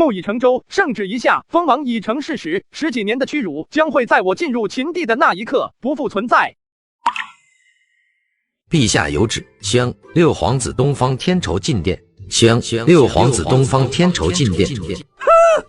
木已成舟，圣旨一下，封王已成事实，10几年的屈辱将会在我进入秦地的那一刻不复存在。陛下有旨，将六皇子东方天仇进殿。将六皇子东方天仇进殿。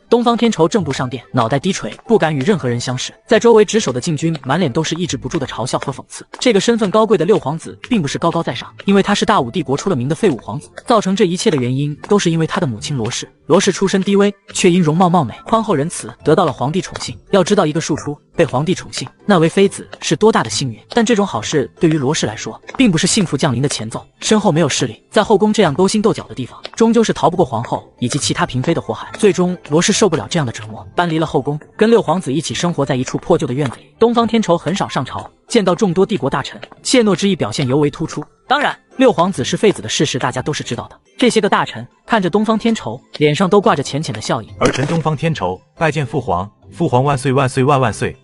东方天仇正步上殿，脑袋低垂，不敢与任何人相视。在周围值守的禁军满脸都是抑制不住的嘲笑和讽刺。这个身份高贵的六皇子并不是高高在上，因为他是大武帝国出了名的废物皇子。造成这一切的原因都是因为他的母亲罗氏。罗氏出身低微，却因容貌貌美、宽厚仁慈，得到了皇帝宠幸。要知道，一个庶出被皇帝宠幸，那为妃子是多大的幸运。但这种好事对于罗氏来说，并不是幸福降临的前奏。身后没有势力，在后宫这样勾心斗角的地方，终究是逃不过皇后以及其他嫔妃的祸害。最终，罗氏受不了这样的折磨，搬离了后宫，跟六皇子一起生活在一处破旧的院子里。东方天仇很少上朝，见到众多帝国大臣，怯懦之意表现尤为突出。当然，六皇子是废子的事实大家都是知道的。这些个大臣看着东方天仇，脸上都挂着浅浅的笑意。儿臣东方天仇拜见父皇，父皇万岁万岁万万岁！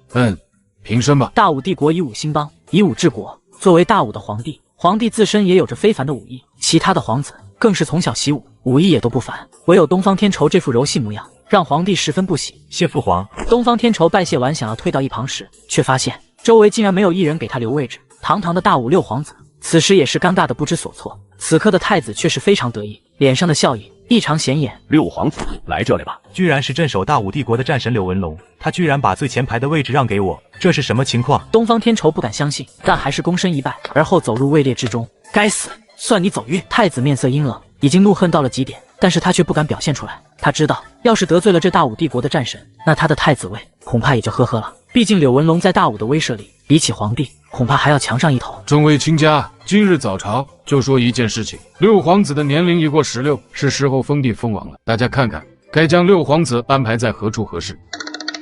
平身吧。大武帝国以武兴邦，以武治国。作为大武的皇帝，皇帝自身也有着非凡的武艺，其他的皇子更是从小习武，武艺也都不凡。唯有东方天仇这副柔细模样，让皇帝十分不喜。谢父皇。东方天仇拜谢完，想要退到一旁时，却发现周围竟然没有一人给他留位置。堂堂的大武六皇子，此时也是尴尬的不知所措。此刻的太子却是非常得意，脸上的笑意异常显眼。六皇子，来这里吧。居然是镇守大武帝国的战神柳文龙，他居然把最前排的位置让给我，这是什么情况？东方天仇不敢相信，但还是躬身一拜，而后走入位列之中。该死，算你走运！太子面色阴冷，已经怒恨到了极点，但是他却不敢表现出来。他知道，要是得罪了这大武帝国的战神，那他的太子位恐怕也就呵呵了。毕竟柳文龙在大武的威慑里，比起皇帝，恐怕还要强上一头。众位卿家，今日早朝就说一件事情，六皇子的年龄已过16，是时候封地封王了。大家看看，该将六皇子安排在何处合适？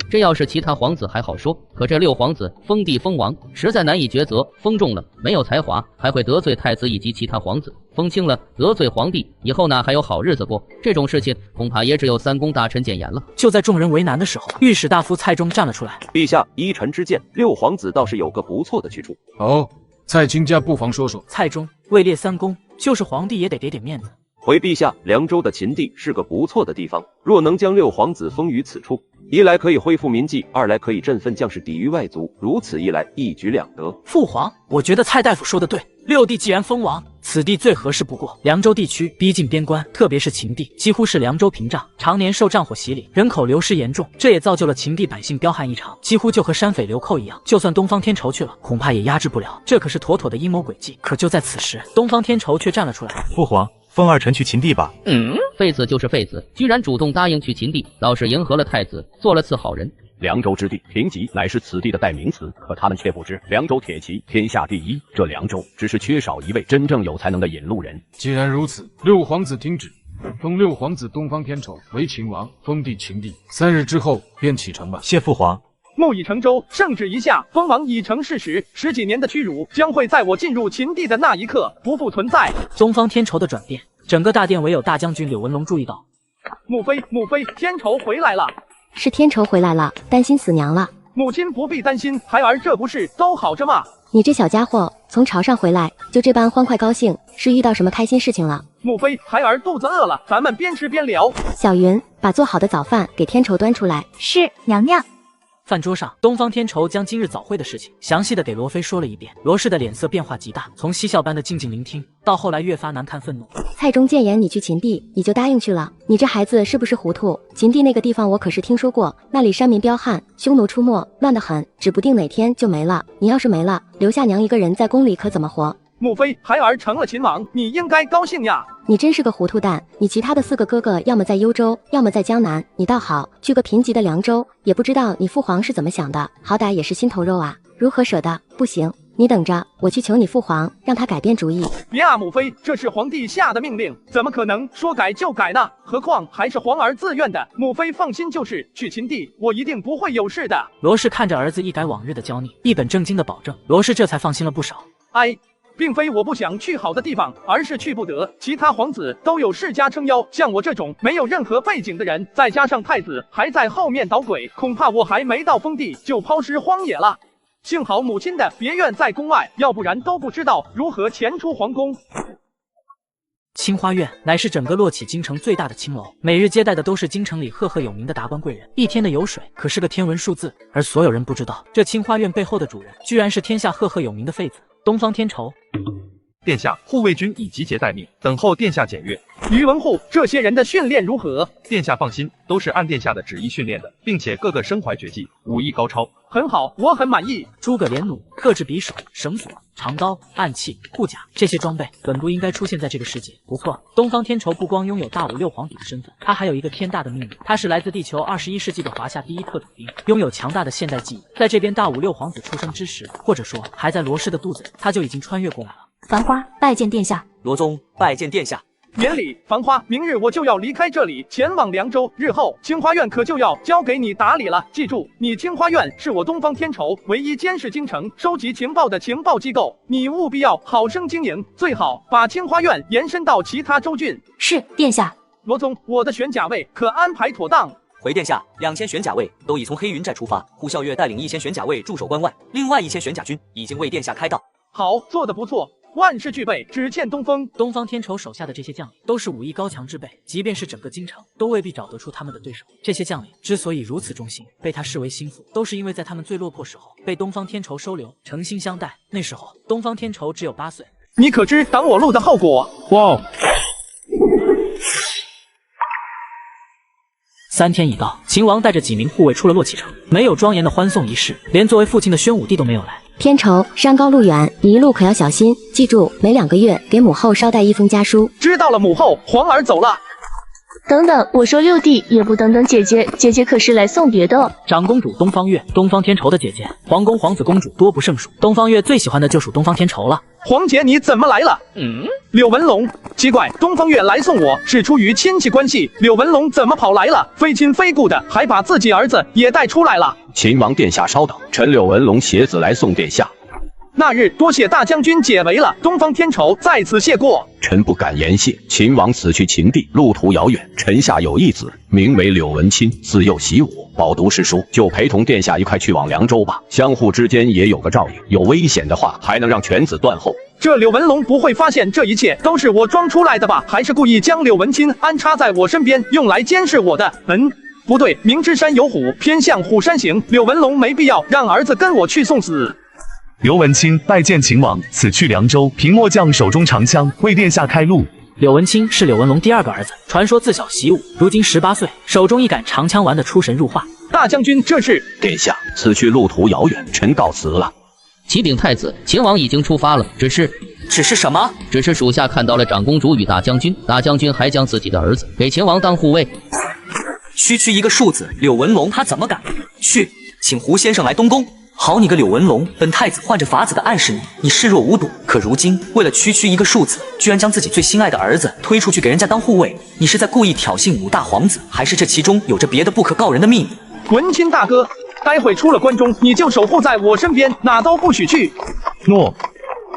这要是其他皇子还好说，可这六皇子封地封王，实在难以抉择。封重了没有才华，还会得罪太子以及其他皇子；封轻了得罪皇帝，以后哪还有好日子过？这种事情恐怕也只有三公大臣谏言了。就在众人为难的时候，御史大夫蔡中站了出来。陛下，依臣之见，六皇子倒是有个不错的去处。哦，蔡卿家不妨说说。蔡中位列三公，就是皇帝也得给点面子。回陛下，凉州的秦地是个不错的地方，若能将六皇子封于此处，一来可以恢复民纪，二来可以振奋将士抵御外族，如此一来，一举两得。父皇，我觉得蔡大夫说的对，六帝既然封王，此地最合适不过。凉州地区逼近边关，特别是秦地，几乎是凉州屏障，常年受战火洗礼，人口流失严重，这也造就了秦地百姓彪悍异常，几乎就和山匪流寇一样。就算东方天仇去了，恐怕也压制不了，这可是妥妥的阴谋诡计。可就在此时，东方天仇却站了出来。父皇，封儿臣去秦地吧。废子就是废子，居然主动答应去秦地，倒是迎合了太子，做了次好人。凉州之地，平吉乃是此地的代名词，可他们却不知，凉州铁骑天下第一，这凉州只是缺少一位真正有才能的引路人。既然如此，六皇子听旨，封六皇子东方天仇为秦王，封地秦地，3日之后便启程吧。谢父皇。木已成舟，圣旨一下，封王已成事实，10几年的屈辱将会在我进入秦地的那一刻不复存在。东方天仇的转变，整个大殿唯有大将军柳文龙注意到。母妃，母妃，天仇回来了。是天仇回来了，担心死娘了。母亲不必担心，孩儿这不是都好着吗？你这小家伙从朝上回来就这般欢快高兴，是遇到什么开心事情了？母妃，孩儿肚子饿了，咱们边吃边聊。小云，把做好的早饭给天仇端出来。是，娘娘。饭桌上，东方天仇将今日早会的事情详细的给罗妃说了一遍。罗氏的脸色变化极大，从嬉笑般的静静聆听，到后来越发难看愤怒。蔡中谏言你去秦地，你就答应去了？你这孩子是不是糊涂？秦地那个地方我可是听说过，那里山民彪悍，匈奴出没，乱得很，指不定哪天就没了。你要是没了，留下娘一个人在宫里可怎么活？母妃，孩儿成了秦王，你应该高兴呀。你真是个糊涂蛋！你其他的4个哥哥要么在幽州，要么在江南，你倒好，去个贫瘠的凉州，也不知道你父皇是怎么想的，好歹也是心头肉啊，如何舍得？不行，你等着，我去求你父皇，让他改变主意。别啊，母妃，这是皇帝下的命令，怎么可能说改就改呢？何况还是皇儿自愿的。母妃放心就是，去秦地，我一定不会有事的。罗氏看着儿子一改往日的娇腻，一本正经的保证，罗氏这才放心了不少。并非我不想去好的地方，而是去不得。其他皇子都有世家撑腰，像我这种没有任何背景的人，再加上太子还在后面捣鬼，恐怕我还没到封地就抛尸荒野了。幸好母亲的别院在宫外，要不然都不知道如何前出皇宫。清花院乃是整个洛启京城最大的青楼，每日接待的都是京城里赫赫有名的达官贵人，一天的油水可是个天文数字。而所有人不知道，这清花院背后的主人，居然是天下赫赫有名的废子东方天仇。殿下，护卫军已集结待命，等候殿下检阅。于文护这些人的训练如何？殿下放心，都是按殿下的旨意训练的，并且个个身怀绝技，武艺高超。很好，我很满意。诸葛连弩、各制匕首、绳索、长刀、暗器、护甲，这些装备本不应该出现在这个世界。不错，东方天仇不光拥有大武六皇子的身份，他还有一个天大的秘密，他是来自地球21世纪的华夏第一特种兵，拥有强大的现代技艺。在这边大武六皇子出生之时，或者说还在罗氏的肚子里，他就已经穿越过来了。繁花拜见殿下。罗宗拜见殿下。免礼，繁花，明日我就要离开这里，前往凉州，日后清花院可就要交给你打理了。记住，你清花院是我东方天仇唯一监视京城、收集情报的情报机构，你务必要好生经营，最好把清花院延伸到其他州郡。是，殿下。罗宗，我的玄甲卫可安排妥当？回殿下，2000玄甲卫都已从黑云寨出发，护校月带领1000玄甲卫驻守关外，另外1000玄甲军已经为殿下开道。好，做得不错。万事俱备，只欠东风。东方天仇手下的这些将领都是武艺高强之辈，即便是整个京城，都未必找得出他们的对手。这些将领之所以如此忠心，被他视为心腹，都是因为在他们最落魄时候，被东方天仇收留，诚心相待。那时候，东方天仇只有8岁。你可知挡我路的后果？哇3天已到，秦王带着几名护卫出了洛启城，没有庄严的欢送仪式，连作为父亲的宣武帝都没有来。天仇，山高路远，你一路可要小心。记住，每2个月给母后捎带一封家书。知道了，母后。皇儿走了。等等，我说六弟也不等等姐姐，姐姐可是来送别的。长公主东方月，东方天仇的姐姐，皇宫皇子公主多不胜数，东方月最喜欢的就属东方天仇了。皇姐你怎么来了？柳文龙，奇怪，东方月来送我是出于亲戚关系，柳文龙怎么跑来了？非亲非故的，还把自己儿子也带出来了。秦王殿下稍等，臣柳文龙携子来送殿下。那日多谢大将军解围了，东方天仇在此谢过。臣不敢言谢。秦王此去秦地，路途遥远，臣下有一子，名为柳文钦，自幼习武，饱读诗书，就陪同殿下一块去往凉州吧。相互之间也有个照应，有危险的话，还能让犬子断后。这柳文龙不会发现这一切都是我装出来的吧？还是故意将柳文钦安插在我身边，用来监视我的？不对，明知山有虎，偏向虎山行。柳文龙没必要让儿子跟我去送死。刘文钦拜见秦王，此去凉州，凭末将手中长枪为殿下开路。柳文钦是柳文龙第2个儿子，传说自小习武，如今18岁，手中一杆长枪玩得出神入化。大将军，这是殿下，此去路途遥远，臣告辞了。启禀太子，秦王已经出发了，只是什么？只是属下看到了长公主与大将军，大将军还将自己的儿子给秦王当护卫。区一个数字，柳文龙他怎么敢？去，请胡先生来东宫。好你个柳文龙，本太子换着法子的暗示你，你视若无睹。可如今为了区一个数字，居然将自己最心爱的儿子推出去给人家当护卫，你是在故意挑衅5大皇子，还是这其中有着别的不可告人的秘密？文钦大哥，待会出了关中，你就守护在我身边，哪都不许去。诺。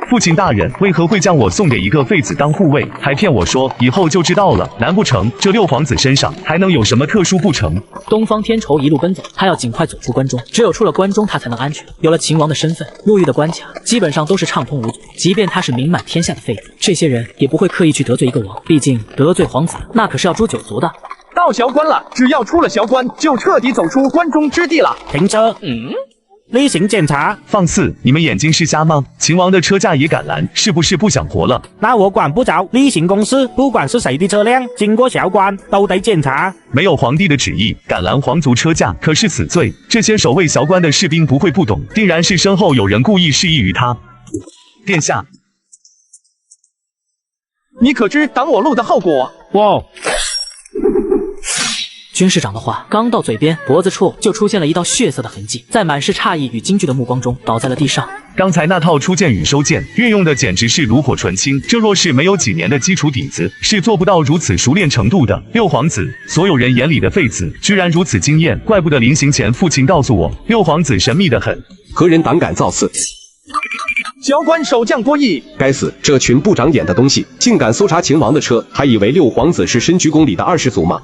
父亲大人为何会将我送给一个废子当护卫，还骗我说以后就知道了？难不成这6皇子身上还能有什么特殊不成？东方天仇一路奔走，他要尽快走出关中，只有出了关中，他才能安全。有了秦王的身份，入狱的关卡基本上都是畅通无阻。即便他是名满天下的废子，这些人也不会刻意去得罪一个王，毕竟得罪皇子，那可是要诛9族的。到萧关了，只要出了萧关，就彻底走出关中之地了。停车！例行检查。放肆！你们眼睛是瞎吗？秦王的车驾也敢拦，是不是不想活了？那我管不着。例行公事，不管是谁的车辆经过萧关，都得检查。没有皇帝的旨意，敢拦皇族车驾，可是死罪。这些守卫萧关的士兵不会不懂，定然是身后有人故意示意于他。殿下，你可知挡我路的后果？哇！军士长的话刚到嘴边，脖子处就出现了一道血色的痕迹，在满是诧异与惊惧的目光中倒在了地上。刚才那套出剑与收剑运用的简直是炉火纯青，这若是没有几年的基础底子，是做不到如此熟练程度的。6皇子，所有人眼里的废子，居然如此惊艳，怪不得临行前父亲告诉我，6皇子神秘得很。何人胆敢造次？萧关守将郭义，该死！这群不长眼的东西，竟敢搜查秦王的车，还以为6皇子是深居宫里的20族吗？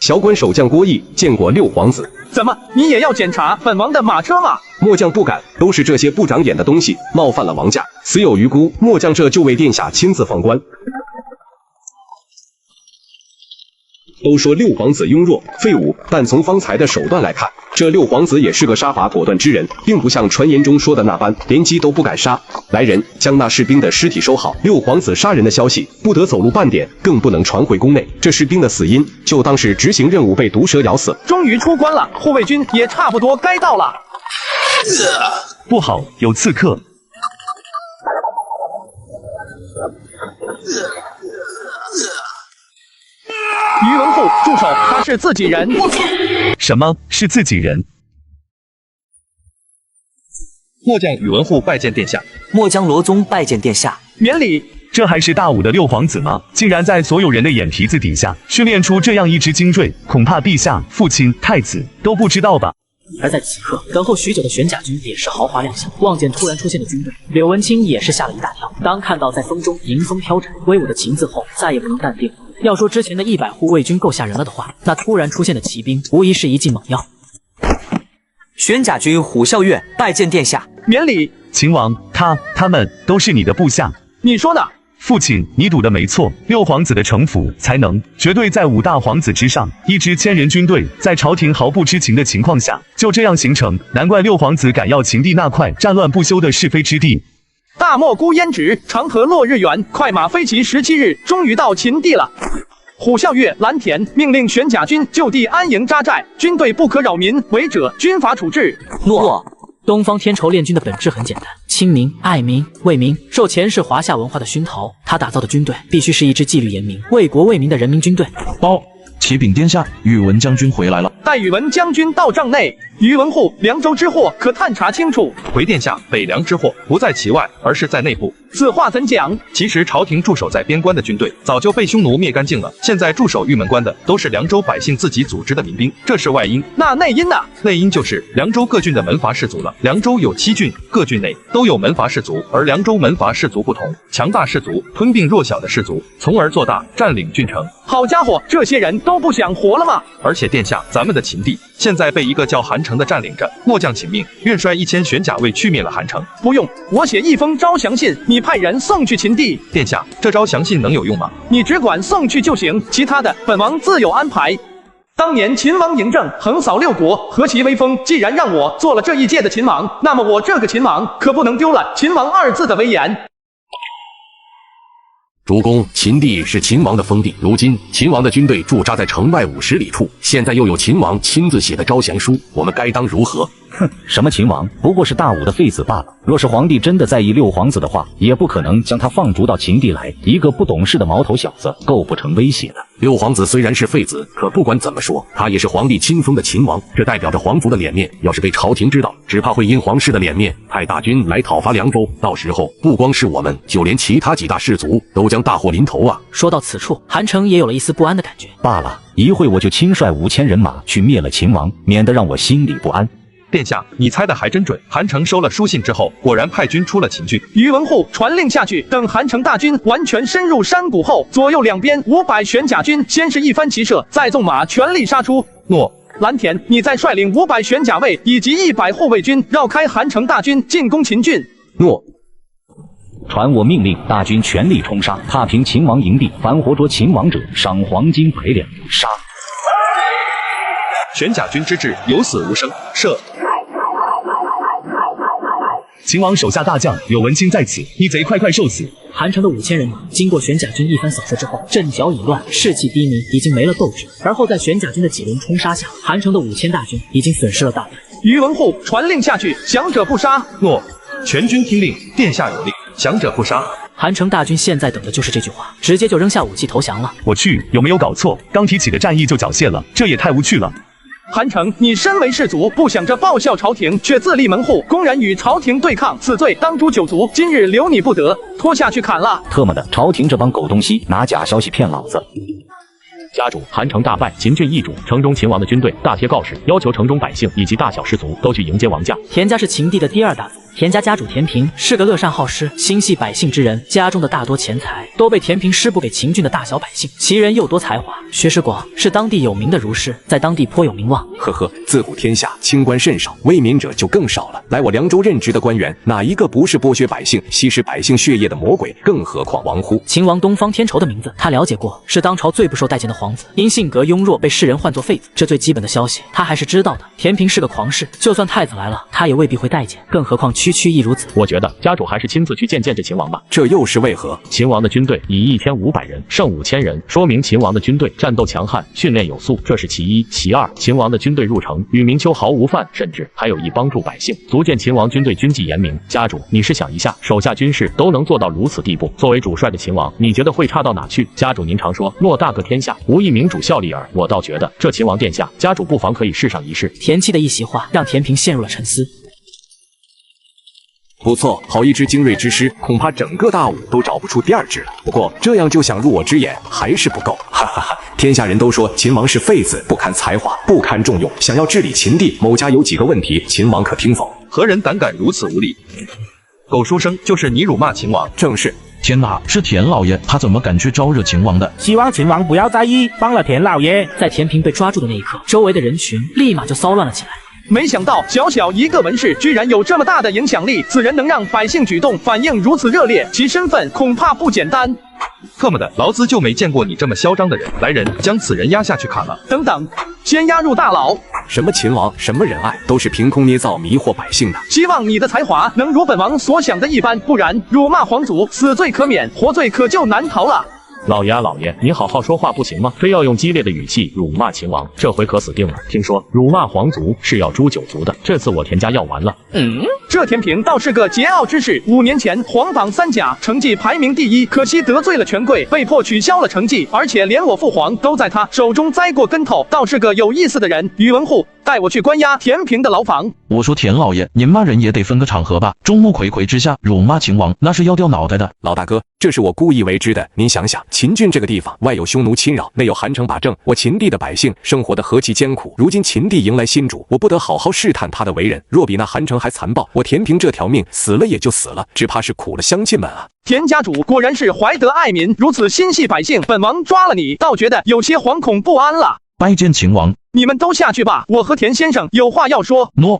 萧关守将郭义见过6皇子，怎么你也要检查本王的马车吗？末将不敢，都是这些不长眼的东西冒犯了王驾，死有余辜。末将这就为殿下亲自放官。都说六皇子庸弱废物，但从方才的手段来看，这六皇子也是个杀伐果断之人，并不像传言中说的那般连鸡都不敢杀。来人，将那士兵的尸体收好。六皇子杀人的消息不得走漏半点，更不能传回宫内。这士兵的死因就当是执行任务被毒蛇咬死。终于出关了，护卫军也差不多该到了。不好，有刺客！于文护，住手！他是自己人。什么是自己人？末将宇文护拜见殿下。末将罗宗拜见殿下。免礼。这还是大武的六皇子吗？竟然在所有人的眼皮子底下训练出这样一支精锐，恐怕陛下、父亲、太子都不知道吧？而在此刻，等候许久的玄甲军也是豪华亮相。望见突然出现的军队，柳文清也是吓了一大跳。当看到在风中迎风飘着威武的秦字后，再也不能淡定了。要说之前的100护卫军够吓人了的话，那突然出现的骑兵无疑是一剂猛药。玄甲军虎啸月拜见殿下。免礼。秦王，他们都是你的部下。你说呢？父亲，你赌的没错，六皇子的城府、才能绝对在5大皇子之上。一支1000人军队，在朝廷毫不知情的情况下，就这样形成，难怪六皇子敢要秦地那块战乱不休的是非之地。大漠孤烟直，长河落日圆，快马飞骑17日，终于到秦地了。虎啸月、蓝田命令玄甲军就地安营扎寨，军队不可扰民，违者军法处置。诺。东方天仇练军的本质很简单，亲民、爱民、为民。受前世华夏文化的熏陶，他打造的军队必须是一支纪律严明、为国为民的人民军队。报，启禀殿下，宇文将军回来了。待宇文将军到帐内，宇文护凉州之祸可探查清楚。回殿下，北凉之祸不在其外，而是在内部。此话怎讲？其实朝廷驻守在边关的军队早就被匈奴灭干净了，现在驻守玉门关的都是凉州百姓自己组织的民兵，这是外因。那内因呢？内因就是凉州各郡的门阀士族了。凉州有7郡，各郡内都有门阀士族，而凉州门阀士族不同，强大士族吞并弱小的士族，从而做大，占领郡城。好家伙，这些人都不想活了吗？而且殿下，咱们的秦地现在被一个叫韩城的占领着，末将请命，愿率1000玄甲卫去灭了韩城。不用，我写一封招降信，你派人送去秦地。殿下，这招降信能有用吗？你只管送去就行，其他的本王自有安排。当年秦王嬴政横扫6国，何其威风！既然让我做了这一届的秦王，那么我这个秦王可不能丢了秦王2字的威严。主公，秦地是秦王的封地，如今秦王的军队驻扎在城外50里处，现在又有秦王亲自写的招降书，我们该当如何？哼，什么秦王，不过是大武的废子罢了。若是皇帝真的在意六皇子的话，也不可能将他放逐到秦地来。一个不懂事的毛头小子，构不成威胁的。六皇子虽然是废子，可不管怎么说，他也是皇帝亲封的秦王，这代表着皇族的脸面。要是被朝廷知道，只怕会因皇室的脸面派大军来讨伐凉州。到时候不光是我们，就连其他几大氏族都将大祸临头啊！说到此处，韩城也有了一丝不安的感觉。罢了，一会我就亲率5000人马去灭了秦王，免得让我心里不安。殿下，你猜的还真准。韩城收了书信之后，果然派军出了秦郡。宇文护传令下去，等韩城大军完全深入山谷后，左右两边500玄甲军先是一番骑射，再纵马全力杀出。诺。蓝田，你再率领500玄甲卫以及100护卫军绕开韩城大军，进攻秦郡。诺。传我命令，大军全力冲杀，踏平秦王营地，凡活捉秦王者，赏黄金100两。杀！玄甲军之至，有死无生。射！秦王手下大将柳文清在此，逆贼快快受死！韩城的5000人马经过玄甲军一番扫射之后，阵脚已乱，士气低迷，已经没了斗志。而后在玄甲军的几轮冲杀下，韩城的5000大军已经损失了大半。宇文护传令下去，降者不杀。诺，全军听令，殿下有令，降者不杀。韩城大军现在等的就是这句话，直接就扔下武器投降了。我去，有没有搞错？刚提起的战役就缴械了，这也太无趣了。韩城，你身为士族，不想着报效朝廷，却自立门户，公然与朝廷对抗，此罪当诛9族。今日留你不得，拖下去砍了！特么的，朝廷这帮狗东西拿假消息骗老子！家主，韩城大败，秦郡易主，城中秦王的军队大贴告示，要求城中百姓以及大小士族都去迎接王驾。田家是秦地的第2大族，田家家主田平是个乐善好施、心系百姓之人，家中的大多钱财都被田平施布给秦郡的大小百姓。其人又多才华，学识广，是当地有名的儒士，在当地颇有名望。呵呵，自古天下清官甚少，为民者就更少了。来我凉州任职的官员，哪一个不是剥削百姓、吸食百姓血液的魔鬼？更何况王乎？秦王东方天仇的名字他了解过，是当朝最不受待见的皇皇子因性格庸弱被世人唤作废子，这最基本的消息他还是知道的。田平是个狂士，就算太子来了，他也未必会待见，更何况区区亦如此。我觉得家主还是亲自去见见这秦王吧。这又是为何？秦王的军队以1500人胜5000人，说明秦王的军队战斗强悍，训练有素，这是其一。其二，秦王的军队入城与明秋毫无犯，甚至还有意帮助百姓，足见秦王军队军纪严明。家主，你试想一下，手下军士都能做到如此地步，作为主帅的秦王，你觉得会差到哪去？家主您常说诺大哥天下无一民主效力耳，我倒觉得这秦王殿下，家主不妨可以试上一试。田七的一席话让田平陷入了沉思。不错，好一支精锐之师，恐怕整个大武都找不出第二支了。不过这样就想入我之眼，还是不够。哈哈哈！天下人都说秦王是废子，不堪才华，不堪重用，想要治理秦地，某家有几个问题，秦王可听否？何人胆敢如此无礼？苟书生，就是你辱骂秦王？正是。天哪，是田老爷，他怎么敢去招惹秦王的？希望秦王不要在意，帮了田老爷。在田平被抓住的那一刻，周围的人群立马就骚乱了起来。没想到小小一个文士居然有这么大的影响力，此人能让百姓举动反应如此热烈，其身份恐怕不简单。特么的，劳资就没见过你这么嚣张的人！来人，将此人押下去砍了！等等，先押入大牢。什么秦王，什么仁爱，都是凭空捏造迷惑百姓的。希望你的才华能如本王所想的一般，不然辱骂皇祖，死罪可免，活罪可就难逃了。老爷啊，老爷，你好好说话不行吗？非要用激烈的语气辱骂秦王，这回可死定了。听说辱骂皇族是要诛九族的，这次我田家要完了。这田平倒是个桀骜之士，5年前皇榜3甲，成绩排名第1，可惜得罪了权贵，被迫取消了成绩，而且连我父皇都在他手中栽过跟头，倒是个有意思的人。宇文护，带我去关押田平的牢房。我说田老爷，您骂人也得分个场合吧？众目睽睽之下辱骂秦王，那是要掉脑袋的。老大哥，这是我故意为之的。您想想，秦郡这个地方，外有匈奴侵扰，内有韩城把政，我秦地的百姓生活的何其艰苦。如今秦地迎来新主，我不得好好试探他的为人。若比那韩城还残暴，我田平这条命死了也就死了，只怕是苦了乡亲们啊！田家主果然是怀德爱民，如此心系百姓，本王抓了你，倒觉得有些惶恐不安了。拜见秦王。你们都下去吧，我和田先生有话要说。诺。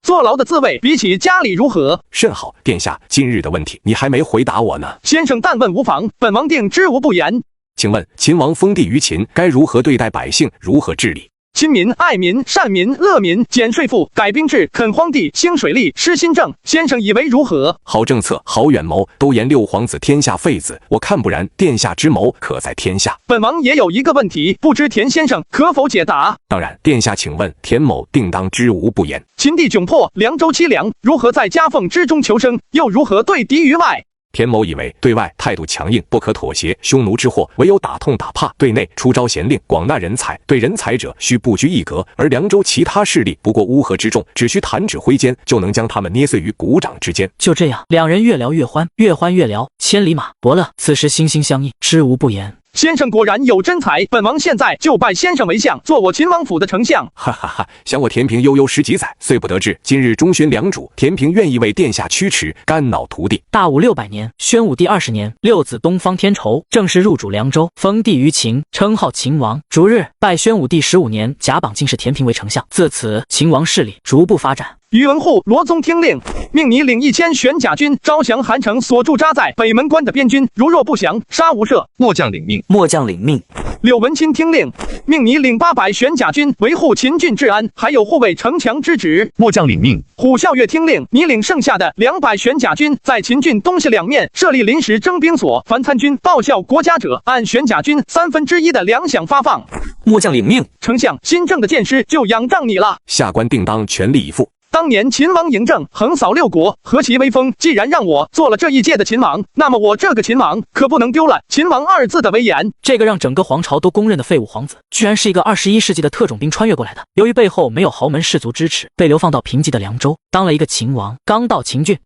坐牢的滋味比起家里如何？甚好，殿下，今日的问题你还没回答我呢。先生但问无妨，本王定知无不言。请问秦王封地于秦，该如何对待百姓，如何治理？亲民、爱民、善民、乐民，减税赋、改兵制、垦荒地、兴水利、施新政，先生以为如何？好政策，好远谋，都言六皇子天下废子，我看不然，殿下之谋可在天下。本王也有一个问题，不知田先生可否解答？当然，殿下请问，田某定当知无不言。秦地窘迫，凉州凄凉，如何在夹缝之中求生？又如何对敌于外？田某以为对外态度强硬，不可妥协，匈奴之祸唯有打痛打怕；对内出招贤令，广纳人才，对人才者需布局一格。而凉州其他势力不过乌合之众，只需弹指挥间就能将他们捏碎于股掌之间。就这样，两人越聊越欢，越欢越聊，千里马伯乐此时心心相印，知无不言。先生果然有真才，本王现在就拜先生为相，做我秦王府的丞相。哈哈哈！想我田平悠悠10几载，虽不得志，今日中宣良主，田平愿意为殿下驱驰，肝脑涂地。大武600年，宣武帝20年，六子东方天仇正式入主凉州，封地于秦，称号秦王。逐日拜宣武帝15年，甲榜进士田平为丞相。自此，秦王势力逐步发展。宇文护，罗宗听令，命你领1000玄甲军，招降韩城所驻扎在北门关的边军，如若不降，杀无赦。末将领命。末将领命。柳文钦听令，命你领800玄甲军，维护秦郡治安，还有护卫城墙之职。末将领命。虎啸月听令，你领剩下的200玄甲军，在秦郡东西两面设立临时征兵所，凡参军报效国家者，按玄甲军1/3的粮饷发放。末将领命。丞相，新政的剑师就仰仗你了。下官定当全力以赴。当年秦王嬴政横扫6国，何其威风！既然让我做了这一届的秦王，那么我这个秦王可不能丢了秦王2字的威严。这个让整个皇朝都公认的废物皇子，居然是一个21世纪的特种兵穿越过来的。由于背后没有豪门士族支持，被流放到贫瘠的凉州，当了一个秦王。刚到秦郡，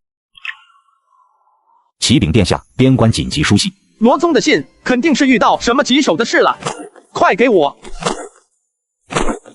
启禀殿下，边关紧急书信。罗宗的信肯定是遇到什么棘手的事了，快给我！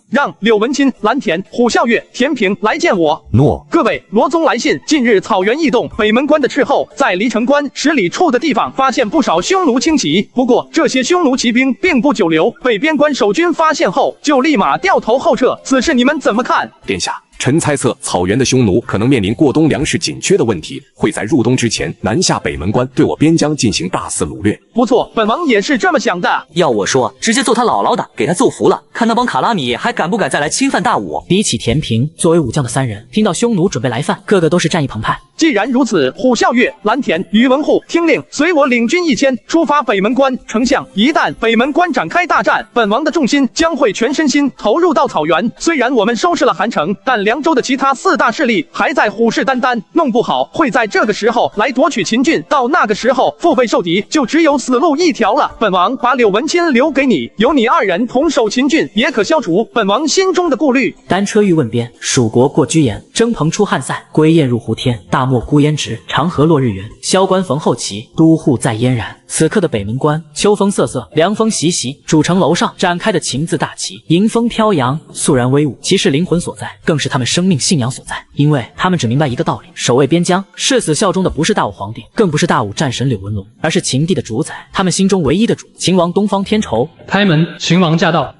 让柳文钦、蓝田、虎啸月、田平来见我。诺。各位，罗宗来信，近日草原异动，北门关的斥候在离城关10里处的地方发现不少匈奴轻骑，不过这些匈奴骑兵并不久留，被边关守军发现后就立马掉头后撤。此事你们怎么看？殿下，臣猜测草原的匈奴可能面临过冬粮食紧缺的问题，会在入冬之前南下北门关，对我边疆进行大肆掳掠。不错，本王也是这么想的。要我说，直接揍他姥姥的，给他揍服了，看那帮卡拉米还敢不敢再来侵犯大武。比起田平，作为武将的三人，听到匈奴准备来犯，个个都是战意澎湃。既然如此，虎啸月、蓝田、宇文护听令，随我领军1000出发北门关。丞相，一旦北门关展开大战，本王的重心将会全身心投入到草原。虽然我们收拾了韩城，但凉州的其他4大势力还在虎视眈眈，弄不好会在这个时候来夺取秦郡。到那个时候，腹背受敌，就只有死路一条了。本王把柳文钦留给你，由你2人同守秦郡，也可消除本王心中的顾虑。单车欲问边，蜀国过居延，征蓬出汉塞，归雁入胡天，大漠孤烟直，长河落日圆。萧关逢后旗，都护在嫣然。此刻的北门关，秋风瑟瑟，凉风习习，主城楼上展开的秦字大旗，迎风飘扬，肃然威武，其是灵魂所在，更是他们生命信仰所在。因为他们只明白一个道理：守卫边疆，誓死效忠的不是大武皇帝，更不是大武战神柳文龙，而是秦地的主宰，他们心中唯一的主，秦王东方天仇。开门，秦王驾到。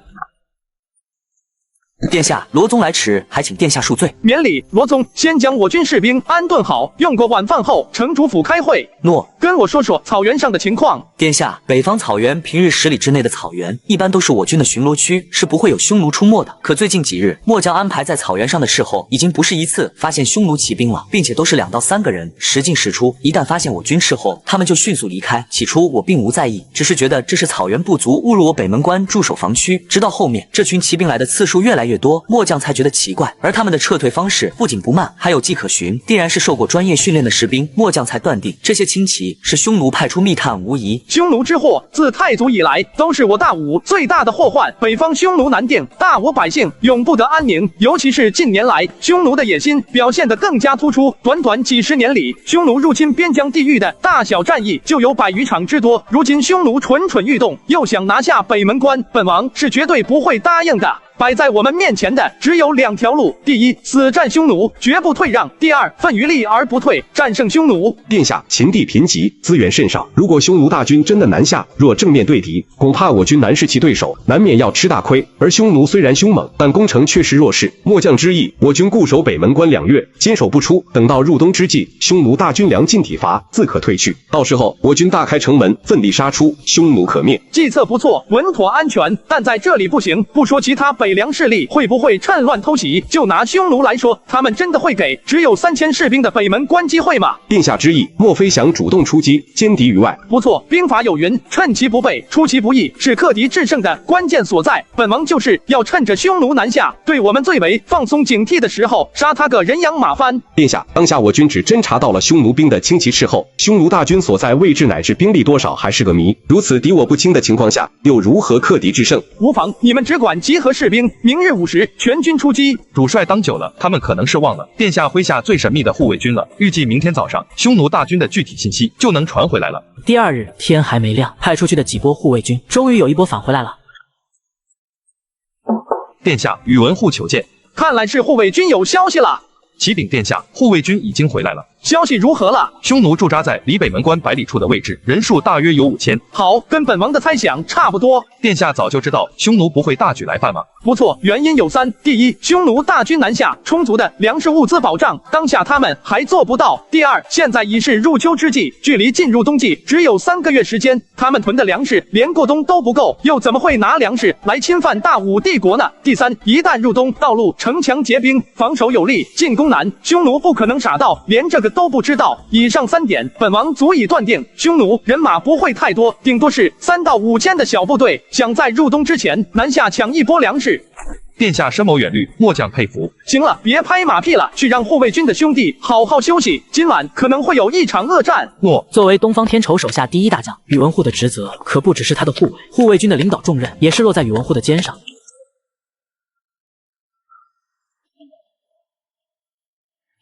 殿下，罗宗来迟，还请殿下恕罪。免礼，罗宗，先将我军士兵安顿好，用过晚饭后，城主府开会。诺。跟我说说草原上的情况。殿下，北方草原平日10里之内的草原，一般都是我军的巡逻区，是不会有匈奴出没的。可最近几日，末将安排在草原上的侍候，已经不是一次发现匈奴骑兵了，并且都是2到3个人，时进时出。一旦发现我军斥候，他们就迅速离开。起初我并无在意，只是觉得这是草原不足误入我北门关驻守防区。直到后面这群骑兵来的次数越来越多，末将才觉得奇怪。而他们的撤退方式不仅不慢，还有迹可循，定然是受过专业训练的士兵。末将才断定这些轻骑是匈奴派出密探无疑。匈奴之祸自太祖以来都是我大武最大的祸患，北方匈奴难定，大武百姓永不得安宁。尤其是近年来，匈奴的野心表现得更加突出。短短几10年里，匈奴入侵边疆地域的大小战役就有100余场之多。如今匈奴蠢蠢欲动，又想拿下北门关，本王是绝对不会答应的。摆在我们面前的只有2条路：第一，死战匈奴，绝不退让；第二，奋于力而不退，战胜匈奴。殿下，秦地贫瘠，资源甚少，如果匈奴大军真的南下，若正面对敌，恐怕我军难是其对手，难免要吃大亏。而匈奴虽然凶猛，但攻城确实弱势。末将之意，我军固守北门关2月，坚守不出，等到入冬之际，匈奴大军粮尽体乏，自可退去。到时候我军大开城门，奋力杀出，匈奴可灭。计策不错，稳妥安全，但在这里不行。不说其他北凉势力会不会趁乱偷袭，就拿匈奴来说，他们真的会给只有3000士兵的北门关机会吗？殿下之意，莫非想主动出击，歼敌于外？不错，兵法有云，趁其不备，出其不意，是克敌制胜的关键所在。本王就是要趁着匈奴南下，对我们最为放松警惕的时候，杀他个人仰马翻。殿下，当下我军只侦察到了匈奴兵的轻骑斥候，匈奴大军所在位置乃至兵力多少还是个谜。如此敌我不清的情况下，又如何克敌制胜？无妨，你们只管集合士兵，明日5时全军出击。主帅当久了，他们可能是忘了殿下麾下最神秘的护卫军了。预计明天早上，匈奴大军的具体信息就能传回来了。第2日，天还没亮，派出去的几波护卫军，终于有一波返回来了。殿下，宇文护求见。看来是护卫军有消息了。启禀殿下，护卫军已经回来了。消息如何了？匈奴驻扎在离北门关100里处的位置，人数大约有5000。好，跟本王的猜想差不多。殿下早就知道匈奴不会大举来犯吗？不错，原因有3：第一，匈奴大军南下，充足的粮食物资保障，当下他们还做不到；第二，现在已是入秋之际，距离进入冬季只有3个月时间，他们囤的粮食连过冬都不够，又怎么会拿粮食来侵犯大武帝国呢？第三，一旦入冬，道路城墙结冰，防守有力，进攻难，匈奴不可能傻到连这个都不知道。以上3点，本王足以断定，匈奴人马不会太多，顶多是3到5千的小部队，想在入冬之前南下抢一波粮食。殿下深谋远虑，末将佩服。行了，别拍马屁了，去让护卫军的兄弟好好休息，今晚可能会有一场恶战。作为东方天仇手下第一大将，宇文护的职责可不只是他的护卫，护卫军的领导重任也是落在宇文护的肩上。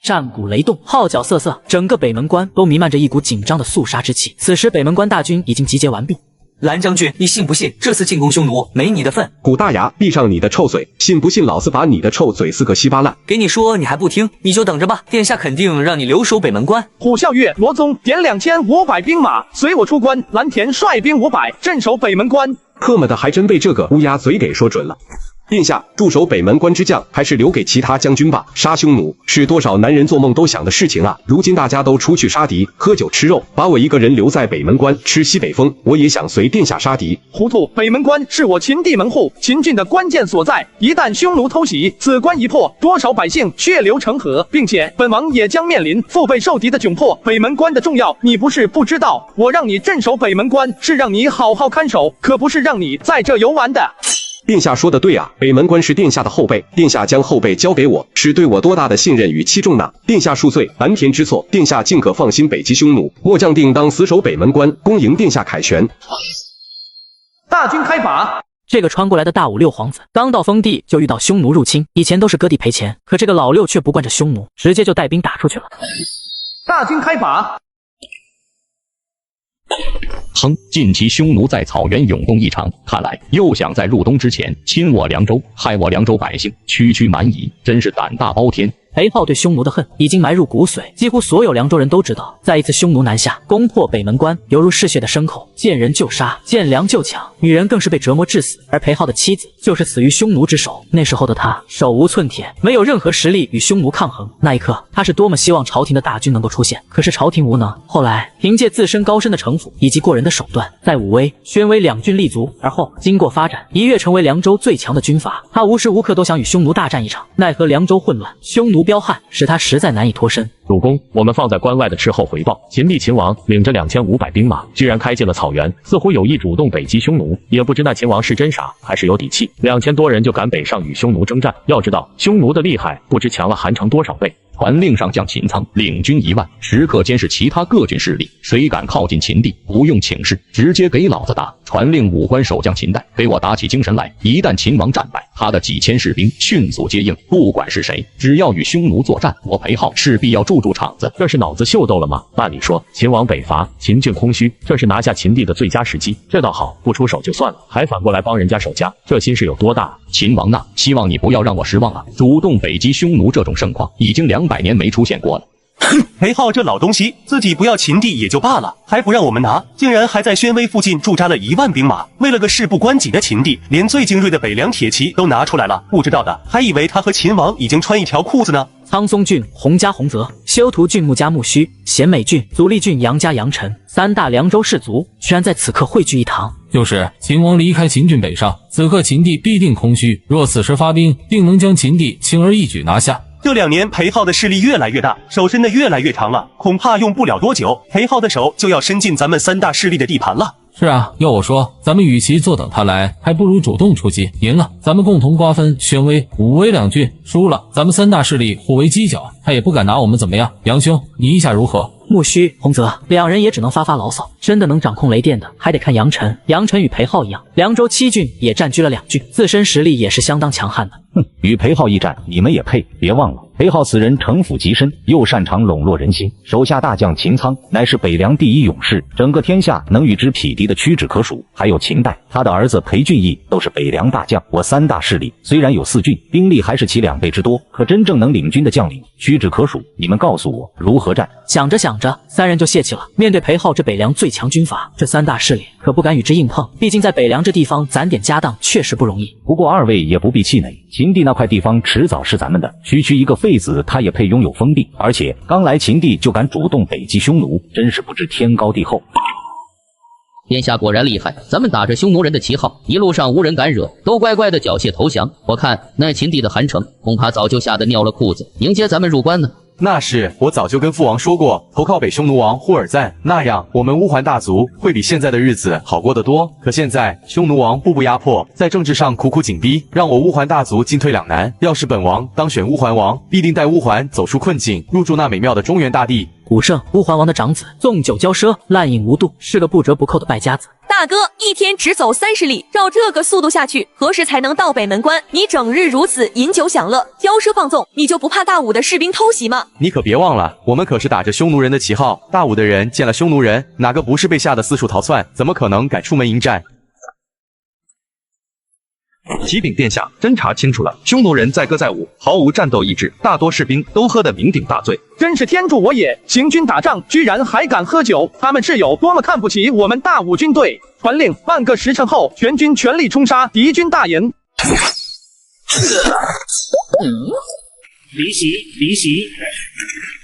战鼓雷动，号角瑟瑟，整个北门关都弥漫着一股紧张的肃杀之气。此时北门关大军已经集结完毕。蓝将军，你信不信这次进攻匈奴没你的份？古大牙，闭上你的臭嘴！信不信老子把你的臭嘴撕个稀巴烂？给你说你还不听，你就等着吧，殿下肯定让你留守北门关。虎啸月、罗宗点2500兵马，随我出关。蓝田率兵500，镇守北门关。特么的，还真被这个乌鸦嘴给说准了。殿下，驻守北门关之将还是留给其他将军吧。杀匈奴是多少男人做梦都想的事情啊！如今大家都出去杀敌，喝酒吃肉，把我一个人留在北门关吃西北风，我也想随殿下杀敌。糊涂！北门关是我秦地门户，秦郡的关键所在。一旦匈奴偷袭，此关一破，多少百姓血流成河，并且本王也将面临腹背受敌的窘迫。北门关的重要，你不是不知道。我让你镇守北门关，是让你好好看守，可不是让你在这游玩的。殿下说的对啊，北门关是殿下的后背，殿下将后背交给我，是对我多大的信任与器重呢？殿下恕罪，蓝田知错，殿下尽可放心北击匈奴，末将定当死守北门关，恭迎殿下凯旋。大军开拔。这个穿过来的大武六皇子刚到封地就遇到匈奴入侵，以前都是割地赔钱，可这个老六却不惯着匈奴，直接就带兵打出去了。大军开拔。哼，近期匈奴在草原涌动异常，看来又想在入冬之前侵我凉州，害我凉州百姓区区蛮夷，真是胆大包天。裴浩对匈奴的恨已经埋入骨髓，几乎所有凉州人都知道，再一次匈奴南下，攻破北门关，犹如嗜血的牲口，见人就杀，见粮就抢，女人更是被折磨致死。而裴浩的妻子就是死于匈奴之手。那时候的他手无寸铁，没有任何实力与匈奴抗衡。那一刻，他是多么希望朝廷的大军能够出现，可是朝廷无能。后来，凭借自身高深的城府以及过人的手段，在武威、宣威两郡立足，而后经过发展，一跃成为凉州最强的军阀。他无时无刻都想与匈奴大战一场，奈何凉州混乱，匈奴彪悍，使他实在难以脱身。主公，我们放在关外的斥候回报，秦帝秦王领着2500兵马，居然开进了草原，似乎有意主动北击匈奴。也不知那秦王是真傻还是有底气，2000多人就敢北上与匈奴征战。要知道，匈奴的厉害不知强了韩城多少倍。传令上将秦苍领军1万，时刻监视其他各郡势力，谁敢靠近秦地，不用请示，直接给老子打。传令武关守将秦代，给我打起精神来！一旦秦王战败，他的几千士兵迅速接应，不管是谁，只要与匈奴作战，我裴浩势必要驻场子。这是脑子秀逗了吗？按理说，秦王北伐，秦郡空虚，这是拿下秦地的最佳时机。这倒好，不出手就算了，还反过来帮人家守家，这心是有多大？秦王呐，希望你不要让我失望啊！主动北击匈奴这种盛况，已经200年没出现过了。裴浩这老东西，自己不要秦地也就罢了，还不让我们拿，竟然还在宣威附近驻扎了1万兵马。为了个事不关己的秦地，连最精锐的北凉铁骑都拿出来了。不知道的还以为他和秦王已经穿一条裤子呢。苍松郡洪家洪泽，修图郡穆家穆须，咸美郡足利郡杨家杨晨，3大凉州士族居然在此刻汇聚一堂。就是秦王离开秦郡北上，此刻秦地必定空虚，若此时发兵，定能将秦地轻而易举拿下。这2年裴浩的势力越来越大，手伸得越来越长了，恐怕用不了多久，裴浩的手就要伸进咱们3大势力的地盘了。是啊，要我说，咱们与其坐等他来，还不如主动出击。赢了，咱们共同瓜分宣威、武威2郡；输了，咱们3大势力互为犄角，他也不敢拿我们怎么样。杨兄，你意下如何？穆须、洪泽2人也只能发牢骚，真的能掌控雷电的，还得看杨晨。杨晨与裴浩一样，凉州7郡也占据了2郡，自身实力也是相当强悍的。与裴浩一战，你们也配？别忘了，裴浩此人城府极深，又擅长笼络人心，手下大将秦苍乃是北凉第1勇士，整个天下能与之匹敌的屈指可数。还有秦代，他的儿子裴俊义都是北凉大将。我3大势力虽然有4郡，兵力还是其2倍之多，可真正能领军的将领屈指可数。你们告诉我如何战？想着想着，3人就泄气了。面对裴浩这北凉最强军阀，这3大势力可不敢与之硬碰，毕竟在北凉这地方攒点家当确实不容易。不过2位也不必气馁，秦地那块地方迟早是咱们的，区区一个废子他也配拥有封地，而且刚来秦地就敢主动北击匈奴，真是不知天高地厚。殿下果然厉害，咱们打着匈奴人的旗号，一路上无人敢惹，都乖乖的缴械投降。我看那秦地的韩城恐怕早就吓得尿了裤子，迎接咱们入关呢。那是，我早就跟父王说过，投靠北匈奴王忽尔赞，那样我们乌桓大族会比现在的日子好过得多。可现在匈奴王步步压迫，在政治上苦苦紧逼，让我乌桓大族进退两难。要是本王当选乌桓王，必定带乌桓走出困境，入住那美妙的中原大地。古圣乌桓王的长子，纵酒骄奢，滥饮无度，是个不折不扣的败家子。大哥，一天只走30里，照这个速度下去，何时才能到北门关？你整日如此饮酒享乐，骄奢放纵，你就不怕大武的士兵偷袭吗？你可别忘了，我们可是打着匈奴人的旗号，大武的人见了匈奴人，哪个不是被吓得四处逃窜？怎么可能敢出门迎战？启禀殿下，侦查清楚了，匈奴人载歌载舞，毫无战斗意志，大多士兵都喝得酩酊大醉。真是天助我也！行军打仗居然还敢喝酒，他们是有多么看不起我们大武军队！传令，半个时辰后，全军全力冲杀敌军大营。离席，离席！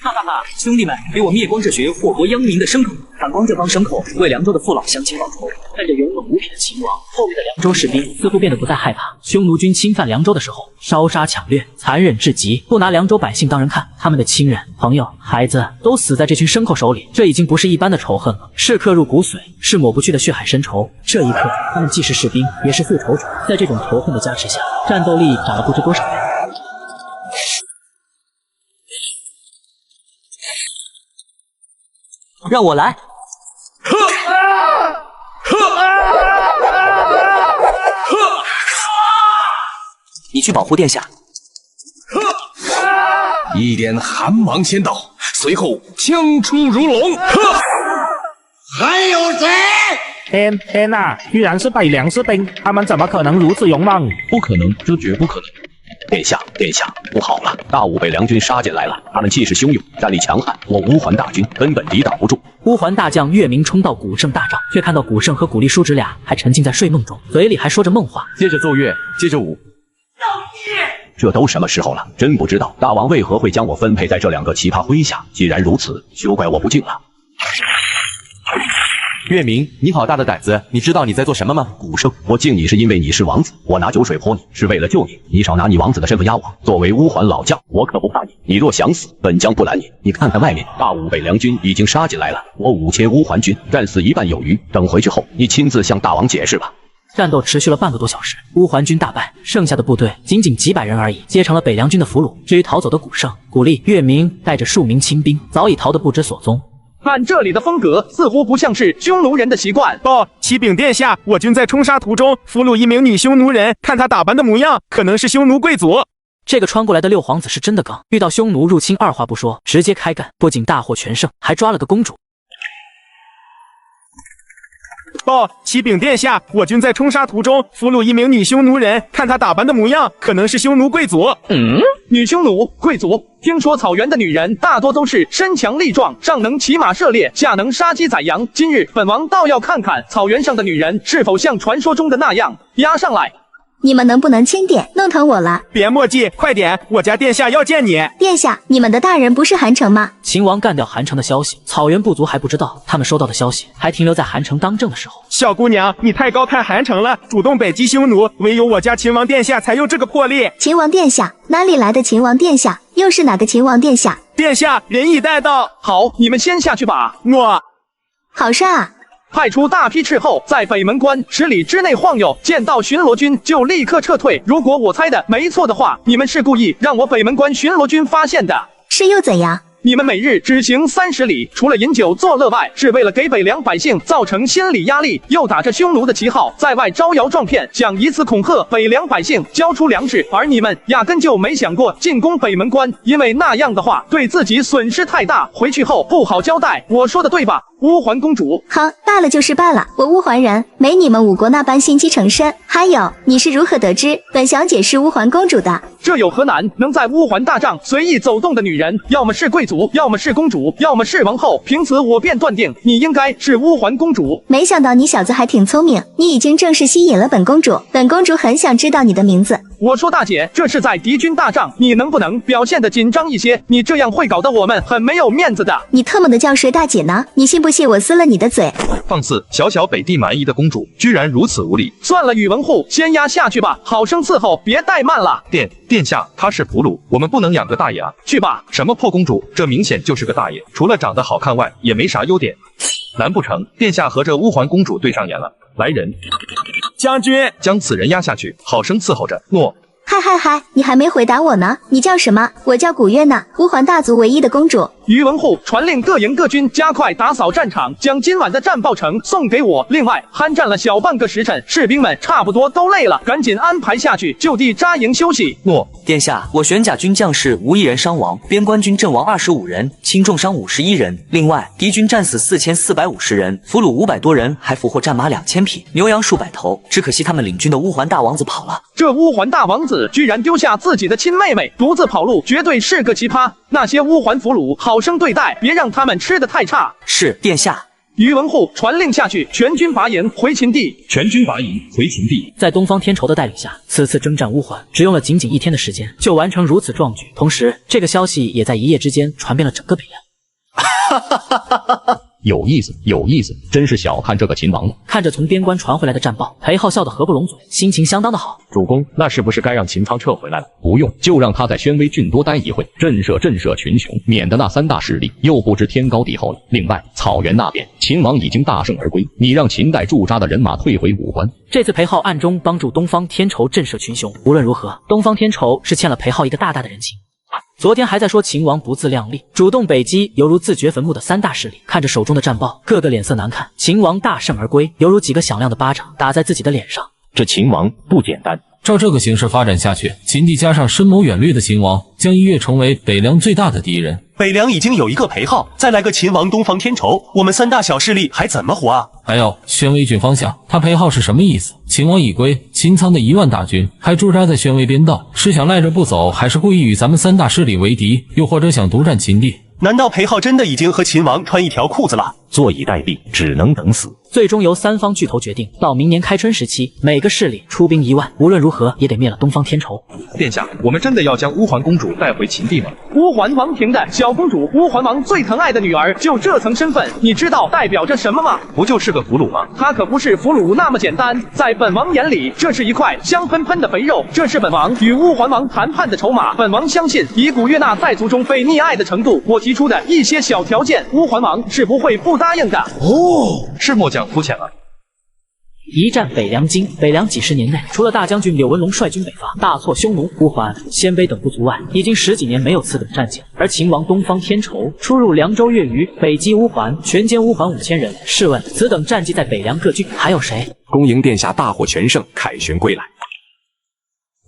哈哈哈！兄弟们，给我灭光这群祸国殃民的牲口！反光这帮牲口为凉州的父老乡亲报仇。看着勇猛无匹的秦王，后面的凉州士兵似乎变得不再害怕。匈奴军侵犯凉州的时候，烧杀抢掠，残忍至极，不拿凉州百姓当人看。他们的亲人、朋友、孩子都死在这群牲口手里，这已经不是一般的仇恨了，是刻入骨髓，是抹不去的血海深仇。这一刻，他们既是士兵，也是复仇者。在这种仇恨的加持下，战斗力涨了不知多少倍。让我来！你去保护殿下。一点寒芒先到，随后枪出如龙。还有谁？天哪！居然是北凉士兵，他们怎么可能如此勇猛？不可能，这绝不可能！殿下，殿下，不好了！大武北凉军杀进来了，他们气势汹涌，战力强悍，我乌桓大军根本抵挡不住。乌桓大将岳明冲到古圣大帐，却看到古圣和古丽叔侄俩还沉浸在睡梦中，嘴里还说着梦话。接着奏乐，接着舞。这都什么时候了？真不知道大王为何会将我分配在这两个奇葩麾下。既然如此，休怪我不敬了。岳明，你好大的胆子！你知道你在做什么吗？古圣，我敬你是因为你是王子，我拿酒水泼你是为了救你。你少拿你王子的身份压我。作为乌桓老将，我可不怕你。你若想死，本将不拦你。你看看外面，大武北凉军已经杀进来了，我5000乌桓军战死一半有余。等回去后，你亲自向大王解释吧。战斗持续了半个多小时，乌桓军大败，剩下的部队仅仅几百人而已，皆成了北凉军的俘虏。至于逃走的古圣、古丽、岳明带着数名亲兵，早已逃得不知所踪。按这里的风格，似乎不像是匈奴人的习惯。这个穿过来的六皇子是真的刚，遇到匈奴入侵，二话不说直接开干，不仅大获全胜，还抓了个公主。启禀殿下，我军在冲杀途中俘虏一名女匈奴人，看她打扮的模样，可能是匈奴贵族。女匈奴贵族？听说草原的女人大多都是身强力壮，上能骑马射猎，下能杀鸡宰羊。今日本王倒要看看草原上的女人是否像传说中的那样。押上来！你们能不能轻点？弄疼我了！别墨迹，快点！我家殿下要见你。殿下，你们的大人不是韩城吗？秦王干掉韩城的消息，草原部族还不知道，他们收到的消息还停留在韩城当政的时候。小姑娘，你太高看韩城了，主动北击匈奴，唯有我家秦王殿下才有这个魄力。秦王殿下？哪里来的秦王殿下？又是哪个秦王殿下？殿下，人已带到。好，你们先下去吧。好事啊！派出大批斥候在北门关10里之内晃悠，见到巡逻军就立刻撤退。如果我猜的没错的话，你们是故意让我北门关巡逻军发现的。是又怎样？你们每日只行30里，除了饮酒作乐外，是为了给北凉百姓造成心理压力，又打着匈奴的旗号在外招摇撞骗，想以此恐吓北凉百姓交出粮食。而你们压根就没想过进攻北门关，因为那样的话对自己损失太大，回去后不好交代。我说的对吧，乌桓公主？好，罢了就是罢了，我乌桓人没你们五国那般心机成深。还有，你是如何得知本小姐是乌桓公主的？这有何难？能在乌桓大帐随意走动的女人，要么是贵族，要么是公主，要么是王后。凭此我便断定你应该是乌桓公主。没想到你小子还挺聪明，你已经正式吸引了本公主。本公主很想知道你的名字。我说大姐，这是在敌军大帐，你能不能表现得紧张一些？你这样会搞得我们很没有面子的。你特么的叫谁大姐呢？你信不信我撕了你的嘴？放肆！小小北地蛮夷的公主，居然如此无礼！算了，宇文护，先押下去吧，好生伺候，别怠慢了。殿下，她是俘虏，我们不能养个大爷啊！去吧。什么破公主？这明显就是个大爷，除了长得好看外，也没啥优点。难不成殿下和这乌桓公主对上眼了？来人，将军，将此人押下去，好生伺候着。诺。嗨，你还没回答我呢。你叫什么？我叫古月娜，乌桓大族唯一的公主。宇文护传令各营各军加快打扫战场，将今晚的战报呈送给我。另外，酣战了小半个时辰，士兵们差不多都累了，赶紧安排下去，就地扎营休息。诺。殿下，我玄甲军将士无一人伤亡，边关军阵亡25人，轻重伤51人。另外，敌军战死4450人，俘虏500多人，还俘获战马2000匹，牛羊数百头。只可惜他们领军的乌桓大王子跑了。这乌桓大王子居然丢下自己的亲妹妹，独自跑路，绝对是个奇葩。那些乌桓俘虏好生对待，别让他们吃得太差。是，殿下。宇文护传令下去，全军拔营回秦地。全军拔营回秦地。在东方天仇的带领下，此次征战乌桓只用了仅仅1天的时间，就完成如此壮举。同时，这个消息也在一夜之间传遍了整个北凉。有意思，有意思，真是小看这个秦王了。看着从边关传回来的战报，裴浩笑得合不拢嘴，心情相当的好。主公，那是不是该让秦苍撤回来了？不用，就让他在宣威郡多待一会，震慑群雄，免得那3大势力又不知天高地厚了。另外，草原那边，秦王已经大胜而归，你让秦代驻扎的人马退回武关。这次裴浩暗中帮助东方天仇震慑群雄，无论如何，东方天仇是欠了裴浩一个大大的人情。昨天还在说秦王不自量力，主动北击，犹如自掘坟墓的3大势力，看着手中的战报，个个脸色难看。秦王大胜而归，犹如几个响亮的巴掌打在自己的脸上。这秦王不简单。照这个形势发展下去，秦地加上深谋远虑的秦王，将一跃成为北凉最大的敌人。北凉已经有一个裴浩，再来个秦王东方天仇，我们3大小势力还怎么活啊？还有宣威郡方向，他裴浩是什么意思？秦王已归，秦苍的1万大军还驻扎在宣威边道，是想赖着不走，还是故意与咱们3大势力为敌，又或者想独占秦地？难道裴浩真的已经和秦王穿一条裤子了？坐以待毙，只能等死。最终由3方巨头决定，到明年开春时期，每个势力出兵1万，无论如何也得灭了东方天仇。殿下，我们真的要将乌桓公主带回秦地吗？乌桓王庭的小公主，乌桓王最疼爱的女儿，就这层身份，你知道代表着什么吗？不就是个俘虏吗？她可不是俘虏那么简单，在本王眼里，这是一块香喷喷的肥肉，这是本王与乌桓王谈判的筹码。本王相信，以古月娜在族中被溺爱的程度，我提出的一些小条件，乌桓王是不会不答应的。是末将肤浅了。一战北凉经，北凉几10年内，除了大将军柳文龙率军北伐，大挫匈奴、乌桓、鲜卑等部族外，已经10几年没有次等战绩。而秦王东方天仇出入凉州越余，北击乌桓，全歼乌桓5000人。试问，此等战绩在北凉各郡还有谁？恭迎殿下大获全胜，凯旋归来。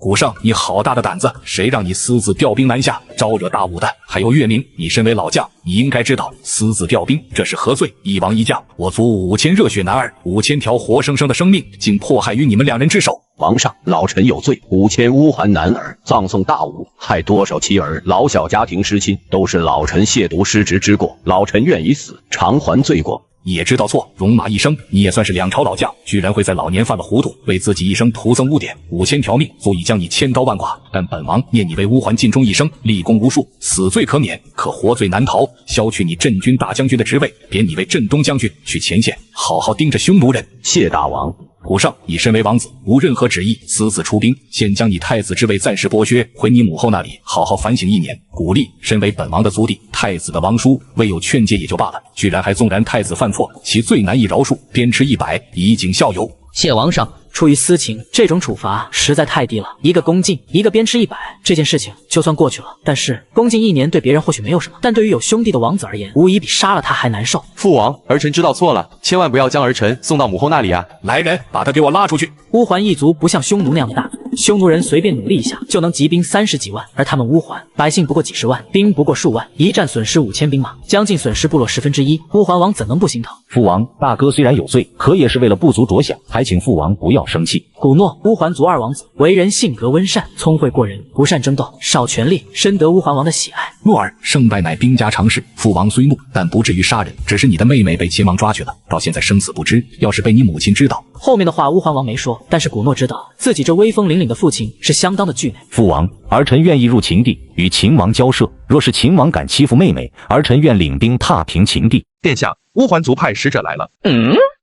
古胜，你好大的胆子！谁让你私自调兵南下，招惹大武的？还有岳明，你身为老将，你应该知道私自调兵这是何罪？一王一将，我族5000热血男儿，5000条活生生的生命，竟迫害于你们2人之手。皇上，老臣有罪，5000乌桓男儿葬送大武，害多少妻儿老小家庭失亲，都是老臣亵渎失职之过，老臣愿以死偿还罪过。也知道错，戎马一生，你也算是2朝老将，居然会在老年犯了糊涂，为自己一生徒增污点。5000条命足以将你千刀万剐，但本王念你为乌桓尽忠一生，立功无数，死罪可免，可活罪难逃。削去你镇军大将军的职位，贬你为镇东将军，去前线好好盯着匈奴人。谢大王。古胜，你身为王子，无任何旨意，私自出兵，先将你太子之位暂时剥削，回你母后那里好好反省1年。古力身为本王的族弟，太子的王叔，未有劝诫也就罢了，居然还纵然太子犯错，其罪难以饶恕，鞭笞100，以儆效尤。谢王上。出于私情，这种处罚实在太低了，一个恭敬，一个鞭笞100，这件事情就算过去了。但是恭敬1年对别人或许没有什么，但对于有兄弟的王子而言，无疑比杀了他还难受。父王，儿臣知道错了，千万不要将儿臣送到母后那里啊！来人，把他给我拉出去！乌桓一族不像匈奴那样的大族，匈奴人随便努力一下就能集兵30几万，而他们乌桓百姓不过几十万，兵不过数万，一战损失5000兵马，将近损失部落1/10，乌桓王怎能不心疼？父王，大哥虽然有罪，可也是为了部族着想，还请父王不要生气。古诺，乌桓族2王子，为人性格温善，聪慧过人，不善争斗，少权力，深得乌桓王的喜爱。诺尔，胜败乃兵家常事，父王虽怒，但不至于杀人，只是你的妹妹被秦王抓去了，到现在生死不知，要是被你母亲知道……后面的话乌桓王没说，但是古诺知道自己这威风凛凛的父亲是相当的惧内。父王，儿臣愿意入秦地与秦王交涉，若是秦王敢欺负妹妹，儿臣愿领兵踏平秦地。殿下，乌桓族派使者来了。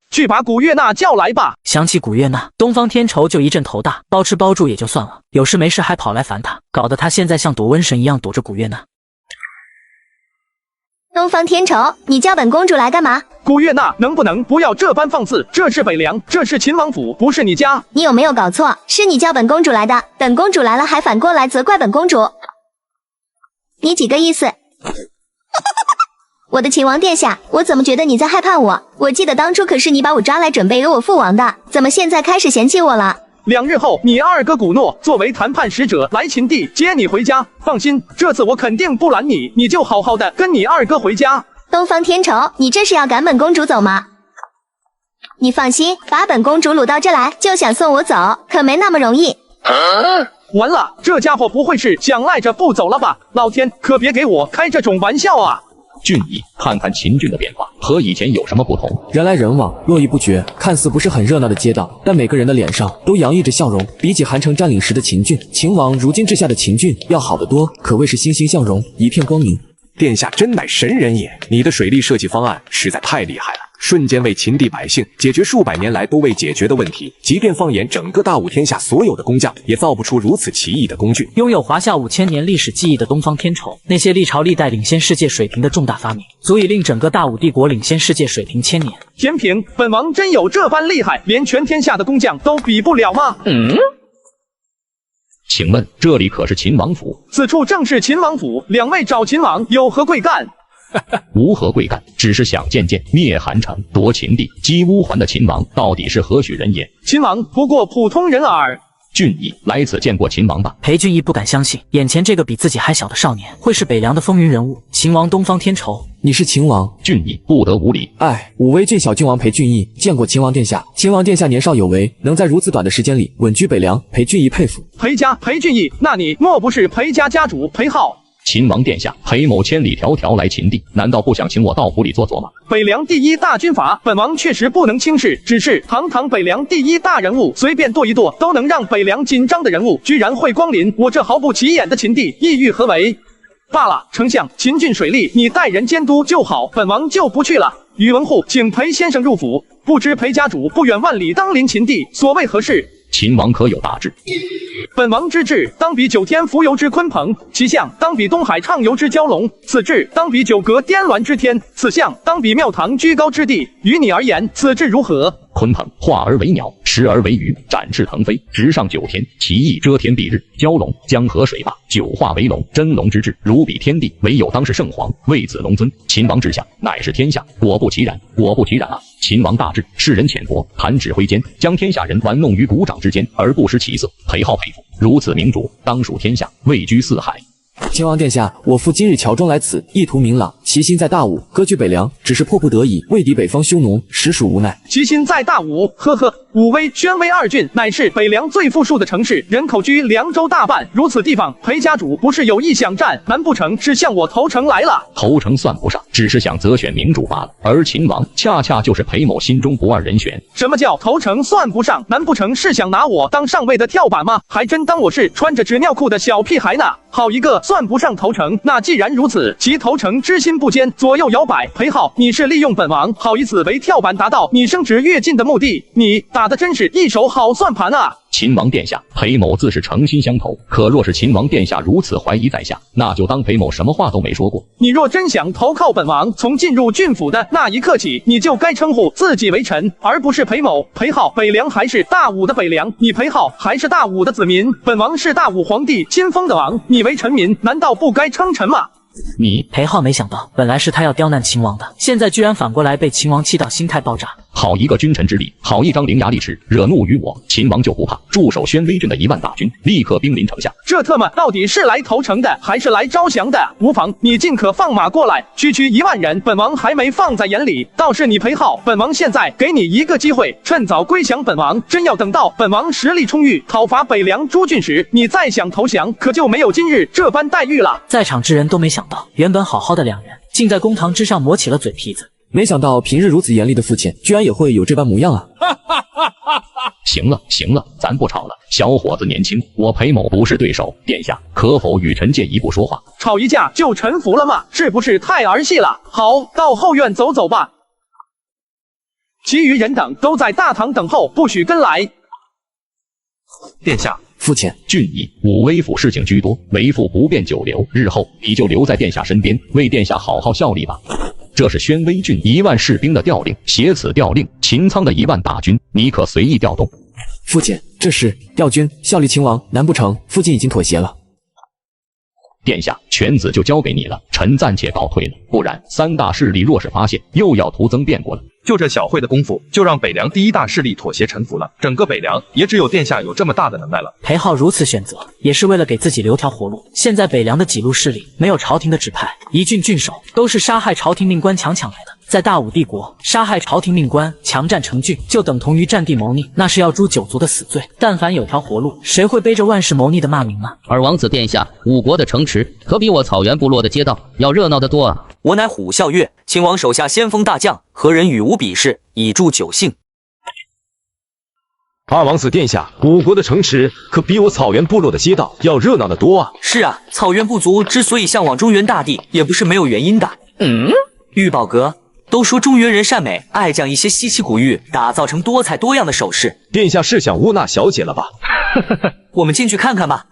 去把古月娜叫来吧。想起古月娜，东方天仇就一阵头大，包吃包住也就算了，有事没事还跑来烦他，搞得他现在像躲瘟神一样躲着古月娜。东方天仇，你叫本公主来干嘛？古月娜，能不能不要这般放肆？这是北凉，这是秦王府，不是你家。你有没有搞错？是你叫本公主来的，本公主来了还反过来责怪本公主，你几个意思？我的秦王殿下，我怎么觉得你在害怕我？我记得当初可是你把我抓来准备由我父王的，怎么现在开始嫌弃我了？2日后，你2哥古诺作为谈判使者来秦地接你回家。放心，这次我肯定不拦你，你就好好的跟你2哥回家。东方天仇，你这是要赶本公主走吗？你放心，把本公主掳到这来，就想送我走，可没那么容易。完了，这家伙不会是想赖着不走了吧？老天，可别给我开这种玩笑啊！俊逸，看看秦郡的变化和以前有什么不同？人来人往，络绎不绝，看似不是很热闹的街道，但每个人的脸上都洋溢着笑容。比起韩城占领时的秦郡，秦王如今治下的秦郡要好得多，可谓是欣欣向荣，一片光明。殿下真乃神人也！你的水利设计方案实在太厉害了，瞬间为秦地百姓解决数百年来都未解决的问题。即便放眼整个大武天下所有的工匠，也造不出如此奇异的工具。拥有华夏5000年历史记忆的东方天筹，那些历朝历代领先世界水平的重大发明，足以令整个大武帝国领先世界水平1000年。天平，本王真有这般厉害，连全天下的工匠都比不了吗？请问这里可是秦王府？此处正是秦王府，两位找秦王有何贵干？无何贵干，只是想见见灭韩城、夺秦地、击乌桓的秦王到底是何许人也？秦王不过普通人耳。俊逸，来此见过秦王吧？裴俊逸不敢相信，眼前这个比自己还小的少年，会是北凉的风云人物，秦王东方天筹。你是秦王？俊逸不得无礼。武威郡小郡王裴俊逸见过秦王殿下。秦王殿下年少有为，能在如此短的时间里稳居北凉，裴俊逸佩服。裴家裴俊逸，那你莫不是裴家家主裴浩？秦王殿下，裴某千里迢迢来秦地，难道不想请我到府里坐坐吗？北凉第一大军阀，本王确实不能轻视，只是堂堂北凉第一大人物，随便跺一跺都能让北凉紧张的人物，居然会光临我这毫不起眼的秦地，意欲何为？罢了，丞相，秦郡水利你带人监督就好，本王就不去了。宇文护，请裴先生入府。不知裴家主不远万里登临秦地，所谓何事？秦王可有大志？本王之志，当比9天浮游之鲲鹏；其象当比东海畅游之蛟龙；此志当比9阁颠鸾之天；此象当比庙堂居高之地。于你而言，此志如何？鲲鹏化而为鸟，食而为鱼，展翅腾飞，直上9天，其翼遮天蔽日。蛟龙，江河水坝，9化为龙，真龙之志，如比天地，唯有当世圣皇，为子龙尊。秦王之下，乃是天下，果不其然，果不其然啊！秦王大志，世人浅薄，弹指挥间，将天下人玩弄于股掌之间，而不失其色。裴浩佩服，如此明主，当属天下，位居四海。秦王殿下，我父今日乔中来此，意图明朗，其心在大武，割据北凉，只是迫不得已，为敌北方匈奴，实属无奈。其心在大武，呵呵，武威、宣威2郡乃是北凉最富庶的城市，人口居凉州大半。如此地方，裴家主不是有意想占，难不成是向我投诚来了？投诚算不上，只是想择选明主罢了。而秦王恰恰就是裴某心中不二人选。什么叫投诚算不上？难不成是想拿我当上位的跳板吗？还真当我是穿着纸尿裤的小屁孩呢？好一个算不上投诚！那既然如此，其投诚之心不坚，左右摇摆。裴浩，你是利用本王，好以此为跳板，达到你升职跃进的目的。你打的真是一手好算盘啊！秦王殿下，裴某自是诚心相投，可若是秦王殿下如此怀疑在下，那就当裴某什么话都没说过。你若真想投靠本王，从进入郡府的那一刻起，你就该称呼自己为臣，而不是裴某。裴浩，北凉还是大武的北凉，你裴浩还是大武的子民，本王是大武皇帝亲封的王，你为臣民，难道不该称臣吗？你裴浩没想到，本来是他要刁难秦王的，现在居然反过来被秦王气到心态爆炸。好一个君臣之力，好一张伶牙俐齿，惹怒于我，秦王就不怕驻守宣威郡的1万大军立刻兵临城下。这特么到底是来投诚的，还是来招降的？无妨，你尽可放马过来，区1万人，本王还没放在眼里。倒是你裴浩，本王现在给你一个机会，趁早归降本王。真要等到本王实力充裕，讨伐北凉诸郡时，你再想投降，可就没有今日这般待遇了。在场之人都没想到，原本好好的两人，竟在公堂之上磨起了嘴皮子。没想到平日如此严厉的父亲，居然也会有这般模样啊！行了行了，咱不吵了。小伙子年轻，我裴某不是对手，殿下可否与臣借一步说话？吵一架就臣服了吗？是不是太儿戏了？好，到后院走走吧。其余人等都在大堂等候，不许跟来。殿下，父亲，俊逸，武威府事情居多，为父不便久留，日后你就留在殿下身边，为殿下好好效力吧。这是宣威郡1万士兵的调令，写此调令，秦仓的1万大军，你可随意调动。父亲，这是调军效力秦王，难不成父亲已经妥协了？殿下，犬子就交给你了，臣暂且告退了，不然3大势力若是发现，又要徒增变故了。就这小会的功夫，就让北凉第一大势力妥协臣服了。整个北凉也只有殿下有这么大的能耐了。裴浩如此选择，也是为了给自己留条活路。现在北凉的几路势力没有朝廷的指派，一郡郡守都是杀害朝廷命官强抢来的，在大武帝国，杀害朝廷命官、强占城郡，就等同于占地谋逆，那是要诛九族的死罪。但凡有条活路，谁会背着万世谋逆的骂名呢？而王子殿下，吴国的城池可比我草原部落的街道要热闹得多啊！我乃虎啸月，秦王手下先锋大将，何人与吾比试，以助酒兴？二王子殿下，吴国的城池可比我草原部落的街道要热闹得多啊！是啊，草原部族之所以向往中原大地，也不是没有原因的。玉宝阁，都说中原人善美，爱将一些稀奇古玉打造成多彩多样的首饰。殿下是想污纳小姐了吧？我们进去看看吧。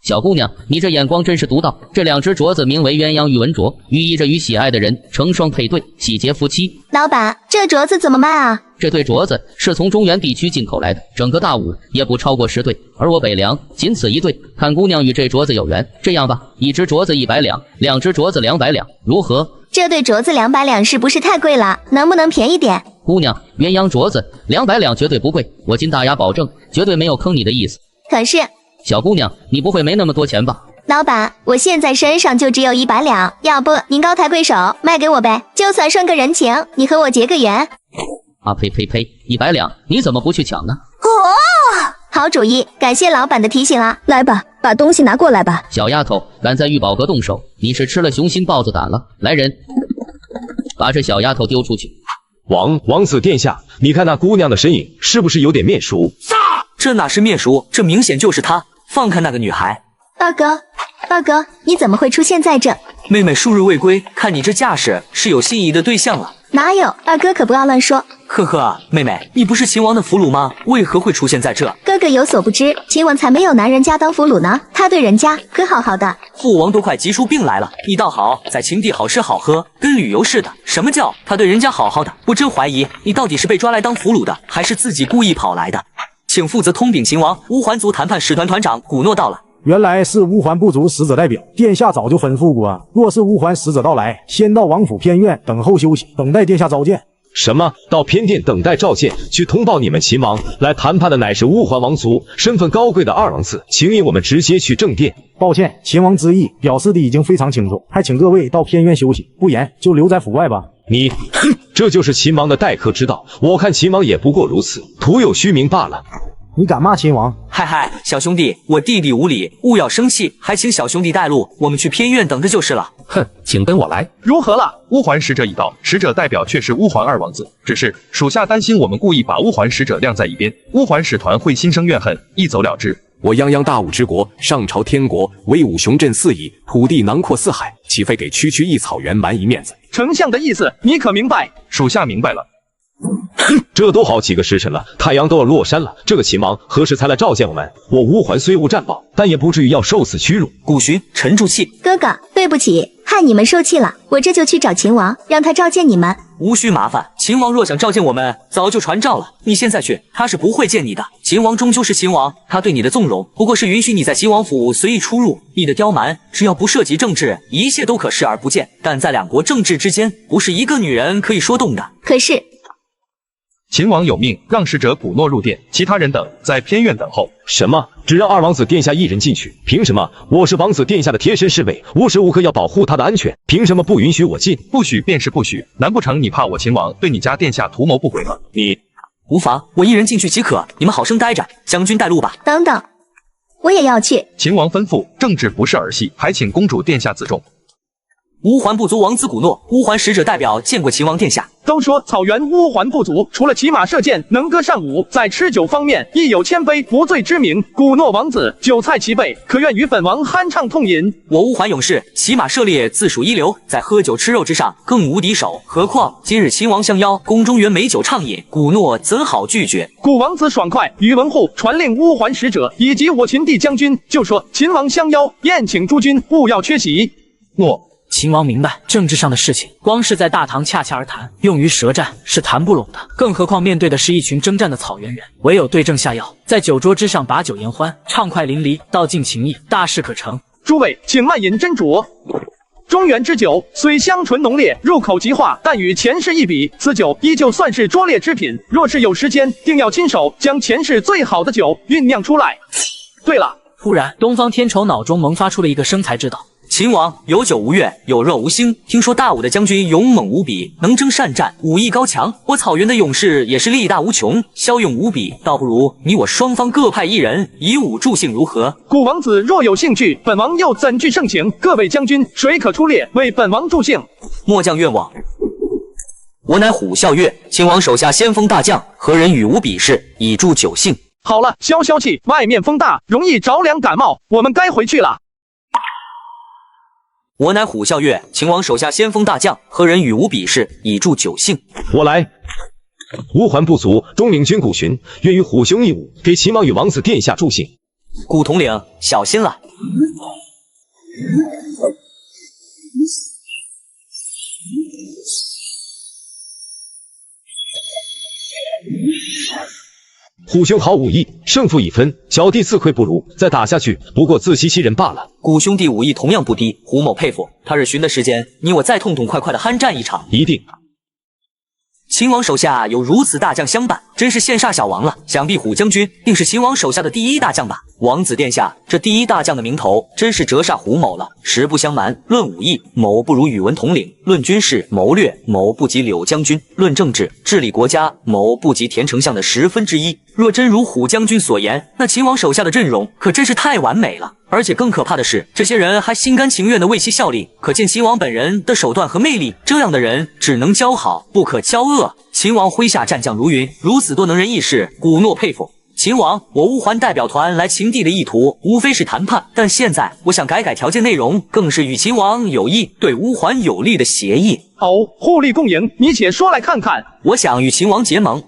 小姑娘，你这眼光真是独到。这两只镯子名为鸳鸯玉纹镯，寓意着与喜爱的人成双配对，喜结夫妻。老板，这镯子怎么卖啊？这对镯子是从中原地区进口来的，整个大武也不超过10对，而我北凉仅此1对。看姑娘与这镯子有缘，这样吧，一只镯子100两，2只镯子200两，如何？这对镯子200两是不是太贵了？能不能便宜点？姑娘，鸳鸯镯子200两绝对不贵，我金大牙保证，绝对没有坑你的意思。可是，小姑娘，你不会没那么多钱吧？老板，我现在身上就只有100两，要不您高抬贵手卖给我呗？就算顺个人情，你和我结个缘。啊呸，100两，你怎么不去抢呢？哦，好主意，感谢老板的提醒啊！来吧，把东西拿过来吧。小丫头，敢在玉宝阁动手，你是吃了雄心豹子胆了。来人，把这小丫头丢出去。王子殿下，你看那姑娘的身影是不是有点面熟？这哪是面熟，这明显就是她。放开那个女孩。二哥，你怎么会出现在这？妹妹数日未归，看你这架势，是有心仪的对象了。哪有？二哥可不要乱说。呵呵，妹妹，你不是秦王的俘虏吗？为何会出现在这？哥哥有所不知，秦王才没有拿人家当俘虏呢，他对人家可好好的。父王都快急出病来了，你倒好，在秦地好吃好喝，跟旅游似的。什么叫他对人家好好的？我真怀疑你到底是被抓来当俘虏的，还是自己故意跑来的。请负责通禀秦王，乌桓族谈判使团团长古诺到了。原来是乌桓部族使者代表，殿下早就吩咐过，若是乌桓使者到来，先到王府偏院等候休息，等待殿下召见。什么？到偏殿等待召见，去通报你们秦王来谈判的乃是乌桓王族，身份高贵的二王子，请引我们直接去正殿。抱歉，秦王之意表示的已经非常清楚，还请各位到偏院休息，不然就留在府外吧。你，这就是秦王的待客之道，我看秦王也不过如此，徒有虚名罢了。你敢骂秦王？嗨，小兄弟，我弟弟无礼，勿要生气，还请小兄弟带路，我们去偏院等着就是了。哼，请跟我来。如何了？乌桓使者已到，使者代表却是乌桓二王子，只是属下担心我们故意把乌桓使者晾在一边，乌桓使团会心生怨恨，一走了之。我泱泱大武之国，上朝天国，威武雄镇4夷，土地囊括4海，岂非给区区一草原蛮夷面子？丞相的意思你可明白？属下明白了。这都好几个时辰了，太阳都要落山了，这个秦王何时才来召见我们？我乌桓虽无战报，但也不至于要受此屈辱。古寻，沉住气。哥哥，对不起，害你们受气了，我这就去找秦王，让他召见你们。无需麻烦，秦王若想召见我们，早就传召了。你现在去，他是不会见你的。秦王终究是秦王，他对你的纵容，不过是允许你在秦王府随意出入。你的刁蛮，只要不涉及政治，一切都可视而不见。但在两国政治之间，不是一个女人可以说动的。可是。秦王有命，让使者古诺入殿，其他人等在偏院等候。什么？只让二王子殿下一人进去？凭什么？我是王子殿下的贴身侍卫，无时无刻要保护他的安全，凭什么不允许我进？不许便是不许，难不成你怕我秦王对你家殿下图谋不轨吗？你无妨，我一人进去即可，你们好生待着，将军带路吧。等等，我也要去。秦王吩咐，政治不是儿戏，还请公主殿下自重。乌桓部族王子古诺，乌桓使者代表见过秦王殿下。都说草原乌桓部族除了骑马射箭能歌善舞，在吃酒方面亦有千杯不醉之名。古诺王子酒菜齐备，可愿与本王酣畅痛饮？我乌桓勇士骑马射猎自属一流，在喝酒吃肉之上更无敌手。何况今日秦王相邀，宫中原美酒畅饮，古诺怎好拒绝？古王子爽快，宇文护传令乌桓使者以及我秦地将军，就说秦王相邀，宴请诸君，勿要缺席。诺。秦王明白，政治上的事情，光是在大堂洽洽而谈，用于舌战是谈不拢的。更何况面对的是一群征战的草原人，唯有对症下药，在酒桌之上把酒言欢，畅快淋漓，道尽情意，大事可成。诸位，请慢饮斟酌。中原之酒虽香醇浓烈，入口即化，但与前世一比，此酒依旧算是拙劣之品。若是有时间，定要亲手将前世最好的酒酝酿出来。对了。突然，东方天仇脑中萌发出了一个生财之道。秦王有酒无月，有肉无星。听说大武的将军勇猛无比，能征善战，武艺高强。我草原的勇士也是力大无穷，骁勇无比。倒不如你我双方各派一人，以武助兴，如何？古王子若有兴趣，本王又怎惧盛情？各位将军，谁可出列为本王助兴？末将愿往。我乃虎啸月，秦王手下先锋大将，何人与吾比试，以助酒兴？好了，消气，外面风大，容易着凉感冒，我们该回去了。我乃虎啸月，秦王手下先锋大将，何人与吾比试，以助酒兴？我来。乌桓部族中领军古寻，愿与虎兄一舞，给秦王与王子殿下助兴。古统领，小心了。虎兄好武艺，胜负已分，小弟自愧不如，再打下去不过自欺欺人罢了。古兄弟武艺同样不低，胡某佩服。他日寻的时间，你我再痛痛快快的酣战一场。一定。秦王手下有如此大将相伴，真是羡煞小王了。想必虎将军定是秦王手下的第一大将吧？王子殿下，这第一大将的名头真是折煞胡某了。实不相瞒，论武艺，某不如宇文统领；论军事谋略，某不及柳将军；论政治治理国家，某不及田丞相的1/10。若真如虎将军所言，那秦王手下的阵容可真是太完美了。而且更可怕的是，这些人还心甘情愿地为其效力，可见秦王本人的手段和魅力。这样的人只能交好，不可交恶。秦王麾下战将如云，如此多能人异士，古诺佩服。秦王，我乌桓代表团来秦地的意图无非是谈判，但现在我想改条件内容，更是与秦王有益、对乌桓有利的协议。哦，互利共赢，你且说来看看。我想与秦王结盟。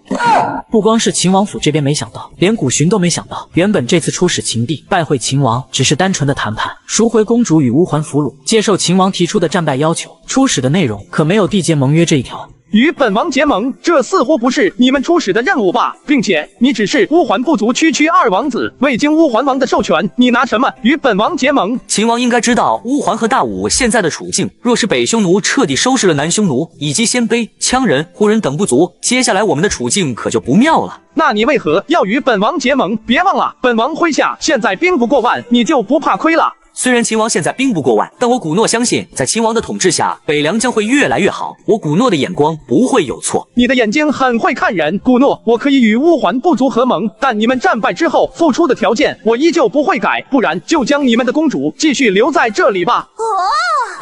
不光是秦王府这边没想到，连古寻都没想到，原本这次出使秦地拜会秦王只是单纯的谈判，赎回公主与乌桓俘虏，接受秦王提出的战败要求。出使的内容可没有缔结盟约这一条。与本王结盟，这似乎不是你们出使的任务吧？并且你只是乌桓部族区二王子，未经乌桓王的授权，你拿什么与本王结盟？秦王应该知道乌桓和大武现在的处境，若是北匈奴彻底收拾了南匈奴以及鲜卑、羌人、胡人等部族，接下来我们的处境可就不妙了。那你为何要与本王结盟？别忘了，本王麾下现在兵不过万，你就不怕亏了？虽然秦王现在兵不过万，但我古诺相信，在秦王的统治下，北凉将会越来越好。我古诺的眼光不会有错。你的眼睛很会看人，古诺，我可以与乌桓部族合盟，但你们战败之后付出的条件，我依旧不会改，不然就将你们的公主继续留在这里吧。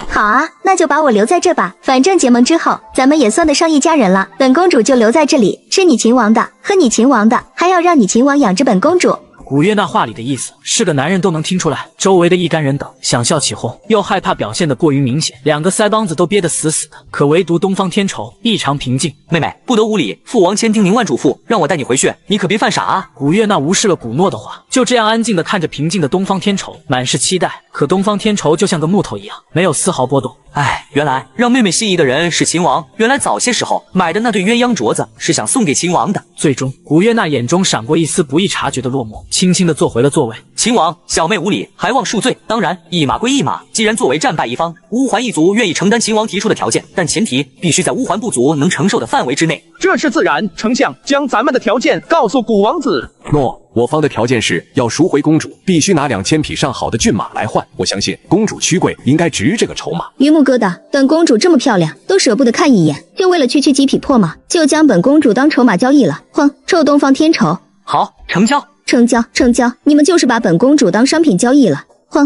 好啊，那就把我留在这吧，反正结盟之后，咱们也算得上一家人了。本公主就留在这里，吃你秦王的，喝你秦王的，还要让你秦王养着本公主。古月那话里的意思是个男人都能听出来，周围的一干人等想笑起哄，又害怕表现得过于明显，两个腮帮子都憋得死死的。可唯独东方天仇异常平静。妹妹，不得无礼，父王千叮咛万嘱咐，让我带你回去，你可别犯傻啊！古月那无视了古诺的话，就这样安静地看着平静的东方天仇，满是期待。可东方天仇就像个木头一样，没有丝毫波动。哎，原来让妹妹心仪的人是秦王，原来早些时候买的那对鸳鸯镯子是想送给秦王的。最终，古月娜眼中闪过一丝不易察觉的落寞，轻轻地坐回了座位。秦王，小妹无礼，还望恕罪。当然，一码归一码。既然作为战败一方，乌桓一族愿意承担秦王提出的条件，但前提必须在乌桓部族能承受的范围之内。这是自然。丞相，将咱们的条件告诉古王子。诺。我方的条件是要赎回公主，必须拿2000匹上好的骏马来换。我相信公主屈贵应该值这个筹码。榆木疙瘩，本公主这么漂亮，都舍不得看一眼，就为了区几匹破马，就将本公主当筹码交易了。哼，臭东方天仇！好，成交，成交，成交！你们就是把本公主当商品交易了。哼！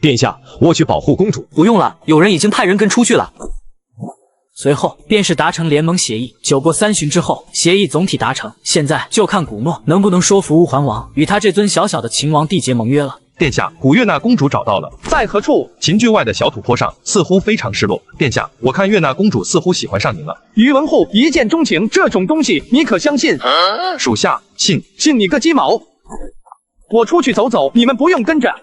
殿下，我去保护公主。不用了，有人已经派人跟出去了。随后便是达成联盟协议。酒过3巡之后，协议总体达成。现在就看古诺能不能说服乌桓王与他这尊小小的秦王缔结盟约了。殿下，古月娜公主找到了，在何处？秦郡外的小土坡上，似乎非常失落。殿下，我看月娜公主似乎喜欢上您了。于文护一见钟情这种东西，你可相信？属下信。信你个鸡毛！我出去走走，你们不用跟着。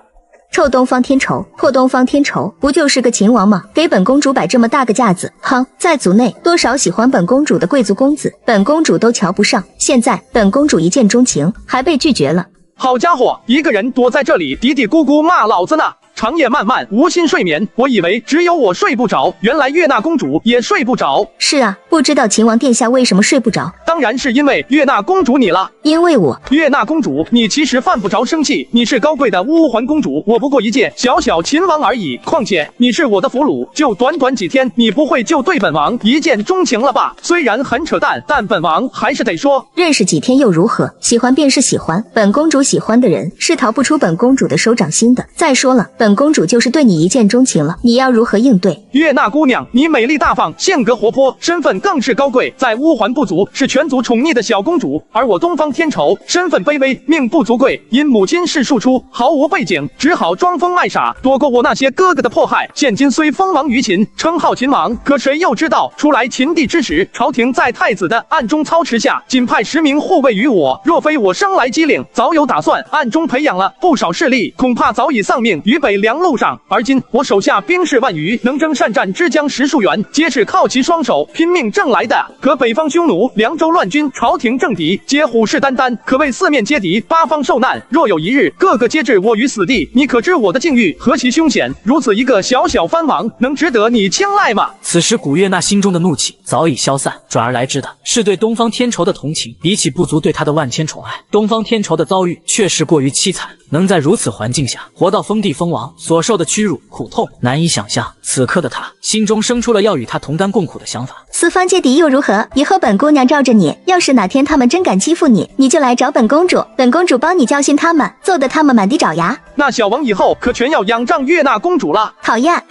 臭东方天仇，破东方天仇，不就是个秦王吗？给本公主摆这么大个架子，哼，在族内多少喜欢本公主的贵族公子，本公主都瞧不上。现在本公主一见钟情，还被拒绝了。好家伙，一个人躲在这里嘀嘀咕咕骂老子呢！长夜漫漫，无心睡眠。我以为只有我睡不着，原来月娜公主也睡不着。是啊，不知道秦王殿下为什么睡不着？当然是因为月娜公主你了。因为我……月娜公主，你其实犯不着生气，你是高贵的乌环公主，我不过一介小小秦王而已。况且你是我的俘虏，就短短几天，你不会就对本王一见钟情了吧？虽然很扯淡，但本王还是得说，认识几天又如何？喜欢便是喜欢，本公主喜欢的人是逃不出本公主的手掌心的。再说了，本公主就是对你一见钟情了，你要如何应对？月娜姑娘，你美丽大方，性格活泼，身份更是高贵，在乌环部族是全族宠溺的小公主，而我东方天仇身份卑微，命不足贵，因母亲是庶出，毫无背景，只好装疯卖傻，躲过我那些哥哥的迫害。现今虽封王于秦，称号秦王，可谁又知道出来秦地之时，朝廷在太子的暗中操持下，仅派10名护卫于我，若非我生来机灵，早有打算，暗中培养了不少势力，恐怕早已丧命于北凉路上。而今我手下兵士万余，能征善战之将10数员，皆是靠其双手拼命挣来的。可北方匈奴、凉州乱军，朝廷政敌皆虎视眈眈，可谓四面皆敌，八方受难。若有一日个个皆置我于死地，你可知我的境遇何其凶险？如此一个小小藩王，能值得你青睐吗？此时古月娜心中的怒气早已消散，转而来之的是对东方天仇的同情。比起不足对他的万千宠爱，东方天仇的遭遇确实过于凄惨。能在如此环境下活到封地封王，所受的屈辱苦痛难以想象。此刻的他心中生出了要与他同甘共苦的想法。四方皆敌又如何？以后本姑娘罩着你，要是哪天他们真敢欺负你，你就来找本公主，本公主帮你教训他们，揍得他们满地找牙。那小王以后可全要仰仗月娜公主了。讨厌。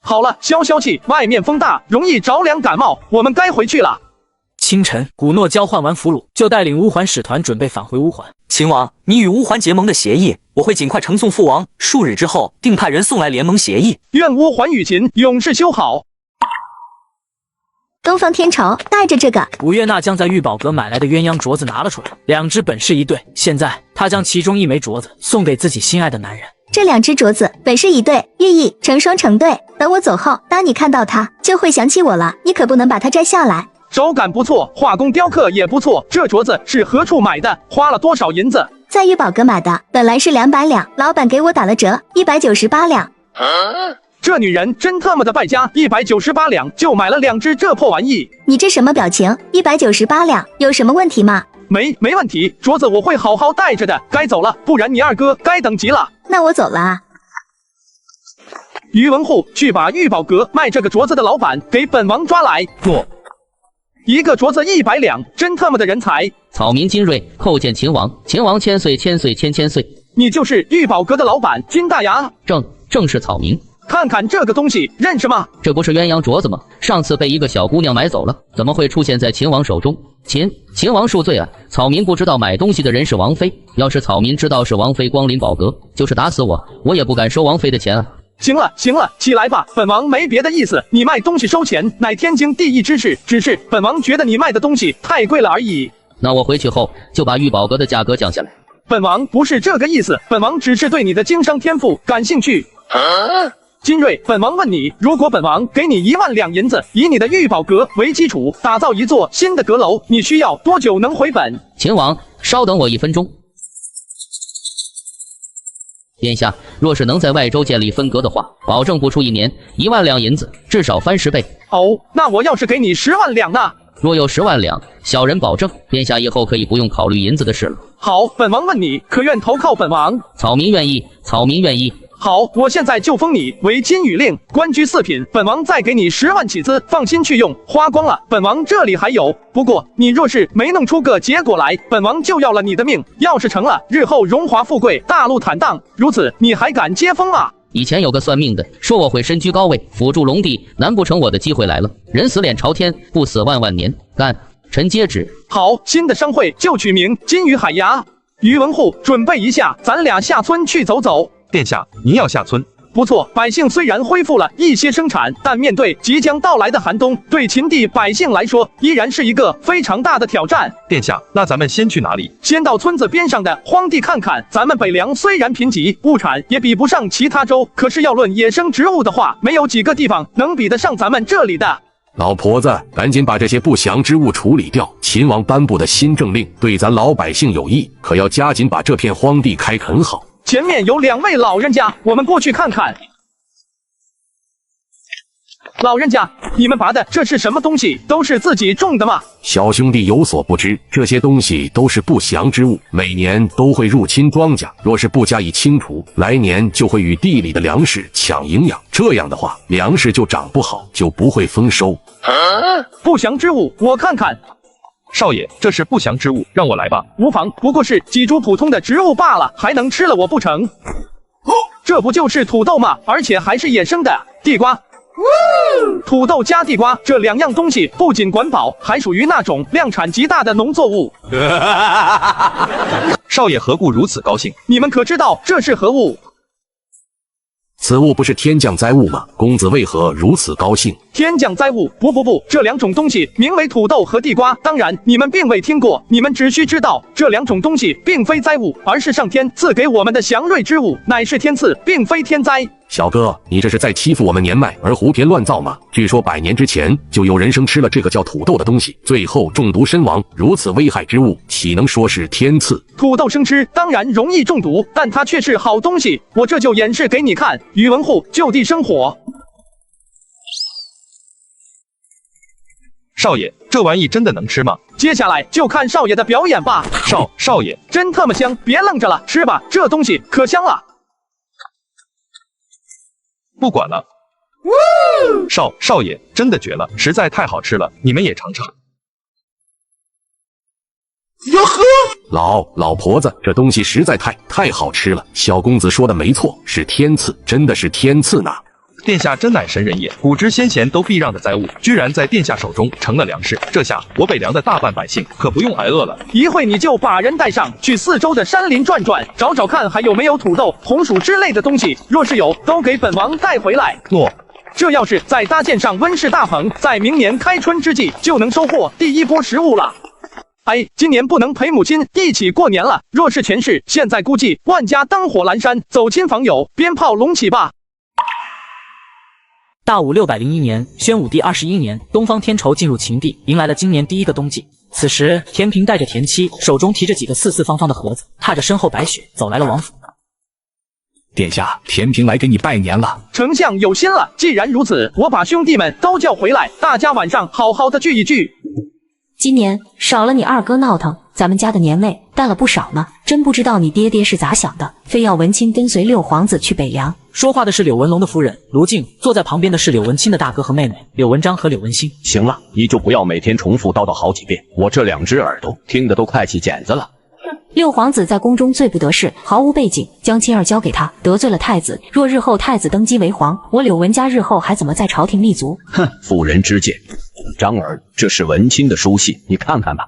好了，消消气，外面风大，容易着凉感冒，我们该回去了。清晨，古诺交换完俘虏，就带领乌环使团准备返回乌环。秦王，你与乌环结盟的协议，我会尽快呈送父王，数日之后定派人送来联盟协议。愿乌环与秦永世修好。东方天仇，带着这个。古月娜将在玉宝阁买来的鸳鸯镯子拿了出来，两只本是一对，现在她将其中一枚镯子送给自己心爱的男人。这2只镯子本是一对，寓意成双成对。等我走后，当你看到它，就会想起我了。你可不能把它摘下来。手感不错，画工雕刻也不错。这镯子是何处买的？花了多少银子？在玉宝阁买的，本来是200两，老板给我打了折，198两。这女人真他妈的败家，198两就买了2只这破玩意。你这什么表情？198两有什么问题吗？没问题，镯子我会好好带着的。该走了，不然你二哥该等急了。那我走了啊。于文护，去把玉宝阁卖这个镯子的老板给本王抓来。诺。一个镯子100两，真他妈的人才！草民金瑞叩见秦王，秦王千岁千岁千千岁。你就是玉宝阁的老板金大牙？正是草民。看看这个东西，认识吗？这不是鸳鸯镯子吗？上次被一个小姑娘买走了，怎么会出现在秦王手中？秦王恕罪啊！草民不知道买东西的人是王妃，要是草民知道是王妃光临宝阁，就是打死我也不敢收王妃的钱啊！行了，起来吧，本王没别的意思，你卖东西收钱乃天经地义之事，只是本王觉得你卖的东西太贵了而已。那我回去后就把玉宝阁的价格降下来。本王不是这个意思，本王只是对你的经商天赋感兴趣。金瑞，本王问你，如果本王给你1万两银子，以你的玉宝阁为基础，打造一座新的阁楼，你需要多久能回本？秦王，稍等我1分钟。殿下，若是能在外州建立分阁的话，保证不出1年，1万两银子至少翻10倍。哦，那我要是给你10万两呢？若有10万两，小人保证，殿下以后可以不用考虑银子的事了。好，本王问你，可愿投靠本王？草民愿意，草民愿意。好，我现在就封你为金羽令，官居4品，本王再给你10万起资，放心去用，花光了，本王这里还有。不过你若是没弄出个结果来，本王就要了你的命。要是成了，日后荣华富贵，大陆坦荡，如此你还敢接风啊？以前有个算命的说我会身居高位，辅助龙帝，难不成我的机会来了？人死脸朝天，不死万万年。干，臣接旨。好，新的商会就取名金鱼海牙。于文护，准备一下，咱俩下村去走走。殿下，您要下村？不错，百姓虽然恢复了一些生产，但面对即将到来的寒冬，对秦地百姓来说依然是一个非常大的挑战。殿下，那咱们先去哪里？先到村子边上的荒地看看。咱们北凉虽然贫瘠，物产也比不上其他州，可是要论野生植物的话，没有几个地方能比得上咱们这里的。老婆子，赶紧把这些不祥之物处理掉。秦王颁布的新政令对咱老百姓有益，可要加紧把这片荒地开垦好。前面有2位老人家，我们过去看看。老人家，你们拔的这是什么东西？都是自己种的吗？小兄弟有所不知，这些东西都是不祥之物，每年都会入侵庄稼，若是不加以清除，来年就会与地里的粮食抢营养，这样的话，粮食就长不好，就不会丰收。不祥之物，我看看。少爷，这是不祥之物，让我来吧。无妨，不过是几株普通的植物罢了，还能吃了我不成？这不就是土豆吗？而且还是野生的。地瓜。土豆加地瓜这2样东西不仅管饱，还属于那种量产极大的农作物。少爷何故如此高兴？你们可知道这是何物？此物不是天降灾物吗？公子为何如此高兴？天降灾物？不，这2种东西名为土豆和地瓜。当然，你们并未听过，你们只需知道这2种东西并非灾物，而是上天赐给我们的祥瑞之物，乃是天赐，并非天灾。小哥，你这是在欺负我们年迈而胡编乱造吗？据说100年之前就有人生吃了这个叫土豆的东西，最后中毒身亡。如此危害之物，岂能说是天赐？土豆生吃当然容易中毒，但它却是好东西。我这就演示给你看。宇文护就地生火。少爷，这玩意真的能吃吗？接下来就看少爷的表演吧。少爷，真他妈香！别愣着了，吃吧，这东西可香了。不管了，少爷真的绝了，实在太好吃了，你们也尝尝。哟呵，老婆子，这东西实在太好吃了。小公子说的没错，是天赐，真的是天赐呢。殿下真乃神人也，古之先贤都避让的灾物，居然在殿下手中成了粮食。这下我北凉的大半百姓可不用挨饿了。一会你就把人带上去4周的山林转转，找找看还有没有土豆、红薯之类的东西。若是有，都给本王带回来。诺。这要是再搭建上温室大棚，在明年开春之际就能收获第1波食物了。哎，今年不能陪母亲一起过年了。若是前世，现在估计万家灯火阑珊，走亲访友，鞭炮隆起吧。大武601年，宣武帝21年，东方天仇进入秦地，迎来了今年第1个冬季。此时，田平带着田妻，手中提着几个四四方方的盒子，踏着身后白雪，走来了王府。殿下，田平来给你拜年了。丞相有心了，既然如此，我把兄弟们都叫回来，大家晚上好好的聚一聚。今年少了你2哥闹腾，咱们家的年味淡了不少呢。真不知道你爹是咋想的，非要文钦跟随6皇子去北凉。说话的是柳文龙的夫人卢静，坐在旁边的是柳文钦的大哥和妹妹柳文章和柳文馨。行了，你就不要每天重复叨叨好几遍，我这2只耳朵听得都快气茧子了。6皇子在宫中最不得势，毫无背景，将亲儿交给他，得罪了太子。若日后太子登基为皇，我柳文家日后还怎么在朝廷立足？哼，妇人之见。张儿，这是文钦的书信，你看看吧。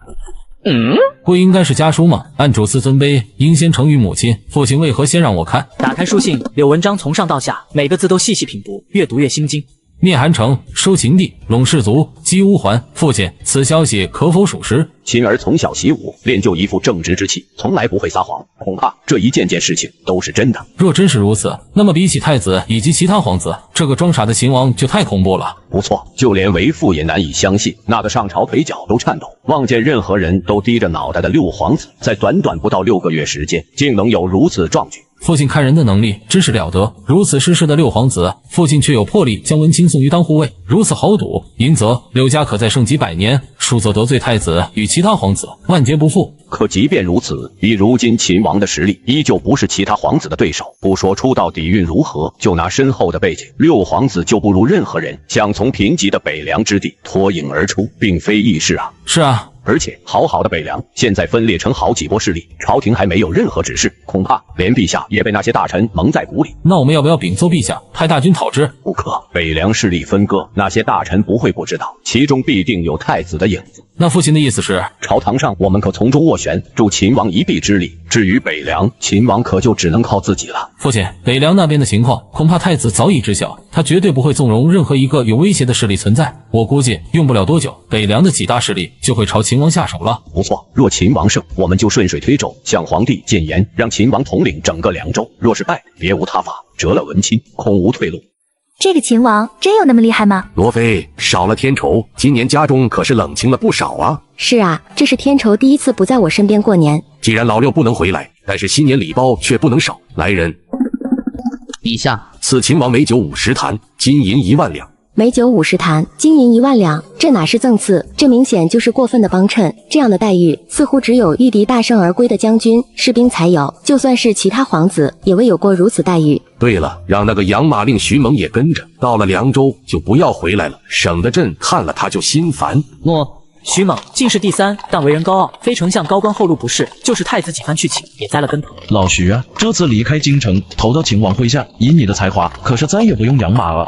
不应该是家书吗？按主次尊卑，应先呈于母亲。父亲为何先让我看？打开书信，柳文章从上到下每个字都细细品读，越读越心惊。聂韩城收秦地，陇士族，击乌桓。父亲，此消息可否属实？秦儿从小习武，练就一副正直之气，从来不会撒谎。恐怕这一件事情都是真的。若真是如此，那么比起太子以及其他皇子，这个装傻的秦王就太恐怖了。不错，就连为父也难以相信，那个上朝腿脚都颤抖，望见任何人都低着脑袋的6皇子，在短短不到6个月时间，竟能有如此壮举。父亲看人的能力真是了得，如此失势的6皇子，父亲却有魄力将文钦送于当护卫，如此豪赌，赢则柳家可再盛极100年，输则得罪太子与其他皇子，万劫不复。可即便如此，以如今秦王的实力，依旧不是其他皇子的对手。不说出道底蕴如何，就拿身后的背景，6皇子就不如任何人。想从贫瘠的北凉之地脱颖而出，并非易事啊。是啊。而且好好的北凉，现在分裂成好几波势力，朝廷还没有任何指示，恐怕连陛下也被那些大臣蒙在鼓里。那我们要不要禀奏陛下，派大军讨之？不可，北凉势力分割，那些大臣不会不知道，其中必定有太子的影子。那父亲的意思是，朝堂上我们可从中斡旋，助秦王一臂之力。至于北凉，秦王可就只能靠自己了。父亲，北凉那边的情况，恐怕太子早已知晓，他绝对不会纵容任何一个有威胁的势力存在。我估计用不了多久，北凉的几大势力就会朝秦王下手了。不错，若秦王胜，我们就顺水推舟，向皇帝进言，让秦王统领整个凉州；若是败，别无他法，折了文钦，空无退路。这个秦王真有那么厉害吗？罗妃，少了天仇，今年家中可是冷清了不少啊。是啊，这是天仇第1次不在我身边过年。既然老6不能回来，但是新年礼包却不能少。来人，陛下，赐秦王美酒50坛，金银1万两。美酒50坛，金银1万两，这哪是赠赐？这明显就是过分的帮衬。这样的待遇，似乎只有御敌大胜而归的将军、士兵才有，就算是其他皇子，也未有过如此待遇。对了，让那个养马令徐猛也跟着，到了凉州就不要回来了，省得朕看了他就心烦。诺。徐猛进士第3，但为人高傲，非丞相高官厚禄不是，就是太子几番去请，也栽了跟头。老徐啊，这次离开京城，投到秦王麾下，以你的才华，可是再也不用养马了。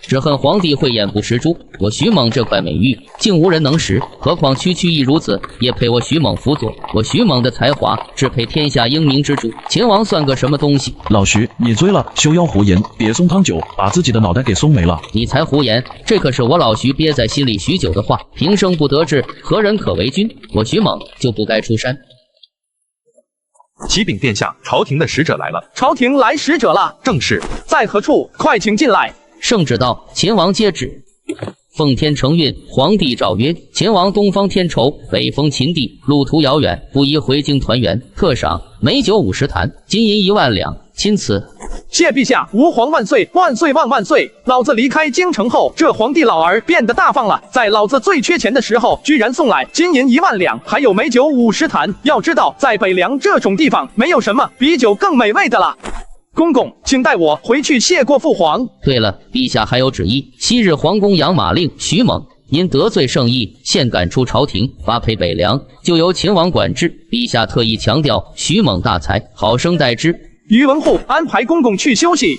只恨皇帝慧眼不识珠，我徐猛这块美玉竟无人能识，何况区区亦如此，也配我徐猛辅佐。我徐猛的才华只配天下英明之主，秦王算个什么东西？老徐，你醉了，休要胡言，别送汤酒，把自己的脑袋给送没了。你才胡言，这可是我老徐憋在心里许久的话。平生不得志，何人可为君？我徐猛就不该出山。启禀殿下，朝廷的使者来了。朝廷来使者了，正是。在何处？快请进来。圣旨到，秦王接旨。奉天承运，皇帝诏曰：秦王东方天筹，北封秦地，路途遥远，不宜回京团圆，特赏美酒50坛，金银1万两，钦此。谢陛下，吾皇万岁，万岁万万岁！老子离开京城后，这皇帝老儿变得大方了，在老子最缺钱的时候，居然送来金银1万两，还有美酒50坛。要知道，在北凉这种地方，没有什么比酒更美味的了。公公，请带我回去谢过父皇。对了，陛下还有旨意，昔日皇宫养马令徐猛因得罪圣意，现赶出朝廷，发配北凉，就由秦王管制。陛下特意强调徐猛大才，好生待之。于文护安排公公去休息。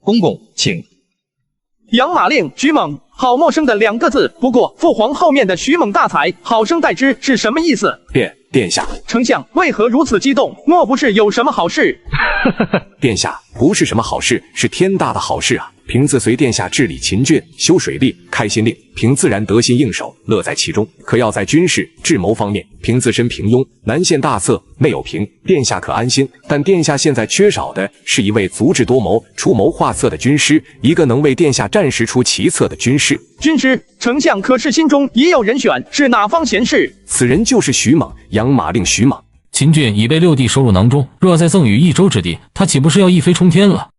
公公，请。养马令徐猛，好陌生的2个字。不过父皇后面的徐猛大才，好生待之是什么意思？殿下，丞相为何如此激动？莫不是有什么好事？殿下，不是什么好事，是天大的好事啊！凭自随殿下治理秦郡、修水利、开新令，凭自然得心应手，乐在其中。可要在军事、智谋方面，凭自身平庸，南献大策，内有凭，殿下可安心。但殿下现在缺少的是一位足智多谋、出谋划策的军师，一个能为殿下战时出奇策的军师。军师，丞相可是心中已有人选，是哪方贤士？此人就是徐猛，养马令徐猛。秦郡已被6帝收入囊中，若再赠予益州之地，他岂不是要一飞冲天了？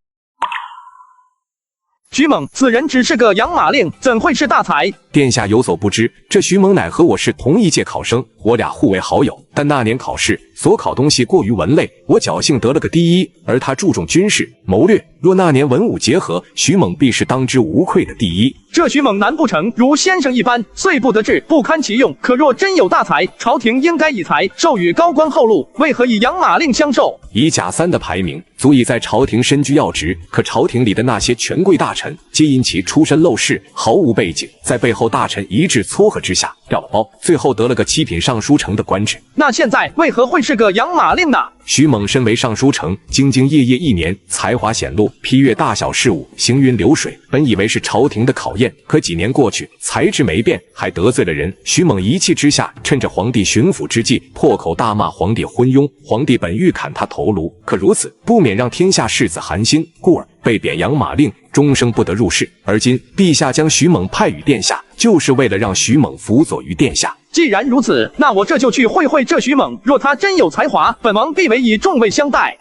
徐猛此人只是个养马令，怎会是大才？殿下有所不知，这徐猛乃和我是同一届考生，我俩互为好友。但那年考试所考东西过于文类，我侥幸得了个第1，而他注重军事谋略。若那年文武结合，徐猛必是当之无愧的第1。这徐猛难不成如先生一般，虽不得志，不堪其用？可若真有大才，朝廷应该以才授予高官厚禄，为何以养马令相授？以甲3的排名，足以在朝廷身居要职。可朝廷里的那些权贵大臣，皆因其出身陋室，毫无背景，在背后大臣一致撮合之下，调了包，最后得了个7品尚书丞的官职。那现在为何会是个养马令呢？徐猛身为尚书丞，兢兢业业1年，才华显露，批阅大小事务，行云流水。本以为是朝廷的考验，可几年过去，才智没变，还得罪了人。徐猛一气之下，趁着皇帝巡抚之际，破口大骂皇帝昏庸。皇帝本欲砍他头颅，可如此不免让天下士子寒心，故而被贬养马令，终生不得入仕。而今陛下将徐猛派与殿下，就是为了让徐猛辅佐于殿下。既然如此，那我这就去会会这徐猛。若他真有才华，本王必为以重位相待。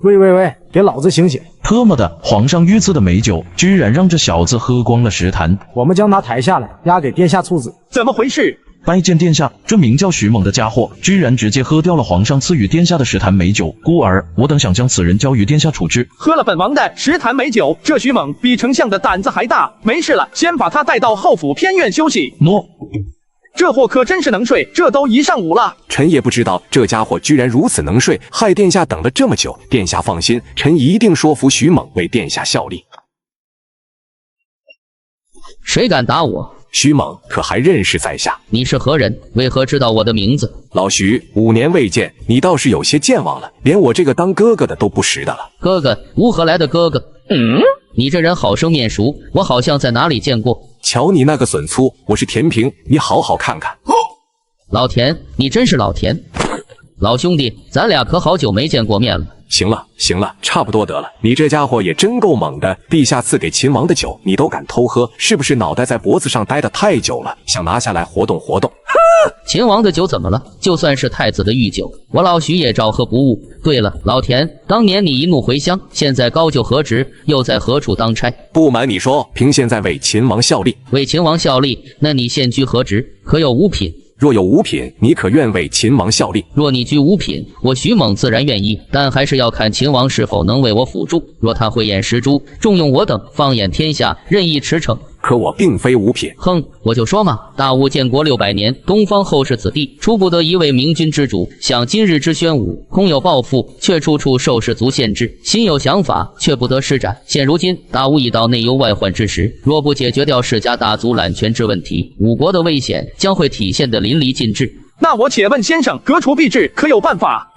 喂，给老子醒醒！特么的，皇上御赐的美酒，居然让这小子喝光了10坛。我们将他抬下来，押给殿下处子。怎么回事？拜见殿下，这名叫徐猛的家伙，居然直接喝掉了皇上赐予殿下的10坛美酒。孤儿，我等想将此人交于殿下处置。喝了本王的10坛美酒，这徐猛比丞相的胆子还大。没事了，先把他带到后府偏院休息。诺。这货可真是能睡，这都1上午了。臣也不知道这家伙居然如此能睡，害殿下等了这么久。殿下放心，臣一定说服徐猛为殿下效力。谁敢打我？徐猛可还认识在下？你是何人？为何知道我的名字？老徐，5年未见，你倒是有些健忘了，连我这个当哥哥的都不识的了。哥哥？乌何来的哥哥？你这人好生面熟，我好像在哪里见过。瞧你那个损粗，我是田平，你好好看看。老田，你真是老田。老兄弟，咱俩可好久没见过面了。行了行了，差不多得了。你这家伙也真够猛的，陛下赐给秦王的酒你都敢偷喝，是不是脑袋在脖子上待得太久了，想拿下来活动活动？秦王的酒怎么了？就算是太子的御酒，我老许也照喝不误。对了，老田，当年你一怒回乡，现在高就何职？又在何处当差？不瞒你说，平现在为秦王效力。为秦王效力？那你现居何职？可有五品？若有五品，你可愿为秦王效力？若你居五品，我许猛自然愿意，但还是要看秦王是否能为我辅助。若他慧眼识珠，重用我等，放眼天下，任意驰骋。可我并非五品。哼，我就说嘛，大吴建国600年，东方后世子弟，出不得一位明君之主。想今日之宣武，空有抱负，却处处受士卒限制；心有想法，却不得施展。现如今，大吴已到内忧外患之时，若不解决掉世家大族揽权之问题，吴国的危险将会体现得淋漓尽致。那我且问先生，革除币制可有办法？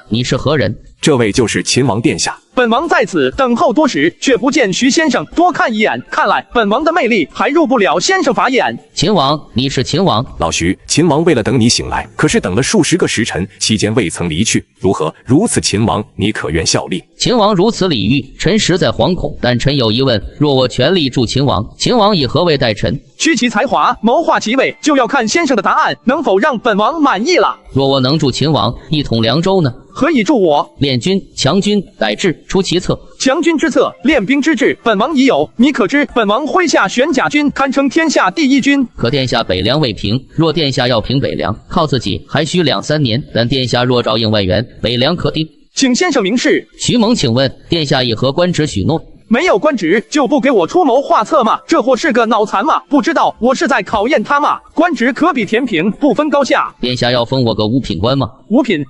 你是何人？这位就是秦王殿下。本王在此等候多时，却不见徐先生多看一眼，看来本王的魅力还入不了先生法眼。秦王，你是秦王？老徐，秦王为了等你醒来，可是等了数十个时辰，期间未曾离去。如何？如此秦王，你可愿效力？秦王如此礼遇，臣实在惶恐。但臣有疑问：若我全力助秦王，秦王以何为待臣？屈其才华，谋划其位，就要看先生的答案能否让本王满意了。若我能助秦王一统凉州呢？何以助我？练军、强军、改制，出其策。强军之策，练兵之志，本王已有。你可知本王麾下玄甲军堪称天下第一军？可殿下北凉未平，若殿下要平北凉，靠自己还需2、3年。但殿下若照应外援，北凉可定。请先生明示。徐猛，请问殿下以何官职许诺？没有官职就不给我出谋划策吗？这货是个脑残吗？不知道我是在考验他吗？官职可比填平，不分高下。殿下要封我个五品官吗？五品。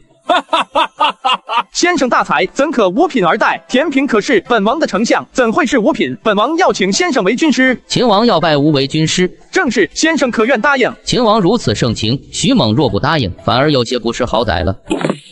先生大才，怎可五品而待？填平可是本王的丞相，怎会是五品？本王要请先生为军师。秦王要拜吾为军师，正是。先生可愿答应？秦王如此盛情，徐猛若不答应，反而有些不识好歹了。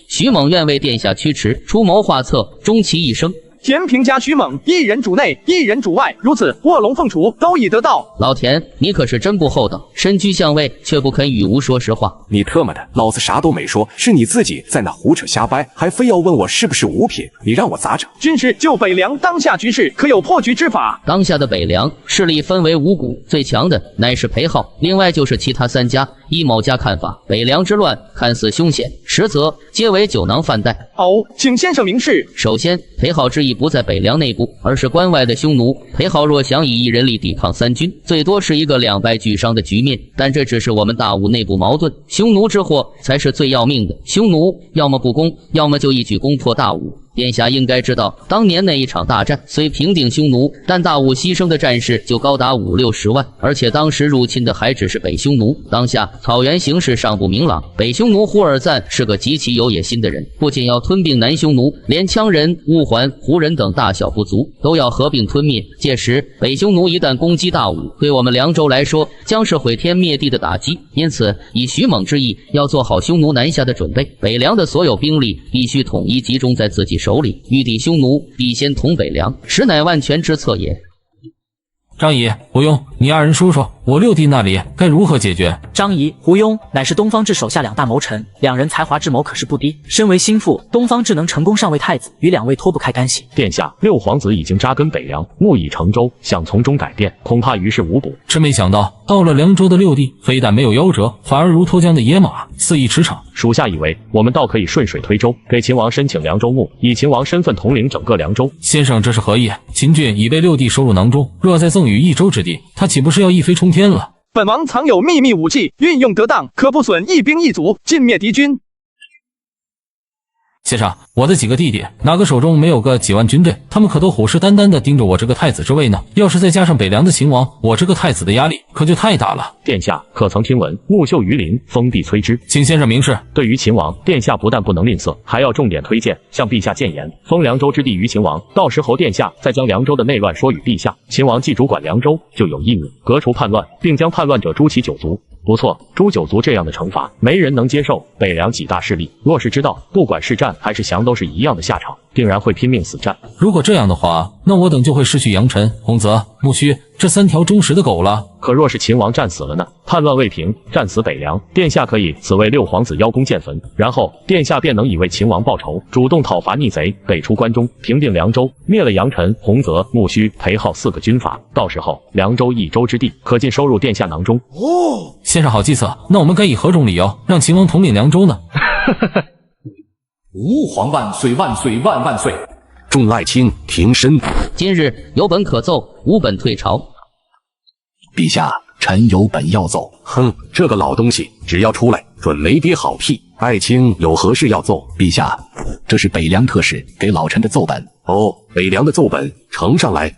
徐猛愿为殿下驱驰，出谋划策，终其一生。填平加徐猛，一人主内，一人主外，如此卧龙凤雏都已得到。老田，你可是真不厚道，身居相位却不肯与吾说实话。你特么的，老子啥都没说，是你自己在那胡扯瞎掰，还非要问我是不是五品，你让我咋整？军师就北凉当下局势，可有破局之法？当下的北凉势力分为5股，最强的乃是裴浩，另外就是其他3家。依某家看法，北凉之乱看似凶险，实则皆为酒囊饭袋。哦，请先生明示。首先，裴浩之意不在北凉内部，而是关外的匈奴。裴浩若想以1人力抵抗3军，最多是一个2败俱伤的局面。但这只是我们大吴内部矛盾，匈奴之祸才是最要命的。匈奴要么不攻，要么就一举攻破大吴。殿下应该知道，当年那一场大战虽平定匈奴，但大吴牺牲的战士就高达50、60万，而且当时入侵的还只是北匈奴。当下草原形势尚不明朗，北匈奴呼尔赞是个极其有野心的人，不仅要吞并南匈奴，连羌人、乌桓、胡人等大小部族都要合并吞灭。届时，北匈奴一旦攻击大吴，对我们凉州来说将是毁天灭地的打击。因此，以徐猛之意，要做好匈奴南下的准备。北凉的所有兵力必须统一集中在自己手里，欲抵匈奴，必先统北凉，实乃万全之策也。张仪、胡庸，你2人说说，我6弟那里该如何解决？张仪、胡庸乃是东方智手下2大谋臣，2人才华之谋可是不低。身为心腹，东方智能成功上位太子，与2位脱不开干系。殿下，6皇子已经扎根北凉，木已成舟，想从中改变，恐怕于事无补。真没想到，到了凉州的6弟，非但没有夭折，反而如脱缰的野马，肆意驰骋。属下以为，我们倒可以顺水推舟，给秦王申请凉州牧，以秦王身份统领整个凉州。先生这是何意？秦郡已被6弟收入囊中，若再赠予1州之地，他岂不是要一飞冲天了？本王藏有秘密武器，运用得当，可不损一兵一卒，尽灭敌军。先生，我的几个弟弟，哪个手中没有个几万军队？他们可都虎视眈眈地盯着我这个太子之位呢。要是再加上北凉的秦王，我这个太子的压力可就太大了。殿下可曾听闻木秀于林，封地摧之？请先生明示。对于秦王，殿下不但不能吝啬，还要重点推荐，向陛下谏言，封凉州之地于秦王。到时候殿下再将凉州的内乱说与陛下，秦王既主管凉州，就有义务革除叛乱，并将叛乱者诛其9族。不错，诛9族这样的惩罚，没人能接受。北凉几大势力若是知道，不管是战还是降，都是一样的下场。定然会拼命死战。如果这样的话，那我等就会失去杨晨、洪泽、木须这3条忠实的狗了。可若是秦王战死了呢？叛乱未平，战死北凉，殿下可以此为6皇子邀功建坟，然后殿下便能以为秦王报仇，主动讨伐逆贼，北出关中，平定凉州，灭了杨晨、洪泽、木须、裴浩4个军阀。到时候凉州1州之地，可尽收入殿下囊中。哦，先生好计策，那我们该以何种理由让秦王统领凉州呢？吾皇万岁万岁万万岁！众爱卿平身。今日有本可奏，无本退朝。陛下，臣有本要奏。哼，这个老东西，只要出来，准没憋好屁。爱卿有何事要奏？陛下，这是北凉特使给老臣的奏本。哦，北凉的奏本，呈上来。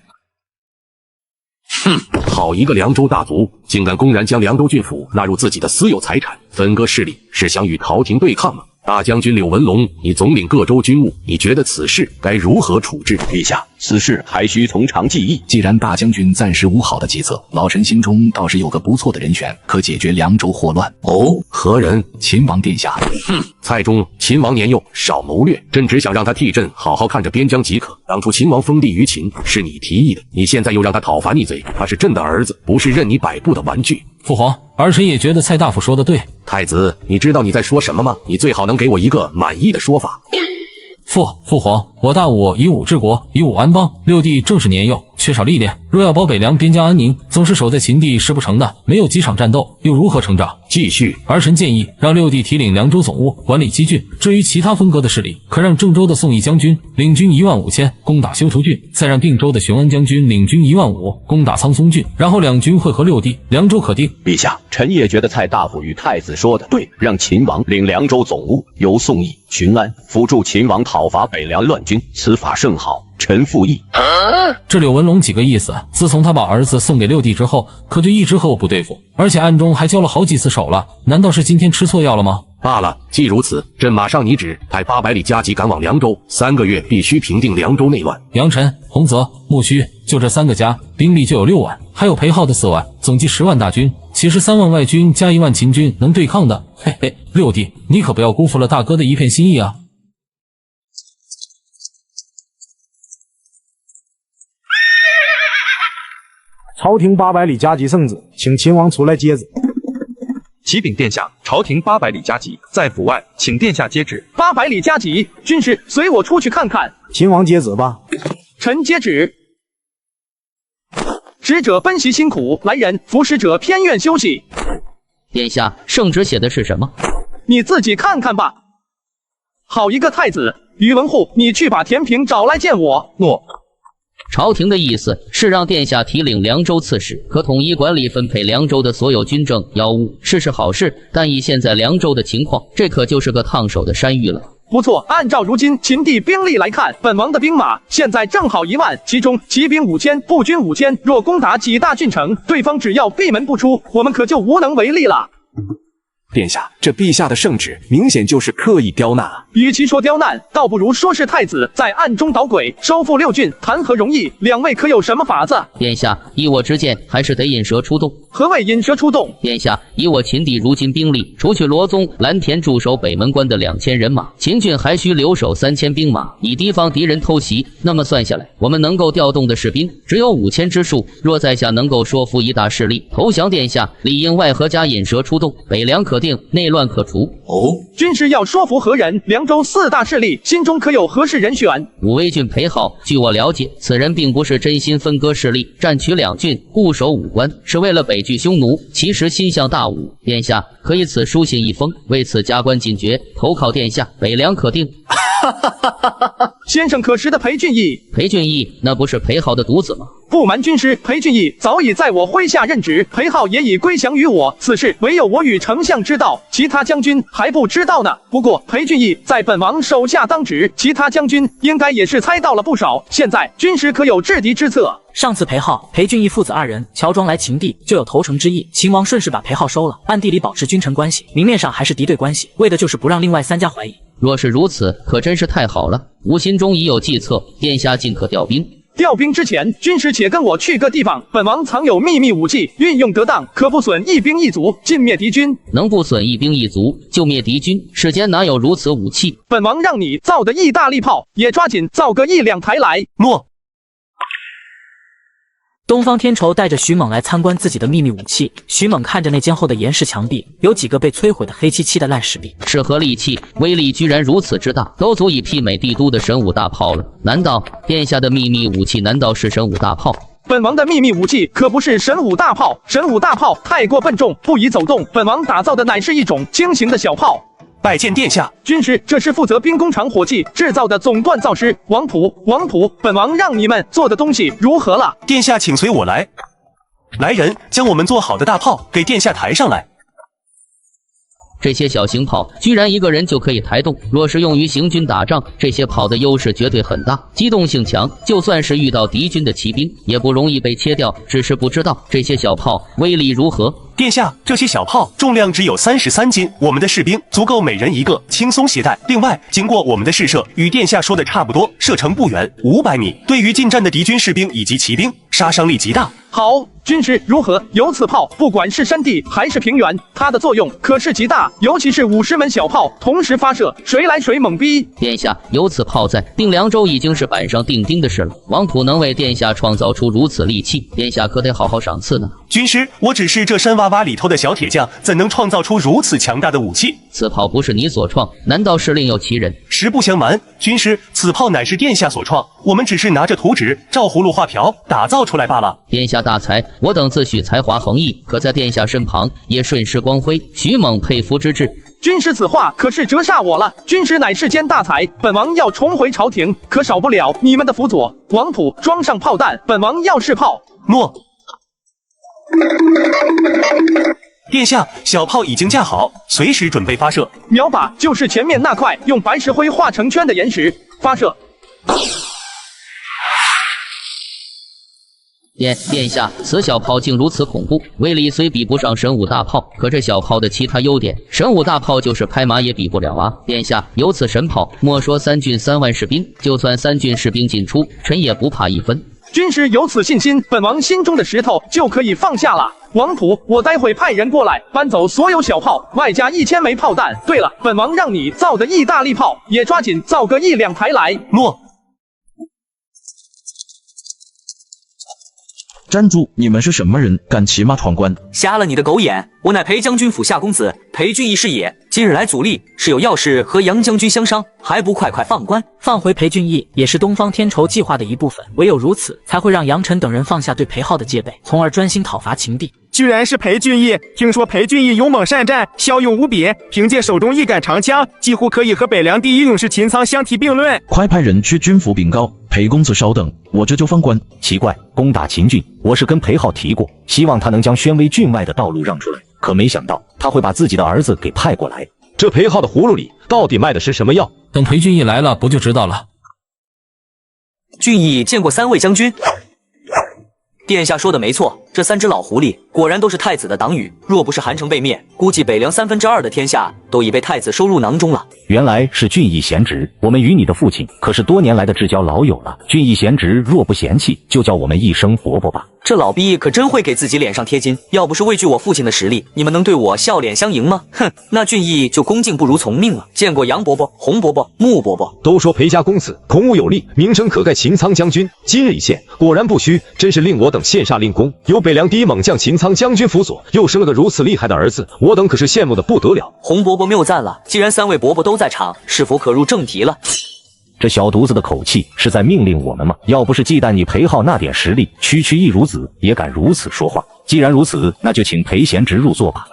哼，好一个凉州大族，竟敢公然将凉州郡府纳入自己的私有财产，分割势力，是想与朝廷对抗吗？大将军柳文龙，你总领各州军务，你觉得此事该如何处置？陛下，此事还需从长计议。既然大将军暂时无好的计策，老臣心中倒是有个不错的人选，可解决凉州祸乱。哦，何人？秦王殿下。哼，蔡中，秦王年幼，少谋略，朕只想让他替朕好好看着边疆即可。当初秦王封地于秦，是你提议的，你现在又让他讨伐逆贼，他是朕的儿子，不是任你摆布的玩具。父皇，儿臣也觉得蔡大夫说的对。太子，你知道你在说什么吗？你最好能给我一个满意的说法。父皇，我大武以武治国，以武安邦。六弟正是年幼，缺少历练，若要保北凉边疆安宁，总是守在秦地是不成的。没有几场战斗，又如何成长？继续，儿臣建议让六弟提领凉州总务，管理七郡。至于其他分割的势力，可让郑州的宋义将军领军15000攻打修图郡，再让定州的熊安将军领军15000攻打苍松郡，然后两军会合六地，凉州可定。陛下，臣也觉得蔡大夫与太子说的对，让秦王领凉州总务，由宋义、荀安辅助秦王讨伐北凉乱军，此法甚好。臣附议。这柳文龙几个意思？自从他把儿子送给六弟之后，可就一直和我不对付，而且暗中还交了好几次手了。难道是今天吃错药了吗？罢了，既如此，朕马上拟旨，派800里加急赶往凉州，3个月必须平定凉州内乱。杨晨、洪泽、木须，就这3个家，兵力就有6万，还有裴浩的4万，总计10万大军。其实3万外军加1万秦军能对抗的。嘿嘿，六弟，你可不要辜负了大哥的一片心意啊！朝廷800里加急圣旨，请秦王出来接旨。启禀殿下，朝廷800里加急，在府外，请殿下接旨。800里加急，军士随我出去看看。秦王接旨吧。臣接旨。使者奔袭辛苦，来人，服侍者偏愿休息。殿下，圣旨写的是什么？你自己看看吧。好一个太子！宇文护，你去把田平找来见我。诺。朝廷的意思是让殿下提领凉州刺史，可统一管理分配凉州的所有军政要务，是好事。但以现在凉州的情况，这可就是个烫手的山芋了。不错，按照如今秦地兵力来看，本王的兵马现在正好1万，其中骑兵5000，步军5000。若攻打几大郡城，对方只要闭门不出，我们可就无能为力了。殿下，这陛下的圣旨明显就是刻意刁难啊！与其说刁难，倒不如说是太子在暗中捣鬼，收复6郡，谈何容易？两位可有什么法子？殿下，依我之见，还是得引蛇出洞。何谓引蛇出洞？殿下，以我秦地如今兵力，除去罗宗、蓝田驻守北门关的2000人马，秦郡还需留守3000兵马，以提防敌人偷袭。那么算下来，我们能够调动的士兵只有5000之数。若在下能够说服一大势力投降殿下，里应外合加引蛇出洞，北凉可定，内乱可除。哦，军师要说服何人？凉州4大势力心中可有合适人选？武威郡裴浩，据我了解，此人并不是真心分割势力，占取2郡，固守5关，是为了北拒匈奴，其实心向大武。殿下可以此书信一封，为此加官进爵，投靠殿下，北凉可定。先生可识的裴俊义？裴俊义那不是裴浩的独子吗？不瞒军师，裴俊义早已在我麾下任职，裴浩也已归降于我。此事唯有我与丞相知道，其他将军还不知道呢。不过裴俊义在本王手下当职，其他将军应该也是猜到了不少。现在军师可有制敌之策？上次裴浩、裴俊义父子2人乔装来秦地，就有投诚之意。秦王顺势把裴浩收了，暗地里保持君臣关系，明面上还是敌对关系，为的就是不让另外3家怀疑。若是如此，可真是太好了。吾心中已有计策，殿下尽可调兵。调兵之前，军师且跟我去个地方，本王藏有秘密武器，运用得当，可不损一兵一卒，尽灭敌军。能不损一兵一卒，就灭敌军？世间哪有如此武器？本王让你造的意大利炮，也抓紧造个1-2台来。诺。东方天仇带着徐猛来参观自己的秘密武器。徐猛看着那间后的岩石墙壁，有几个被摧毁的黑漆漆的烂石壁。是何利器？威力居然如此之大，都足以媲美帝都的神武大炮了。难道殿下的秘密武器难道是神武大炮？本王的秘密武器可不是神武大炮，神武大炮太过笨重，不宜走动。本王打造的乃是一种轻型的小炮。拜见殿下，军师，这是负责兵工厂火器制造的总锻造师王普。王普，本王让你们做的东西如何了？殿下，请随我来。来人，将我们做好的大炮给殿下抬上来。这些小型炮居然一个人就可以抬动，若是用于行军打仗，这些炮的优势绝对很大，机动性强，就算是遇到敌军的骑兵，也不容易被切掉。只是不知道这些小炮威力如何。殿下，这些小炮重量只有33斤，我们的士兵足够每人一个，轻松携带。另外，经过我们的试射，与殿下说的差不多，射程不远，500米，对于近战的敌军士兵以及骑兵，杀伤力极大。好，军师如何？有此炮，不管是山地还是平原，它的作用可是极大，尤其是50门小炮同时发射，谁来谁猛逼。殿下有此炮在，定凉州已经是板上钉钉的事了。王普能为殿下创造出如此利器，殿下可得好好赏赐呢。军师，我只是这山洼洼里头的小铁匠，怎能创造出如此强大的武器？此炮不是你所创，难道是另有其人？实不相瞒，军师，此炮乃是殿下所创，我们只是拿着图纸、照葫芦画瓢打造出来罢了。殿下大才，我等自诩才华横溢，可在殿下身旁也顺势光辉。徐猛佩服之至。军师此话可是折煞我了，军师乃世间大才，本王要重回朝廷，可少不了你们的辅佐。王普，装上炮弹，本王要试炮。诺。殿下，小炮已经架好，随时准备发射。瞄靶就是前面那块用白石灰画成圈的岩石，发射。殿下，此小炮竟如此恐怖，威力虽比不上神武大炮，可这小炮的其他优点，神武大炮就是拍马也比不了啊！殿下有此神炮，莫说3郡3万士兵，就算3郡士兵进出，臣也不怕一分。军师有此信心，本王心中的石头就可以放下了。王普，我待会派人过来搬走所有小炮，外加1000枚炮弹。对了，本王让你造的意大利炮也抓紧造个1-2台来。诺。站住！你们是什么人？敢骑马闯关？瞎了你的狗眼！我乃裴将军府下公子裴俊义是也，今日来阻力，是有要事和杨将军相商，还不快快放官？放回裴俊义也是东方天仇计划的一部分，唯有如此，才会让杨晨等人放下对裴浩的戒备，从而专心讨伐秦地。居然是裴俊义！听说裴俊义勇猛善战，骁勇无比，凭借手中一杆长枪，几乎可以和北凉第一勇士秦苍相提并论。快派人去军府禀告。裴公子稍等，我这就放官。奇怪，攻打秦郡，我是跟裴浩提过，希望他能将宣威郡外的道路让出来，可没想到他会把自己的儿子给派过来。这裴浩的葫芦里到底卖的是什么药？等裴俊义来了，不就知道了。俊义见过3位将军。殿下说的没错，这3只老狐狸果然都是太子的党羽。若不是韩城被灭，估计北凉2/3的天下都已被太子收入囊中了。原来是俊义贤侄，我们与你的父亲可是多年来的至交老友了。俊义贤侄若不嫌弃，就叫我们一声伯伯吧。这老逼可真会给自己脸上贴金，要不是畏惧我父亲的实力，你们能对我笑脸相迎吗？哼，那俊义就恭敬不如从命了。见过杨伯伯、洪伯伯、穆伯伯。都说裴家公子孔武有力，名声可盖秦苍将军，今日一现，果然不虚，真是令我等羡煞令公。有北凉第一猛将秦苍将军辅佐，又生了个如此厉害的儿子，我等可是羡慕的不得了。洪伯伯谬赞了，既然3位伯伯都在场，是否可入正题了？这小犊子的口气是在命令我们吗？要不是忌惮你裴浩那点实力，区区一孺子也敢如此说话。既然如此，那就请裴贤侄入座吧。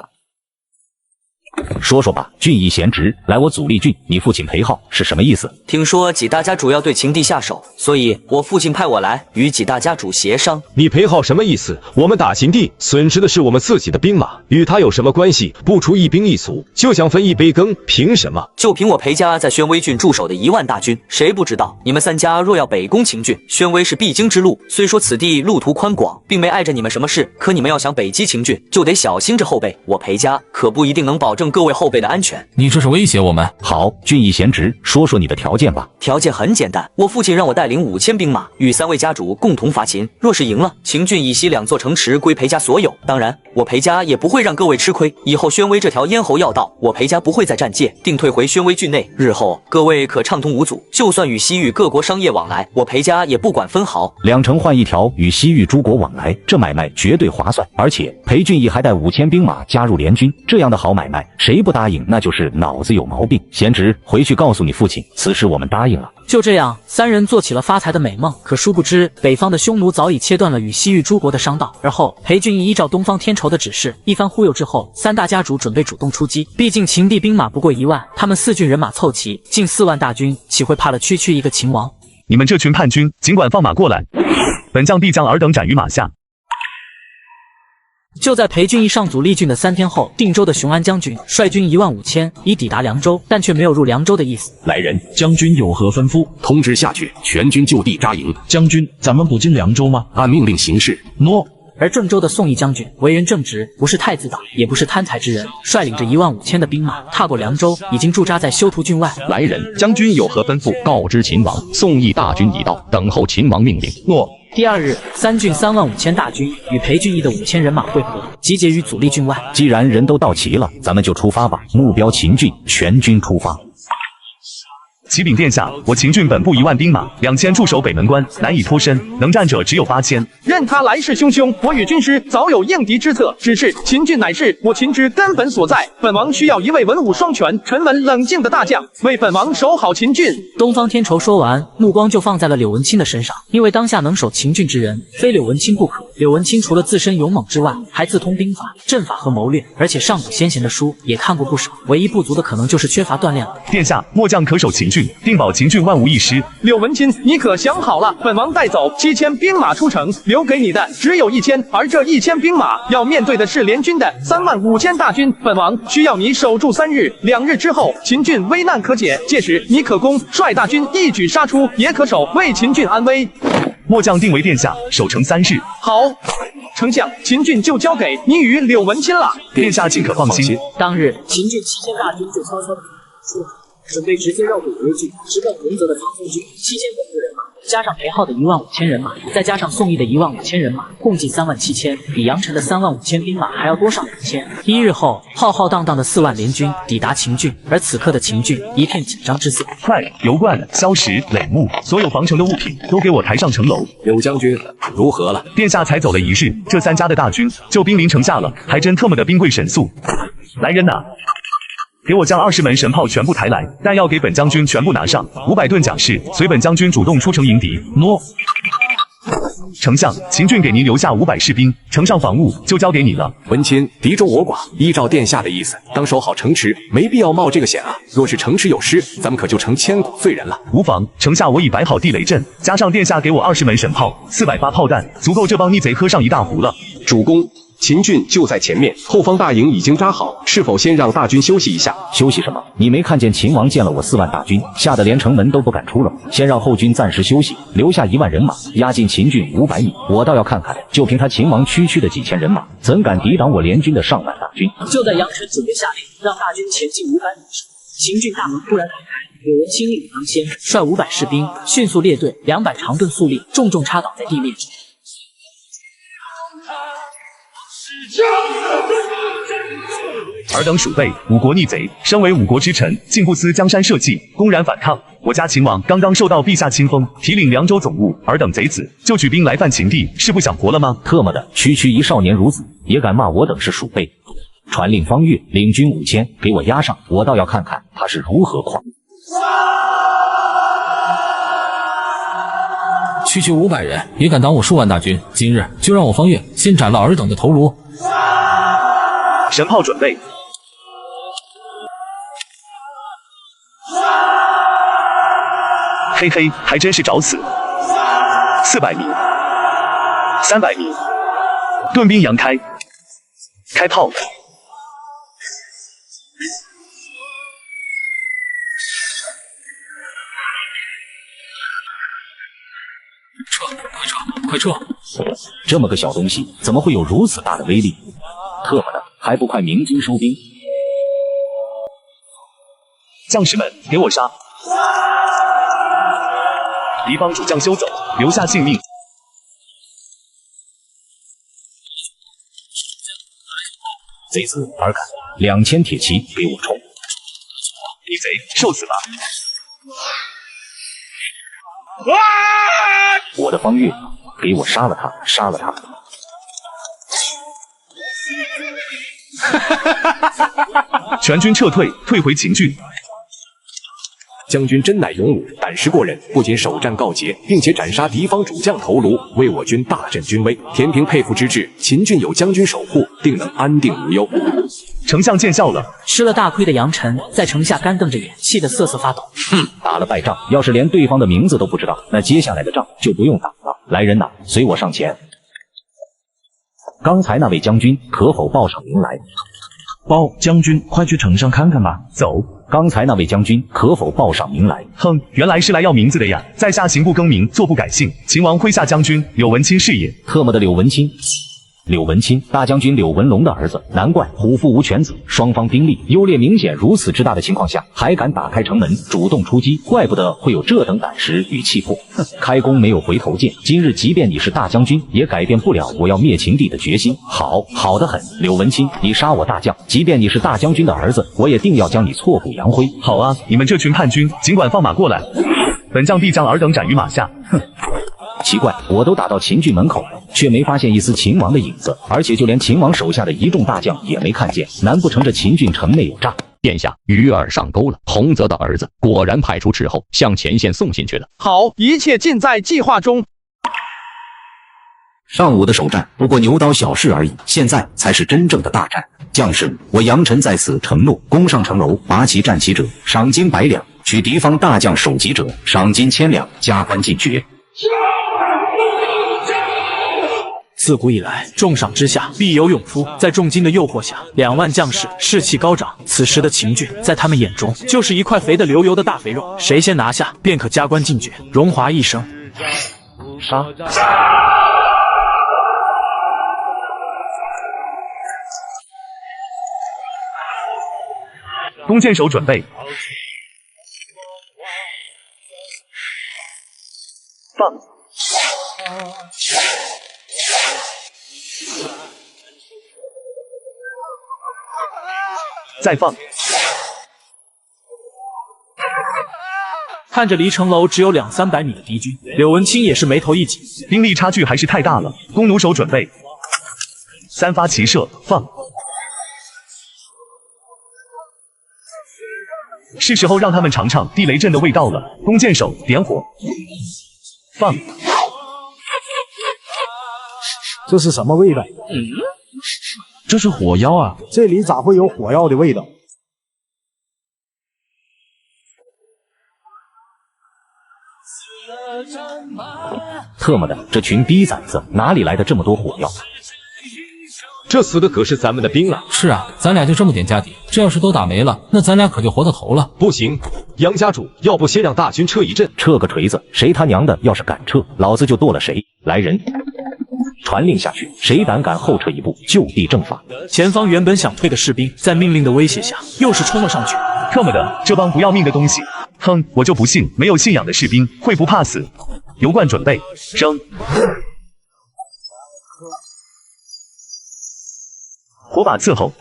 说说吧，俊义贤侄，来我祖立郡，你父亲裴浩是什么意思？听说几大家主要对秦地下手，所以我父亲派我来与几大家主协商。你裴浩什么意思？我们打秦地损失的是我们自己的兵马，与他有什么关系？不出一兵一卒，就想分一杯羹，凭什么？就凭我裴家在宣威郡驻守的1万大军，谁不知道？你们3家若要北攻秦郡，宣威是必经之路。虽说此地路途宽广，并没碍着你们什么事，可你们要想北击秦郡，就得小心着后背。我裴家可不一定能保证证各位后辈的安全。你这是威胁我们？好，俊逸贤侄，说说你的条件吧。条件很简单，我父亲让我带领5000兵马，与3位家主共同伐秦。若是赢了，秦郡以西2座城池归裴家所有。当然，我裴家也不会让各位吃亏。以后宣威这条咽喉要道，我裴家不会再占界，定退回宣威郡内。日后各位可畅通无阻，就算与西域各国商业往来，我裴家也不管分毫。2城换1条，与西域诸国往来，这买卖绝对划算。而且裴俊逸还带5000兵马加入联军，这样的好买卖，谁不答应那就是脑子有毛病。贤侄，回去告诉你父亲，此事我们答应了。就这样，三人做起了发财的美梦。可殊不知，北方的匈奴早已切断了与西域诸国的商道。而后，裴俊逸依照东方天仇的指示，一番忽悠之后，3大家主准备主动出击。毕竟秦地兵马不过1万，他们4郡人马凑齐，近4万大军，岂会怕了区区一个秦王？你们这群叛军，尽管放马过来，本将必将尔等斩于马下。就在裴俊逸上祖立郡的3天后，定州的雄安将军率军15000以抵达凉州，但却没有入凉州的意思。来人，将军有何吩咐？通知下去，全军就地扎营。将军，咱们不进凉州吗？按命令行事。诺。而郑州的宋义将军为人正直，不是太自大，也不是贪财之人，率领着15000的兵马踏过凉州，已经驻扎在修图郡外。来人，将军有何吩咐？告知秦王，宋义大军已到，等候秦王命令。诺。第2日，3郡35000大军与裴俊逸的5000人马会合，集结于祖立郡外。既然人都到齐了，咱们就出发吧。目标秦郡，全军出发。启禀殿下，我秦郡本部1万兵马，2000驻守北门关，难以脱身，能战者只有8000。任他来势汹汹，我与军师早有应敌之策。只是秦郡乃是我秦之根本所在，本王需要一位文武双全、沉稳冷静的大将，为本王守好秦郡。东方天仇说完，目光就放在了柳文清的身上，因为当下能守秦郡之人，非柳文清不可。柳文清除了自身勇猛之外，还自通兵法、阵法和谋略，而且上古先贤的书也看过不少，唯一不足的可能就是缺乏锻炼了。殿下，末将可守秦郡，定保秦郡万无一失。柳文清，你可想好了？本王带走7000兵马出城，留给你的只有1000，而这1000兵马要面对的是联军的35000大军。本王需要你守住3日，2日之后，秦郡危难可解，届时你可攻，率大军一举杀出，也可守，为秦郡安危。末将定为殿下，守城3日。好，丞相，秦郡就交给你与柳文清了。殿下尽可放心。当日，秦郡7000大军就悄悄地出来，准备直接绕过武威郡，直奔洪泽的苍松郡。7000本部人马，加上裴浩的15000人马，再加上宋义的15000人马，共计37000，比杨晨的35000兵马还要多上2000。1日后，浩浩荡荡的4万联军抵达秦郡，而此刻的秦郡一片紧张之色。快，油罐、硝石、垒木，所有防城的物品都给我抬上城楼。柳将军，如何了？殿下才走了1日，这3家的大军就兵临城下了，还真特么的兵贵神速。来人呐！给我将20门神炮全部抬来，弹药给本将军全部拿上，500吨甲士随本将军主动出城迎敌。诺。丞相，秦郡给您留下500士兵，城上防务就交给你了。文钦，敌众我寡，依照殿下的意思，当守好城池，没必要冒这个险啊。若是城池有失，咱们可就成千古罪人了。无妨，城下我已摆好地雷阵，加上殿下给我20门神炮，400发炮弹，足够这帮逆贼喝上一大壶了。主公，秦郡就在前面，后方大营已经扎好，是否先让大军休息一下？休息什么？你没看见秦王见了我4万大军，吓得连城门都不敢出了？先让后军暂时休息，留下1万人马压进秦郡500米，我倒要看看，就凭他秦王区的几千人马，怎敢抵挡我联军的上万大军？就在杨晨准备下令让大军前进500米时，秦郡大门突然打开，柳文清一马当先，率500士兵迅速列队，200长盾肃立，重重插倒在地面。尔等鼠辈，五国逆贼，身为五国之臣，竟不思江山社稷，公然反抗。我家秦王刚刚受到陛下亲封，提领凉州总务，尔等贼子就举兵来犯秦地，是不想活了吗？特么的，区一少年孺子，也敢骂我等是鼠辈！传令方悦领军5000，给我压上，我倒要看看他是如何狂。区500人也敢挡我数万大军，今日就让我方悦先斩了尔等的头颅。神炮准备。嘿嘿，还真是找死。400米，300米，盾兵扬开，开炮。快撤！这么个小东西，怎么会有如此大的威力？特么的，还不快鸣金收兵！将士们，给我杀！敌方主将休走，留下性命。贼子尔敢！2000铁骑给我冲！你贼，受死吧！我的方月，给我杀了他！杀了他！全军撤退，退回秦郡。将军真乃勇武，胆识过人，不仅首战告捷，并且斩杀敌方主将头颅，为我军大振军威。田平佩服之至，秦郡有将军守护，定能安定无忧。丞相见笑了。吃了大亏的杨晨在城下干瞪着眼，气得瑟瑟发抖。打了败仗，要是连对方的名字都不知道，那接下来的仗就不用打了。来人呐，随我上前。刚才那位将军可否报上名来？报将军，快去城上看看吧。走。刚才那位将军可否报上名来？哼，原来是来要名字的呀！在下行不更名，坐不改姓，秦王麾下将军柳文钦是也。特么的柳文钦！柳文钦，大将军柳文龙的儿子，难怪虎父无犬子，双方兵力优劣明显如此之大的情况下，还敢打开城门主动出击，怪不得会有这等胆识与气魄。哼，开弓没有回头箭，今日即便你是大将军，也改变不了我要灭秦地的决心。好得很，柳文钦，你杀我大将，即便你是大将军的儿子，我也定要将你挫骨扬灰。好啊，你们这群叛军，尽管放马过来，本将必将尔等斩于马下。哼。奇怪，我都打到秦郡门口了，却没发现一丝秦王的影子，而且就连秦王手下的一众大将也没看见，难不成这秦郡城内有诈？殿下，鱼儿上钩了，洪泽的儿子果然派出斥候向前线送信去了。好，一切尽在计划中。上午的首战不过牛刀小试而已，现在才是真正的大战。将士，我杨晨在此承诺，攻上城楼，拔旗战旗者，赏金100两；取敌方大将首级者，赏金1000两，加官进爵。自古以来，重赏之下必有勇夫。在重金的诱惑下，2万将士士气高涨。此时的秦郡，在他们眼中就是一块肥得流油的大肥肉，谁先拿下，便可加官进爵，荣华一生。杀！弓箭手准备，放。再放。看着离城楼只有200-300米的敌军，柳文钦也是眉头一紧，兵力差距还是太大了。弓弩手准备，3发齐射，放。是时候让他们尝尝地雷阵的味道了。弓箭手点火，放。这是什么味道？这是火药啊！这里咋会有火药的味道？特么的，这群逼崽子哪里来的这么多火药？这死的可是咱们的兵啊！是啊，咱俩就这么点家底，这要是都打没了，那咱俩可就活到头了。不行，杨家主，要不先让大军撤一阵？撤个锤子！谁他娘的要是敢撤，老子就剁了谁！来人！传令下去，谁胆敢后撤一步，就地正法。前方原本想退的士兵，在命令的威胁下，又是冲了上去。特么的，这帮不要命的东西！哼，我就不信没有信仰的士兵会不怕死。油罐准备，扔。火把伺候。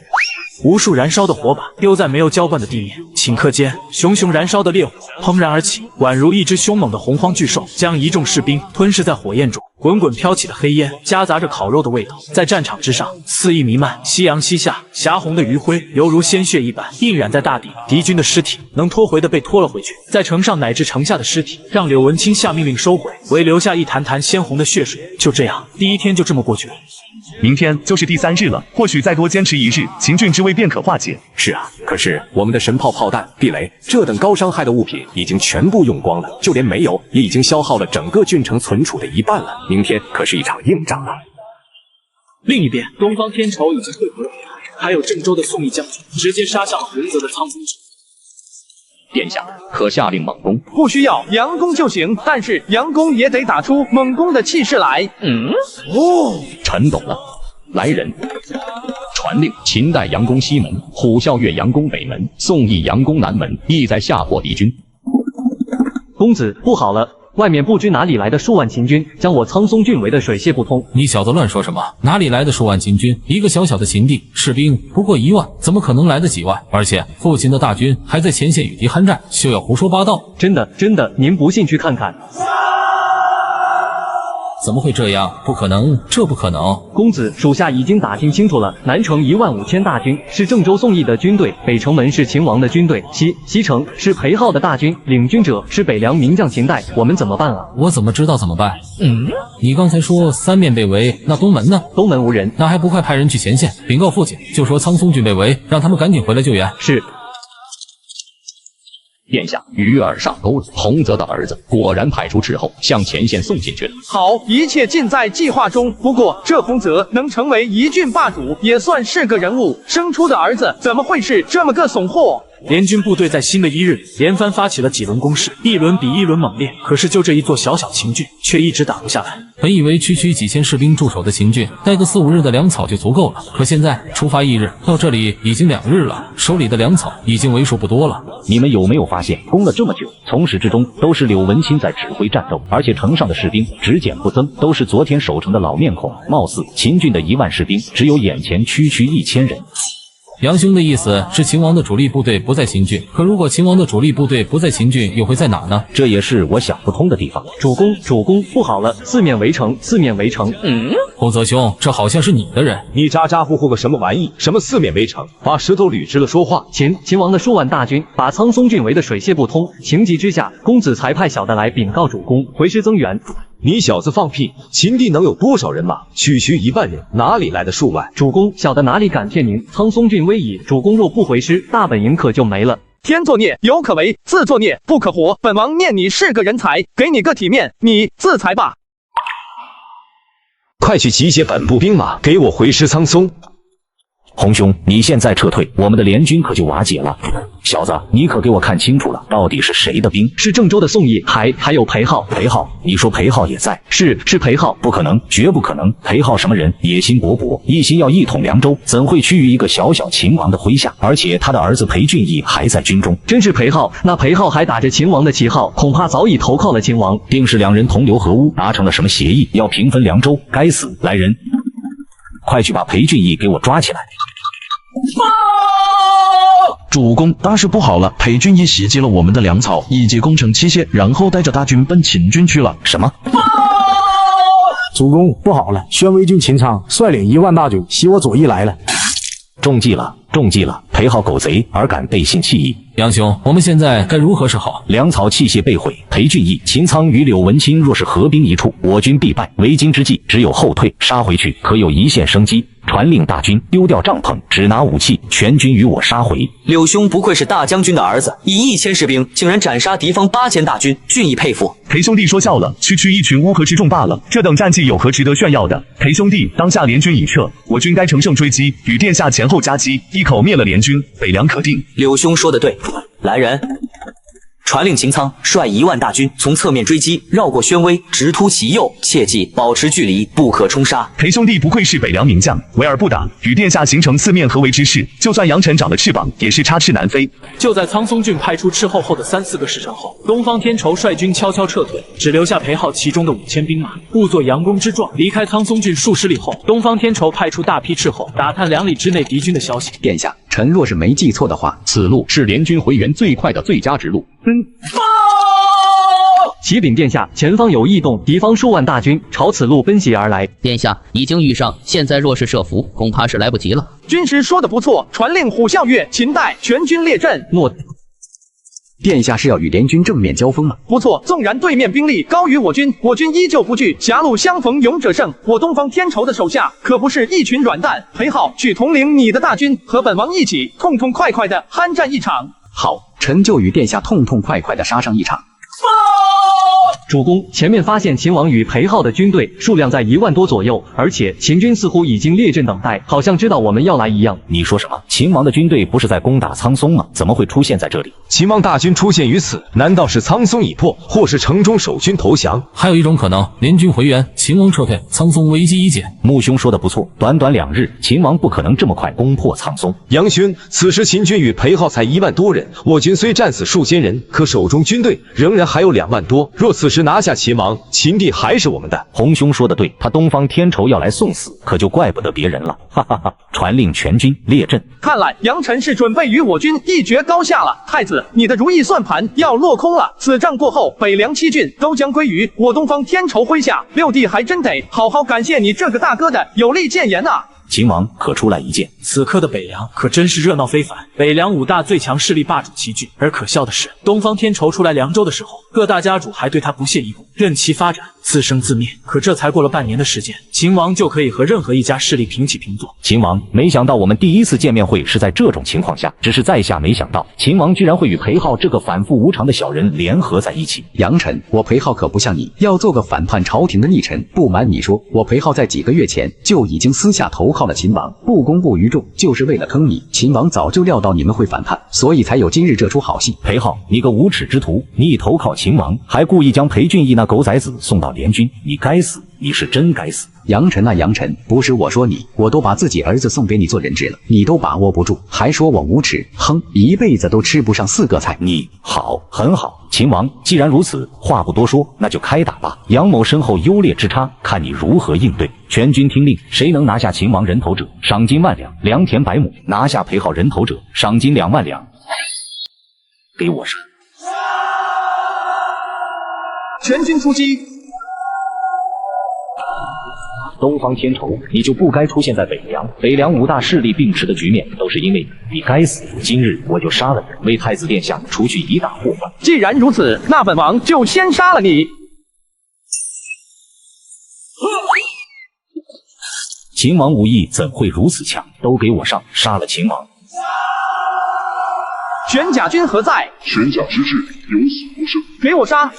无数燃烧的火把丢在没有浇灌的地面，顷刻间，熊熊燃烧的烈火砰然而起，宛如一只凶猛的洪荒巨兽，将一众士兵吞噬在火焰中。滚滚飘起的黑烟夹杂着烤肉的味道，在战场之上肆意弥漫。夕阳西下，霞红的余晖犹如鲜血一般映染在大地。敌军的尸体能拖回的被拖了回去，在城上乃至城下的尸体让柳文钦下命令收回，唯留下一坛坛鲜红的血水。就这样，第一天就这么过去了。明天就是第3日了，或许再多坚持1日，秦郡之危便可化解。是啊，可是我们的神炮、炮弹、地雷这等高伤害的物品已经全部用光了，就连煤油也已经消耗了整个郡城存储的1半了。明天可是一场硬仗啊！另一边，东方天仇已经汇合了北海，还有郑州的宋义将军直接杀向了洪泽的苍风城。殿下，可下令猛攻？不需要，佯攻就行，但是佯攻也得打出猛攻的气势来。臣懂了。来人，传传令秦代佯攻西门，虎啸岳佯攻北门，宋义佯攻南门，意在吓破敌军。公子不好了！外面不知哪里来的数万秦军，将我苍松郡围得水泄不通。你小子乱说什么？哪里来的数万秦军？一个小小的秦地，士兵不过1万，怎么可能来得几万？而且父亲的大军还在前线与敌酣战，休要胡说八道！真的，您不信去看看。怎么会这样？不可能，这不可能！公子，属下已经打听清楚了，南城15000大军是郑州宋义的军队，北城门是秦王的军队，西城是裴浩的大军，领军者是北凉名将秦代，我们怎么办啊？我怎么知道怎么办？你刚才说三面被围，那东门呢？东门无人，那还不快派人去前线禀告父亲，就说苍松郡被围，让他们赶紧回来救援。是。殿下，鱼儿上钩了，洪泽的儿子果然派出斥候，向前线送进去了。好，一切尽在计划中。不过这洪泽能成为一郡霸主，也算是个人物。生出的儿子怎么会是这么个怂货？联军部队在新的一日连番发起了几轮攻势，一轮比一轮猛烈。可是就这一座小小秦郡，却一直打不下来。本以为区区几千士兵驻守的秦郡，待个4、5日的粮草就足够了。可现在出发1日，到这里已经2日了，手里的粮草已经为数不多了。你们有没有发现，攻了这么久，从始至终都是柳文钦在指挥战斗，而且城上的士兵只减不增，都是昨天守城的老面孔。貌似秦郡的1万士兵，只有眼前区1000人。杨兄的意思是秦王的主力部队不在秦郡，可如果秦王的主力部队不在秦郡，又会在哪呢？这也是我想不通的地方。主公，不好了，四面围城！洪泽兄，这好像是你的人。你咋咋呼呼个什么玩意？什么四面围城？把舌头捋直了说话。秦王的数万大军把苍松郡围得水泄不通，情急之下，公子才派小的来禀告主公，回师增援。你小子放屁！秦地能有多少人马？区区1万人，哪里来的数万？主公，小的哪里敢骗您？苍松郡危矣，主公若不回师，大本营可就没了。天作孽，犹可为；自作孽，不可活。本王念你是个人才，给你个体面，你自裁吧。快去集结本部兵马，给我回师苍松。洪兄，你现在撤退，我们的联军可就瓦解了。小子，你可给我看清楚了，到底是谁的兵？是郑州的宋义，还有裴浩。裴浩？你说裴浩也在？是裴浩。不可能，绝不可能。裴浩什么人？野心勃勃，一心要一统凉州，怎会屈于一个小小秦王的麾下？而且他的儿子裴俊义还在军中。真是裴浩，那裴浩还打着秦王的旗号，恐怕早已投靠了秦王。定是2人同流合污，达成了什么协议，要平分凉州。该死！来人，快去把裴俊义给我抓起来！主公，大事不好了！裴俊义袭击了我们的粮草以及工程器械，然后带着大军奔秦军去了。什么？主公，不好了！宣威郡秦昌率领1万大军袭我左翼来了。中计了！裴浩狗贼，尔敢背信弃义！杨兄，我们现在该如何是好？粮草器械被毁，裴俊义、秦苍与柳文钦若是合兵一处，我军必败。为今之计，只有后退，杀回去，可有一线生机。传令大军丢掉帐篷，只拿武器，全军与我杀回。柳兄不愧是大将军的儿子，以1000士兵竟然斩杀敌方8000大军，俊逸佩服。裴兄弟说笑了，区区一群乌合之众罢了，这等战绩有何值得炫耀的？裴兄弟，当下联军已撤，我军该乘胜追击，与殿下前后夹击，一口灭了联军，北凉可定。柳兄说的对，来人！传令秦苍率1万大军从侧面追击，绕过宣威，直突其右，切记保持距离，不可冲杀。裴兄弟不愧是北凉名将，围而不打，与殿下形成四面合围之势，就算杨晨长了翅膀，也是插翅难飞。就在苍松郡派出斥候后的3、4个时辰后，东方天仇率军悄悄撤退，只留下裴浩其中的5000兵马，故作佯攻之状。离开苍松郡数十里后，东方天仇派出大批斥候，打探2里之内敌军的消息。殿下，臣若是没记错的话，此路是联军回援最快的最佳之路。启禀殿下，前方有异动，敌方数万大军朝此路奔袭而来。殿下已经遇上，现在若是设伏，恐怕是来不及了。军师说的不错，传令虎啸岳、秦代全军列阵。殿下是要与联军正面交锋吗？不错，纵然对面兵力高于我军，我军依旧不惧。狭路相逢勇者胜，我东方天仇的手下可不是一群软蛋。裴浩，去统领你的大军，和本王一起痛痛快快的酣战一场。好，臣就与殿下痛痛快快的杀上一场。主公，前面发现秦王与裴浩的军队数量在1万多左右，而且秦军似乎已经列阵等待，好像知道我们要来一样。你说什么？秦王的军队不是在攻打苍松吗？怎么会出现在这里？秦王大军出现于此，难道是苍松已破，或是城中守军投降？还有一种可能，联军回援，秦王撤退，苍松危机已解。穆兄说的不错，短短2日，秦王不可能这么快攻破苍松。杨勋，此时秦军与裴浩才1万多人，我军虽战死数千人，可手中军队仍然还有2万多。若此时拿下秦王，秦地还是我们的。洪兄说的对，他东方天仇要来送死，可就怪不得别人了。哈哈哈！传令全军列阵。看来杨晨是准备与我军一决高下了。太子，你的如意算盘要落空了。此仗过后，北凉7郡都将归于我东方天仇麾下。六弟还真得好好感谢你这个大哥的有力谏言啊！秦王可出来一见。此刻的北凉可真是热闹非凡，北凉5大最强势力霸主齐聚。而可笑的是，东方天仇出来凉州的时候，各大家主还对他不屑一顾，任其发展，自生自灭。可这才过了半年的时间，秦王就可以和任何一家势力平起平坐。秦王，没想到我们第一次见面会是在这种情况下，只是在下没想到，秦王居然会与裴浩这个反复无常的小人联合在一起。杨晨，我裴浩可不像你，要做个反叛朝廷的逆臣。不瞒你说，我裴浩在几个月前就已经私下投靠了秦王，不公布于众，就是为了坑你。秦王早就料到你们会反叛，所以才有今日这出好戏。裴浩，你个无耻之徒，你已投靠秦王，还故意将裴俊义那狗崽子送到联军，你该死，你是真该死。杨晨啊杨晨，不是我说你，我都把自己儿子送给你做人质了，你都把握不住，还说我无耻，哼，一辈子都吃不上4个菜。你好，很好。秦王，既然如此，话不多说，那就开打吧。杨某身后优劣之差，看你如何应对。全军听令，谁能拿下秦王人头者，赏金1万两，良田100亩；拿下裴浩人头者，赏金2万两。给我上！全军出击！东方天仇，你就不该出现在北凉。北凉5大势力并持的局面，都是因为你该死。今日我就杀了你，为太子殿下除去一大祸患。既然如此，那本王就先杀了你。秦王武艺怎会如此强？都给我上！杀了秦王！玄甲军何在？玄甲之志，有死无生。给我杀！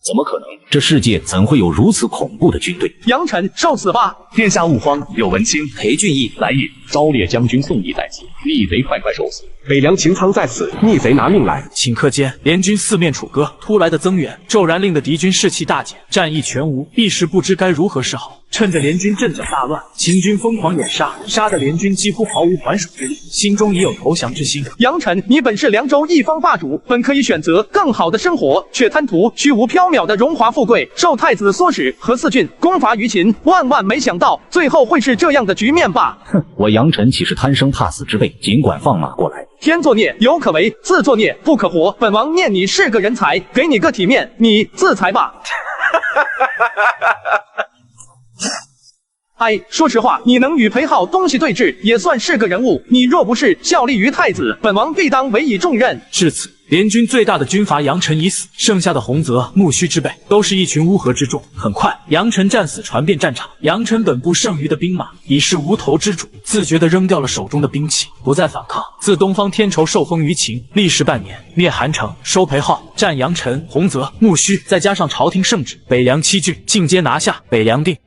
怎么可能？这世界怎会有如此恐怖的军队？杨晨，受死吧！殿下勿慌，有文卿、裴俊义来也。昭烈将军宋义在即，逆贼快快受死。北凉秦苍在此，逆贼拿命来。顷刻间，联军四面楚歌，突来的增援骤然令得敌军士气大减，战意全无，一时不知该如何是好。趁着联军阵脚大乱，秦军疯狂掩杀，杀得联军几乎毫无还手之力，心中已有投降之心。杨晨，你本是凉州一方霸主，本可以选择更好的生活，却贪图虚无缥缈的荣华富贵，受太子唆使和4郡攻伐于秦，万万没想到最后会是这样的局面吧？哼，我杨晨岂是贪生怕死之辈？尽管放马过来。天作孽犹可为，自作孽不可活。本王念你是个人才，给你个体面，你自裁吧。哎，说实话，你能与裴浩东西对峙，也算是个人物。你若不是效力于太子，本王必当委以重任。至此，联军最大的军阀杨晨已死，剩下的洪泽、木须之辈都是一群乌合之众。很快，杨晨战死传遍战场。杨晨本部剩余的兵马已是无头之主，自觉地扔掉了手中的兵器，不再反抗。自东方天仇受封于秦，历时半年，灭韩城，收裴浩，战杨晨、洪泽、木须，再加上朝廷圣旨，北凉7郡尽皆拿下，北凉定。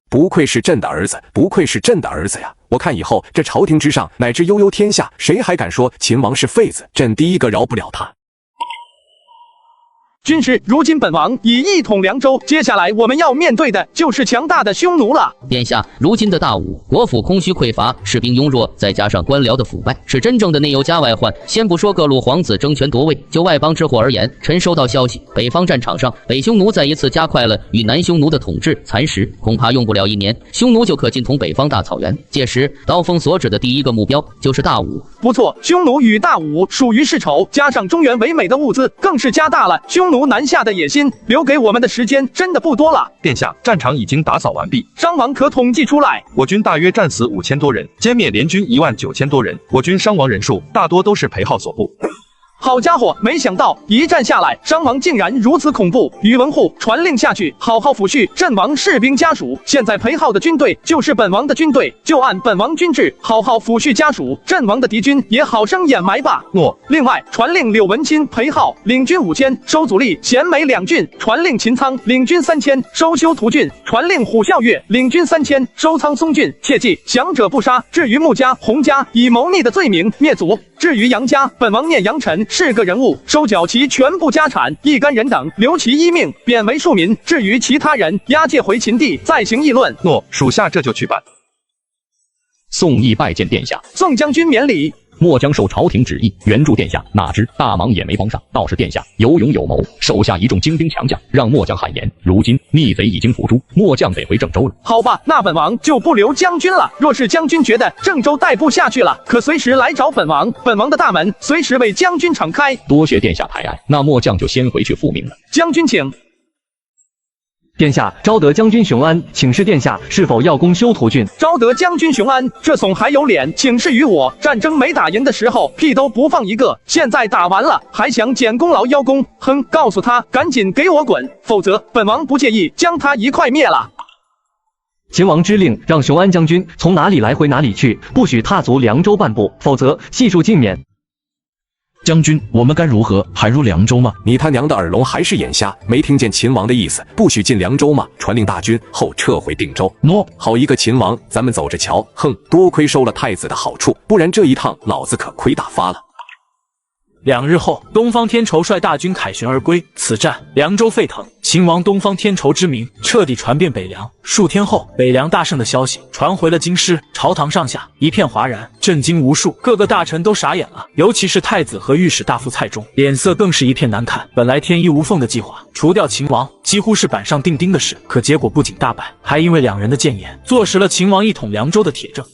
不愧是朕的儿子，不愧是朕的儿子呀！我看以后这朝廷之上，乃至悠悠天下，谁还敢说秦王是废子？朕第一个饶不了他。军师，如今本王已一统凉州，接下来我们要面对的就是强大的匈奴了。殿下，如今的大武，国府空虚匮乏，士兵庸弱，再加上官僚的腐败，是真正的内忧加外患。先不说各路皇子争权夺位，就外邦之祸而言，臣收到消息，北方战场上，北匈奴再一次加快了与南匈奴的统治，蚕食，恐怕用不了1年，匈奴就可进统北方大草原。届时，刀锋所指的第一个目标就是大武。不错，匈奴与大武属于世仇，加上中原唯美的物资，更是加大了匈奴南下的野心，留给我们的时间真的不多了。殿下，战场已经打扫完毕，伤亡可统计出来。我军大约战死5000多人，歼灭联军19000多人。我军伤亡人数大多都是裴浩所部。好家伙，没想到一战下来，伤亡竟然如此恐怖。宇文护传令下去，好好抚恤阵亡士兵家属。现在裴浩的军队就是本王的军队，就按本王军制，好好抚恤家属。阵亡的敌军也好生掩埋吧。诺。另外，传令柳文钦、裴浩领军5000，收祖力、咸美2郡；传令秦苍领军3000，收修图郡；传令虎啸月领军3000，收苍松郡。切记，降者不杀。至于穆家、洪家，以谋逆的罪名灭族。至于杨家，本王念杨晨是个人物，收缴其全部家产，一干人等留其一命，贬为庶民。至于其他人，押解回秦地，再行议论。诺，属下这就去办。宋义拜见殿下，宋将军免礼。末将受朝廷旨意援助殿下，哪知大忙也没帮上。倒是殿下有勇有谋，手下一众精兵强将，让末将汗颜。如今逆贼已经伏诛，末将得回郑州了。好吧，那本王就不留将军了。若是将军觉得郑州待不下去了，可随时来找本王，本王的大门随时为将军敞开。多谢殿下抬爱，那末将就先回去复命了。将军请。殿下，昭德将军熊安请示殿下是否要攻修图郡。昭德将军熊安，这怂还有脸请示于我？战争没打赢的时候，屁都不放一个，现在打完了，还想捡功劳邀功？哼，告诉他赶紧给我滚，否则本王不介意将他一块灭了。秦王之令，让熊安将军从哪里来回哪里去，不许踏足凉州半步，否则悉数尽免。将军，我们该如何？还入凉州吗？你他娘的耳聋还是眼瞎？没听见秦王的意思，不许进凉州吗？传令大军后撤回定州。诺。好一个秦王，咱们走着瞧。哼，多亏收了太子的好处，不然这一趟老子可亏大发了。2日后，东方天仇率大军凯旋而归。此战，凉州沸腾，秦王东方天仇之名彻底传遍北凉。数天后，北凉大胜的消息传回了京师，朝堂上下一片哗然，震惊无数，各个大臣都傻眼了，尤其是太子和御史大夫蔡中，脸色更是一片难看。本来天衣无缝的计划，除掉秦王几乎是板上钉钉的事，可结果不仅大败，还因为2人的谏言，坐实了秦王一统凉州的铁证。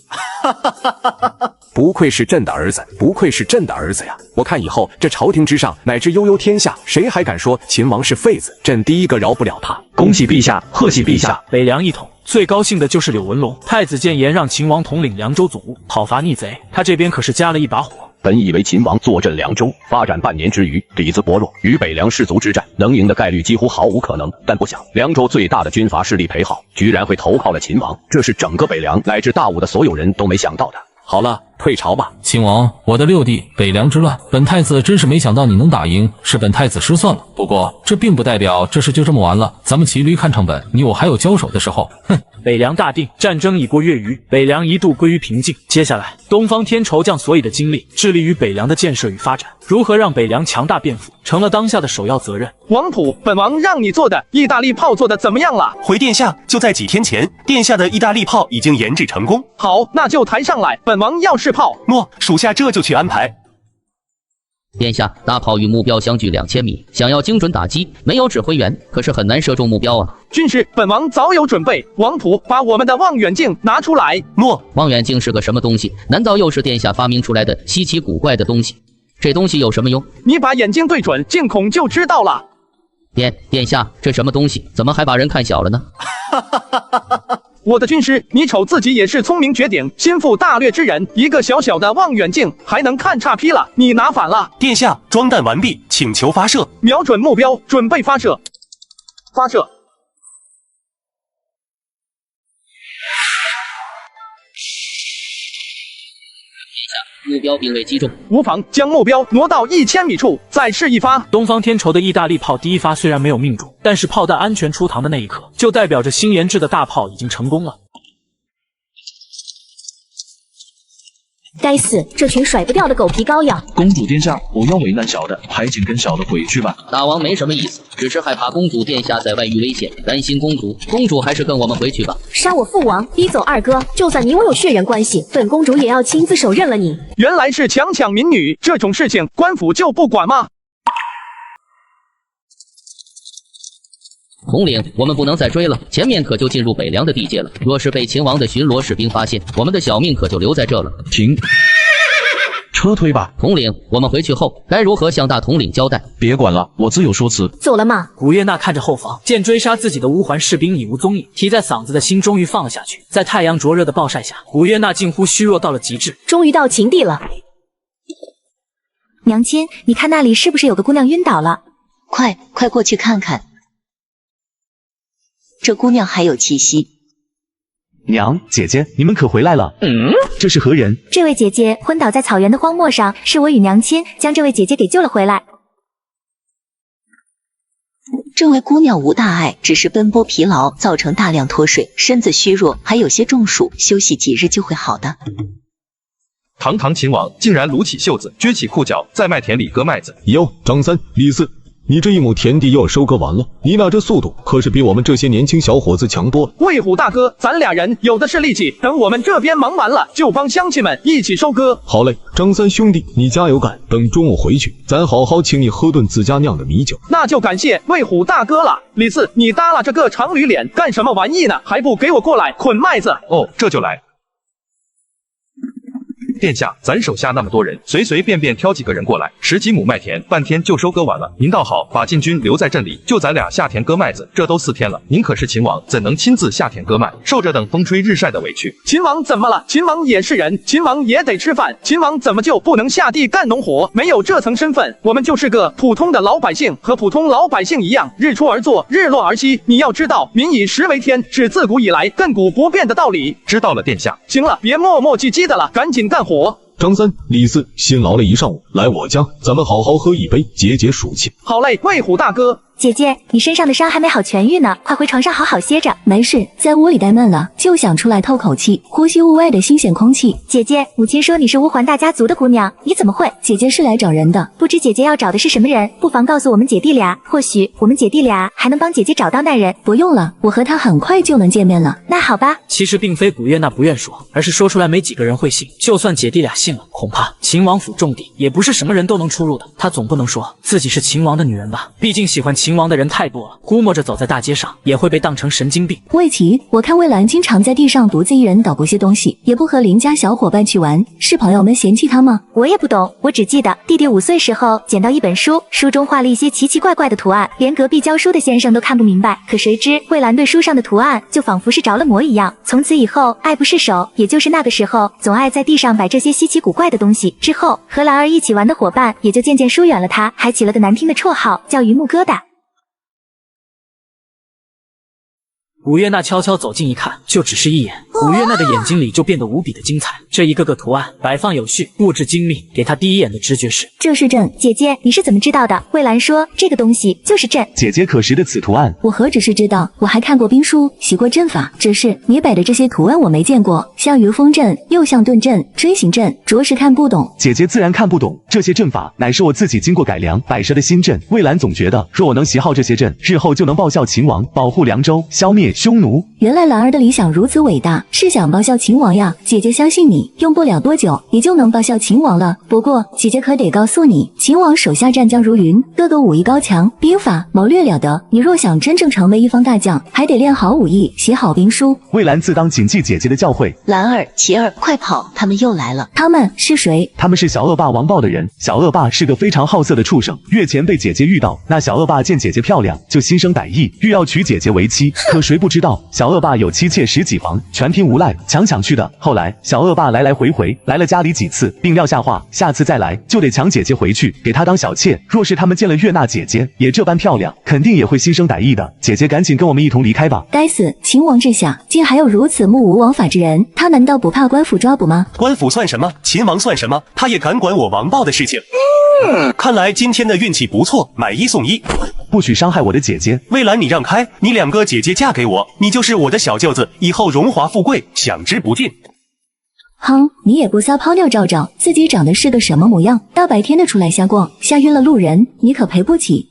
不愧是朕的儿子，不愧是朕的儿子呀！我看以后这朝廷之上，乃至悠悠天下，谁还敢说秦王是废子？朕第一个饶不了他。恭喜陛下，贺喜陛下！北凉一统，最高兴的就是柳文龙。太子谏言让秦王统领凉州总务，讨伐逆贼。他这边可是加了一把火。本以为秦王坐镇凉州，发展半年之余，底子薄弱，与北凉士族之战，能赢的概率几乎毫无可能。但不想，凉州最大的军阀势力裴浩，居然会投靠了秦王，这是整个北凉乃至大武的所有人都没想到的。好了，退朝吧。秦王，我的六弟，北凉之乱，本太子真是没想到你能打赢，是本太子失算了。不过这并不代表这事就这么完了，咱们骑驴看唱本，你我还有交手的时候。哼！北凉大定，战争已过月余，北凉一度归于平静。接下来，东方天仇将所有的精力致力于北凉的建设与发展，如何让北凉强大变富，成了当下的首要责任。王普，本王让你做的意大利炮做的怎么样了？回殿下，就在几天前，殿下的意大利炮已经研制成功。好，那就抬上来，本王要试炮。诺，属下这就去安排。殿下，大炮与目标相距2000米，想要精准打击，没有指挥员，可是很难射中目标啊。军师，本王早有准备。王普，把我们的望远镜拿出来。诺。望远镜是个什么东西？难道又是殿下发明出来的稀奇古怪的东西？这东西有什么用？你把眼睛对准镜孔就知道了。殿下，这什么东西？怎么还把人看小了呢？我的军师，你瞅自己也是聪明绝顶、心腹大略之人，一个小小的望远镜还能看差批了，你拿反了。殿下，装弹完毕，请求发射。瞄准目标，准备发射。发射。目标并未击中，无妨，将目标挪到1000米处，再试一发。东方天仇的意大利炮第一发虽然没有命中，但是炮弹安全出膛的那一刻，就代表着新研制的大炮已经成功了。该死，这群甩不掉的狗皮膏药！公主殿下，不要为难小的，还请跟小的回去吧。大王没什么意思，只是害怕公主殿下在外遇危险，担心公主。公主还是跟我们回去吧。杀我父王，逼走二哥，就算你我有血缘关系，本公主也要亲自手刃了你。原来是强抢民女，这种事情官府就不管吗？统领，我们不能再追了，前面可就进入北凉的地界了。若是被秦王的巡逻士兵发现，我们的小命可就留在这了。停，撤退吧。统领，我们回去后该如何向大统领交代？别管了，我自有说辞。走了吗？古月娜看着后方，见追杀自己的乌桓士兵已无踪影，提在嗓子的心终于放了下去。在太阳灼热的暴晒下，古月娜近乎虚弱到了极致。终于到秦地了。娘亲，你看那里是不是有个姑娘晕倒了？快过去看看，这姑娘还有气息。娘，姐姐，你们可回来了？这是何人？这位姐姐昏倒在草原的荒漠上，是我与娘亲将这位姐姐给救了回来。这位姑娘无大碍，只是奔波疲劳，造成大量脱水，身子虚弱，还有些中暑，休息几日就会好的。堂堂秦王竟然撸起袖子，撅起裤脚，在麦田里割麦子。哟，张三、李四，你这一亩田地要收割完了，你那这速度可是比我们这些年轻小伙子强多了。魏虎大哥，咱俩人有的是力气，等我们这边忙完了，就帮乡亲们一起收割。好嘞，张三兄弟，你加油干！等中午回去，咱好好请你喝顿自家酿的米酒。那就感谢魏虎大哥了。李四，你耷拉着个长驴脸干什么玩意呢？还不给我过来捆麦子？哦，这就来。殿下，咱手下那么多人，随随便便挑几个人过来，10几亩麦田，半天就收割完了。您倒好，把禁军留在镇里，就咱俩下田割麦子，这都4天了。您可是秦王，怎能亲自下田割麦，受着等风吹日晒的委屈？秦王怎么了？秦王也是人，秦王也得吃饭，秦王怎么就不能下地干农活？没有这层身份，我们就是个普通的老百姓，和普通老百姓一样，日出而作，日落而息。你要知道，民以食为天，是自古以来亘古不变的道理。知道了，殿下。行了，别磨磨唧唧的了，赶紧干活。张三、李四，辛劳了一上午，来我家，咱们好好喝一杯，解解暑气。好嘞，魏虎大哥。姐姐，你身上的伤还没好痊愈呢，快回床上好好歇着。没事，在屋里待闷了，就想出来透口气，呼吸屋外的新鲜空气。姐姐，母亲说你是乌桓大家族的姑娘，你怎么会？姐姐是来找人的，不知姐姐要找的是什么人，不妨告诉我们姐弟俩，或许我们姐弟俩还能帮姐姐找到那人。不用了，我和他很快就能见面了。那好吧。其实并非古月娜不愿说，而是说出来没几个人会信。就算姐弟俩信了，恐怕秦王府重地也不是什么人都能出入的。她总不能说自己是秦王的女人吧？毕竟喜欢秦王的人太多了。估摸着走在大街上也会被当成神经病。魏琪，我看魏兰经常在地上独自一人捣鼓些东西，也不和邻家小伙伴去玩，是朋友们嫌弃他吗？我也不懂，我只记得弟弟5岁时候捡到一本书，书中画了一些奇奇怪怪的图案，连隔壁教书的先生都看不明白。可谁知魏兰对书上的图案就仿佛是着了魔一样，从此以后爱不释手。也就是那个时候，总爱在地上摆这些稀奇古怪的东西。之后和兰儿一起玩的伙伴也就渐渐疏远了他，还起了个难听的绰号叫榆木疙瘩。古月娜悄悄走近一看，就只是一眼，古月娜的眼睛里就变得无比的精彩。这一个个图案摆放有序，布置精密，给她第一眼的直觉是这是阵。姐姐，你是怎么知道的？魏兰说这个东西就是阵。姐姐可识得此图案？我何止是知道，我还看过兵书，习过阵法。只是你摆的这些图案我没见过，像鱼风阵，又像盾阵、锥形阵，着实看不懂。姐姐自然看不懂，这些阵法乃是我自己经过改良摆设的新阵。魏兰总觉得，若我能习好这些阵，日后就能报效秦王，保护凉州，消灭匈奴。原来兰儿的理想如此伟大，是想报效秦王呀！姐姐相信你，用不了多久，你就能报效秦王了。不过姐姐可得告诉你，秦王手下战将如云，个个武艺高强，兵法谋略了得。你若想真正成为一方大将，还得练好武艺，写好兵书。魏兰自当谨记姐姐的教诲。兰儿、琪儿，快跑！他们又来了。他们是谁？他们是小恶霸王豹的人。小恶霸是个非常好色的畜生，月前被姐姐遇到，那小恶霸见姐姐漂亮，就心生歹意，欲要娶姐姐为妻。可谁不知道小恶霸有妻妾10几房，全凭无赖抢去的。后来小恶霸来来回回来了家里几次，并撂下话，下次再来就得抢姐姐回去，给她当小妾。若是他们见了月娜姐姐也这般漂亮，肯定也会心生歹意的。姐姐赶紧跟我们一同离开吧。该死，秦王之下竟还有如此目无王法之人，他难道不怕官府抓捕吗？官府算什么？秦王算什么？他也敢管我王豹的事情？看来今天的运气不错，买1送1。不许伤害我的姐姐。魏兰，你让开，你2个姐姐嫁给我，你就是我的小舅子，以后荣华富贵享之不尽。哼，你也不撒泡尿照照，自己长得是个什么模样？大白天的出来瞎逛，吓晕了路人，你可赔不起。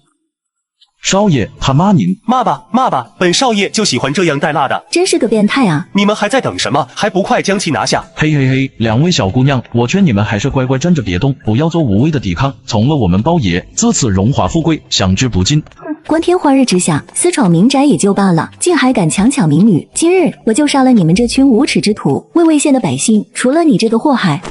少爷，他骂您。骂吧，骂吧，本少爷就喜欢这样带辣的。真是个变态啊！你们还在等什么？还不快将其拿下！嘿嘿嘿，两位小姑娘，我劝你们还是乖乖站着别动，不要做无谓的抵抗，从了我们包爷，自此荣华富贵享之不尽。光天化日之下，私闯民宅也就罢了，竟还敢强抢民女！今日我就杀了你们这群无耻之徒！魏魏县的百姓，除了你这个祸害。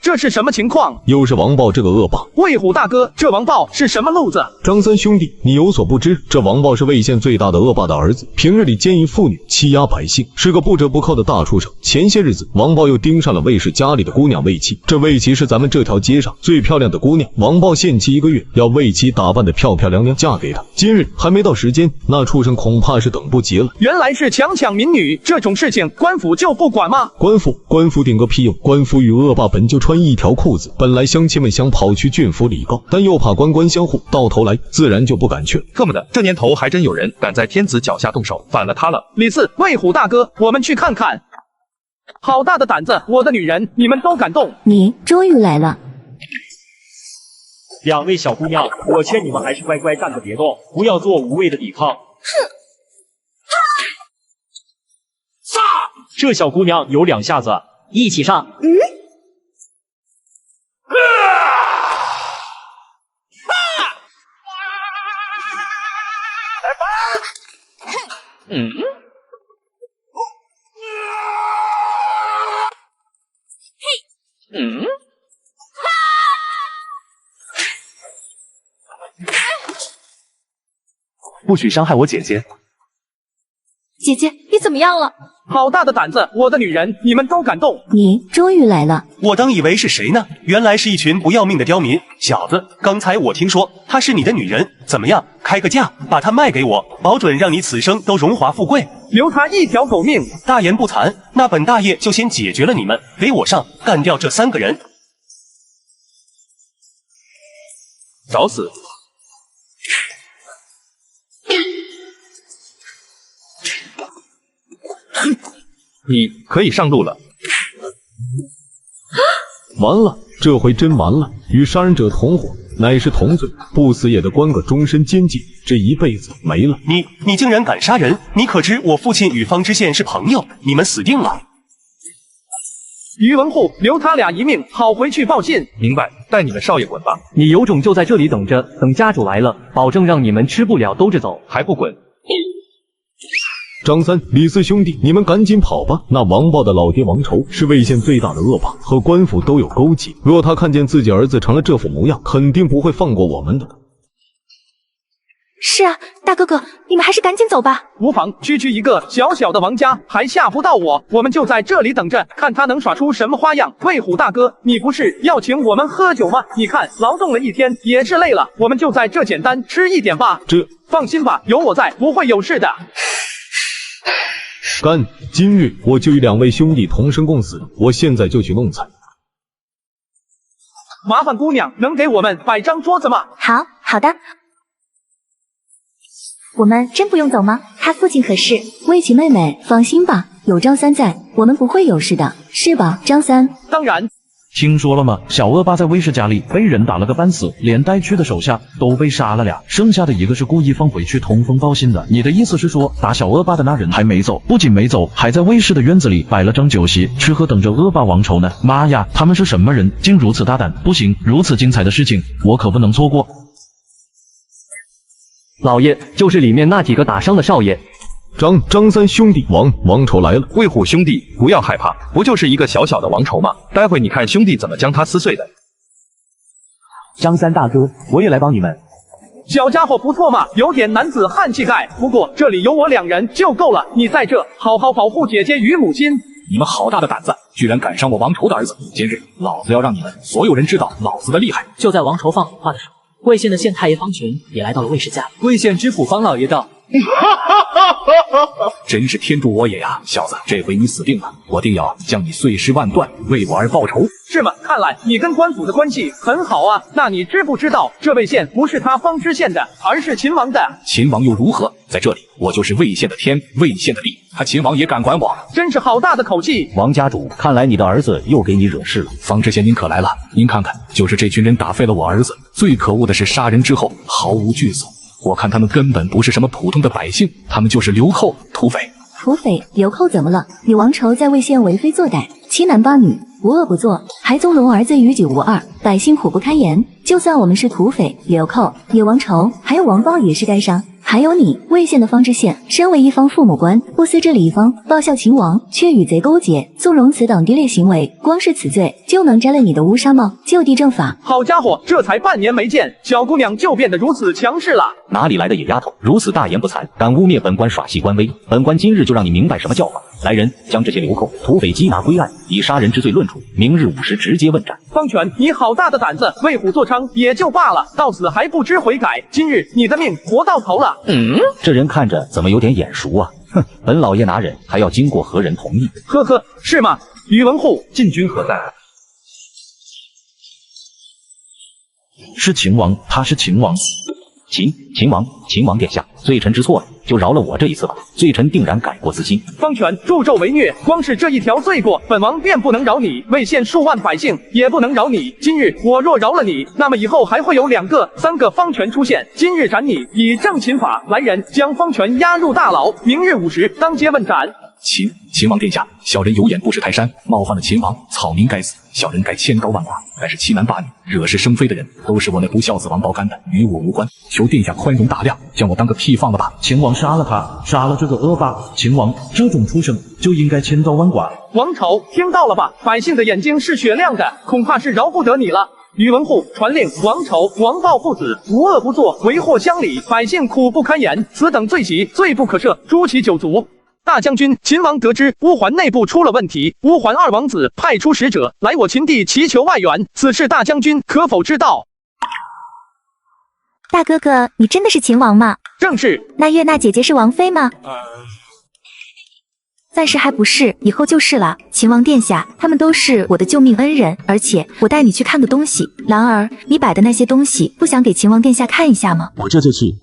这是什么情况？又是王豹这个恶霸！魏虎大哥，这王豹是什么路子？张三兄弟，你有所不知，这王豹是魏县最大的恶霸的儿子，平日里奸淫妇女，欺压百姓，是个不折不扣的大畜生。前些日子，王豹又盯上了魏氏家里的姑娘魏琪，这魏琪是咱们这条街上最漂亮的姑娘，王豹限期1个月，要魏琪打扮得漂漂亮亮嫁给他。今日还没到时间，那畜生恐怕是等不及了。原来是强抢民女，这种事情官府就不管吗？官府顶个屁用！官府与恶霸本就穿一条裤子，本来乡亲们想跑去郡府礼告，但又怕官官相护，到头来自然就不敢去了。特么的，这年头还真有人敢在天子脚下动手，反了他了！李四、魏虎大哥，我们去看看。好大的胆子，我的女人，你们都敢动？你终于来了。2位小姑娘，我劝你们还是乖乖站着别动，不要做无谓的抵抗。这小姑娘有2下子，一起上。不许伤害我姐姐！姐姐，你怎么样了？好大的胆子，我的女人，你们都敢动？你终于来了！我当以为是谁呢？原来是一群不要命的刁民！小子，刚才我听说她是你的女人，怎么样？开个价，把她卖给我，保准让你此生都荣华富贵，留她一条狗命！大言不惭，那本大爷就先解决了你们，给我上，干掉这3个人！找死！你可以上路了。完了，这回真完了！与杀人者同伙，乃是同罪，不死也得关个终身监禁，这一辈子没了。你竟然敢杀人！你可知我父亲与方知县是朋友？你们死定了！于文护，留他俩一命，好回去报信。明白，带你们少爷滚吧！你有种就在这里等着，等家主来了，保证让你们吃不了兜着走。还不滚！张三、李四兄弟，你们赶紧跑吧！那王豹的老爹王仇是魏县最大的恶霸，和官府都有勾结。若他看见自己儿子成了这副模样，肯定不会放过我们的。是啊，大哥哥，你们还是赶紧走吧。无妨，区区一个小小的王家，还吓不到我。我们就在这里等着，看他能耍出什么花样。魏虎大哥，你不是要请我们喝酒吗？你看，劳动了一天也是累了，我们就在这简单吃一点吧。放心吧，有我在，不会有事的。干！今日我就与2位兄弟同生共死，我现在就去弄菜。麻烦姑娘能给我们摆张桌子吗？好的。我们真不用走吗？他父亲可是……魏琪妹妹，放心吧，有张三在，我们不会有事的，是吧，张三？当然。听说了吗？小恶霸在魏氏家里被人打了个半死，连带去的手下都被杀了俩，剩下的一个是故意放回去通风报信的。你的意思是说，打小恶霸的那人还没走，不仅没走，还在魏氏的院子里摆了张酒席，吃喝等着恶霸王仇呢？妈呀，他们是什么人，竟如此大胆？不行，如此精彩的事情我可不能错过。老爷，就是里面那几个打伤的少爷。张三兄弟，王仇来了。魏虎兄弟，不要害怕，不就是一个小小的王仇吗？待会你看兄弟怎么将他撕碎的。张三大哥，我也来帮你们。小家伙不错嘛，有点男子汉气概。不过这里有我2人就够了，你在这好好保护姐姐与母亲。你们好大的胆子，居然敢伤我王仇的儿子！今日老子要让你们所有人知道老子的厉害！就在王仇放狠话的时候，魏县的县太爷方群也来到了魏氏家里。魏县知府方老爷道。真是天助我也呀！小子，这回你死定了，我定要将你碎尸万段，为我而报仇。是吗？看来你跟官府的关系很好啊。那你知不知道，这魏县不是他方知县的，而是秦王的？秦王又如何？在这里，我就是魏县的天，魏县的地，他秦王也敢管我？真是好大的口气！王家主，看来你的儿子又给你惹事了。方知县，您可来了。您看看，就是这群人打废了我儿子。最可恶的是，杀人之后毫无惧色。我看他们根本不是什么普通的百姓，他们就是流寇、土匪。土匪、流寇怎么了？你王仇在魏县为非作歹，七男八女，无恶不作，还纵容儿子逾矩无二，百姓苦不堪言。就算我们是土匪、流寇、野王仇，还有王豹也是该杀。还有你，魏县的方知县，身为一方父母官，不思治理一方，报效秦王，却与贼勾结，纵容此等低劣行为，光是此罪就能摘了你的乌纱帽，就地正法。好家伙，这才半年没见，小姑娘就变得如此强势了。哪里来的野丫头，如此大言不惭，敢污蔑本官耍戏官威？本官今日就让你明白什么叫法。来人，将这些流寇、土匪缉拿归案，以杀人之罪论处。明日午时直接问斩。方权，你好大的胆子，为虎作伥也就罢了，到死还不知悔改。今日你的命活到头了。这人看着怎么有点眼熟啊？哼，本老爷拿人还要经过何人同意？呵呵，是吗？宇文护，禁军何在？是秦王，他是秦王。秦王殿下，罪臣知错了，就饶了我这一次吧。罪臣定然改过自新。方权助纣为虐，光是这一条罪过，本王便不能饶你，魏县数万百姓也不能饶你。今日我若饶了你，那么以后还会有2个、3个方权出现。今日斩你，以正秦法。来人，将方权押入大牢，明日午时当街问斩。秦王殿下，小人有眼不识泰山，冒犯了秦王，草民该死，小人该千刀万剐。但是七男八女惹是生非的人，都是我那不孝子王包干的，与我无关，求殿下宽容大量，将我当个屁放了吧。秦王杀了他，杀了这个恶霸。秦王这种畜生就应该千刀万剐。王朝听到了吧？百姓的眼睛是雪亮的，恐怕是饶不得你了。宇文护传令，王仇、王豹父子无恶不作，为祸乡里，百姓苦不堪言，此等罪行罪不可赦，诛其9族。大将军秦王得知乌桓内部出了问题，乌桓2王子派出使者来我秦地祈求外援，此事大将军可否知道？大哥哥，你真的是秦王吗？正是。那月娜姐姐是王妃吗？暂时还不是，以后就是了。秦王殿下，他们都是我的救命恩人，而且我带你去看个东西。兰儿，你摆的那些东西，不想给秦王殿下看一下吗？我这就去。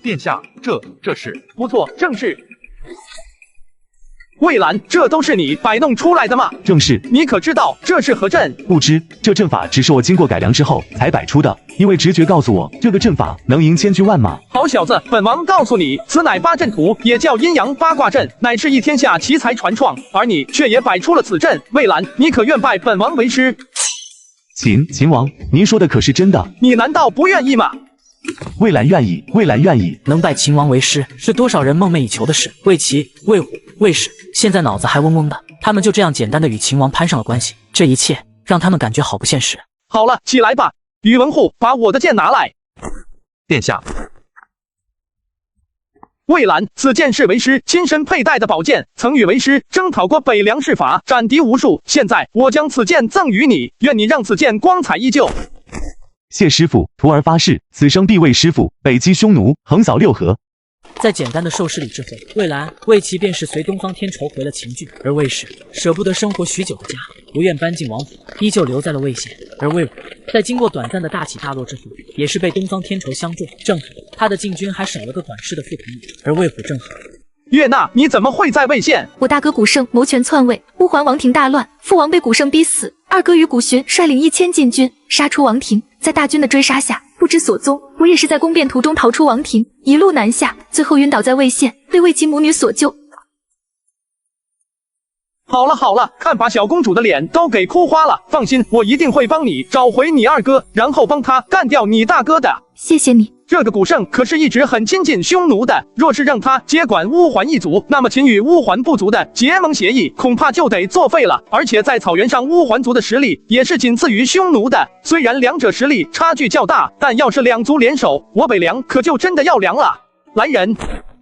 殿下，这是不错，正是。魏兰，这都是你摆弄出来的吗？正是。你可知道这是何阵？不知，这阵法只是我经过改良之后才摆出的，因为直觉告诉我这个阵法能赢千军万马。好小子，本王告诉你，此乃八阵图，也叫阴阳八卦阵，乃是一天下奇才传创，而你却也摆出了此阵。魏兰，你可愿拜本王为师？秦王，您说的可是真的？你难道不愿意吗？魏兰愿意，魏兰愿意。能拜秦王为师，是多少人梦寐以求的事。魏齐、魏虎、魏氏现在脑子还嗡嗡的，他们就这样简单的与秦王攀上了关系，这一切让他们感觉好不现实。好了，起来吧，宇文护，把我的剑拿来。殿下。魏兰，此剑是为师亲身佩戴的宝剑，曾与为师征讨过北凉士法，斩敌无数。现在我将此剑赠予你，愿你让此剑光彩依旧。谢师傅，徒儿发誓，此生必为师傅北击匈奴，横扫六合。在简单的授诗礼之后，魏兰、魏齐便是随东方天仇回了秦郡，而魏氏舍不得生活许久的家，不愿搬进王府，依旧留在了魏县。而魏虎在经过短暂的大起大落之后，也是被东方天仇相中，正好他的禁军还少了个管事的副统领，而魏虎正好。月娜，你怎么会在魏县？我大哥古胜谋权篡位，乌桓王庭大乱，父王被古胜逼死，二哥与古寻率领1000禁军杀出王庭，在大军的追杀下不知所踪。我也是在攻辩途中逃出王庭，一路南下，最后晕倒在魏县，被魏齐母女所救。好了，看把小公主的脸都给哭花了。放心，我一定会帮你找回你二哥，然后帮他干掉你大哥的。谢谢你。这个古胜可是一直很亲近匈奴的，若是让他接管乌桓一族，那么秦与乌桓部族的结盟协议恐怕就得作废了。而且在草原上，乌桓族的实力也是仅次于匈奴的，虽然两者实力差距较大，但要是两族联手，我北凉可就真的要凉了。来人！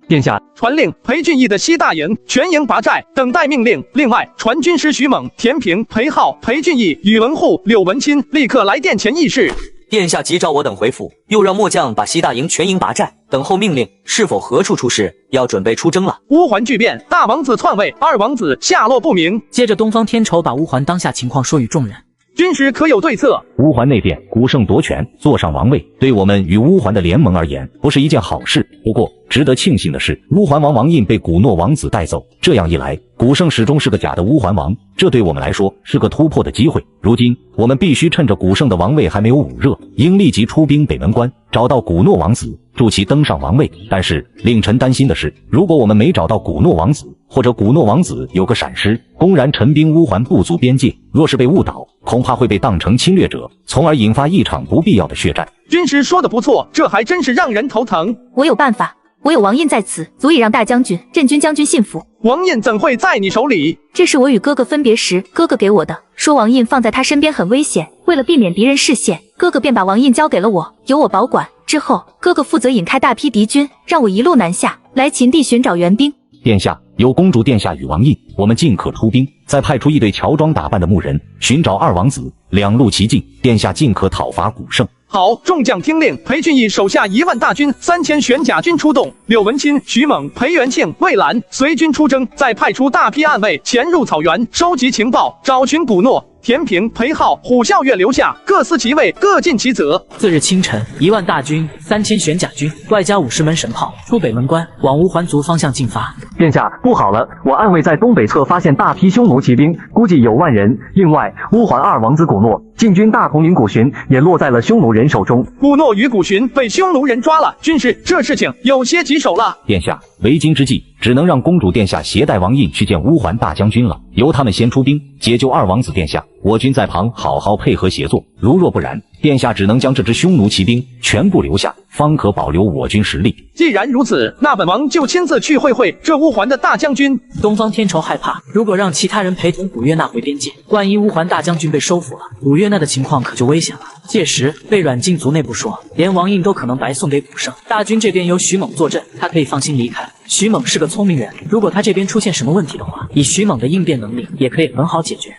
殿下，传令裴俊义的西大营全营拔寨，等待命令。另外，传军师徐猛、田平、裴浩、裴俊义、宇文护、柳文钦立刻来殿前议事。殿下急召我等回府，又让末将把西大营全营拔寨，等候命令。是否何处出事？要准备出征了。乌桓巨变，大王子篡位，二王子下落不明。接着，东方天仇把乌桓当下情况说与众人。军师可有对策？乌桓内变，古圣夺权，坐上王位，对我们与乌桓的联盟而言，不是一件好事。不过，值得庆幸的是，乌桓王王印被古诺王子带走，这样一来，古圣始终是个假的乌桓王，这对我们来说是个突破的机会。如今，我们必须趁着古圣的王位还没有捂热，应立即出兵北门关，找到古诺王子，助其登上王位。但是，令臣担心的是，如果我们没找到古诺王子，或者古诺王子有个闪失，公然陈兵乌桓部族边界，若是被误导，恐怕会被当成侵略者，从而引发一场不必要的血战。军师说的不错，这还真是让人头疼。我有办法，我有王印在此，足以让大将军、镇军将军信服。王印怎会在你手里？这是我与哥哥分别时哥哥给我的，说王印放在他身边很危险，为了避免敌人视线，哥哥便把王印交给了我，由我保管。之后，哥哥负责引开大批敌军，让我一路南下，来秦地寻找援兵。殿下，有公主殿下与王印，我们尽可出兵，再派出一队乔装打扮的牧人，寻找二王子，两路齐进，殿下尽可讨伐古圣。好，众将听令，裴俊义手下1万大军，3000玄甲军出动，柳文钦、徐猛、裴元庆、魏兰随军出征，再派出大批暗卫潜入草原，收集情报，找寻古诺。田平、裴浩、虎啸月留下，各司其位，各尽其责。次日清晨，1万大军、3000玄甲军，外加50门神炮，出北门关，往乌桓族方向进发。殿下，不好了！我暗卫在东北侧发现大批匈奴骑兵，估计有万人。另外，乌桓二王子古诺禁军大统领古寻也落在了匈奴人手中。古诺与古寻被匈奴人抓了，军师，这事情有些棘手了。殿下，为今之计，只能让公主殿下携带王印去见乌桓大将军了，由他们先出兵解救二王子殿下，我军在旁好好配合协作。如若不然，殿下只能将这支匈奴骑兵全部留下，方可保留我军实力。既然如此，那本王就亲自去会会这乌桓的大将军。东方天仇害怕，如果让其他人陪同古月娜回边界，万一乌桓大将军被收服了，古月娜的情况可就危险了。届时被软禁族内不说，连王印都可能白送给古圣。大军这边由徐猛坐镇，他可以放心离开。徐猛是个聪明人，如果他这边出现什么问题的话，以徐猛的应变能力，也可以很好解决。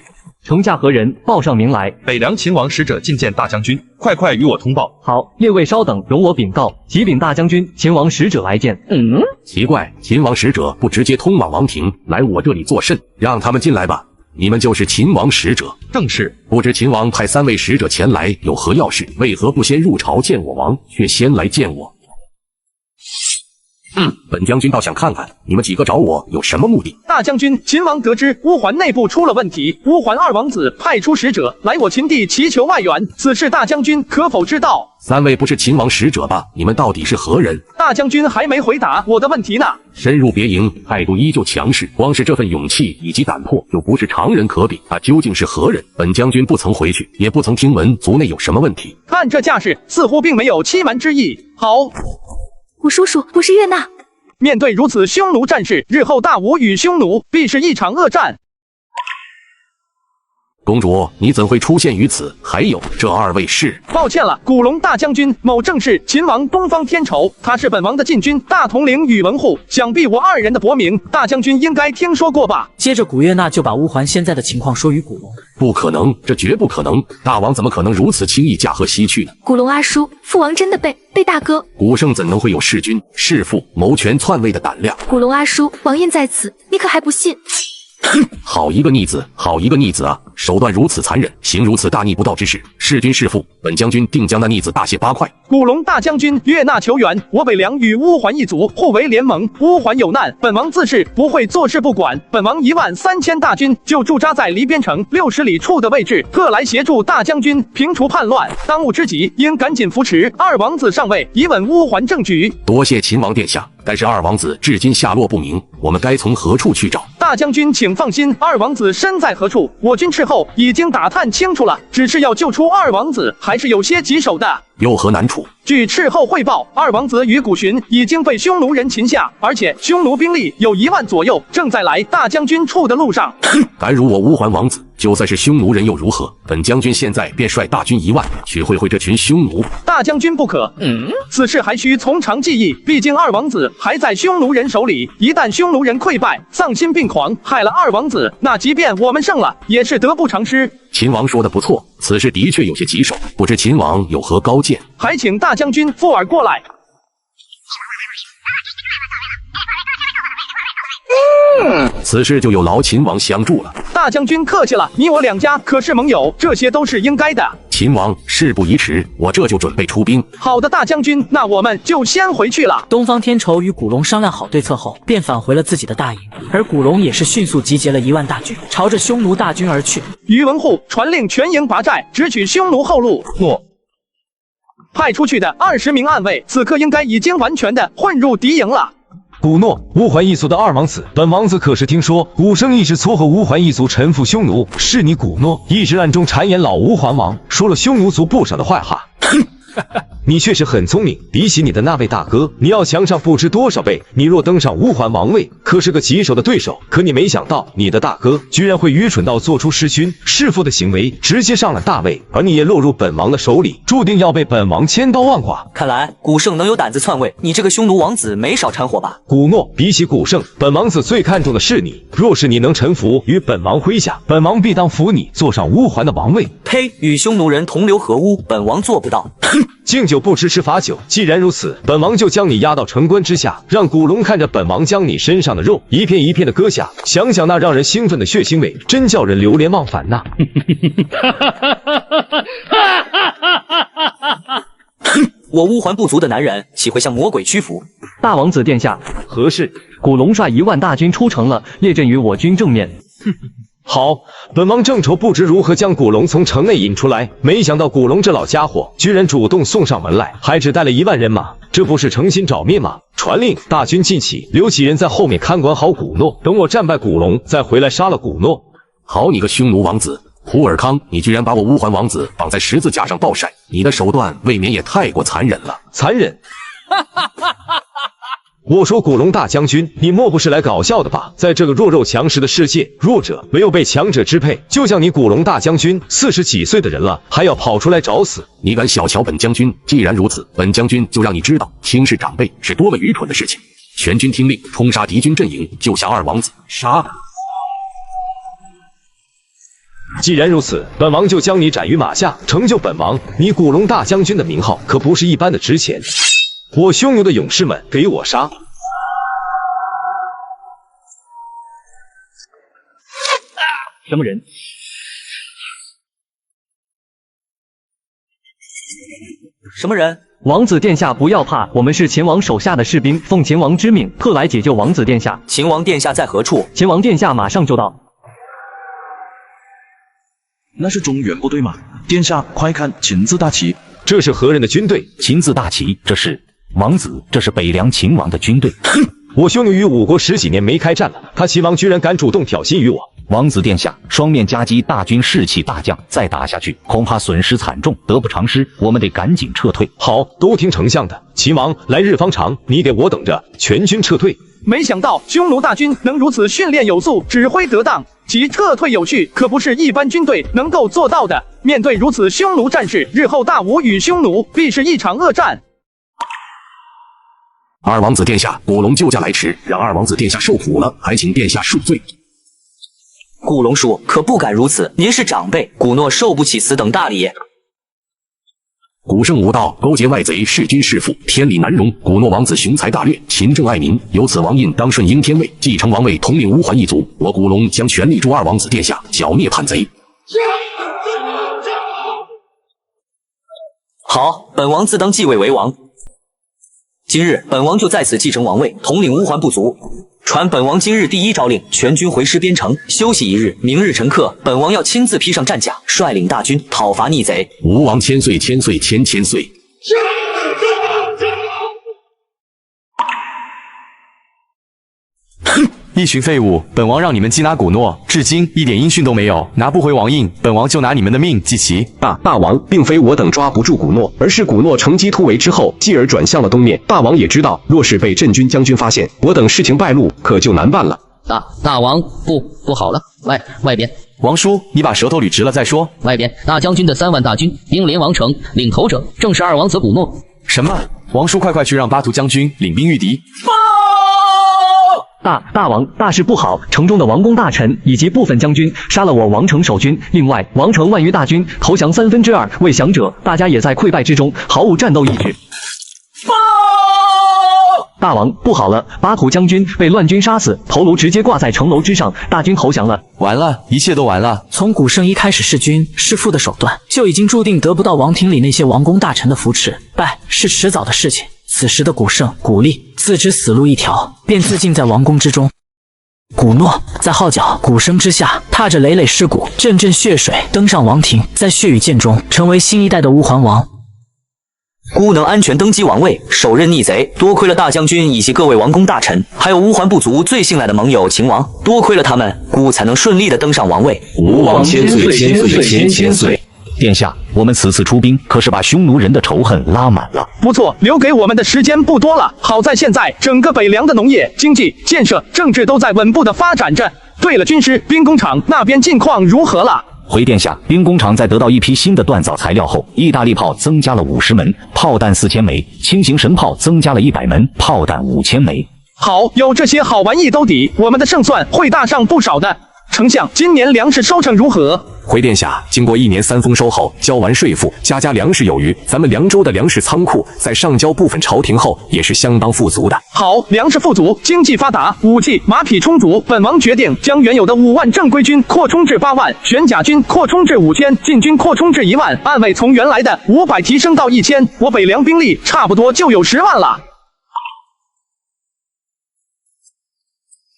城下何人报上名来？北凉秦王使者觐见大将军，快与我通报。好，列位稍等，容我禀告。启禀大将军，秦王使者来见。奇怪，秦王使者不直接通往王庭，来我这里作甚？让他们进来吧。你们就是秦王使者？正是。不知秦王派3位使者前来有何要事？为何不先入朝见我王，却先来见我？本将军倒想看看你们几个找我有什么目的。大将军，秦王得知乌桓内部出了问题，乌桓二王子派出使者来我秦地祈求外援，此事大将军可否知道？3位不是秦王使者吧？你们到底是何人？大将军还没回答我的问题呢。深入别营，态度依旧强势，光是这份勇气以及胆魄，就不是常人可比。他究竟是何人？本将军不曾回去，也不曾听闻族内有什么问题。看这架势，似乎并没有欺瞒之意。好，我叔叔，我是月娜。面对如此匈奴战事，日后大吴与匈奴必是一场恶战。公主，你怎会出现于此？还有这2位是？抱歉了，古龙大将军，某正是秦王东方天仇，他是本王的禁军大统领宇文护，想必我2人的薄名，大将军应该听说过吧？接着古月娜就把乌桓现在的情况说与古龙。不可能，这绝不可能！大王怎么可能如此轻易驾鹤西去呢？古龙阿叔，父王真的被大哥。古圣怎能会有弑君弑父、谋权篡位的胆量？古龙阿叔，王印在此，你可还不信？好一个逆子，好一个逆子啊！手段如此残忍，行如此大逆不道之事，弑君弑父，本将军定将那逆子大卸8块。古龙大将军，月娜求援，我北凉与乌桓一族互为联盟，乌桓有难，本王自是不会坐视不管。本王13000大军就驻扎在离边城60里处的位置，特来协助大将军平除叛乱。当务之急，应赶紧扶持二王子上位，以稳乌桓政局。多谢秦王殿下。但是二王子至今下落不明，我们该从何处去找？大将军请放心，二王子身在何处，我军斥候已经打探清楚了，只是要救出二王子还是有些棘手的。有何难处？据斥候汇报，二王子与古寻已经被匈奴人擒下，而且匈奴兵力有1万左右，正在来大将军处的路上。敢辱我乌桓王子，就算是匈奴人又如何？本将军现在便率大军1万去会会这群匈奴。大将军不可，此事还需从长计议，毕竟二王子还在匈奴人手里，一旦匈奴人溃败，丧心病狂，害了二王子，那即便我们胜了，也是得不偿失。秦王说的不错，此事的确有些棘手，不知秦王有何高见？还请大将军附耳过来。此事就有劳秦王相助了。大将军客气了，你我两家可是盟友，这些都是应该的。秦王，事不宜迟，我这就准备出兵。好的，大将军，那我们就先回去了。东方天仇与古龙商量好对策后，便返回了自己的大营，而古龙也是迅速集结了1万大军，朝着匈奴大军而去。于文护传令全营拔寨，直取匈奴后路。诺。派出去的20名暗卫，此刻应该已经完全的混入敌营了。古诺，乌桓一族的二王子，本王子可是听说古生一直撮合乌桓一族臣服匈奴，是你古诺一直暗中谗言老乌桓王，说了匈奴族不少的坏话。你确实很聪明，比起你的那位大哥，你要强上不知多少倍。你若登上乌桓王位，可是个棘手的对手。可你没想到，你的大哥居然会愚蠢到做出弑君弑父的行为，直接上了大位，而你也落入本王的手里，注定要被本王千刀万剐。看来古圣能有胆子篡位，你这个匈奴王子没少掺和吧？古诺，比起古圣，本王子最看重的是你。若是你能臣服于本王麾下，本王必当扶你坐上乌桓的王位。呸！与匈奴人同流合污，本王做不到。敬酒不吃吃罚酒，既然如此，本王就将你押到城关之下，让古龙看着本王将你身上的肉一片一片的割下，想想那让人兴奋的血腥味，真叫人流连忘返呐！我乌桓部族的男人岂会向魔鬼屈服？大王子殿下，何事？古龙率1万大军出城了，列阵于我军正面。好，本王正愁不知如何将古龙从城内引出来，没想到古龙这老家伙居然主动送上门来，还只带了1万人马，这不是诚心找灭吗？传令，大军进起，留几人在后面看管好古诺，等我战败古龙，再回来杀了古诺。好你个匈奴王子！胡尔康，你居然把我乌桓王子绑在十字架上暴晒，你的手段未免也太过残忍了。残忍！我说古龙大将军，你莫不是来搞笑的吧？在这个弱肉强食的世界，弱者没有被强者支配，就像你古龙大将军40几岁的人了，还要跑出来找死？你敢小瞧本将军？既然如此，本将军就让你知道轻视长辈是多么愚蠢的事情。全军听令，冲杀敌军阵营，救下二王子。杀！既然如此，本王就将你斩于马下，成就本王。你古龙大将军的名号可不是一般的值钱。我匈奴的勇士们，给我杀！什么人？什么人？王子殿下不要怕，我们是秦王手下的士兵，奉秦王之命，特来解救王子殿下。秦王殿下在何处？秦王殿下马上就到。那是中原部队吗？殿下，快看，秦字大旗！这是何人的军队？秦字大旗，这是王子，这是北凉秦王的军队。我匈奴与5国10几年没开战了，他秦王居然敢主动挑衅于我。王子殿下，双面夹击，大军士气大降，再打下去恐怕损失惨重，得不偿失，我们得赶紧撤退。好，都听丞相的。秦王来日方长，你给我等着，全军撤退。没想到匈奴大军能如此训练有素，指挥得当，其撤退有序，可不是一般军队能够做到的。面对如此匈奴战士，日后大吴与匈奴必是一场恶战。二王子殿下，古龙救驾来迟，让二王子殿下受苦了，还请殿下恕罪。古龙叔可不敢如此，您是长辈，古诺受不起此等大礼。古圣无道，勾结外贼，弑君弑父，天理难容。古诺王子雄才大略，勤政爱民，有此王印，当顺应天位，继承王位，统领乌桓一族。我古龙将全力助二王子殿下剿灭叛贼。好，本王自当继位为王。今日本王就在此继承王位，统领乌桓部族。传本王今日第一诏令，全军回师边城，休息1日。明日晨刻，本王要亲自披上战甲，率领大军讨伐逆贼。吴王千岁，千岁，千岁！哼！一群废物！本王让你们缉拿古诺，至今一点音讯都没有，拿不回王印，本王就拿你们的命祭旗。大王，并非我等抓不住古诺，而是古诺乘机突围之后，继而转向了东面。大王也知道，若是被镇军将军发现，我等事情败露，可就难办了。大王，不好了，外边。王叔，你把舌头捋直了再说。外边大将军的3万大军兵临王城，领头者正是二王子古诺。什么？王叔，快去让巴图将军领兵御敌。大王，大事不好！城中的王公大臣以及部分将军杀了我王城守军，另外王城万余大军投降2/3，未降者大家也在溃败之中，毫无战斗意志。大王，不好了！巴图将军被乱军杀死，头颅直接挂在城楼之上，大军投降了。完了，一切都完了。从古圣一开始弑君弑父的手段，就已经注定得不到王庭里那些王公大臣的扶持，败是迟早的事情。此时的古圣、古力自知死路一条，便自尽在王宫之中。古诺在号角、鼓声之下，踏着累累尸骨，阵阵血水登上王庭，在血与剑中成为新一代的乌桓王。孤能安全登基王位，手刃逆贼，多亏了大将军以及各位王公大臣，还有乌桓部族最信赖的盟友秦王，多亏了他们，孤才能顺利的登上王位。吾王千岁，千岁！殿下，我们此次出兵，可是把匈奴人的仇恨拉满了。不错，留给我们的时间不多了。好在现在整个北凉的农业、经济、建设、政治都在稳步的发展着。对了，军师，兵工厂那边近况如何了？回殿下，兵工厂在得到一批新的锻造材料后，意大利炮增加了50门，炮弹4000枚，轻型神炮增加了100门，炮弹5000枚。好，有这些好玩意兜底，我们的胜算会大上不少的。丞相，今年粮食收成如何？回殿下，经过1年3丰收后，交完税赋，家粮食有余。咱们凉州的粮食仓库在上交部分朝廷后，也是相当富足的。好，粮食富足，经济发达，武器马匹充足。本王决定将原有的5万正规军扩充至8万，玄甲军扩充至5000，禁军扩充至1万，暗卫从原来的500提升到1000，我北凉兵力差不多就有10万了。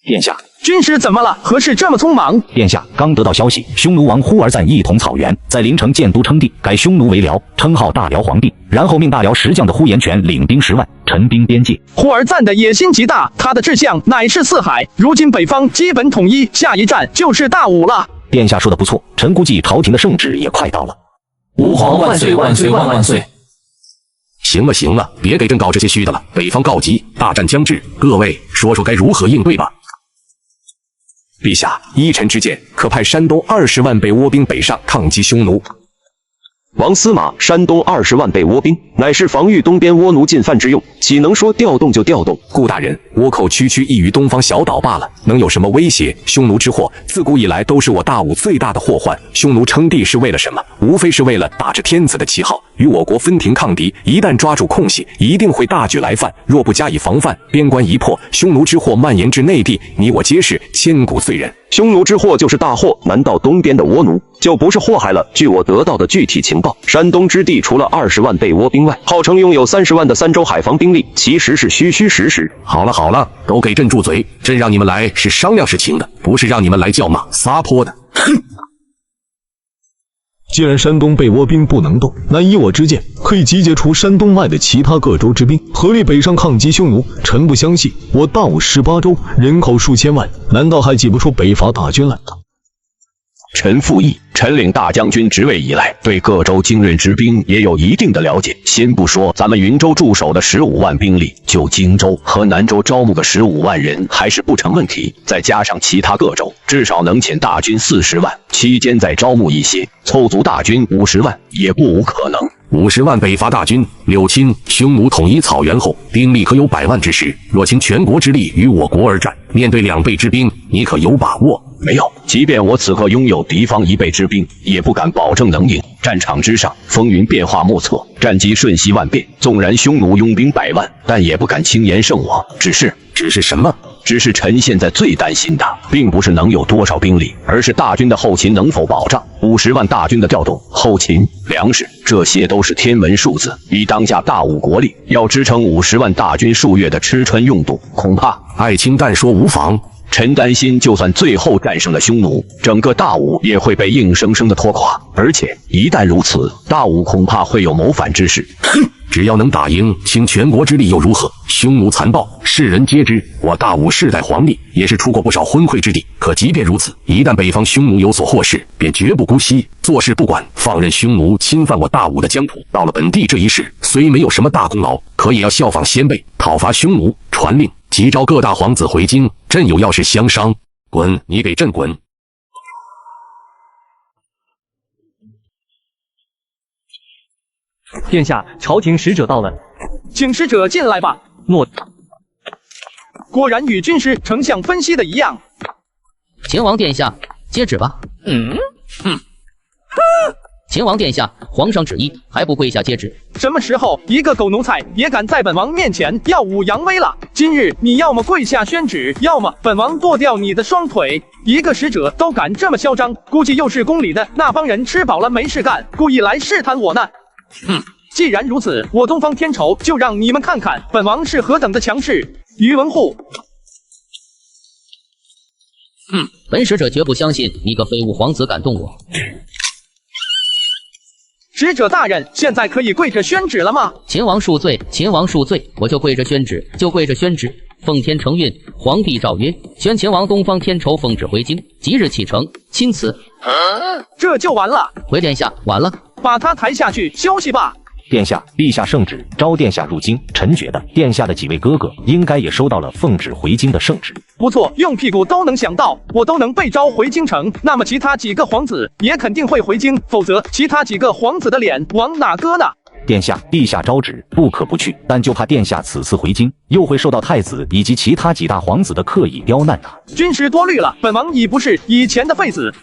殿下，军师怎么了？何事这么匆忙？殿下，刚得到消息，匈奴王忽而赞一统草原，在临城建都称帝，改匈奴为辽，称号大辽皇帝，然后命大辽石将的呼延权领兵10万，陈兵边界。忽而赞的野心极大，他的志向乃是四海，如今北方基本统一，下一站就是大武了。殿下说的不错，臣估计朝廷的圣旨也快到了。吾皇万岁万岁万万岁！行了，别给朕搞这些虚的了。北方告急，大战将至，各位说说该如何应对吧。陛下，依臣之见，可派山东20万备倭兵北上抗击匈奴。王司马，山东20万备倭兵，乃是防御东边倭奴进犯之用，岂能说调动就调动？顾大人，倭寇区异于东方小岛罢了，能有什么威胁？匈奴之祸，自古以来都是我大武最大的祸患。匈奴称帝是为了什么？无非是为了打着天子的旗号，与我国分庭抗敌。一旦抓住空隙，一定会大举来犯。若不加以防范，边关一破，匈奴之祸蔓延至内地，你我皆是千古罪人。匈奴之祸就是大祸，难道东边的倭奴就不是祸害了？据我得到的具体情报，山东之地除了20万备倭兵外，号称拥有30万的三州海防兵力，其实是虚实。好了，都给朕住嘴！朕让你们来是商量事情的，不是让你们来叫骂撒泼的。哼！既然山东备倭兵不能动，那依我之见，可以集结出山东外的其他各州之兵，合力北上抗击匈奴。臣不相信，我大武18州，人口数千万，难道还挤不出北伐大军来？臣附议。臣领大将军职位以来，对各州精锐之兵也有一定的了解。先不说咱们云州驻守的15万兵力，就荆州和南州招募个15万人还是不成问题。再加上其他各州，至少能遣大军40万，期间再招募一些，凑足大军50万也不无可能。50万北伐大军，柳钦匈奴统一草原后，兵力可有100万之时。若倾全国之力与我国而战，面对2倍之兵，你可有把握？没有，即便我此刻拥有敌方1倍之兵，也不敢保证能赢。战场之上，风云变化莫测，战机瞬息万变。纵然匈奴拥兵100万，但也不敢轻言胜我。只是什么？只是臣现在最担心的，并不是能有多少兵力，而是大军的后勤能否保障。50万大军的调动、后勤、粮食，这些都是天文数字。以当下大武国力，要支撑50万大军数月的吃穿用度，恐怕……爱卿但说无妨。臣担心，就算最后战胜了匈奴，整个大武也会被硬生生的拖垮。而且一旦如此，大武恐怕会有谋反之事。哼！只要能打赢，倾全国之力又如何？匈奴残暴，世人皆知。我大武世代皇帝也是出过不少昏聩之地。可即便如此，一旦北方匈奴有所获释，便绝不姑息，坐视不管，放任匈奴侵犯我大武的疆土。到了本地这一事，虽没有什么大功劳，可也要效仿先辈，讨伐匈奴，传令急召各大皇子回京。朕有要事相商。滚！你给朕滚！殿下，朝廷使者到了，请使者进来吧。诺。果然与军师丞相分析的一样。秦王殿下，接旨吧。秦秦王殿下，皇上旨意，还不跪下接旨？什么时候一个狗奴才也敢在本王面前耀武扬威了？今日你要么跪下宣旨，要么本王剁掉你的双腿！一个使者都敢这么嚣张，估计又是宫里的那帮人吃饱了没事干，故意来试探我呢。既然如此，我东方天仇就让你们看看本王是何等的强势！于文护，本使者绝不相信你个废物皇子敢动我。使者大人，现在可以跪着宣旨了吗？秦王恕罪，秦王恕罪，我就跪着宣旨，就跪着宣旨。奉天承运，皇帝诏曰：宣秦王东方天仇奉旨回京，即日启程，钦此。这就完了？回殿下，晚了，把他抬下去休息吧。殿下，陛下圣旨，召殿下入京。臣觉得殿下的几位哥哥应该也收到了奉旨回京的圣旨。不错，用屁股都能想到，我都能被召回京城，那么其他几个皇子也肯定会回京，否则其他几个皇子的脸往哪搁呢？殿下，陛下诏旨，不可不去，但就怕殿下此次回京，又会受到太子以及其他几大皇子的刻意刁难啊。军师多虑了，本王已不是以前的废子，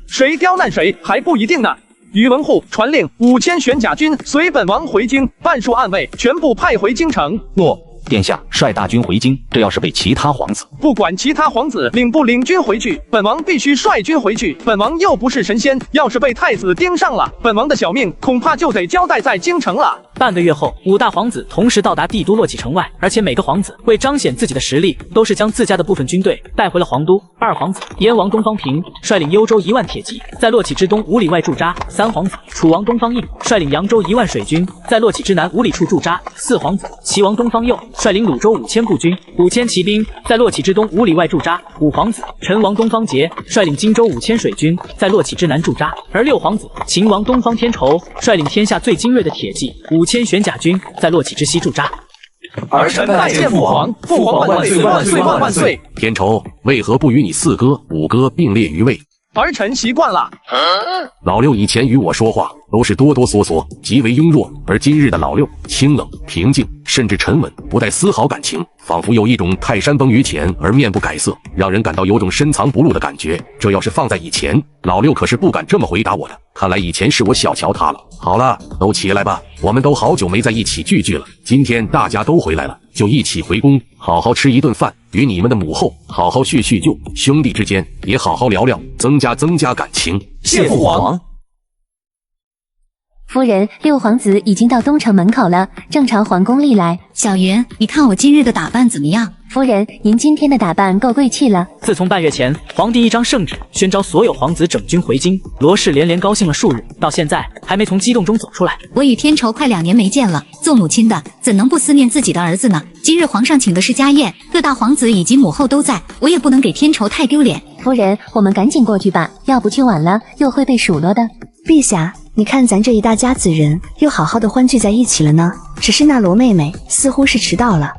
谁刁难谁还不一定呢。于文护传令5000玄甲军随本王回京，半数暗卫全部派回京城。诺。殿下，率大军回京，这要是被其他皇子，不管其他皇子领不领军回去，本王必须率军回去。本王又不是神仙，要是被太子盯上了，本王的小命恐怕就得交代在京城了。半个月后，5大皇子同时到达帝都洛启城外，而且每个皇子为彰显自己的实力，都是将自家的部分军队带回了皇都。2皇子燕王东方平率领幽州1万铁骑，在洛启之东5里外驻扎。3皇子楚王东方应率领扬州1万水军，在洛启之南5里处驻扎。4皇子齐王东方佑率领鲁州5000步军、5000骑兵，在洛启之东5里外驻扎。5皇子陈王东方节率领荆州5000水军，在洛启之南驻扎。而6皇子秦王东方天仇率领天下最精锐的铁骑5000玄甲军，在洛启之西驻扎。儿臣拜见父皇，父皇万岁万岁万万岁！天仇为何不与你4哥、5哥并列于位？儿臣习惯了。老六以前与我说话都是哆哆嗦嗦，极为庸弱，而今日的老六清冷平静，甚至沉稳，不带丝毫感情，仿佛有一种泰山崩于前而面不改色，让人感到有种深藏不露的感觉。这要是放在以前，老六可是不敢这么回答我的。看来以前是我小瞧他了。好了，都起来吧，我们都好久没在一起聚了，今天大家都回来了，就一起回宫，好好吃一顿饭，与你们的母后好好叙叙旧，兄弟之间也好好聊聊，增加感情。谢父皇。夫人，6皇子已经到东城门口了，正常皇宫历来。小云，你看我今日的打扮怎么样？夫人，您今天的打扮够贵气了。自从半月前皇帝一张圣旨宣召所有皇子整军回京，罗氏连高兴了数日，到现在还没从激动中走出来。我与天仇快2年没见了，做母亲的怎能不思念自己的儿子呢？今日皇上请的是家宴，各大皇子以及母后都在，我也不能给天仇太丢脸。夫人，我们赶紧过去吧，要不去晚了又会被数落的。陛下，你看咱这一大家子人又好好的欢聚在一起了呢，只是那罗妹妹似乎是迟到了。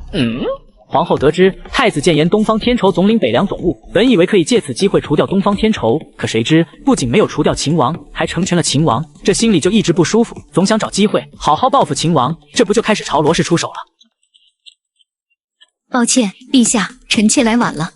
皇后得知太子谏言东方天仇总领北凉总务，本以为可以借此机会除掉东方天仇，可谁知不仅没有除掉秦王，还成全了秦王，这心里就一直不舒服，总想找机会好好报复秦王，这不就开始朝罗氏出手了。抱歉，陛下，臣妾来晚了。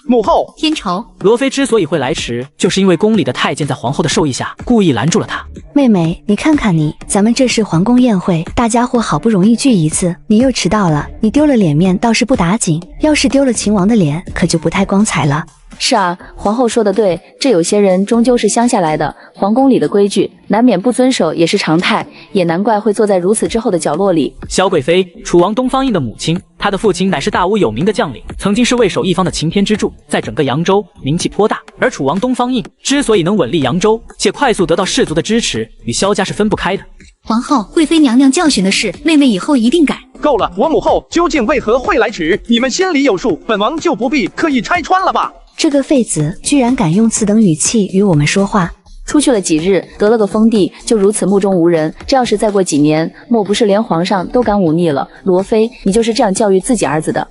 母后，天仇，罗妃之所以会来迟，就是因为宫里的太监在皇后的授意下故意拦住了她。妹妹，你看看你，咱们这是皇宫宴会，大家伙好不容易聚一次，你又迟到了，你丢了脸面倒是不打紧，要是丢了秦王的脸，可就不太光彩了。是啊，皇后说的对，这有些人终究是乡下来的，皇宫里的规矩难免不遵守也是常态，也难怪会坐在如此之后的角落里。萧贵妃，楚王东方应的母亲，她的父亲乃是大武有名的将领，曾经是魏守一方的擎天之柱，在整个扬州名气颇大。而楚王东方应之所以能稳立扬州，且快速得到士族的支持，与萧家是分不开的。皇后，贵妃娘娘教训的是，妹妹以后一定改。够了，我母后究竟为何会来迟，你们心里有数，本王就不必刻意拆穿了吧。这个废子居然敢用此等语气与我们说话。出去了几日，得了个封地，就如此目中无人，这要是再过几年，莫不是连皇上都敢忤逆了？罗妃，你就是这样教育自己儿子的？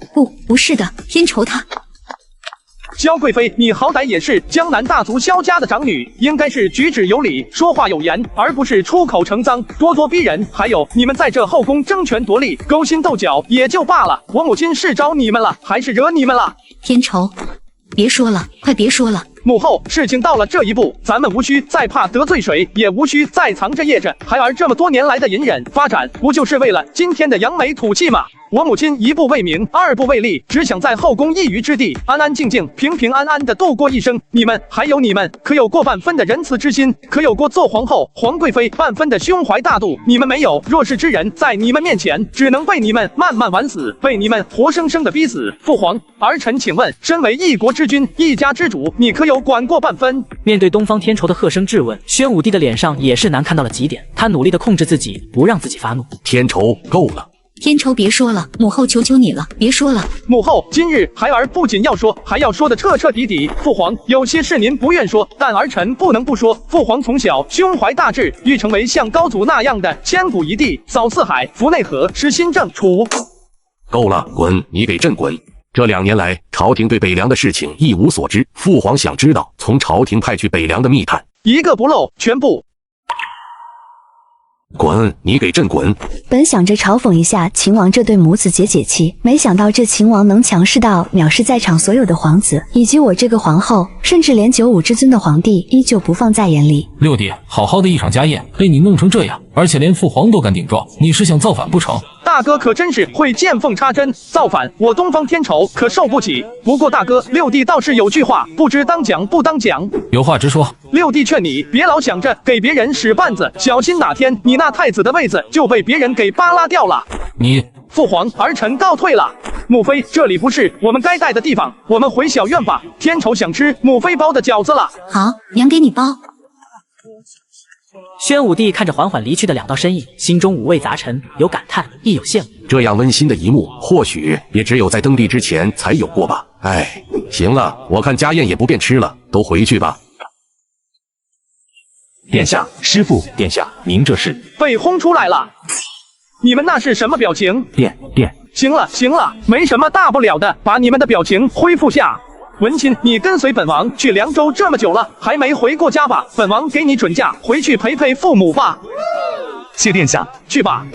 不是的，天仇他。萧贵妃，你好歹也是江南大族萧家的长女，应该是举止有礼，说话有言，而不是出口成脏，咄咄逼人。还有，你们在这后宫争权夺利，勾心斗角也就罢了，我母亲是招你们了，还是惹你们了？天仇，别说了，快别说了。母后，事情到了这一步，咱们无需再怕得罪谁，也无需再藏着掖着。孩儿这么多年来的隐忍发展，不就是为了今天的扬眉吐气吗？我母亲一步为名，二步为利，只想在后宫一隅之地安安静静、平平安安的度过一生。你们还有你们，可有过半分的仁慈之心，可有过做皇后、皇贵妃半分的胸怀大度。你们没有，弱势之人在你们面前，只能被你们慢慢玩死，被你们活生生的逼死。父皇，儿臣请问，身为一国之君、一家之主，你可有管过半分？面对东方天仇的喝声质问，宣武帝的脸上也是难看到了极点。他努力的控制自己，不让自己发怒。天仇，够了！天仇，别说了，母后求求你了，别说了。母后，今日孩儿不仅要说，还要说的彻彻底底。父皇，有些事您不愿说，但儿臣不能不说。父皇从小胸怀大志，欲成为像高祖那样的千古一帝，扫四海，扶内河，实新政，楚。够了，滚！你给朕滚！这2年来，朝廷对北凉的事情一无所知。父皇想知道从朝廷派去北凉的密探，一个不漏，全部。滚！你给朕滚！本想着嘲讽一下秦王这对母子解解气，没想到这秦王能强势到藐视在场所有的皇子，以及我这个皇后，甚至连95之尊的皇帝依旧不放在眼里。六弟，好好的一场家宴被你弄成这样，而且连父皇都敢顶撞，你是想造反不成？大哥可真是会见缝插针，造反我东方天仇可受不起。不过大哥，六弟倒是有句话，不知当讲不当讲。有话直说。六弟劝你别老想着给别人使绊子，小心哪天你那太子的位子就被别人给扒拉掉了。你父皇，儿臣告退了。母妃，这里不是我们该待的地方，我们回小院吧。天仇想吃母妃包的饺子了。好，娘给你包。宣武帝看着缓缓离去的2道身影，心中五味杂陈，有感叹，亦有羡慕。这样温馨的一幕，或许也只有在登帝之前才有过吧。哎，行了，我看家宴也不便吃了，都回去吧。殿下，师父，殿下，您这是被轰出来了。你们那是什么表情？殿。行了行了，没什么大不了的，把你们的表情恢复下。文钦，你跟随本王去凉州这么久了，还没回过家吧？本王给你准假，回去陪陪父母吧。谢殿下。去吧。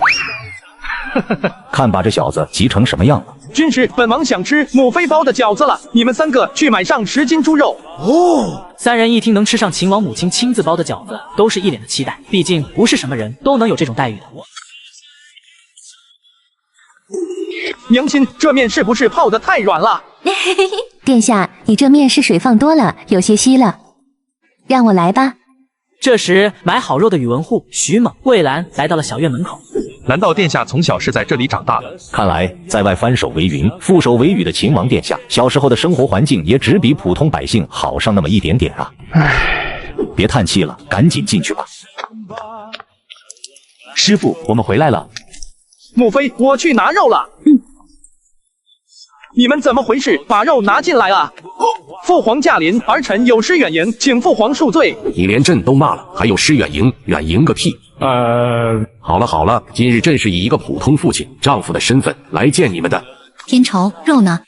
看把这小子急成什么样了。军师，本王想吃母妃包的饺子了，你们3个去买上10斤猪肉。哦，3人一听能吃上秦王母亲亲自包的饺子，都是一脸的期待，毕竟不是什么人都能有这种待遇的。娘亲，这面是不是泡得太软了？殿下，你这面是水放多了，有些稀了，让我来吧。这时，买好肉的宇文护、徐猛、魏兰来到了小院门口。难道殿下从小是在这里长大的？看来在外翻手为云，覆手为雨的秦王殿下，小时候的生活环境也只比普通百姓好上那么一点点啊！唉，别叹气了，赶紧进去吧。师父，我们回来了。母妃，我去拿肉了。你们怎么回事？把肉拿进来啊！父皇驾临，儿臣有失远迎，请父皇恕罪。你连朕都骂了，还有失远迎？远迎个屁！好了好了，今日朕是以一个普通父亲、丈夫的身份来见你们的。天仇，肉呢？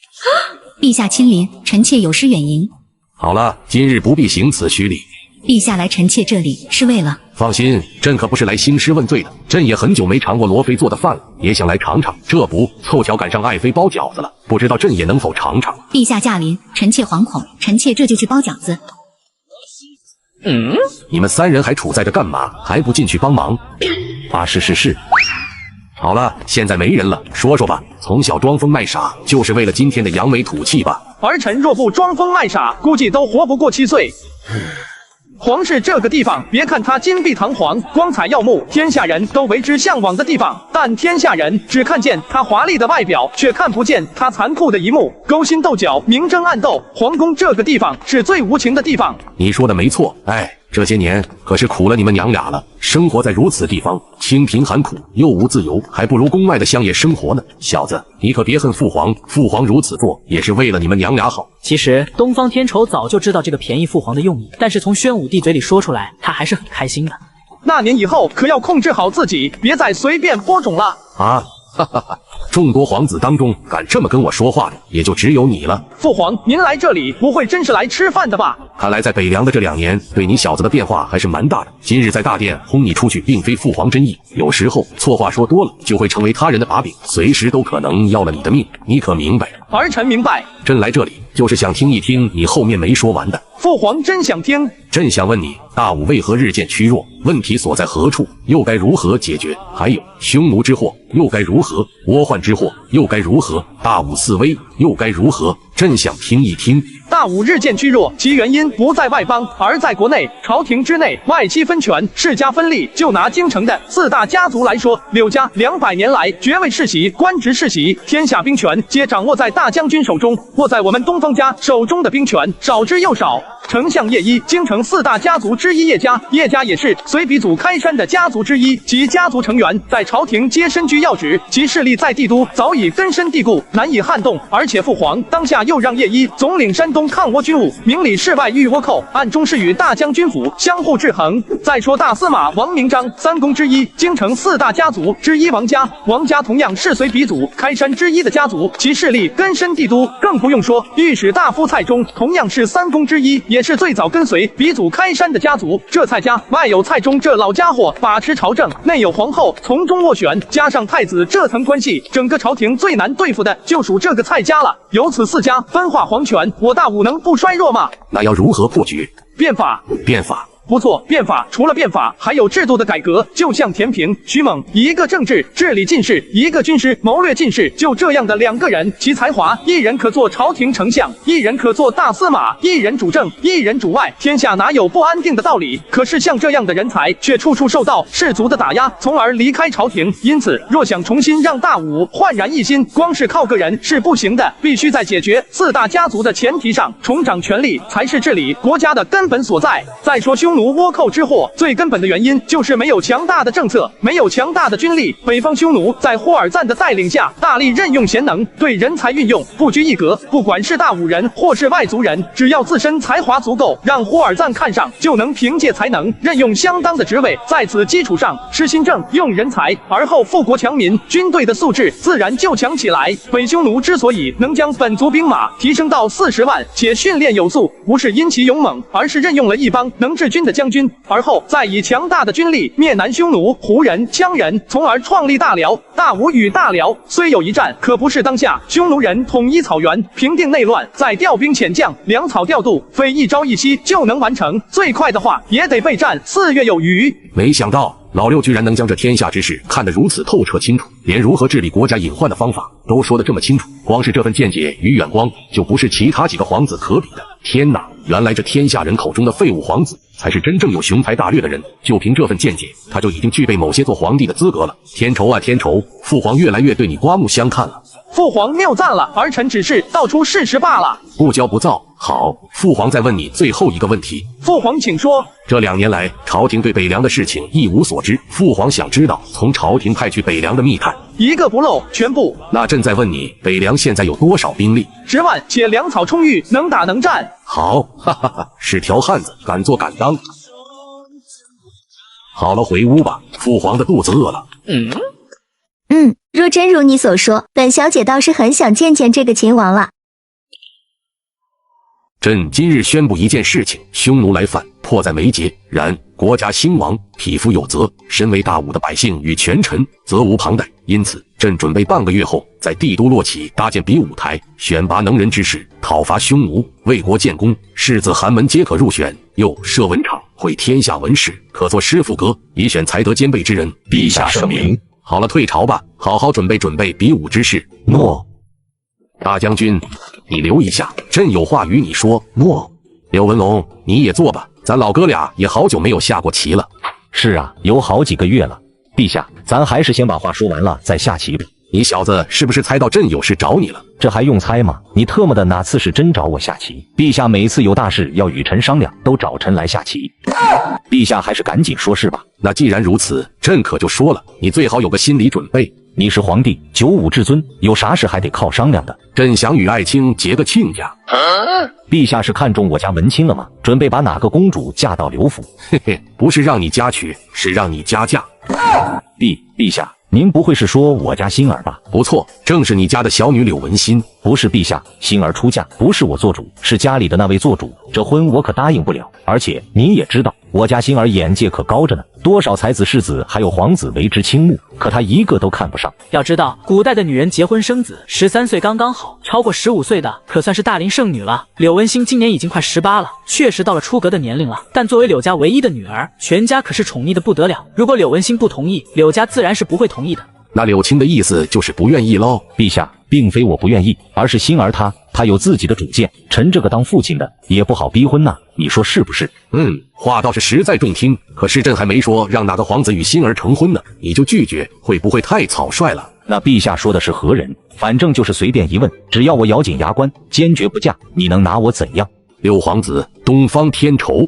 陛下亲临，臣妾有失远迎。好了，今日不必行此虚礼。陛下来臣妾这里是为了……放心，朕可不是来兴师问罪的。朕也很久没尝过罗妃做的饭了，也想来尝尝。这不，凑巧赶上爱妃包饺子了，不知道朕也能否尝尝。陛下驾临，臣妾惶恐，臣妾这就去包饺子。你们3人还处在这干嘛？还不进去帮忙？啊，是。好了，现在没人了，说说吧，从小装疯卖傻，就是为了今天的扬眉吐气吧？儿臣若不装疯卖傻，估计都活不过7岁。皇室这个地方，别看它金碧堂皇、光彩耀目，天下人都为之向往的地方，但天下人只看见它华丽的外表，却看不见它残酷的一幕，勾心斗角、明争暗斗。皇宫这个地方是最无情的地方。你说的没错，这些年可是苦了你们娘俩了。生活在如此地方，清贫寒苦，又无自由，还不如宫外的乡野生活呢。小子，你可别恨父皇，父皇如此做也是为了你们娘俩好。其实东方天仇早就知道这个便宜父皇的用意，但是从宣武帝嘴里说出来，他还是很开心的。那您以后可要控制好自己，别再随便播种了啊！哈哈哈！众多皇子当中，敢这么跟我说话的，也就只有你了。父皇，您来这里不会真是来吃饭的吧？看来在北凉的这2年，对你小子的变化还是蛮大的。今日在大殿轰你出去，并非父皇真意，有时候错话说多了，就会成为他人的把柄，随时都可能要了你的命，你可明白？儿臣明白。朕来这里就是想听一听你后面没说完的。父皇真想听。朕想问你，大武为何日渐趋弱？问题所在何处？又该如何解决？还有匈奴之祸又该如何？倭患之祸又该如何？大武肆威又该如何？朕想听一听。大武日渐趋弱，其原因不在外邦，而在国内。朝廷之内外戚分权，世家分立。就拿京城的4大家族来说，柳家200年来爵位世袭、官职世袭，天下兵权皆掌握在大将军手中。握在我们东方家手中的兵权少之又少。丞相叶一，京城4大家族之一叶家，叶家也是随鼻祖开山的家族之一，其家族成员在朝廷皆身居要职，其势力在帝都早已根深蒂固，难以撼动。而且父皇当下又让叶一总领山东抗倭军务，明里事外御倭寇，暗中是与大将军府相互制衡。再说大司马王明章3公之一，京城4大家族之一王家，王家同样是随鼻祖开山之一的家族，其势力根深蒂都。更不用说御史大夫蔡中同样是3公之一，也是最早跟随鼻祖开山的家族。这蔡家外有蔡中这老家伙把持朝政，内有皇后从中斡旋，加上太子这层关系，整个朝廷最难对付的就属这个蔡家了。由此4家分化皇权，我大武能不衰弱吗？那要如何破局？变法。变法。不错，变法除了变法，还有制度的改革。就像田平、徐猛，一个政治治理进士，一个军师谋略进士，就这样的2个人，其才华，一人可做朝廷丞相，一人可做大司马，一人主政，一人主外，天下哪有不安定的道理？可是像这样的人才，却处处受到士族的打压，从而离开朝廷。因此，若想重新让大武焕然一新，光是靠个人是不行的，必须在解决4大家族的前提上，重掌权力，才是治理国家的根本所在。再说匈奴倭寇之祸，最根本的原因就是没有强大的政策，没有强大的军力。北方匈奴在霍尔赞的带领下，大力任用贤能，对人才运用不拘一格。不管是大武人或是外族人，只要自身才华足够，让霍尔赞看上，就能凭借才能任用相当的职位。在此基础上施新政，用人才，而后富国强民，军队的素质自然就强起来。北匈奴之所以能将本族兵马提升到40万，且训练有素，不是因其勇猛，而是任用了一帮能治军的将军，而后再以强大的军力灭南匈奴、胡人、羌人，从而创立大辽。大武与大辽虽有一战，可不是当下匈奴人统一草原、平定内乱，再调兵遣将、粮草调度，非一朝一夕就能完成。最快的话，也得备战4月有余。没想到老六居然能将这天下之事看得如此透彻清楚，连如何治理国家隐患的方法都说得这么清楚。光是这份见解与眼光，就不是其他几个皇子可比的。天哪，原来这天下人口中的废物皇子，才是真正有雄才大略的人。就凭这份见解，他就已经具备某些做皇帝的资格了。天仇啊天仇，父皇越来越对你刮目相看了。父皇谬赞了，儿臣只是道出事实罢了。不骄不躁。好，父皇再问你最后一个问题。父皇请说。这2年来，朝廷对北凉的事情一无所知，父皇想知道从朝廷派去北凉的密探，一个不漏，全部。那朕再问你，北凉现在有多少兵力？10万，且粮草充裕，能打能战。好，哈哈哈，是条汉子，敢做敢当。好了，回屋吧，父皇的肚子饿了。若真如你所说，本小姐倒是很想见见这个秦王了。朕今日宣布一件事情，匈奴来犯，迫在眉睫，然国家兴亡，匹夫有责。身为大武的百姓与权臣，责无旁贷。因此，朕准备半个月后，在帝都洛启搭建比武台，选拔能人之士，讨伐匈奴，为国建功。士子寒门皆可入选。又设文场，会天下文士，可作诗赋歌，以选才德兼备之人。陛下圣明。好了，退朝吧，好好准备准备比武之事。诺。大将军，你留一下，朕有话与你说。诺。刘文龙，你也坐吧，咱老哥俩也好久没有下过棋了。是啊，有好几个月了。陛下，咱还是先把话说完了再下棋吧。你小子是不是猜到朕有事找你了？这还用猜吗？你特么的哪次是真找我下棋？陛下每次有大事要与臣商量，都找臣来下棋。陛下还是赶紧说事吧。那既然如此，朕可就说了，你最好有个心理准备。你是皇帝，九五至尊，有啥事还得靠商量的。朕想与爱卿结个亲家。陛下是看中我家文清了吗？准备把哪个公主嫁到刘府？嘿嘿，不是让你嫁娶，是让你加价。陛下，您不会是说我家馨儿吧？不错，正是你家的小女柳文心。不是陛下，馨儿出嫁不是我做主，是家里的那位做主。这婚我可答应不了。而且您也知道，我家馨儿眼界可高着呢，多少才子世子还有皇子为之倾慕，可她一个都看不上。要知道，古代的女人结婚生子13岁刚刚好，超过15岁的可算是大龄剩女了。柳文馨今年已经快18了，确实到了出阁的年龄了。但作为柳家唯一的女儿，全家可是宠溺的不得了。如果柳文馨不同意，柳家自然是不会同意的。那柳青的意思就是不愿意喽？陛下，并非我不愿意，而是馨儿她有自己的主见，臣这个当父亲的也不好逼婚呐，你说是不是？话倒是实在中听，可是朕还没说让哪个皇子与馨儿成婚呢，你就拒绝，会不会太草率了？那陛下说的是何人？反正就是随便一问，只要我咬紧牙关，坚决不嫁，你能拿我怎样？六皇子东方天仇，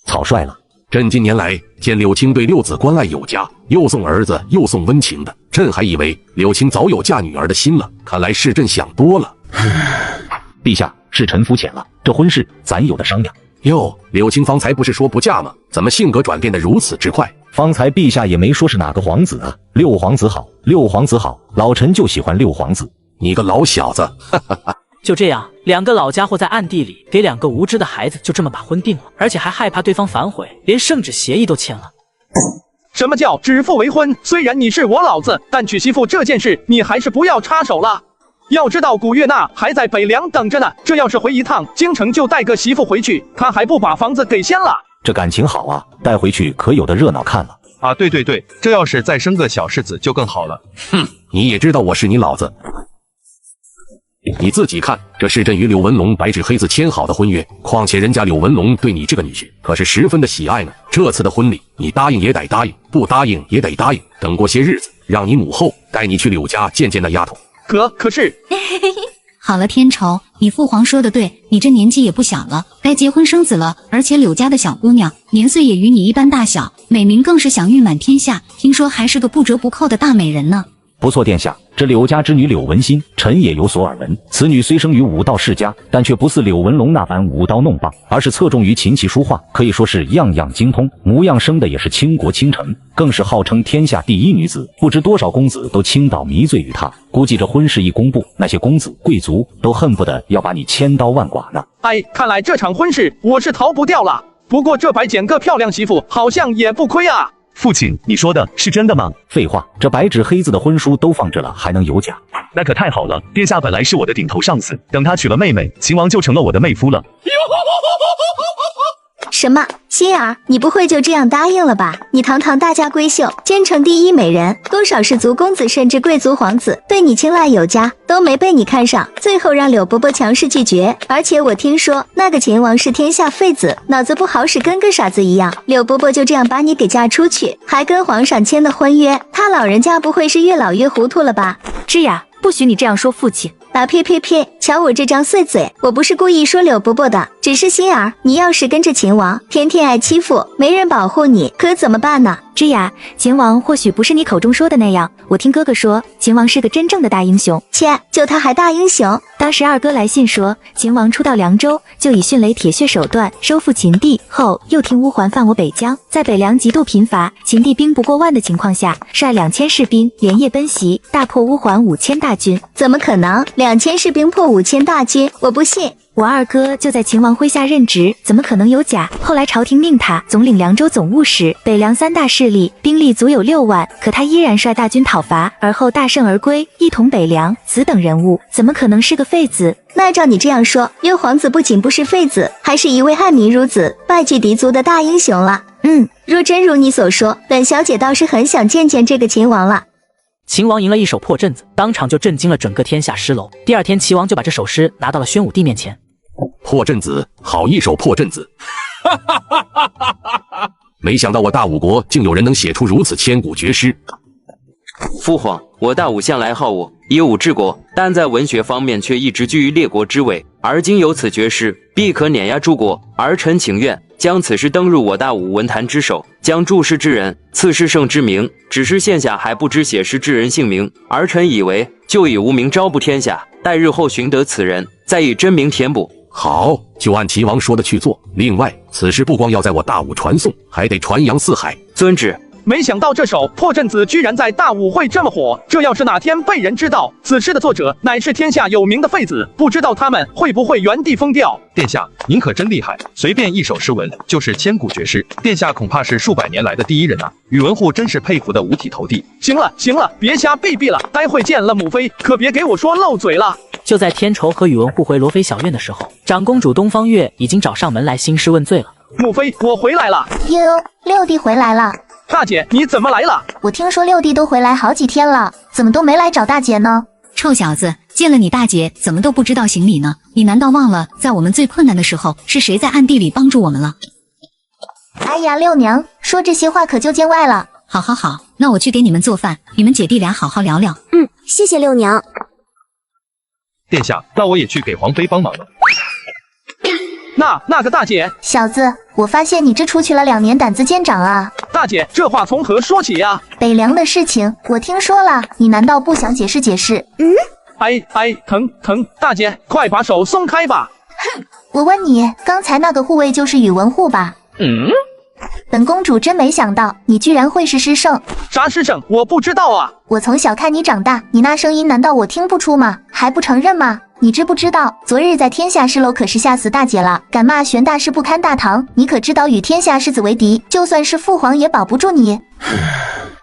草率了。朕近年来见柳青对六子关爱有加，又送儿子又送温情的，朕还以为柳青早有嫁女儿的心了，看来是朕想多了。陛下，是臣肤浅了，这婚事咱有的商量。哟，柳青方才不是说不嫁吗？怎么性格转变得如此之快？方才陛下也没说是哪个皇子啊。六皇子好，六皇子好，老臣就喜欢六皇子。你个老小子，哈哈哈。就这样，两个老家伙在暗地里给两个无知的孩子就这么把婚定了，而且还害怕对方反悔，连圣旨协议都签了。什么叫指腹为婚？虽然你是我老子，但娶媳妇这件事你还是不要插手了。要知道古月娜还在北凉等着呢，这要是回一趟京城就带个媳妇回去，他还不把房子给掀了？这感情好啊，带回去可有的热闹看了啊！对，这要是再生个小世子就更好了。你也知道我是你老子。你自己看，这是朕与柳文龙白纸黑字签好的婚约，况且人家柳文龙对你这个女婿可是十分的喜爱呢。这次的婚礼，你答应也得答应，不答应也得答应。等过些日子，让你母后带你去柳家见见那丫头。可是，好了，天仇，你父皇说的对，你这年纪也不小了，该结婚生子了。而且柳家的小姑娘年岁也与你一般大小，美名更是享誉满天下，听说还是个不折不扣的大美人呢。不错，殿下，这柳家之女柳文馨，臣也有所耳闻。此女虽生于武道世家，但却不似柳文龙那般舞刀弄棒，而是侧重于琴棋书画，可以说是样样精通。模样生的也是倾国倾城，更是号称天下第一女子，不知多少公子都倾倒迷醉于她。估计这婚事一公布，那些公子贵族都恨不得要把你千刀万剐呢。哎，看来这场婚事我是逃不掉了。不过这白捡个漂亮媳妇好像也不亏啊。父亲，你说的是真的吗？废话，这白纸黑字的婚书都放这了，还能有假？那可太好了，殿下本来是我的顶头上司，等他娶了妹妹，秦王就成了我的妹夫了。什么？馨儿，你不会就这样答应了吧？你堂堂大家闺秀，京城第一美人，多少氏族公子甚至贵族皇子对你青睐有加，都没被你看上，最后让柳伯伯强势拒绝。而且我听说那个秦王是天下废子，脑子不好使，跟个傻子一样。柳伯伯就这样把你给嫁出去，还跟皇上签的婚约，他老人家不会是越老越糊涂了吧？芝雅，不许你这样说父亲。啊呸呸呸！瞧我这张碎嘴，我不是故意说柳伯伯的，只是馨儿，你要是跟着秦王，天天挨欺负，没人保护你，可怎么办呢？芝雅，秦王或许不是你口中说的那样，我听哥哥说，秦王是个真正的大英雄。切，就他还大英雄？当时二哥来信说，秦王初到凉州，就以迅雷铁血手段收复秦地，后又听乌桓犯我北疆，在北凉极度贫乏，秦地兵不过万的情况下，率2000士兵连夜奔袭，大破乌桓5000大军。怎么可能？2000士兵破5000大军？我不信。我二哥就在秦王麾下任职，怎么可能有假？后来朝廷命他总领凉州总务使，北凉3大势力，兵力足有6万，可他依然率大军讨伐，而后大胜而归，一统北凉。此等人物，怎么可能是个废子？那照你这样说，六皇子不仅不是废子，还是一位爱民如子、败拒敌族的大英雄了。若真如你所说，本小姐倒是很想见见这个秦王了。秦王赢了一手破阵子，当场就震惊了整个天下诗楼。第二天，齐王就把这首诗拿到了宣武帝面前。破阵子，好一手破阵子！没想到我大武国竟有人能写出如此千古绝诗。父皇，我大武向来好武，以武治国，但在文学方面却一直居于列国之尾。而今有此绝诗，必可碾压诸国，儿臣请愿将此诗登入我大武文坛之首，将注释之人赐诗圣之名。只是现下还不知写诗之人姓名，儿臣以为就以无名昭布天下，待日后寻得此人，再以真名填补。好，就按齐王说的去做。另外，此事不光要在我大武传颂，还得传扬四海。遵旨。没想到这首破阵子居然在大武会这么火，这要是哪天被人知道此诗的作者乃是天下有名的废子，不知道他们会不会原地疯掉。殿下，您可真厉害，随便一首诗文就是千古绝诗，殿下恐怕是数百年来的第一人啊！宇文护真是佩服的五体投地。行了，别瞎逼逼了，待会见了母妃，可别给我说漏嘴了。就在天仇和宇文护回罗妃小院的时候，长公主东方月已经找上门来兴师问罪了。母妃，我回来了。哟，六弟回来了。大姐，你怎么来了？我听说六弟都回来好几天了，怎么都没来找大姐呢？臭小子，见了你大姐怎么都不知道行礼呢？你难道忘了在我们最困难的时候是谁在暗地里帮助我们了？哎呀，六娘，说这些话可就见外了。好好好，那我去给你们做饭，你们姐弟俩好好聊聊。谢谢六娘。殿下，那我也去给皇妃帮忙了。那个大姐，小子，我发现你这出去了2年，胆子见长啊！大姐，这话从何说起呀？北凉的事情我听说了，你难道不想解释解释？疼！大姐，快把手松开吧！哼，我问你，刚才那个护卫就是宇文护吧？本公主真没想到，你居然会是师圣。啥师圣？我不知道啊。我从小看你长大，你那声音难道我听不出吗？还不承认吗？你知不知道，昨日在天下失楼可是吓死大姐了，敢骂玄大师不堪大唐，你可知道与天下狮子为敌，就算是父皇也保不住你。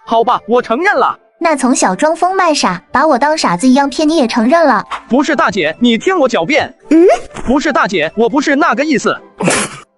好吧，我承认了。那从小装疯卖傻，把我当傻子一样骗你也承认了？不是大姐，你听我狡辩。不是大姐，我不是那个意思。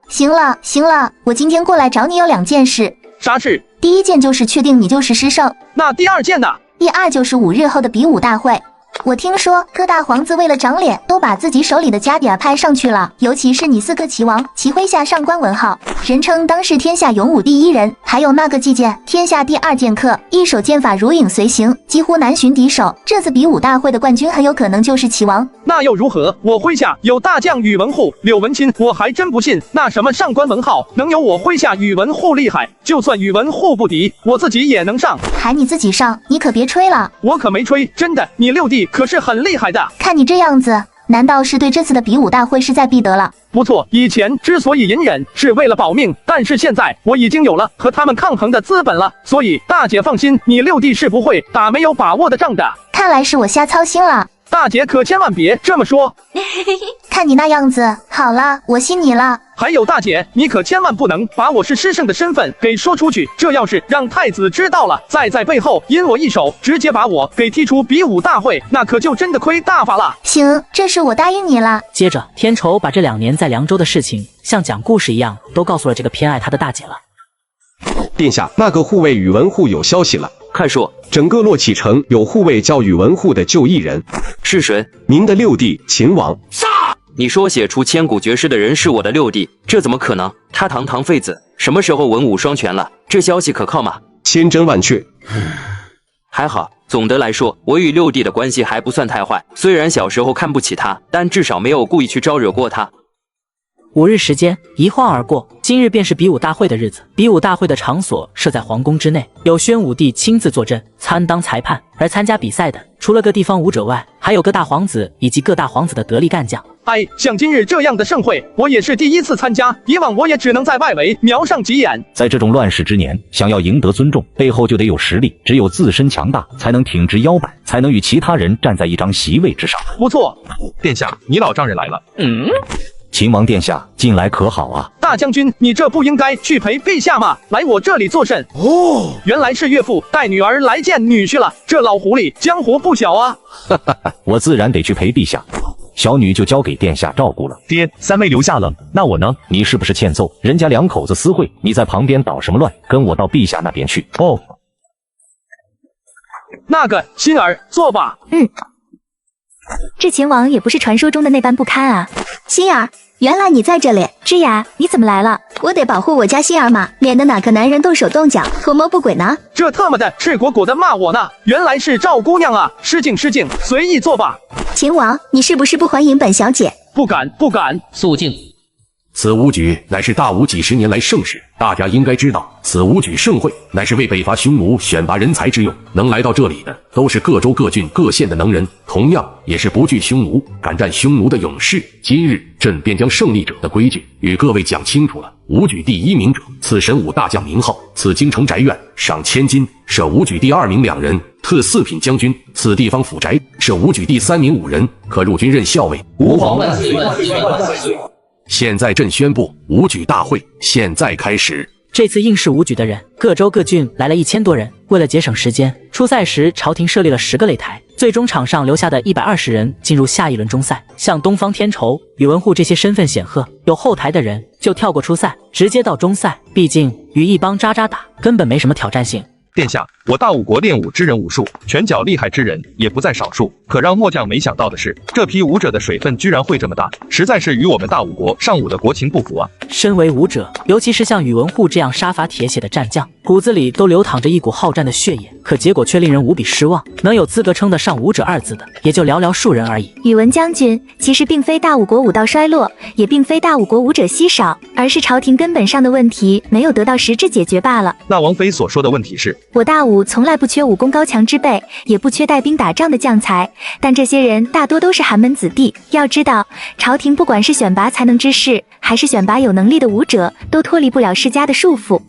行了，我今天过来找你有2件事。啥事？第一件就是确定你就是师圣。那第2件呢？第2就是5日后的比武大会。我听说各大皇子为了长脸，都把自己手里的家底拍上去了，尤其是你4个齐王，其麾下上官文浩，人称当世天下勇武第1人，还有那个季剑，天下第2剑客，一手剑法如影随形，几乎难寻敌手。这次比武大会的冠军很有可能就是齐王。那又如何？我麾下有大将宇文护、柳文钦，我还真不信那什么上官文浩能有我麾下宇文护厉害。就算宇文护不敌，我自己也能上。还你自己上？你可别吹了。我可没吹，真的，你六弟可是很厉害的。看你这样子，难道是对这次的比武大会势在必得了？不错，以前之所以隐忍是为了保命，但是现在我已经有了和他们抗衡的资本了，所以大姐放心，你六弟是不会打没有把握的仗的。看来是我瞎操心了。大姐可千万别这么说。看你那样子，好了，我信你了。还有大姐，你可千万不能把我是师圣的身份给说出去，这要是让太子知道了，再在背后因我一手直接把我给踢出比武大会，那可就真的亏大发了。行，这事我答应你了。接着，天仇把这2年在凉州的事情像讲故事一样都告诉了这个偏爱他的大姐了。殿下，那个护卫宇文护有消息了。快说！整个洛启城有护卫叫宇文护的就1人。是谁？您的六弟秦王。杀！你说写出千古绝世的人是我的六弟，这怎么可能？他堂堂废子，什么时候文武双全了？这消息可靠吗？千真万确。还好，总的来说，我与六弟的关系还不算太坏。虽然小时候看不起他，但至少没有故意去招惹过他。5日时间一晃而过，今日便是比武大会的日子。比武大会的场所设在皇宫之内，有宣武帝亲自坐镇，参当裁判。而参加比赛的，除了各地方武者外，还有各大皇子以及各大皇子的得力干将。像今日这样的盛会，我也是第一次参加，以往我也只能在外围瞄上几眼。在这种乱世之年，想要赢得尊重，背后就得有实力，只有自身强大，才能挺直腰板，才能与其他人站在一张席位之上。不错，殿下，你老丈人来了。秦王殿下近来可好啊？大将军，你这不应该去陪陛下吗？来我这里作甚？哦，原来是岳父带女儿来见女婿了。这老狐狸江湖不小啊！我自然得去陪陛下，小女就交给殿下照顾了。爹，三妹留下了，那我呢？你是不是欠揍？人家2口子私会，你在旁边捣什么乱？跟我到陛下那边去。哦，那个心儿，坐吧。这秦王也不是传说中的那般不堪啊。心儿，原来你在这里。芝雅，你怎么来了？我得保护我家心儿嘛，免得哪个男人动手动脚，图谋不轨呢。这特么的赤果果的骂我呢！原来是赵姑娘啊！失敬失敬，随意坐吧。秦王，你是不是不欢迎本小姐？不敢不敢。肃静。此武举乃是大吴几十年来盛事，大家应该知道，此武举盛会乃是为北伐匈奴选拔人才之用。能来到这里的，都是各州各郡各县的能人，同样也是不惧匈奴、敢战匈奴的勇士。今日朕便将胜利者的规矩与各位讲清楚了。武举第1名者，赐神武大将名号，赐京城宅院，赏1000金；设武举第2名2人，特4品将军，赐地方府宅；设武举第3名5人，可入军任校尉。吾皇万岁万岁万岁！现在朕宣布，武举大会现在开始。这次应试武举的人，各州各郡来了1000多人。为了节省时间，初赛时朝廷设立了10个擂台，最终场上留下的120人进入下一轮中赛。像东方天仇、宇文护这些身份显赫、有后台的人，就跳过初赛，直接到中赛。毕竟与一帮渣渣打，根本没什么挑战性。殿下，我大武国练武之人无数，拳脚厉害之人也不在少数。可让末将没想到的是，这批武者的水分居然会这么大，实在是与我们大武国尚武的国情不符啊！身为武者，尤其是像宇文护这样杀伐铁血的战将，骨子里都流淌着一股好战的血液，可结果却令人无比失望。能有资格称得上武者2字的，也就寥寥数人而已。宇文将军，其实并非大武国武道衰落，也并非大武国武者稀少，而是朝廷根本上的问题没有得到实质解决罢了。那王妃所说的问题是，我大武从来不缺武功高强之辈，也不缺带兵打仗的将才，但这些人大多都是寒门子弟。要知道，朝廷不管是选拔才能之士，还是选拔有能力的武者，都脱离不了世家的束缚。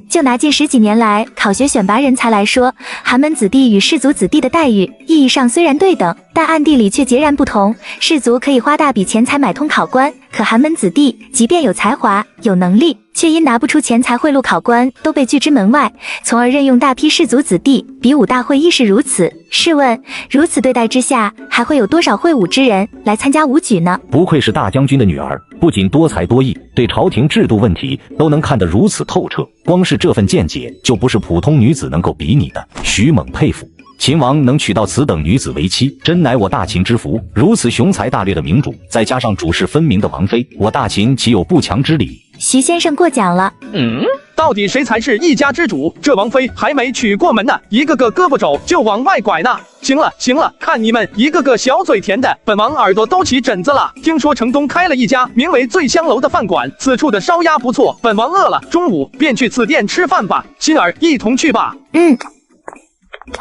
就拿近10几年来考学选拔人才来说，寒门子弟与士族子弟的待遇意义上虽然对等，但暗地里却截然不同。士族可以花大笔钱财买通考官，可寒门子弟即便有才华有能力，却因拿不出钱财贿赂考官，都被拒之门外，从而任用大批士族子弟。比武大会亦是如此。试问，如此对待之下，还会有多少会武之人来参加武举呢？不愧是大将军的女儿，不仅多才多艺，对朝廷制度问题都能看得如此透彻，光是这份见解就不是普通女子能够比拟的，许猛佩服。秦王能娶到此等女子为妻，真乃我大秦之福。如此雄才大略的明主，再加上主事分明的王妃，我大秦岂有不强之理？徐先生过奖了。到底谁才是一家之主？这王妃还没娶过门呢，一个个胳膊肘就往外拐呢。行了行了，看你们一个个小嘴甜的，本王耳朵都起疹子了。听说城东开了一家名为醉香楼的饭馆，此处的烧鸭不错，本王饿了，中午便去此店吃饭吧。心儿，一同去吧。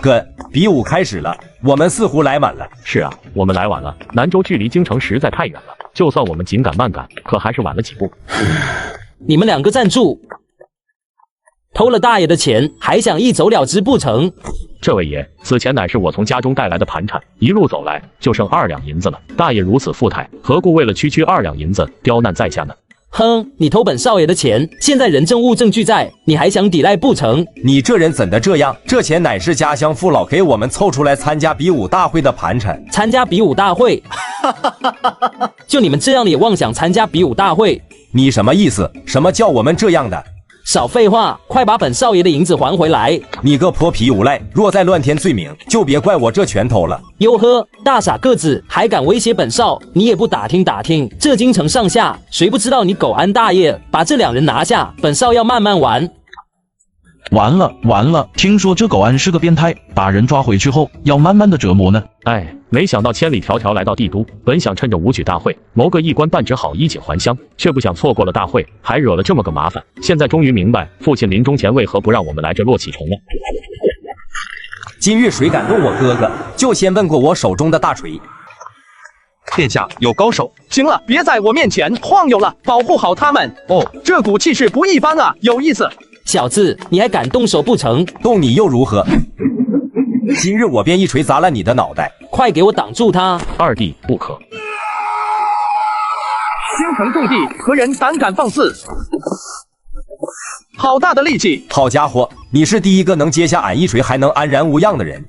哥，比武开始了，我们似乎来晚了。是啊，我们来晚了。南州距离京城实在太远了，就算我们紧赶慢赶，可还是晚了几步。你们2个站住！偷了大爷的钱，还想一走了之不成？这位爷，此钱乃是我从家中带来的盘缠，一路走来就剩2两银子了。大爷如此富态，何故为了区2两银子刁难在下呢？哼，你偷本少爷的钱，现在人证物证俱在，你还想抵赖不成？你这人怎的这样？这钱乃是家乡父老给我们凑出来参加比武大会的盘缠。参加比武大会？就你们这样的也妄想参加比武大会？你什么意思？什么叫我们这样的？少废话，快把本少爷的银子还回来！你个泼皮无赖，若再乱添罪名，就别怪我这拳头了。哟呵，大傻个子还敢威胁本少，你也不打听打听，这京城上下谁不知道你狗安大业？把这2人拿下，本少要慢慢玩。完了，听说这狗安是个变态，把人抓回去后要慢慢的折磨呢。哎，没想到千里迢迢来到帝都，本想趁着武举大会谋个一官半职好衣锦还乡，却不想错过了大会，还惹了这么个麻烦。现在终于明白父亲临终前为何不让我们来这洛启城了。今日谁敢动我哥哥，就先问过我手中的大锤。殿下有高手。行了，别在我面前晃悠了，保护好他们。这股气势不一般啊，有意思。小子，你还敢动手不成？动你又如何？今日我便一锤砸烂你的脑袋！快给我挡住他！二弟，不可！京城重地，何人胆敢放肆？好大的力气！好家伙，你是第一个能接下俺一锤还能安然无恙的人。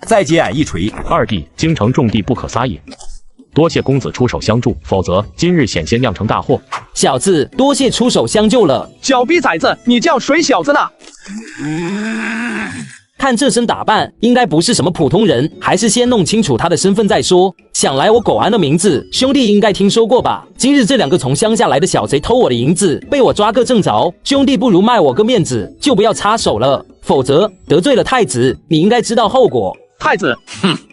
再接俺一锤！二弟，京城重地不可撒野。多谢公子出手相助，否则今日险些酿成大祸。小子，多谢出手相救了。小逼崽子，你叫谁小子呢？看这身打扮，应该不是什么普通人，还是先弄清楚他的身份再说。想来我狗安的名字，兄弟应该听说过吧？今日这2个从乡下来的小贼偷我的银子，被我抓个正着，兄弟不如卖我个面子，就不要插手了，否则得罪了太子，你应该知道后果。太子，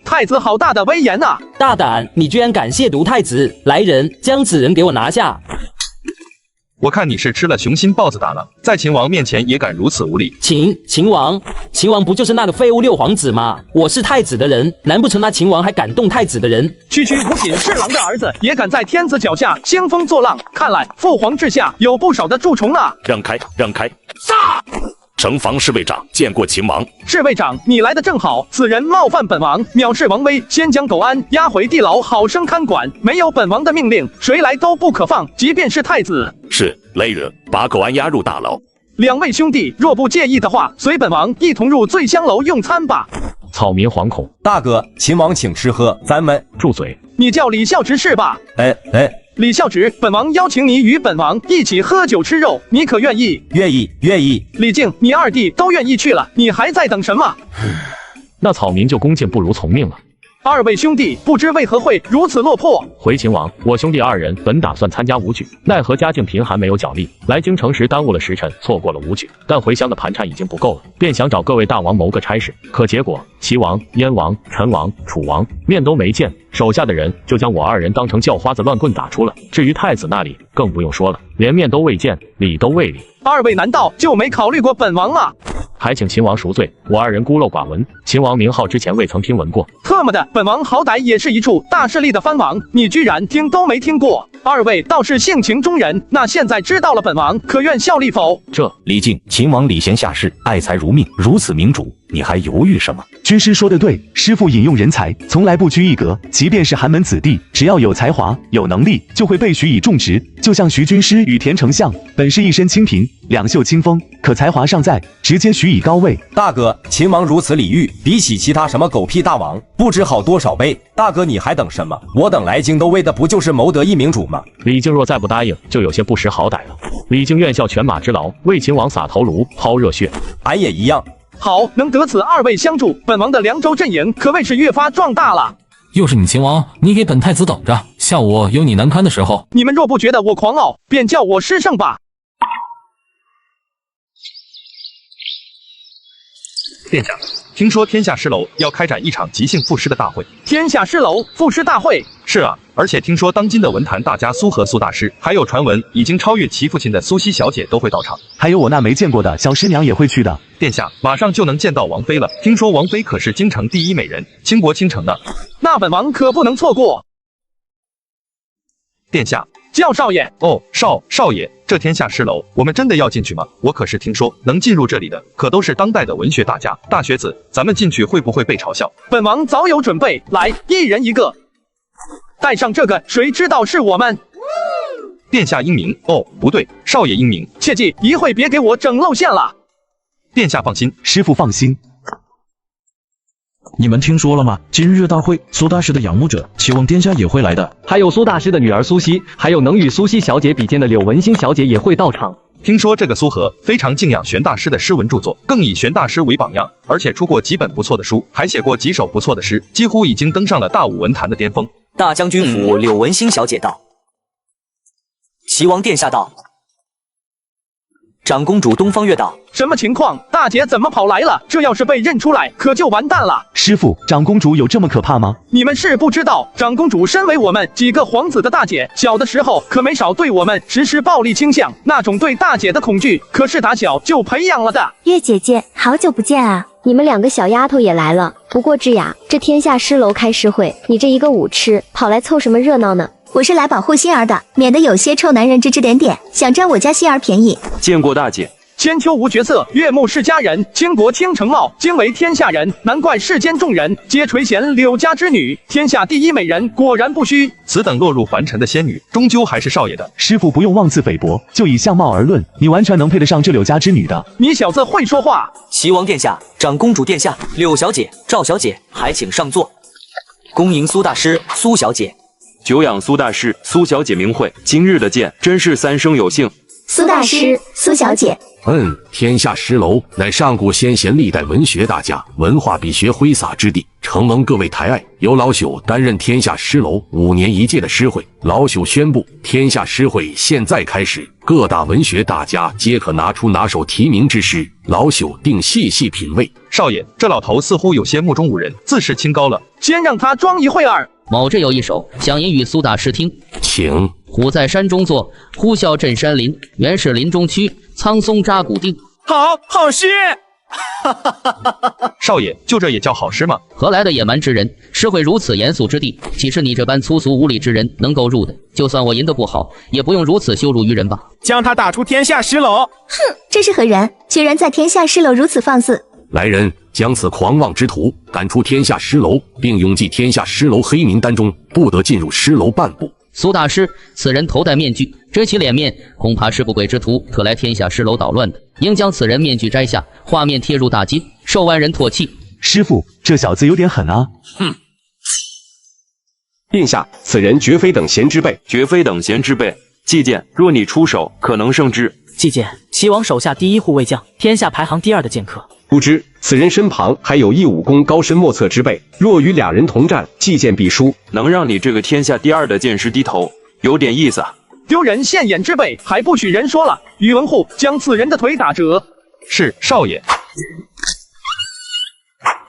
太子好大的威严啊！大胆，你居然敢亵渎太子！来人，将此人给我拿下！我看你是吃了雄心豹子胆了，在秦王面前也敢如此无礼。秦王不就是那个废物6皇子吗？我是太子的人，难不成那秦王还敢动太子的人？区不仅是狼的儿子，也敢在天子脚下兴风作浪，看来父皇治下有不少的蛀虫啊！让开！杀！城防侍卫长见过秦王。侍卫长，你来的正好，此人冒犯本王，藐视王威，先将狗安押回地牢，好生看管。没有本王的命令，谁来都不可放，即便是太子。是，来人，把狗安押入大牢。两位兄弟若不介意的话，随本王一同入醉香楼用餐吧。草民惶恐。大哥，秦王请吃喝，咱们住嘴。你叫李孝直是吧？李孝直，本王邀请你与本王一起喝酒吃肉，你可愿意？愿意，愿意。李靖，你二弟都愿意去了，你还在等什么？那草民就恭敬不如从命了。二位兄弟不知为何会如此落魄。回秦王，我兄弟二人本打算参加武举，奈何家境贫寒，没有脚力，来京城时耽误了时辰，错过了武举。但回乡的盘缠已经不够了，便想找各位大王谋个差事。可结果齐王、燕王、陈王、楚王面都没见，手下的人就将我二人当成叫花子乱棍打出了。至于太子那里，更不用说了，连面都未见，礼都未礼。二位难道就没考虑过本王吗？还请秦王赎罪，我二人孤陋寡闻，秦王名号之前未曾听闻过。特么的，本王好歹也是一处大势力的藩王，你居然听都没听过。二位倒是性情中人，那现在知道了本王，可愿效力否？李靖，秦王礼贤下士，爱才如命，如此明主，你还犹豫什么？军师说的对，师父引用人才，从来不拘一格，即便是寒门子弟，只要有才华、有能力，就会被许以重职。就像徐军师与田丞相，本是一身清贫，两袖清风，可才华尚在，直接许以高位。大哥，秦王如此礼遇，比起其他什么狗屁大王，不知好多少倍。大哥，你还等什么？我等来京都为的不就是谋得一明主吗？李靖若再不答应，就有些不识好歹了。李靖愿效犬马之劳，为秦王洒头颅，抛热血。俺也一样。好，能得此二位相助，本王的凉州阵营可谓是越发壮大了。又是你秦王，你给本太子等着，下午有你难堪的时候。你们若不觉得我狂傲，便叫我师圣吧。殿下，听说天下诗楼要开展一场即兴赋诗的大会。天下诗楼赋诗大会？是啊，而且听说当今的文坛大家苏和苏大师，还有传闻已经超越其父亲的苏西小姐都会到场，还有我那没见过的小师娘也会去的。殿下，马上就能见到王妃了，听说王妃可是京城第一美人，倾国倾城呢。那本王可不能错过。殿下，叫少爷。哦，少爷，这天下诗楼我们真的要进去吗？我可是听说能进入这里的可都是当代的文学大家、大学子，咱们进去会不会被嘲笑？本王早有准备，来，一人一个。带上这个，谁知道是我们？殿下英明。哦，不对，少爷英明。切记一会别给我整露馅了。殿下放心，师父放心。你们听说了吗？今日大会，苏大师的仰慕者齐王殿下也会来的，还有苏大师的女儿苏西，还有能与苏西小姐比肩的柳文馨小姐也会到场。听说这个苏和非常敬仰玄大师的诗文著作，更以玄大师为榜样，而且出过几本不错的书，还写过几首不错的诗，几乎已经登上了大武文坛的巅峰。大将军府柳文馨小姐到。齐王殿下到。长公主东方月到。什么情况？大姐怎么跑来了？这要是被认出来，可就完蛋了。师父，长公主有这么可怕吗？你们是不知道，长公主身为我们几个皇子的大姐，小的时候可没少对我们实施暴力倾向，那种对大姐的恐惧，可是打小就培养了的。月姐姐，好久不见啊！你们两个小丫头也来了。不过智雅，这天下诗楼开诗会，你这一个舞痴，跑来凑什么热闹呢？我是来保护心儿的，免得有些臭男人指指点点，想占我家心儿便宜。见过大姐。千秋无绝色，悦目世家人，倾国倾城貌，惊为天下人。难怪世间众人皆垂涎柳家之女，天下第一美人，果然不虚。此等落入凡尘的仙女，终究还是少爷的。师父不用妄自菲薄，就以相貌而论，你完全能配得上这柳家之女的。你小子会说话。齐王殿下、长公主殿下、柳小姐、赵小姐，还请上座。恭迎苏大师、苏小姐。久仰苏大师、苏小姐名讳，今日的见，真是三生有幸。苏大师、苏小姐。天下诗楼乃上古先贤历代文学大家、文化比学挥洒之地，承蒙各位抬爱，由老朽担任天下诗楼5年1届的诗会。老朽宣布，天下诗会现在开始，各大文学大家皆可拿出拿手提名之诗，老朽定细细品味。少爷，这老头似乎有些目中无人，自视清高了。先让他装一会儿。某这有一首，想吟与苏大师听。请。虎在山中坐，呼啸震山林。原是林中曲，苍松扎古钉。好诗！少爷，就这也叫好诗吗？何来的野蛮之人？诗会如此严肃之地，岂是你这般粗俗无礼之人能够入的？就算我吟得不好，也不用如此羞辱于人吧。将他打出天下诗楼！哼，这是何人？居然在天下诗楼如此放肆！来人，将此狂妄之徒赶出天下诗楼，并永记天下诗楼黑名单中，不得进入诗楼半步。苏大师，此人头戴面具，遮其脸面，恐怕是不轨之徒，特来天下诗楼捣乱的。应将此人面具摘下，画面贴入大街，受万人唾弃。师傅，这小子有点狠啊！哼！殿下，此人绝非等闲之辈，绝非等闲之辈。季剑，若你出手，可能胜之。季剑，齐王手下第一护卫将，天下排行第2的剑客。不知此人身旁还有一武功高深莫测之辈，若与2人同战，季剑必输。能让你这个天下第2的剑师低头，有点意思啊！丢人现眼之辈，还不许人说了。宇文护将此人的腿打折。是少爷。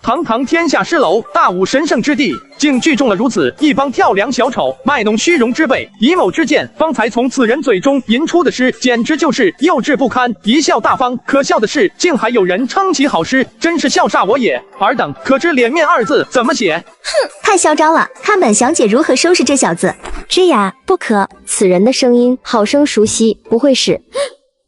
堂堂天下诗楼，大武神圣之地，竟聚众了如此一帮跳梁小丑、卖弄虚荣之辈。以某之见，方才从此人嘴中吟出的诗，简直就是幼稚不堪，贻笑大方。可笑的是，竟还有人称其好诗，真是笑煞我也。尔等可知脸面2字怎么写？哼，太嚣张了！看本小姐如何收拾这小子。之雅，不可！此人的声音好生熟悉，不会是……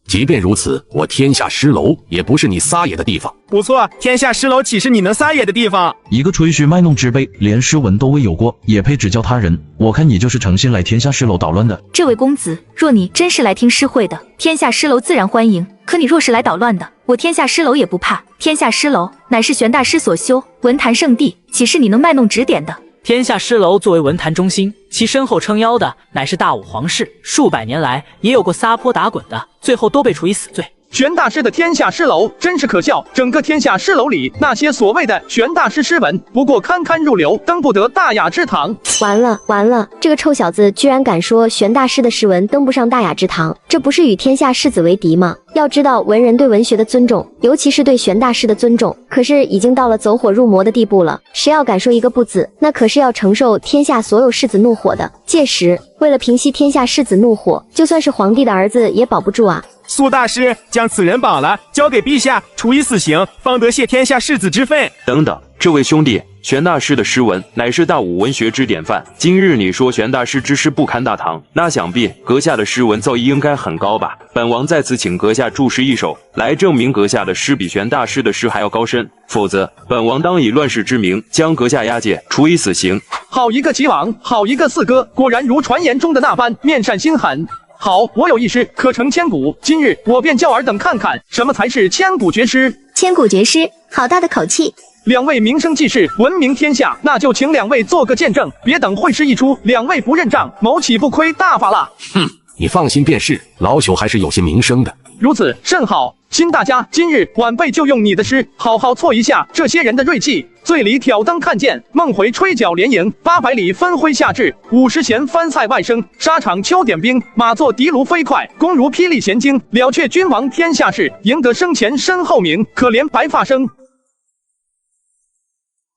即便如此，我天下诗楼也不是你撒野的地方。不错，天下诗楼岂是你能撒野的地方？一个吹嘘卖弄之辈，连诗文都未有过，也配指教他人？我看你就是诚心来天下诗楼捣乱的。这位公子，若你真是来听诗会的，天下诗楼自然欢迎；可你若是来捣乱的，我天下诗楼也不怕。天下诗楼乃是玄大师所修，文坛圣地，岂是你能卖弄指点的？天下诗楼作为文坛中心，其身后撑腰的乃是大武皇室，数百年来也有过撒泼打滚的，最后都被处以死罪。玄大师的天下诗楼真是可笑，整个天下诗楼里那些所谓的玄大师诗文，不过堪堪入流，登不得大雅之堂。完了完了，这个臭小子居然敢说玄大师的诗文登不上大雅之堂，这不是与天下士子为敌吗？要知道文人对文学的尊重，尤其是对玄大师的尊重，可是已经到了走火入魔的地步了。谁要敢说一个不字，那可是要承受天下所有士子怒火的。届时为了平息天下士子怒火，就算是皇帝的儿子也保不住啊。苏大师将此人绑了，交给陛下处以死刑，方得泄天下士子之愤。等等，这位兄弟，玄大师的诗文乃是大武文学之典范。今日你说玄大师之诗不堪大唐，那想必阁下的诗文造诣应该很高吧？本王在此请阁下注释一首，来证明阁下的诗比玄大师的诗还要高深，否则本王当以乱世之名将阁下押解，处以死刑。好一个齐王，好一个四哥，果然如传言中的那般面善心狠。好，我有一诗可成千古，今日我便叫尔等看看什么才是千古绝诗。千古绝诗，好大的口气！两位名声济世，闻名天下，那就请两位做个见证，别等会诗一出，两位不认账，某岂不亏大发了？哼，你放心便是，老朽还是有些名声的。如此甚好，新大家，今日晚辈就用你的诗，好好挫一下这些人的锐气。醉里挑灯看剑，梦回吹角连营，800里分麾下炙，50弦翻塞外声，沙场秋点兵，马作的卢飞快，弓如霹雳弦惊，了却君王天下事，赢得生前身后名，可怜白发生。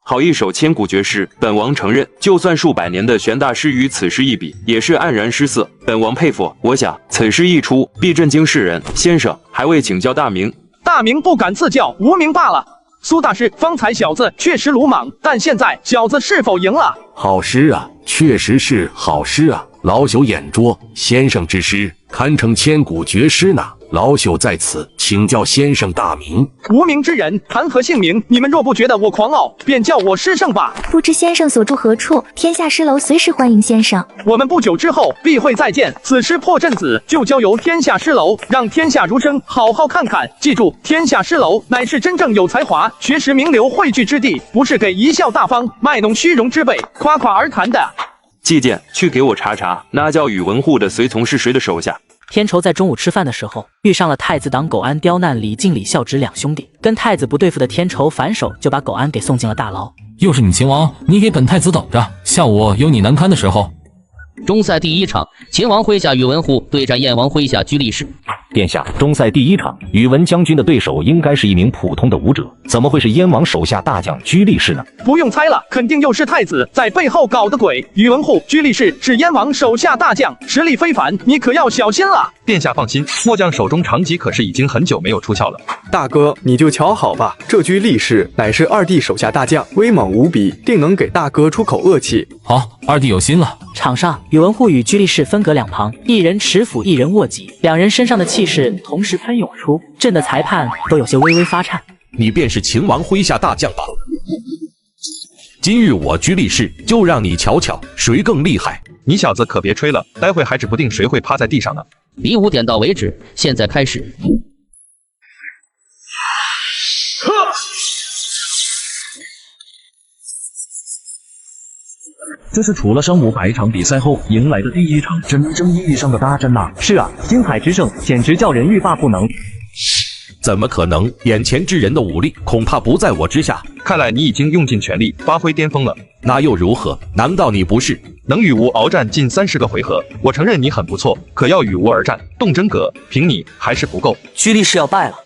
好一首千古绝诗，本王承认，就算数百年的玄大师与此诗一比，也是黯然失色。本王佩服。我想此诗一出，必震惊世人。先生还未请教大名？大名不敢赐教，无名罢了。苏大师，方才小子确实鲁莽，但现在小子是否赢了？好诗啊，确实是好诗啊！老朽眼拙，先生之诗堪称千古绝诗呢。老朽在此请教先生大名。无名之人谈何姓名？你们若不觉得我狂傲，便叫我诗圣吧。不知先生所住何处？天下诗楼随时欢迎先生。我们不久之后必会再见。此诗破阵子就交由天下诗楼，让天下儒生好好看看。记住，天下诗楼乃是真正有才华、学识名流汇聚之地，不是给贻笑大方、卖弄虚荣之辈夸夸而谈的。季剑，去给我查查，那叫宇文护的随从是谁的手下。天仇在中午吃饭的时候遇上了太子党苟安、刁难李靖、李孝直两兄弟，跟太子不对付的天仇反手就把苟安给送进了大牢。又是你秦王，你给本太子等着，下午有你难堪的时候。中赛第1场，秦王麾下宇文护对战燕王麾下居力士。殿下，中赛第1场，宇文将军的对手应该是一名普通的武者，怎么会是燕王手下大将居力士呢？不用猜了，肯定又是太子在背后搞的鬼。宇文护、居力士是燕王手下大将，实力非凡，你可要小心了。殿下放心，末将手中长戟可是已经很久没有出鞘了。大哥，你就瞧好吧，这居力士乃是二弟手下大将，威猛无比，定能给大哥出口恶气。好，二弟有心了。场上，宇文护与居力士分隔两旁，一人持斧，一人握戟，两人身上的气势同时喷涌出，震得裁判都有些微微发颤。你便是秦王麾下大将吧？今日我居力士就让你瞧瞧谁更厉害。你小子可别吹了，待会还指不定谁会趴在地上呢。比武点到为止，现在开始。这是除了上午100场比赛后迎来的第一场真正意义上的大战呐！是啊，星海之胜简直叫人欲罢不能。怎么可能？眼前之人的武力恐怕不在我之下。看来你已经用尽全力，发挥巅峰了。那又如何？难道你不是？能与吾鏖战近30个回合，我承认你很不错，可要与吾而战，动真格，凭你还是不够。居力士要败了。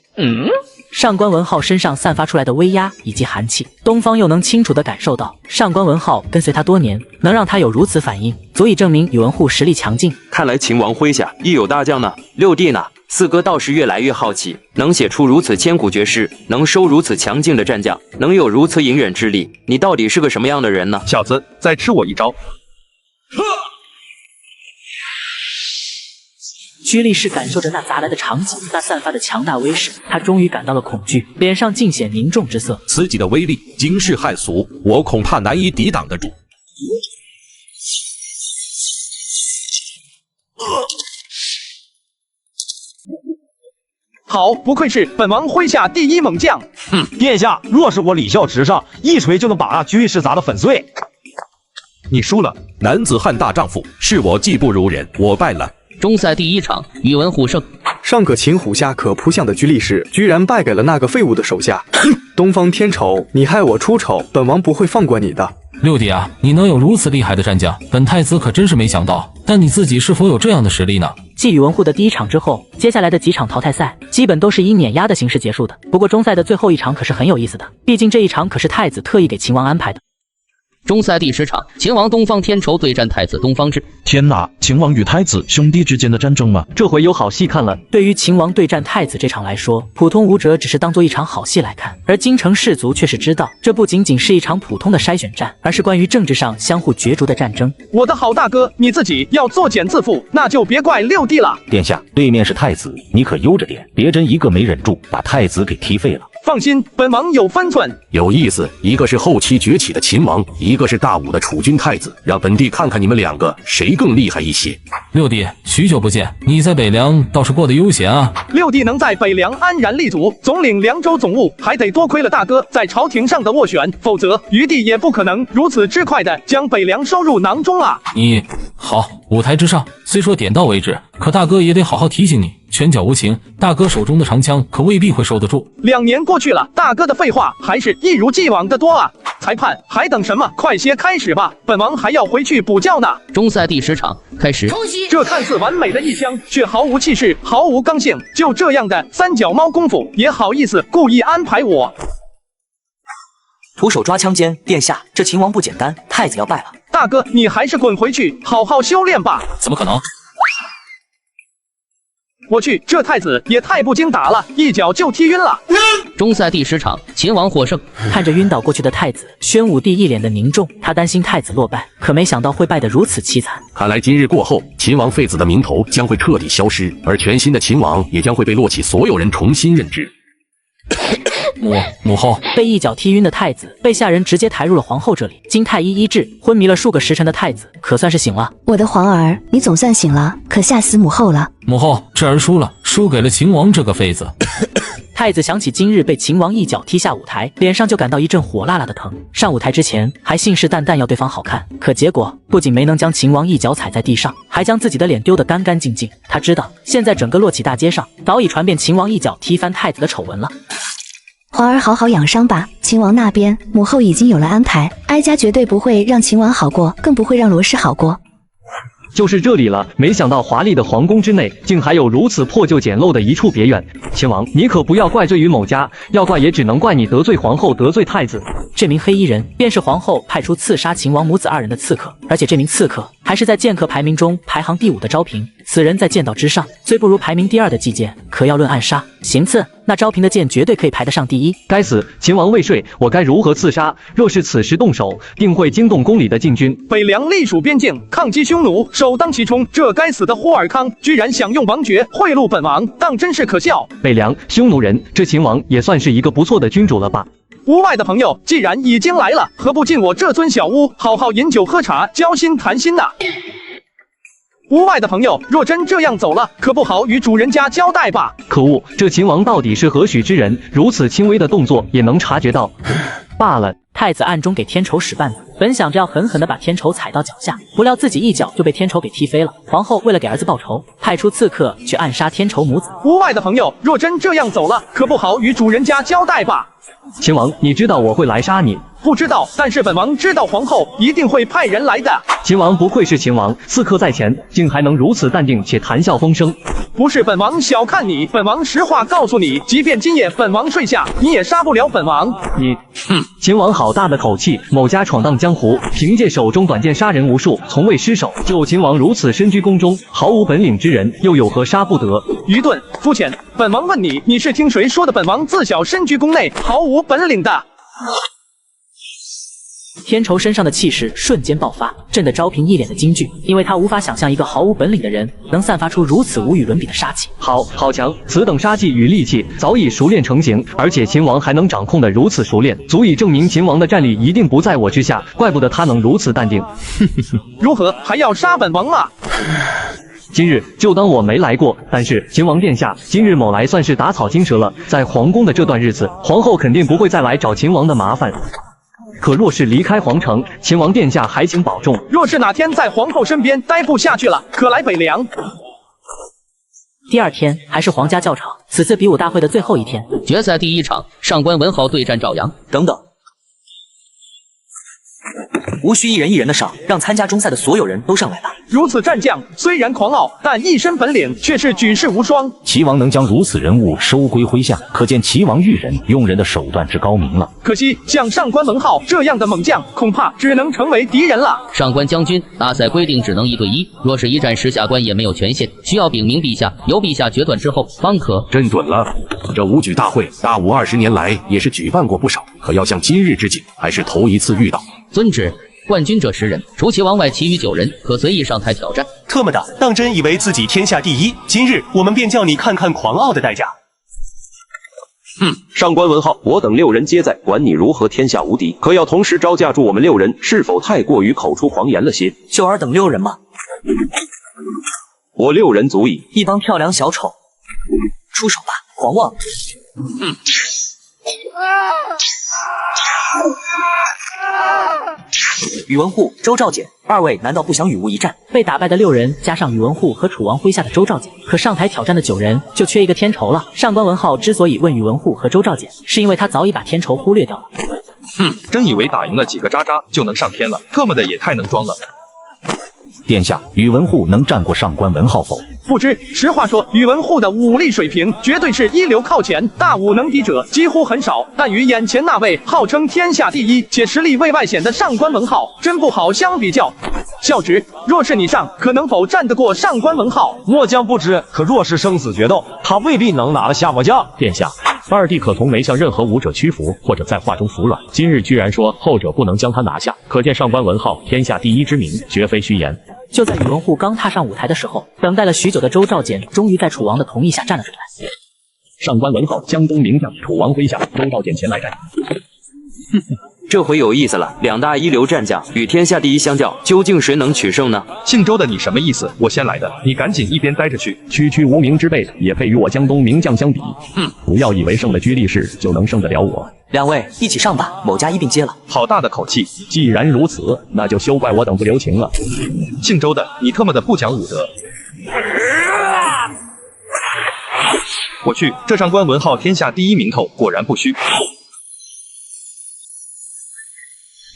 上官文浩身上散发出来的威压以及寒气，东方又能清楚地感受到，上官文浩跟随他多年，能让他有如此反应，足以证明宇文护实力强劲。看来秦王麾下亦有大将呢。六弟呢？四哥倒是越来越好奇，能写出如此千古绝世，能收如此强劲的战将，能有如此隐忍之力，你到底是个什么样的人呢？小子，再吃我一招！居力士感受着那砸来的长戟，那散发的强大威势，他终于感到了恐惧，脸上尽显凝重之色。此戟的威力惊世骇俗，我恐怕难以抵挡得住。好，不愧是本王麾下第一猛将。殿下，若是我李孝直上，一锤就能把那居力士砸得粉碎。你输了。男子汉大丈夫，是我技不如人，我败了。中赛第一场，宇文护胜。上可擒虎，下可扑象的居力士，居然败给了那个废物的手下。东方天仇，你害我出丑，本王不会放过你的。六弟啊，你能有如此厉害的战将，本太子可真是没想到。但你自己是否有这样的实力呢？继宇文护的第一场之后，接下来的几场淘汰赛基本都是以碾压的形式结束的。不过中赛的最后一场可是很有意思的，毕竟这一场可是太子特意给秦王安排的。中赛第10场，秦王东方天仇对战太子东方智。天哪，秦王与太子兄弟之间的战争吗？这回有好戏看了。对于秦王对战太子这场来说，普通武者只是当做一场好戏来看，而京城士族却是知道，这不仅仅是一场普通的筛选战，而是关于政治上相互角逐的战争。我的好大哥，你自己要作茧自缚，那就别怪六弟了。殿下，对面是太子，你可悠着点，别真一个没忍住，把太子给踢废了。放心，本王有分寸。有意思，一个是后期崛起的秦王，一个是大武的储君太子，让本帝看看你们两个谁更厉害一些。六弟，许久不见，你在北凉倒是过得悠闲啊。六弟能在北凉安然立足，总领凉州总务，还得多亏了大哥在朝廷上的斡旋，否则余弟也不可能如此之快的将北凉收入囊中啊。你好，舞台之上虽说点到为止，可大哥也得好好提醒你，拳脚无情，大哥手中的长枪可未必会收得住。2年过去了，大哥的废话还是一如既往的多啊！裁判还等什么？快些开始吧，本王还要回去补觉呢。中赛第10场开始。这看似完美的一枪，却毫无气势，毫无刚性。就这样的三脚猫功夫，也好意思故意安排我？徒手抓枪间，殿下，这秦王不简单，太子要败了。大哥，你还是滚回去，好好修炼吧。怎么可能？我去，这太子也太不经打了，一脚就踢晕了。中赛第10场，秦王获胜。看着晕倒过去的太子，宣武帝一脸的凝重，他担心太子落败，可没想到会败得如此凄惨。看来今日过后，秦王废子的名头将会彻底消失，而全新的秦王也将会被洛启所有人重新认知。母后被一脚踢晕的太子被下人直接抬入了皇后这里，经太医医治，昏迷了数个时辰的太子可算是醒了。我的皇儿，你总算醒了，可吓死母后了。母后，这儿输了，输给了秦王这个废子。太子想起今日被秦王一脚踢下舞台，脸上就感到一阵火辣辣的疼。上舞台之前还信誓旦旦要对方好看，可结果不仅没能将秦王一脚踩在地上，还将自己的脸丢得干干净净。他知道现在整个洛启大街上早已传遍秦王一脚踢翻太子的丑闻了。皇儿好好养伤吧，秦王那边母后已经有了安排，哀家绝对不会让秦王好过，更不会让罗氏好过。就是这里了，没想到华丽的皇宫之内竟还有如此破旧简陋的一处别院。秦王，你可不要怪罪于某家，要怪也只能怪你得罪皇后，得罪太子。这名黑衣人便是皇后派出刺杀秦王母子2人的刺客，而且这名刺客还是在剑客排名中排行第5的昭平。此人在剑道之上，虽不如排名第2的季剑，可要论暗杀、行刺，那昭平的剑绝对可以排得上第1。该死，秦王未遂，我该如何刺杀？若是此时动手，定会惊动宫里的禁军。北凉隶属边境，抗击匈奴，首当其冲。这该死的霍尔康居然想用王爵贿赂本王，当真是可笑。北凉匈奴人，这秦王也算是一个不错的君主了吧？屋外的朋友既然已经来了，何不进我这尊小屋，好好饮酒喝茶，交心谈心呐？屋外的朋友若真这样走了，可不好与主人家交代吧？可恶，这秦王到底是何许之人？如此轻微的动作也能察觉到。罢了，太子暗中给天仇使绊子，本想着要狠狠地把天仇踩到脚下，不料自己一脚就被天仇给踢飞了。皇后为了给儿子报仇，派出刺客去暗杀天仇母子。屋外的朋友若真这样走了，可不好与主人家交代吧？秦王，你知道我会来杀你？不知道，但是本王知道皇后一定会派人来的。秦王不愧是秦王，刺客在前，竟还能如此淡定且谈笑风生。不是本王小看你，本王实话告诉你，即便今夜本王睡下，你也杀不了本王。你，秦王好大的口气！某家闯荡江湖，凭借手中短剑杀人无数，从未失手。就秦王如此身居宫中，毫无本领之人，又有何杀不得？愚钝肤浅！本王问你，你是听谁说的？本王自小身居宫内，毫无本领的。天仇身上的气势瞬间爆发，震得昭平一脸的惊惧，因为他无法想象一个毫无本领的人能散发出如此无与伦比的杀气。好强！此等杀气与利器早已熟练成型，而且秦王还能掌控得如此熟练，足以证明秦王的战力一定不在我之下，怪不得他能如此淡定。如何还要杀本王啊？今日就当我没来过，但是秦王殿下，今日某来算是打草惊蛇了。在皇宫的这段日子，皇后肯定不会再来找秦王的麻烦。可若是离开皇城，秦王殿下还请保重。若是哪天在皇后身边待不下去了，可来北凉。第二天还是皇家教场，此次比武大会的最后一天，决赛第一场，上官文浩对战赵阳。等等，无需一人一人的上，让参加中赛的所有人都上来吧。如此战将虽然狂傲，但一身本领却是举世无双。齐王能将如此人物收归麾下，可见齐王育人用人的手段之高明了。可惜像上官文浩这样的猛将，恐怕只能成为敌人了。上官将军，大赛规定只能1对1，若是一战时下官也没有权限，需要禀明陛下，由陛下决断之后方可。真准了，这武举大会，大武20年来也是举办过不少，可要像今日之景，还是头一次遇到。遵旨。冠军者10人，除齐王外，其余9人可随意上台挑战。特么的，当真以为自己天下第一？今日我们便叫你看看狂傲的代价。上官文浩，我等6人皆在，管你如何天下无敌，可要同时招架住我们6人，是否太过于口出狂言了些？秀儿等6人吗？我6人足矣。一帮跳梁小丑，出手吧，狂妄！宇文护、周兆简2位难道不想与吾一战？被打败的6人加上宇文护和楚王麾下的周兆简，可上台挑战的9人就缺一个天仇了。上官文浩之所以问宇文护和周兆简，是因为他早已把天仇忽略掉了。真以为打赢了几个渣渣就能上天了，特么的也太能装了。殿下，宇文护能战过上官文浩否？不知，实话说，宇文护的武力水平绝对是一流靠前，大武能敌者几乎很少。但与眼前那位号称天下第一且实力未外显的上官文浩，真不好相比较。孝直，若是你上，可能否战得过上官文浩？末将不知，可若是生死决斗，他未必能拿得下我将。殿下，二弟可从没向任何武者屈服，或者在话中服软。今日居然说后者不能将他拿下，可见上官文浩天下第一之名绝非虚言。就在宇文护刚踏上舞台的时候，等待了许久的周兆简终于在楚王的同意下站了出来。上官文浩，江东名将，楚王麾下，周兆简前来战。这回有意思了，2大一流战将与天下第一相较，究竟谁能取胜呢？姓周的你什么意思？我先来的，你赶紧一边待着去。区无名之辈，也配与我江东名将相比？不要以为胜了居力士就能胜得了我。2位一起上吧，某家一并接了。好大的口气！既然如此，那就休怪我等不留情了。姓周的，你特么的不讲武德！我去，这上官文浩天下第一名头果然不虚。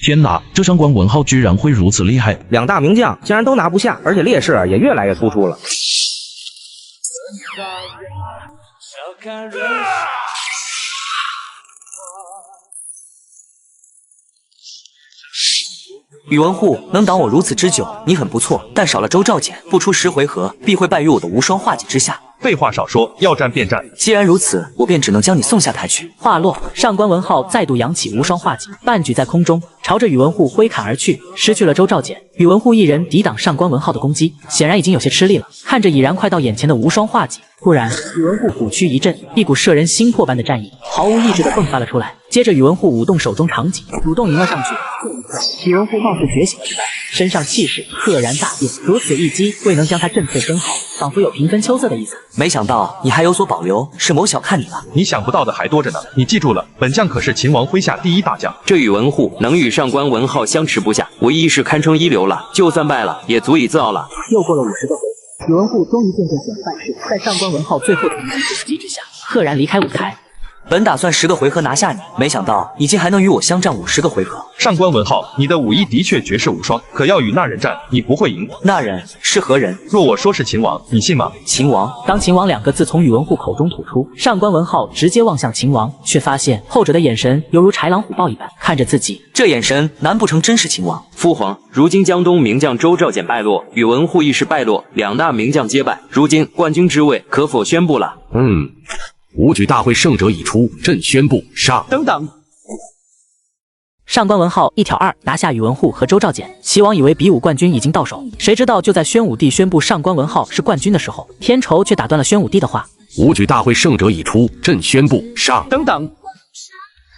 天哪，这上官文浩居然会如此厉害！2大名将竟然都拿不下，而且劣势也越来越突出了。宇文护能挡我如此之久，你很不错，但少了周兆简，不出10回合，必会败于我的无双画戟之下。废话少说，要战便战。既然如此，我便只能将你送下台去。话落，上官文浩再度扬起无双画戟，半举在空中，朝着宇文护挥砍而去。失去了周兆简，宇文护一人抵挡上官文浩的攻击，显然已经有些吃力了。看着已然快到眼前的无双画戟，突然宇文护虎躯一震，一股摄人心魄般的战意毫无抑制地迸发了出来。接着宇文护舞动手中长戟，主动迎了上去。宇文护貌似觉醒了似的，身上气势赫然大变，如此一击未能将他震碎分毫，仿佛有平分秋色的意思。没想到你还有所保留，是某小看你了。你想不到的还多着呢，你记住了，本将可是秦王麾下第一大将。这宇文护能与上官文浩相持不下，无疑是堪称一流了。就算败了，也足以自傲了。又过了50个回合，宇文护终于渐渐显范式，在上官文浩最后的一击之下，赫然离开舞台。本打算10个回合拿下你，没想到你竟还能与我相战50个回合。上官文浩，你的武艺的确绝世无双，可要与那人战，你不会赢。那人是何人？若我说是秦王，你信吗？秦王。当秦王2个字从宇文护口中吐出，上官文浩直接望向秦王，却发现后者的眼神犹如豺狼虎豹一般看着自己，这眼神难不成真是秦王？父皇，如今江东名将周兆简败落，宇文护亦是败落，2大名将皆败，如今冠军之位可否宣布了？武举大会胜者已出，朕宣布上。等等，上官文浩1挑2拿下宇文护和周兆简，齐王以为比武冠军已经到手，谁知道就在宣武帝宣布上官文浩是冠军的时候，天仇却打断了宣武帝的话。武举大会胜者已出，朕宣布上。等等。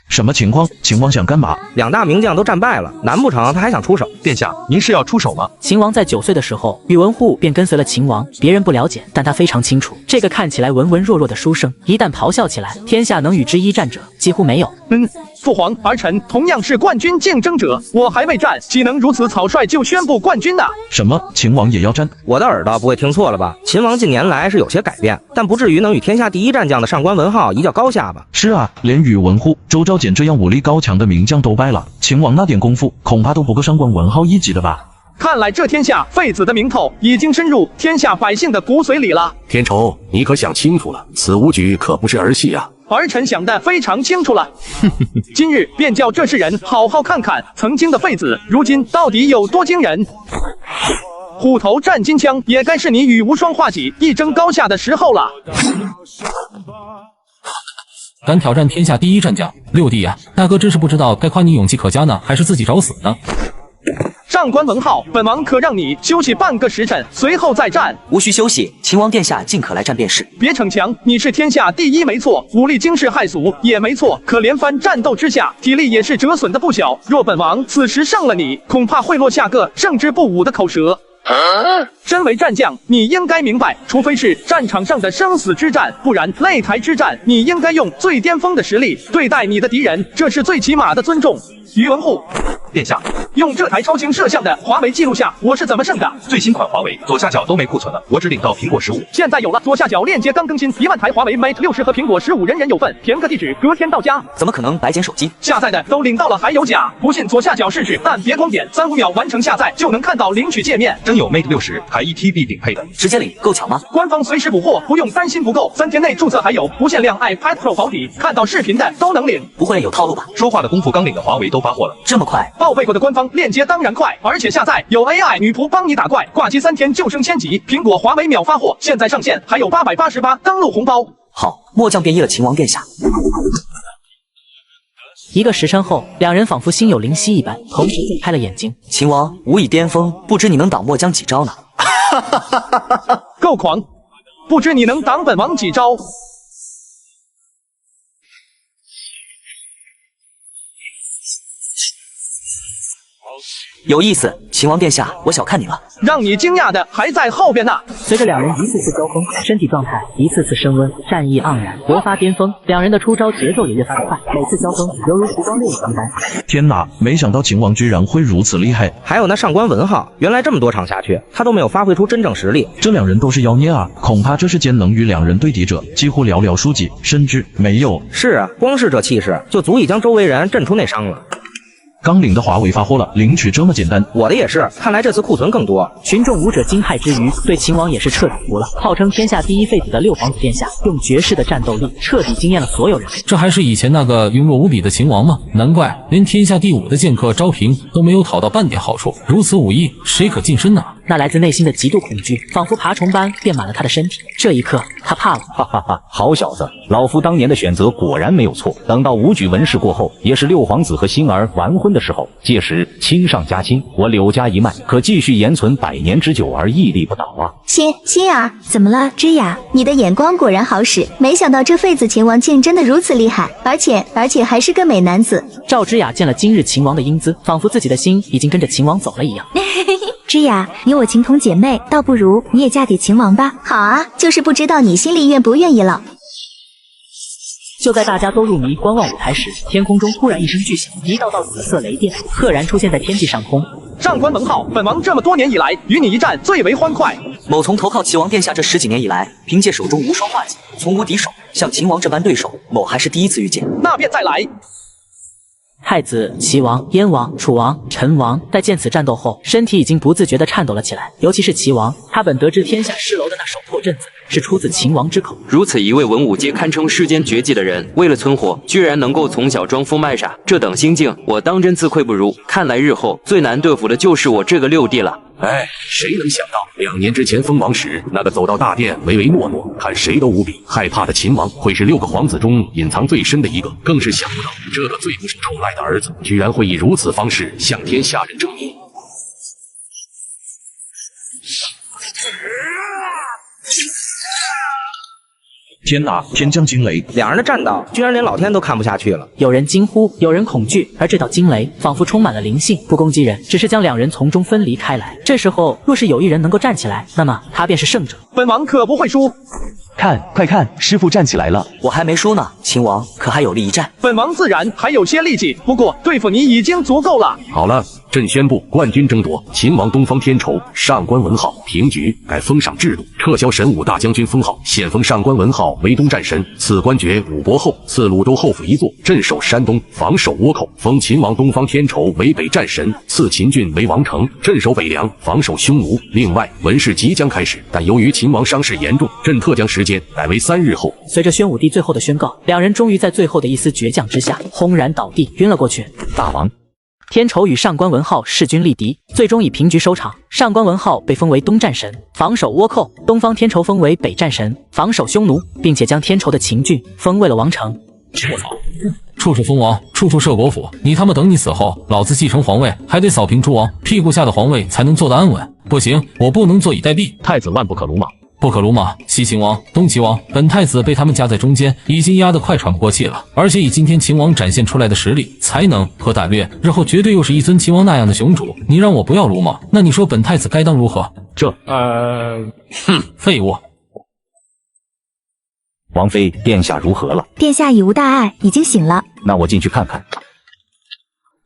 什么情况？秦王想干嘛？2大名将都战败了，难不成他还想出手？殿下，您是要出手吗？秦王在9岁的时候，宇文护便跟随了秦王，别人不了解，但他非常清楚，这个看起来文文弱弱的书生，一旦咆哮起来，天下能与之一战者几乎没有。父皇，儿臣同样是冠军竞争者，我还未战，岂能如此草率就宣布冠军呢？什么？秦王也要战？我的耳朵不会听错了吧？秦王近年来是有些改变，但不至于能与天下第一战将的上官文浩一较高下吧？是啊，连宇文护、周兆简这样武力高强的名将都败了，秦王那点功夫恐怕都不够上官文浩一级的吧？看来这天下废子的名头已经深入天下百姓的骨髓里了。天仇，你可想清楚了，此武举可不是儿戏啊！儿臣想得非常清楚了，今日便叫这世人好好看看曾经的废子，如今到底有多惊人。虎头战金枪，也该是你与无双画戟一争高下的时候了。敢挑战天下第一战将，六弟啊，大哥真是不知道该夸你勇气可嘉呢，还是自己找死呢？上官文浩，本王可让你休息半个时辰，随后再战。无需休息，秦王殿下尽可来战便是。别逞强，你是天下第一没错，武力惊世骇俗也没错，可连番战斗之下，体力也是折损的不小。若本王此时胜了你，恐怕会落下个胜之不武的口舌。身为战将，你应该明白，除非是战场上的生死之战，不然擂台之战，你应该用最巅峰的实力对待你的敌人，这是最起码的尊重。宇文护，殿下，用这台超清摄像的华为记录下我是怎么胜的。最新款华为左下角都没库存了，我只领到苹果15。现在有了，左下角链接刚更新，1万台华为 Mate 60和苹果15，人人有份。填个地址，隔天到家。怎么可能白捡手机？下载的都领到了，还有假？不信左下角试试，但别光点，3-5秒完成下载就能看到领取界面。真有 Mate 60，还1TB 顶配的，直接领，够巧吗？官方随时补货，不用担心不够，3天内注册，还有不限量 iPad Pro 保底，看到视频的都能领。不会有套路吧？说话的功夫，刚领的华为都发货了，这么快？报备过的官方链接当然快，而且下载有 AI 女仆帮你打怪，挂机3天就升1000级。苹果华为秒发货，现在上线还有888登录红包。好，末将便依了秦王殿下。1个时辰后，两人仿佛心有灵犀一般，同时睁开了眼睛。秦王武以巅峰，不知你能挡末将几招呢？够狂，不知你能挡本王几招？有意思，秦王殿下，我小看你了。让你惊讶的还在后边呢。随着两人一次次交锋，身体状态一次次升温，战意盎然，勃发巅峰。两人的出招节奏也越发的快，每次交锋犹如时光烈影一般。天哪，没想到秦王居然会如此厉害。还有那上官文浩，原来这么多场下去，他都没有发挥出真正实力。这两人都是妖孽啊，恐怕这世间能与两人对敌者几乎寥寥数几，甚至没有。是啊，光是这气势就足以将周围人震出内伤了。刚领的华为发货了，领取这么简单？我的也是，看来这次库存更多。群众武者惊骇之余，对秦王也是彻底服了。号称天下第一废子的六皇子殿下，用绝世的战斗力彻底惊艳了所有人。这还是以前那个庸弱无比的秦王吗？难怪连天下第5的剑客昭平都没有讨到半点好处。如此武艺，谁可近身呢？那来自内心的极度恐惧仿佛爬虫般遍满了他的身体。这一刻，他怕了。哈哈哈，好小子，老夫当年的选择果然没有错。等到武举文氏过后，也是六皇子和星儿完婚的时候，届时亲上加亲，我柳家一脉可继续延存100年之久而屹立不倒啊！心儿，怎么了？芝雅，你的眼光果然好使，没想到这废子秦王竟真的如此厉害，而且还是个美男子。赵芝雅见了今日秦王的英姿，仿佛自己的心已经跟着秦王走了一样。芝雅，你我情同姐妹，倒不如你也嫁给秦王吧。好啊，就是不知道你心里愿不愿意了。就在大家都入迷观望舞台时，天空中突然一声巨响，一道道紫色雷电赫然出现在天际上空。上官文浩，本王这么多年以来与你一战最为欢快。某从投靠齐王殿下这10几年以来，凭借手中无双画戟，从无敌手，像秦王这般对手，某还是第一次遇见。那便再来。太子、齐王、燕王、楚王、陈王在见此战斗后，身体已经不自觉地颤抖了起来。尤其是齐王，他本得知天下失楼的那手破阵子是出自秦王之口。如此一位文武皆堪称世间绝技的人，为了存活，居然能够从小装疯卖傻，这等心境，我当真自愧不如。看来日后最难对付的就是我这个六弟了。哎，谁能想到2年之前封王时，那个走到大殿唯唯诺诺，看谁都无比害怕的秦王，会是6个皇子中隐藏最深的一个。更是想不到，这个最不受宠爱的儿子，居然会以如此方式向天下人证明。天哪！天降惊雷，两人的战斗居然连老天都看不下去了。有人惊呼，有人恐惧，而这道惊雷仿佛充满了灵性，不攻击人，只是将两人从中分离开来。这时候，若是有一人能够站起来，那么他便是胜者。本王可不会输。看，快看，师父站起来了。我还没输呢，秦王可还有力一战？本王自然还有些力气，不过对付你已经足够了。好了，朕宣布冠军争夺，秦王东方天仇，上官文浩平局，改封赏制度，撤销神武大将军封号，现封上官文浩为东战神，赐官爵武伯后，赐鲁州后府一座，镇守山东，防守倭寇。封秦王东方天仇为北战神，赐秦郡为王城，镇守北凉，防守匈奴。另外，文事即将开始，但由于秦王伤势严重，朕特将时间改为3日后。随着宣武帝最后的宣告，两人终于在最后的一丝倔强之下，轰然倒地，晕了过去。大王。天仇与上官文浩势均力敌，最终以平局收场。上官文浩被封为东战神，防守倭寇；东方天仇封为北战神，防守匈奴，并且将天仇的秦郡封为了王城。我操！处处封王，处处设国府，你他妈等你死后，老子继承皇位，还得扫平诸王，屁股下的皇位才能坐得安稳。不行，我不能坐以待毙。太子万不可鲁莽。不可鲁莽，西秦王、东齐王，本太子被他们夹在中间，已经压得快喘不过气了。而且以今天秦王展现出来的实力、才能和胆略，日后绝对又是一尊秦王那样的雄主。你让我不要鲁莽，那你说本太子该当如何？废物。王妃，殿下如何了？殿下已无大碍，已经醒了。那我进去看看。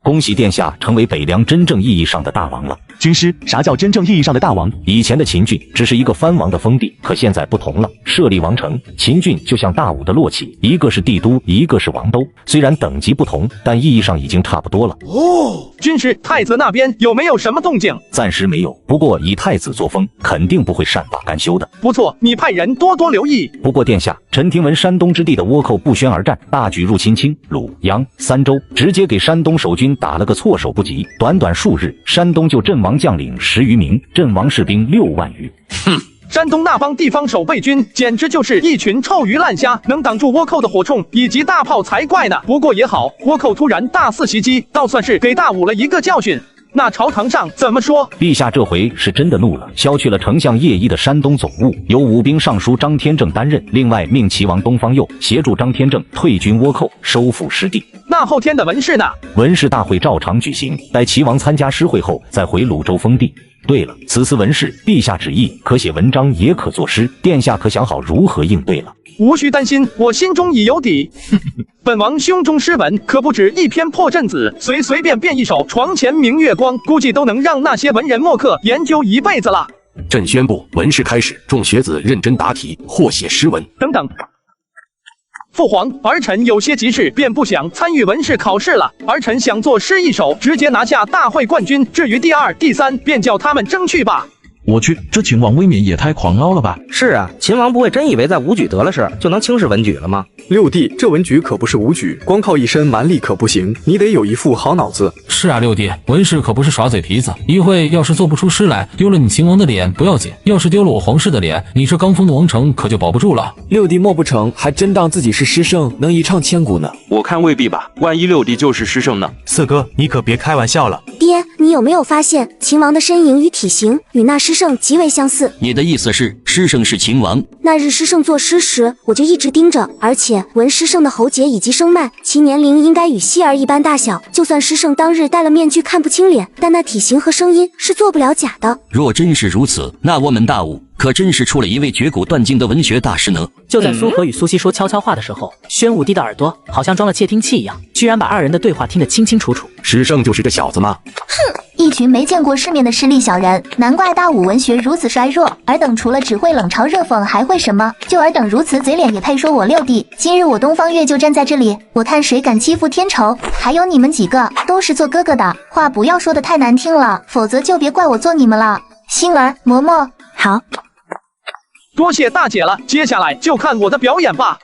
恭喜殿下成为北凉真正意义上的大王了。军师，啥叫真正意义上的大王？以前的秦郡只是一个藩王的封地，可现在不同了，设立王城，秦郡就像大武的洛旗，一个是帝都，一个是王都。虽然等级不同，但意义上已经差不多了。哦，军师，太子那边有没有什么动静？暂时没有，不过以太子作风，肯定不会善罢甘休的。不错，你派人多多留意。不过殿下，臣听闻山东之地的倭寇不宣而战，大举入侵清、鲁、扬3州，直接给山东守军打了个措手不及。短短数日，山东就阵亡将领10余名，阵亡士兵6万余。山东那帮地方守备军简直就是一群臭鱼烂虾，能挡住倭寇的火铳以及大炮才怪呢。不过也好，倭寇突然大肆袭击，倒算是给大武了一个教训。那朝堂上怎么说？陛下这回是真的怒了，削去了丞相叶一的山东总务，由武兵尚书张天正担任，另外命齐王东方佑协助张天正退军倭寇，收复失地。那后天的文事呢？文事大会照常举行，待齐王参加诗会后再回鲁州封地。对了，此次文事，陛下旨意可写文章，也可作诗，殿下可想好如何应对了？无需担心，我心中已有底。本王胸中诗文可不止一篇破阵子，随便变一首《床前明月光》，估计都能让那些文人墨客研究一辈子了。朕宣布文事开始，众学子认真答题，或写诗文。等等。父皇，儿臣有些急事，便不想参与文试考试了。儿臣想作诗一首，直接拿下大会冠军。至于第2、第3，便叫他们争去吧。我去，这秦王未免也太狂傲了吧？是啊，秦王不会真以为在武举得了势就能轻视文举了吗？六弟，这文举可不是武举，光靠一身蛮力可不行，你得有一副好脑子。是啊，六弟，文氏可不是耍嘴皮子，一会要是做不出诗来，丢了你秦王的脸不要紧，要是丢了我皇室的脸，你这刚封的王城可就保不住了。六弟莫不成还真当自己是诗圣，能一唱千古呢？我看未必吧，万一六弟就是诗圣呢？四哥，你可别开玩笑了。爹，你有没有发现秦王的身影与体型与那诗圣极为相似？你的意思是诗圣是秦王？那日诗圣作诗时，我就一直盯着，而且闻诗圣的喉结以及声脉，其年龄应该与希儿一般大小。就算诗圣当日戴了面具看不清脸，但那体型和声音是做不了假的。若真是如此，那我们大武可真是出了一位绝古断今的文学大师呢。就在苏和与苏西说悄悄话的时候，宣武帝的耳朵好像装了窃听器一样，居然把二人的对话听得清清楚楚。诗圣就是这小子吗？哼，一群没见过世面的势利小人，难怪大武文学如此衰弱。尔等除了只会冷嘲热讽，还会什么？就尔等如此嘴脸，也配说我六弟？今日我东方月就站在这里，我看谁敢欺负天仇。还有你们几个，都是做哥哥的，话不要说的太难听了，否则就别怪我做你们了。星儿、嬷嬷，好。多谢大姐了，接下来就看我的表演吧。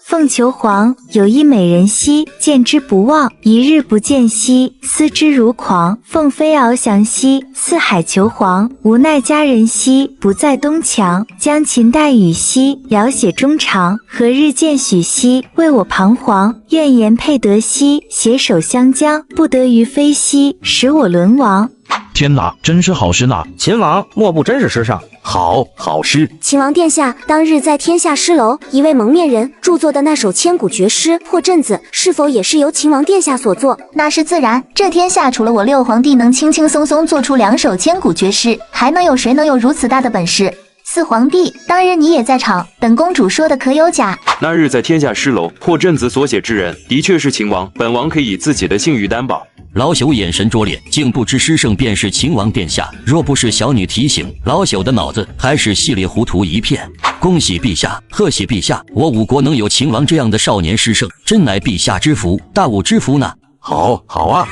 凤求凰，有一美人兮，见之不忘，一日不见兮，思之如狂。凤飞翱翔兮，四海求凰，无奈佳人兮，不在东墙。将琴代语兮，遥写衷肠。何日见许兮，为我彷徨。愿言配得兮，携手相将，不得于飞兮，使我沦亡。天哪，真是好诗呐！秦王莫不真是诗圣？好诗。秦王殿下当日在天下诗楼一位蒙面人著作的那首千古绝诗《破阵子》，是否也是由秦王殿下所作？那是自然，这天下除了我六皇帝能轻轻松松做出2首千古绝诗，还能有谁能有如此大的本事？四皇帝，当日你也在场，本公主说的可有假？那日在天下诗楼破阵子所写之人，的确是秦王，本王可以以自己的信誉担保。老朽眼神拙劣，竟不知诗圣便是秦王殿下。若不是小女提醒，老朽的脑子还是稀里糊涂一片。恭喜陛下，贺喜陛下！我武国能有秦王这样的少年诗圣，真乃陛下之福，大武之福呢。好啊！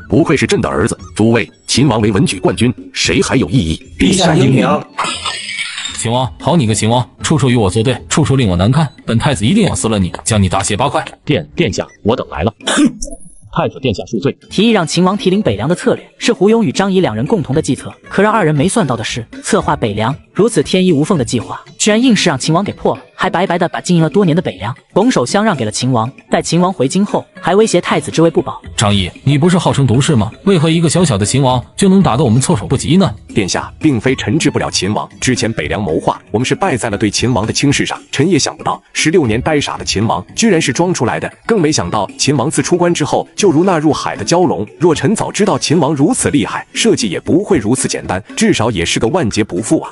不愧是朕的儿子。诸位，秦王为文举冠军，谁还有异议？陛下英明。秦王，好你个秦王，处处与我作对，处处令我难堪。本太子一定要撕了你，将你大卸8块。殿下，我等来了。太子殿下恕罪。提议让秦王提领北凉的策略是胡勇与张仪2人共同的计策，可让2人没算到的是，策划北凉如此天衣无缝的计划，居然硬是让秦王给破了，还白白的把经营了多年的北凉拱手相让给了秦王。待秦王回京后，还威胁太子之位不保。张仪，你不是号称毒士吗？为何一个小小的秦王就能打得我们措手不及呢？殿下，并非臣治不了秦王，之前北凉谋划，我们是败在了对秦王的轻视上。臣也想不到，16年呆傻的秦王居然是装出来的，更没想到秦王自出关之后就如那入海的蛟龙。若臣早知道秦王如此厉害，设计也不会如此简单，至少也是个万劫不复啊。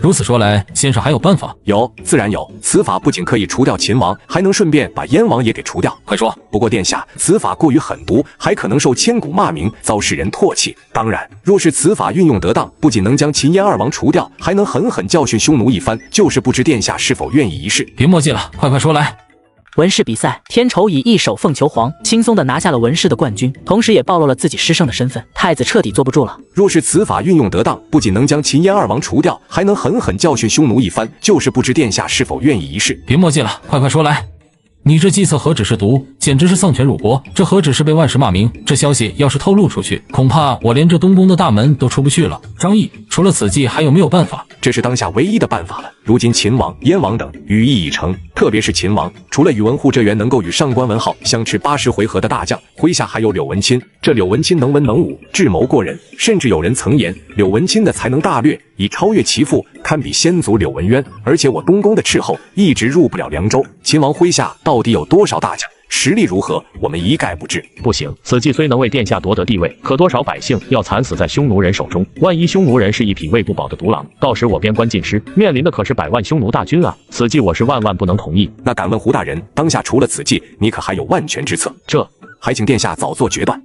如此说来，先生还有办法？有，自然有。此法不仅可以除掉秦王，还能顺便把燕王也给除掉。快说。不过殿下，此法过于狠毒，还可能受千古骂名，遭世人唾弃。当然，若是此法运用得当，不仅能将秦燕2王除掉，还能狠狠教训匈奴一番。就是不知殿下是否愿意一试？别墨迹了，快说来。文氏比赛，天仇以1手凤求凰轻松地拿下了文氏的冠军，同时也暴露了自己诗圣的身份。太子彻底坐不住了。若是此法运用得当，不仅能将秦燕2王除掉，还能狠狠教训匈奴一番。就是不知殿下是否愿意一试？别墨迹了，快说来。你这计策何止是毒，简直是丧权辱国，这何止是被万世骂名，这消息要是透露出去，恐怕我连这东宫的大门都出不去了。张毅，除了此计还有没有办法？这是当下唯一的办法了。如今秦王、燕王等羽翼已成，特别是秦王，除了宇文护这员能够与上官文浩相持80回合的大将，麾下还有柳文钦。这柳文钦能文能武，智谋过人，甚至有人曾言柳文钦的才能大略已超越其父，堪比先祖柳文渊。而且我东宫的斥候一直入不了凉州，秦王麾下到底有多少大将？实力如何，我们一概不知。不行，此计虽能为殿下夺得地位，可多少百姓要惨死在匈奴人手中。万一匈奴人是一匹喂不饱的独狼，到时我边关尽失，面临的可是100万匈奴大军啊！此计我是万万不能同意。那敢问胡大人，当下除了此计，你可还有万全之策？这还请殿下早做决断。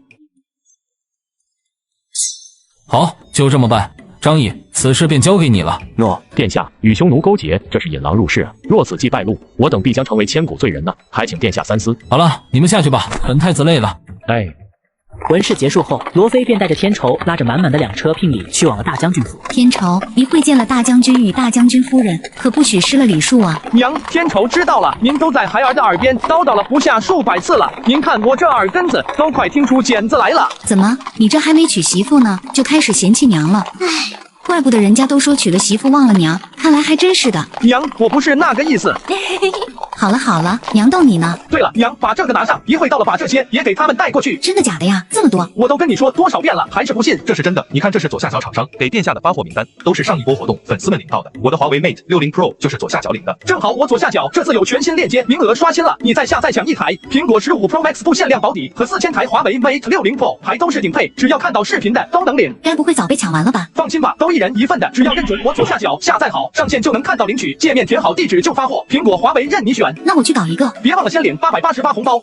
好，就这么办。张毅，此事便交给你了。诺，殿下，与匈奴勾结，这是引狼入室啊！若此计败露，我等必将成为千古罪人呢，还请殿下三思。好了，你们下去吧，本太子累了。哎，文事结束后，罗非便带着天仇拉着满满的2车聘礼去往了大将军府。天仇，一会见了大将军与大将军夫人，可不许失了礼数啊！娘，天仇知道了，您都在孩儿的耳边叨叨了不下数百次了，您看我这耳根子都快听出茧子来了。怎么，你这还没娶媳妇呢，就开始嫌弃娘了？唉。怪不得人家都说娶了媳妇忘了娘，看来还真是的。娘，我不是那个意思。好了好了，娘逗你呢。对了，娘，把这个拿上，一会到了把这些也给他们带过去。真的假的呀？这么多？我都跟你说多少遍了，还是不信。这是真的，你看这是左下角厂商给殿下的发货名单，都是上一波活动粉丝们领到的。我的华为 Mate 60 Pro 就是左下角领的，正好我左下角这次有全新链接，名额刷新了，你在下再抢一台苹果15 Pro Max 不限量保底和4000台华为 Mate 60 Pro 还都是顶配，只要看到视频的都能领。该不会早被抢完了吧？放心吧，都一人一份的，只要认准我左下角下载好，上线就能看到领取，界面填好地址就发货，苹果华为任你选。那我去搞一个，别忘了先领888红包。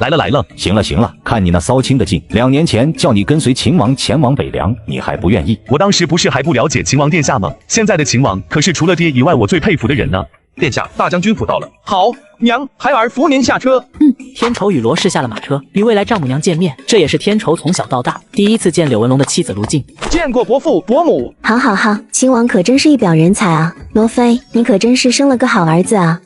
来了来了，行了行了，看你那骚亲的劲，2年前叫你跟随秦王前往北凉，你还不愿意。我当时不是还不了解秦王殿下吗？现在的秦王可是除了爹以外我最佩服的人呢。殿下，大将军府到了。好，娘，孩儿扶您下车。天仇与罗氏下了马车，与未来丈母娘见面，这也是天仇从小到大第一次见柳文龙的妻子卢静。见过伯父伯母。好好好，亲王可真是一表人才啊！罗非，你可真是生了个好儿子啊！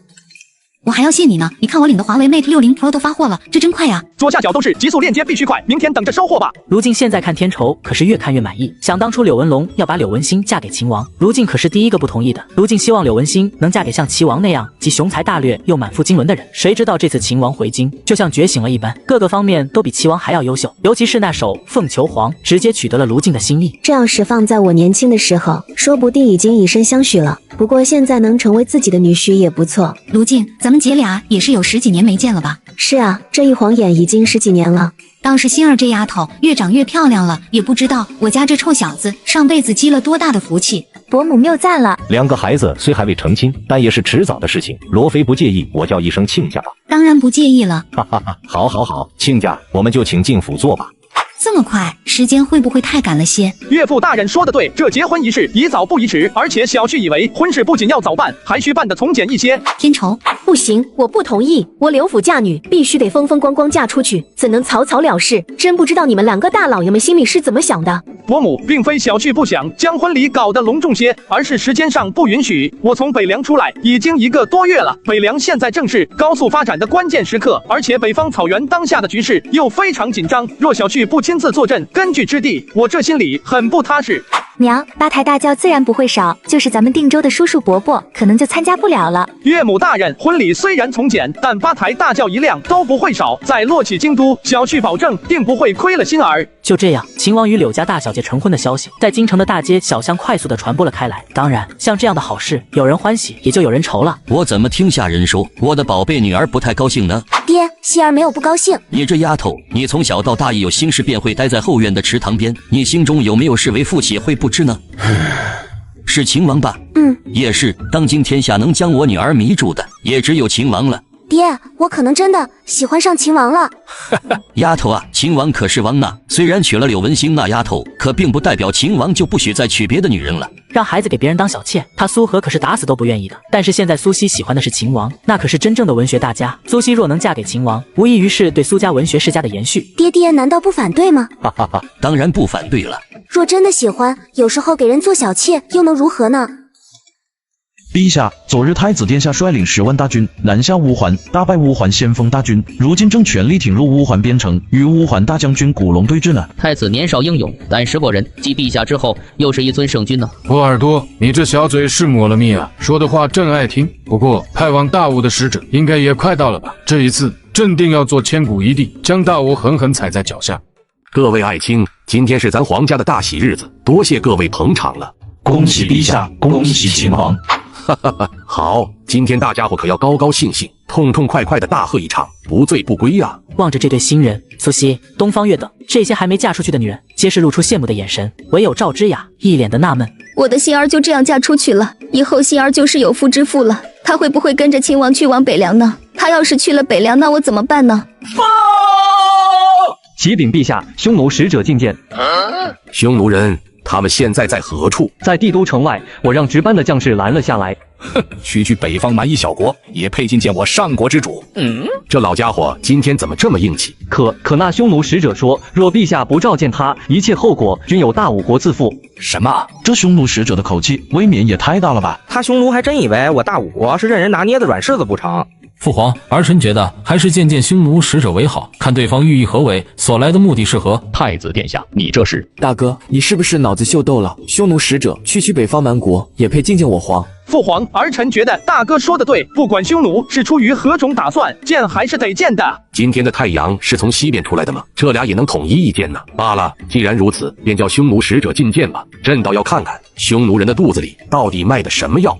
我还要谢你呢，你看我领的华为 Mate 60 Pro 都发货了，这真快呀！左下角都是极速链接，必须快，明天等着收货吧。卢静现在看天仇可是越看越满意，想当初柳文龙要把柳文馨嫁给秦王，卢静可是第一个不同意的。卢静希望柳文馨能嫁给像齐王那样既雄才大略又满腹经纶的人，谁知道这次秦王回京就像觉醒了一般，各个方面都比齐王还要优秀，尤其是那首《凤求凰》，直接取得了卢静的心意。这要是放在我年轻的时候，说不定已经以身相许了。不过现在能成为自己的女婿也不错。卢静，咱们姐俩也是有10几年没见了吧？是啊，这一晃眼已经10几年了。倒是心儿这丫头越长越漂亮了，也不知道我家这臭小子上辈子积了多大的福气。伯母谬赞了，2个孩子虽还未成亲，但也是迟早的事情。罗非不介意我叫一声亲家吧？当然不介意了。哈哈哈，好好好，亲家我们就请进府坐吧。这么快，时间会不会太赶了些？岳父大人说的对，这结婚仪式宜早不宜迟，而且小婿以为婚事不仅要早办，还需办得从简一些。天仇，不行，我不同意，我刘府嫁女必须得风风光光嫁出去，怎能草草了事？真不知道你们2个大老爷们心里是怎么想的。伯母，并非小婿不想将婚礼搞得隆重些，而是时间上不允许。我从北凉出来已经1个多月了，北凉现在正是高速发展的关键时刻，而且北方草原当下的局势又非常紧张，若小婿不亲自坐镇根据之地，我这心里很不踏实。娘，8抬大轿自然不会少，就是咱们定州的叔叔伯伯可能就参加不了了。岳母大人，婚礼虽然从简，但8抬大轿1辆都不会少。在落起京都，小婿保证定不会亏了心儿。就这样，秦王与柳家大小姐成婚的消息在京城的大街小巷快速的传播了开来。当然，像这样的好事，有人欢喜也就有人愁了。我怎么听下人说我的宝贝女儿不太高兴呢？爹，希儿没有不高兴。你这丫头，你从小到大一有心事便会待在后院的池塘边，你心中有没有视为父亲会不知呢？是秦王吧？也是，当今天下能将我女儿迷住的，也只有秦王了。爹，我可能真的喜欢上秦王了。丫头啊，秦王可是王呐，虽然娶了柳文馨那丫头，可并不代表秦王就不许再娶别的女人了。让孩子给别人当小妾，他苏荷可是打死都不愿意的。但是现在苏西喜欢的是秦王，那可是真正的文学大家。苏西若能嫁给秦王，无异于是对苏家文学世家的延续。爹爹难道不反对吗？哈哈哈，当然不反对了。若真的喜欢，有时候给人做小妾又能如何呢？陛下，昨日太子殿下率领10万大军南下乌桓，大败乌桓先锋大军，如今正全力挺入乌桓边城，与乌桓大将军古龙对峙呢。太子年少英勇，胆识过人，继陛下之后，又是一尊圣君呢。波尔多，你这小嘴是抹了蜜啊，说的话朕爱听。不过派往大吴的使者应该也快到了吧？这一次，朕定要做千古一帝，将大吴狠狠踩在脚下。各位爱卿，今天是咱皇家的大喜日子，多谢各位捧场了。恭喜陛下，恭喜秦王。哈哈哈，好，今天大家伙可要高高兴兴、痛痛快快的大喝一场，不醉不归呀！望着这对新人，苏西、东方月等这些还没嫁出去的女人，皆是露出羡慕的眼神，唯有赵之雅一脸的纳闷。我的心儿就这样嫁出去了，以后心儿就是有妇之夫了。她会不会跟着秦王去往北凉呢？她要是去了北凉，那我怎么办呢？启禀陛下，匈奴使者觐见。匈奴人他们现在在何处？在帝都城外，我让值班的将士拦了下来。哼，区区北方蛮夷小国，也配觐见我上国之主？这老家伙今天怎么这么硬气？可那匈奴使者说，若陛下不召见他，一切后果均由大武国自负。什么？这匈奴使者的口气未免也太大了吧？他匈奴还真以为我大武国是任人拿捏的软柿子不成？父皇，儿臣觉得还是见见匈奴使者为好，看对方寓意何为，所来的目的是何？太子殿下，你这是……大哥，你是不是脑子秀逗了？匈奴使者区北方蛮国，也配觐见我皇？父皇，儿臣觉得大哥说的对，不管匈奴是出于何种打算，见还是得见的。今天的太阳是从西边出来的吗？这俩也能统一意见呢。罢了，既然如此，便叫匈奴使者觐见吧。朕倒要看看匈奴人的肚子里到底卖的什么药。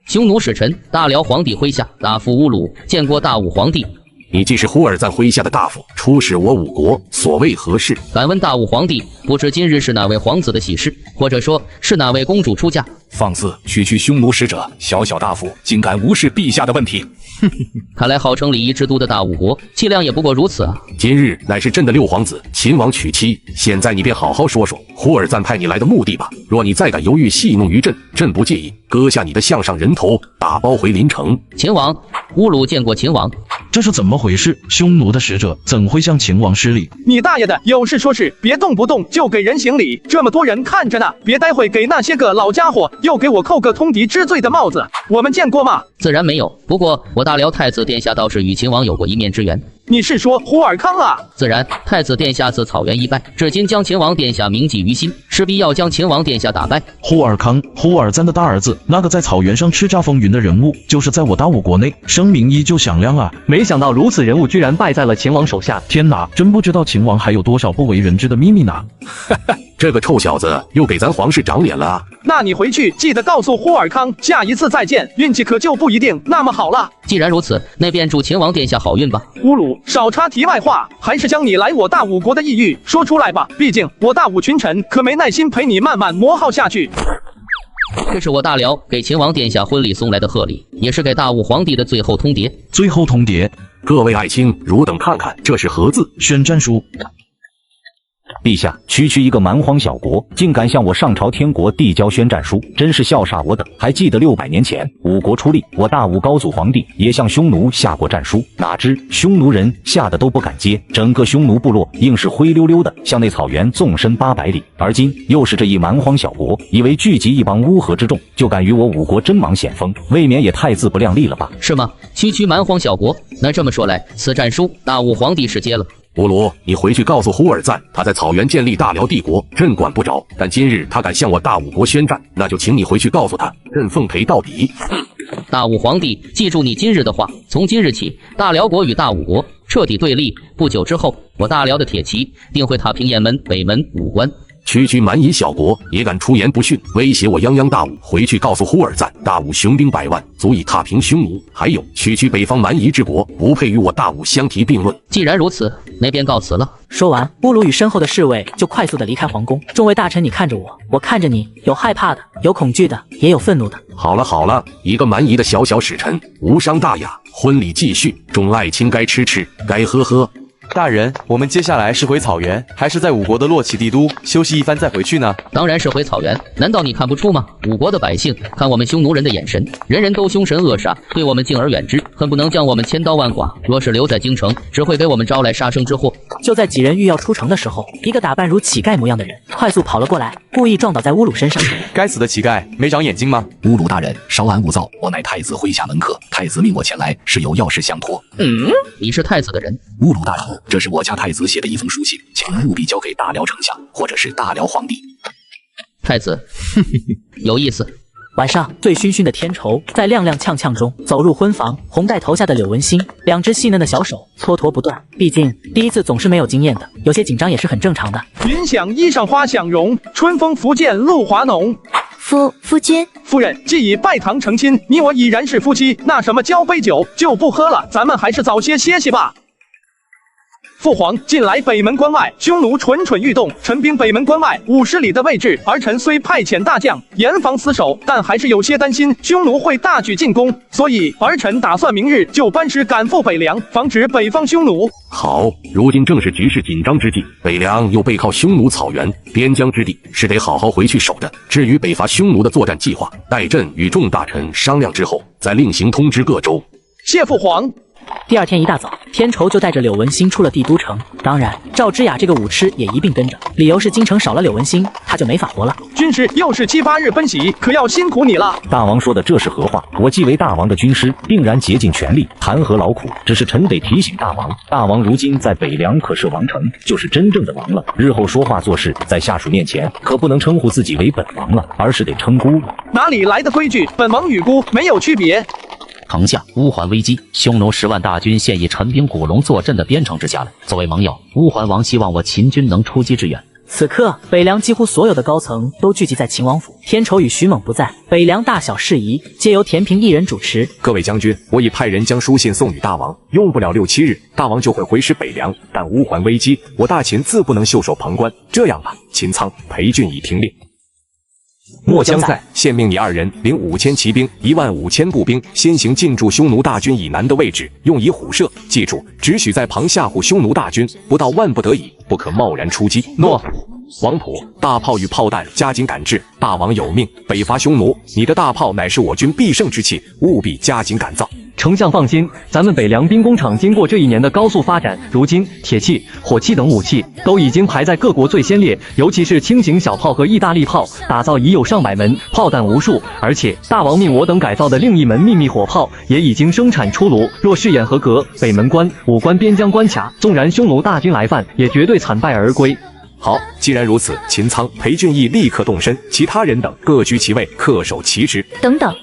匈奴使臣，大辽皇帝麾下大夫乌鲁见过大武皇帝。你既是忽尔赞麾下的大夫，出使我五国，所谓何事？敢问大武皇帝，不知今日是哪位皇子的喜事，或者说是哪位公主出嫁？放肆！区匈奴使者，小大夫竟敢无视陛下的问题！看来号称礼仪之都的大武国，气量也不过如此啊！今日乃是朕的六皇子秦王娶妻，现在你便好好说说忽尔赞派你来的目的吧。若你再敢犹豫戏弄于朕，朕不介意割下你的项上人头，打包回临城。秦王，乌鲁见过秦王。这是怎么回事？匈奴的使者怎会向秦王施礼？你大爷的！有事说事，别动不动就给人行礼。这么多人看着呢，别待会给那些个老家伙又给我扣个通敌之罪的帽子。我们见过吗？自然没有。不过我大辽太子殿下倒是与秦王有过一面之缘。你是说胡尔康啊？自然，太子殿下自草原一败，至今将秦王殿下铭记于心，势必要将秦王殿下打败。胡尔康，胡尔赞的大儿子，那个在草原上叱咤风云的人物，就是在我大武国内声名依旧响亮啊！没想到如此人物居然败在了秦王手下。天哪，真不知道秦王还有多少不为人知的秘密呢！这个臭小子又给咱皇室长脸了啊！那你回去记得告诉霍尔康，下一次再见，运气可就不一定那么好了。既然如此，那便祝秦王殿下好运吧。乌鲁，少插题外话，还是将你来我大武国的意欲说出来吧。毕竟我大武群臣可没耐心陪你慢慢磨耗下去。这是我大辽给秦王殿下婚礼送来的贺礼，也是给大武皇帝的最后通牒。最后通牒，各位爱卿，汝等看看，这是何字？宣战书。陛下，区一个蛮荒小国，竟敢向我上朝天国递交宣战书，真是笑煞我等。还记得600年前五国出力，我大武高祖皇帝也向匈奴下过战书，哪知匈奴人下的都不敢接，整个匈奴部落硬是灰溜溜的向那草原纵深800里。而今又是这一蛮荒小国，以为聚集一帮乌合之众，就敢与我五国针芒险锋，未免也太自不量力了吧？是吗？区蛮荒小国，那这么说来，此战书大武皇帝是接了。乌鲁，你回去告诉忽尔赞，他在草原建立大辽帝国，朕管不着。但今日他敢向我大武国宣战，那就请你回去告诉他，朕奉陪到底。大武皇帝，记住你今日的话，从今日起，大辽国与大武国彻底对立。不久之后，我大辽的铁骑定会踏平雁门、北门、武关。区蛮夷小国也敢出言不逊，威胁我泱泱大武。回去告诉忽尔赞，大武雄兵100万，足以踏平匈奴。还有区北方蛮夷之国，不配与我大武相提并论。既然如此，那便告辞了。说完，乌鲁与身后的侍卫就快速的离开皇宫。众位大臣，你看着我，我看着你，有害怕的，有恐惧的，也有愤怒的。好了，一个蛮夷的小使臣，无伤大雅。婚礼继续，众爱卿该吃，该喝。大人，我们接下来是回草原，还是在五国的洛奇帝都休息一番再回去呢？当然是回草原，难道你看不出吗？五国的百姓看我们匈奴人的眼神，人人都凶神恶煞，对我们敬而远之，恨不能将我们千刀万剐。若是留在京城，只会给我们招来杀生之祸。就在几人欲要出城的时候，一个打扮如乞丐模样的人快速跑了过来，故意撞倒在乌鲁身上。该死的乞丐，没长眼睛吗？乌鲁大人，稍安勿躁，我乃太子麾下门客，太子命我前来是有要事相托。你是太子的人？乌鲁大人，这是我家太子写的一封书信，请您务必交给大辽丞相或者是大辽皇帝。太子，有意思。晚上，醉醺醺的天仇在踉踉跄跄中走入婚房，红带头下的柳文心2只细嫩的小手蹉跎不断。毕竟第一次总是没有经验的，有些紧张也是很正常的。云想衣裳花想容，春风拂槛露华浓。夫君，夫人，既已拜堂成亲，你我已然是夫妻，那什么交杯酒就不喝了，咱们还是早些歇息吧。父皇，近来北门关外匈奴蠢蠢欲动，陈兵北门关外50里的位置，儿臣虽派遣大将严防死守，但还是有些担心匈奴会大举进攻，所以儿臣打算明日就班师赶赴北凉，防止北方匈奴。好，如今正是局势紧张之际，北凉又背靠匈奴草原边疆之地，是得好好回去守的。至于北伐匈奴的作战计划，待朕与众大臣商量之后，再另行通知各州。谢父皇。第二天一大早，天仇就带着柳文馨出了帝都城。当然，赵之雅这个武痴也一并跟着，理由是京城少了柳文馨，他就没法活了。军师又是7、8日奔袭，可要辛苦你了。大王说的这是何话？我既为大王的军师，定然竭尽全力，谈何劳苦？只是臣得提醒大王，大王如今在北凉可是王城，就是真正的王了。日后说话做事，在下属面前可不能称呼自己为本王了，而是得称姑了。哪里来的规矩？本王与姑没有区别。丞相，乌桓危机，匈奴10万大军现已陈兵古龙坐镇的边城之下了。作为盟友，乌桓王希望我秦军能出击支援。此刻，北凉几乎所有的高层都聚集在秦王府，天仇与徐猛不在，北凉大小事宜皆由田平一人主持。各位将军，我已派人将书信送与大王，用不了6、7日，大王就会回师北凉。但乌桓危机，我大秦自不能袖手旁观。这样吧，秦苍、裴俊已听令。末将在，现命你2人领5000骑兵、15000步兵，先行进驻匈奴大军以南的位置，用以虎射。记住，只许在旁吓唬匈奴大军，不到万不得已，不可贸然出击。诺。王普，大炮与炮弹加紧赶制。大王有命，北伐匈奴，你的大炮乃是我军必胜之器，务必加紧赶造。丞相放心，咱们北凉兵工厂经过这1年的高速发展，如今铁器、火器等武器都已经排在各国最先列，尤其是轻型小炮和意大利炮，打造已有上百门，炮弹无数。而且大王命我等改造的另一门秘密火炮也已经生产出炉。若试验合格，北门关、武关边疆关卡，纵然匈奴大军来犯，也绝对惨败而归。好，既然如此，秦苍、裴俊义立刻动身，其他人等各居其位，恪守其职。等等。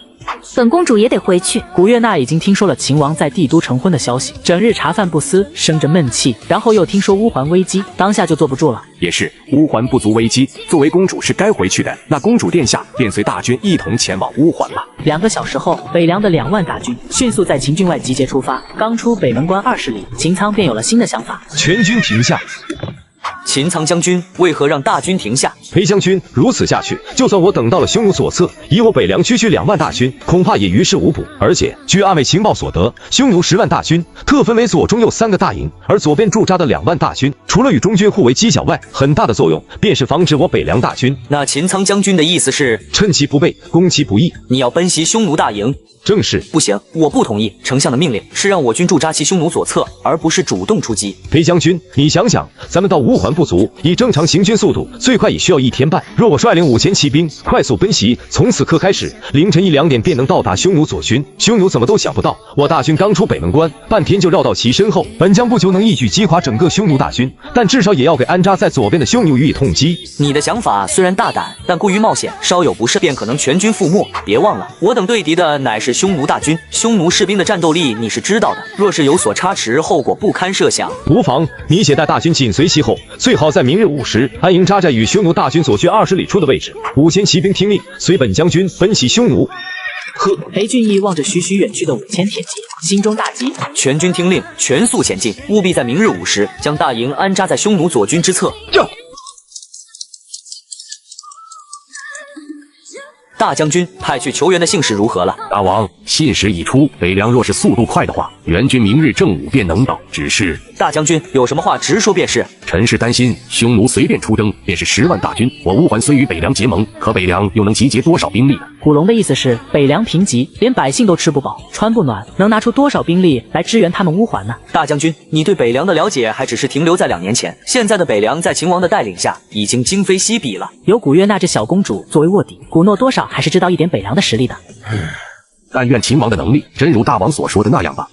本公主也得回去。古月娜已经听说了秦王在帝都成婚的消息，整日茶饭不思，生着闷气，然后又听说乌桓危机，当下就坐不住了。也是，乌桓不足危机，作为公主是该回去的。那公主殿下便随大军一同前往乌桓了。2个小时后，北凉的2万大军迅速在秦郡外集结出发，刚出北门关20里，秦苍便有了新的想法。全军停下。秦苍将军为何让大军停下？裴将军，如此下去，就算我等到了匈奴所策，以我北凉区2万大军，恐怕也于事无补。而且据暗卫情报所得，匈奴10万大军特分为左中右3个大营，而左边驻扎的2万大军，除了与中军互为犄角外，很大的作用便是防止我北凉大军。那秦苍将军的意思是，趁其不备，攻其不意。你要奔袭匈奴大营？正是。不行，我不同意。丞相的命令是让我军驻扎其匈奴所侧，而不是主动出击。裴将军，你想想，咱们到乌桓不足，以正常行军速度，最快也需要1天半。若我率领5000骑兵快速奔袭，从此刻开始，凌晨1、2点便能到达匈奴左军。匈奴怎么都想不到，我大军刚出北门关，半天就绕到其身后。本将不求能一举击垮整个匈奴大军，但至少也要给安扎在左边的匈奴予以痛击。你的想法虽然大胆，但过于冒险，稍有不慎便可能全军覆没。别忘了，我等对敌的乃是匈奴大军，匈奴士兵的战斗力你是知道的，若是有所差池，后果不堪设想。无妨，你且带大军紧随其后，最好在明日午时安营扎寨于匈奴大军所居20里处的位置。5000骑兵听令，随本将军奔袭匈奴。呵，裴俊义望着徐徐远去的5000铁骑，心中大急。全军听令，全速前进，务必在明日午时将大营安扎在匈奴左军之侧。大将军派去求援的信使如何了？大王，信使已出，北凉若是速度快的话，援军明日正午便能到。只是大将军有什么话直说便是。臣是担心匈奴随便出征便是10万大军，我乌桓虽与北凉结盟，可北凉又能集结多少兵力呢？古龙的意思是，北凉贫瘠，连百姓都吃不饱，穿不暖，能拿出多少兵力来支援他们乌桓呢？大将军，你对北凉的了解还只是停留在2年前，现在的北凉在秦王的带领下，已经今非昔比了。有古月娜这小公主作为卧底，古诺多少还是知道一点北凉的实力的。但愿秦王的能力真如大王所说的那样吧。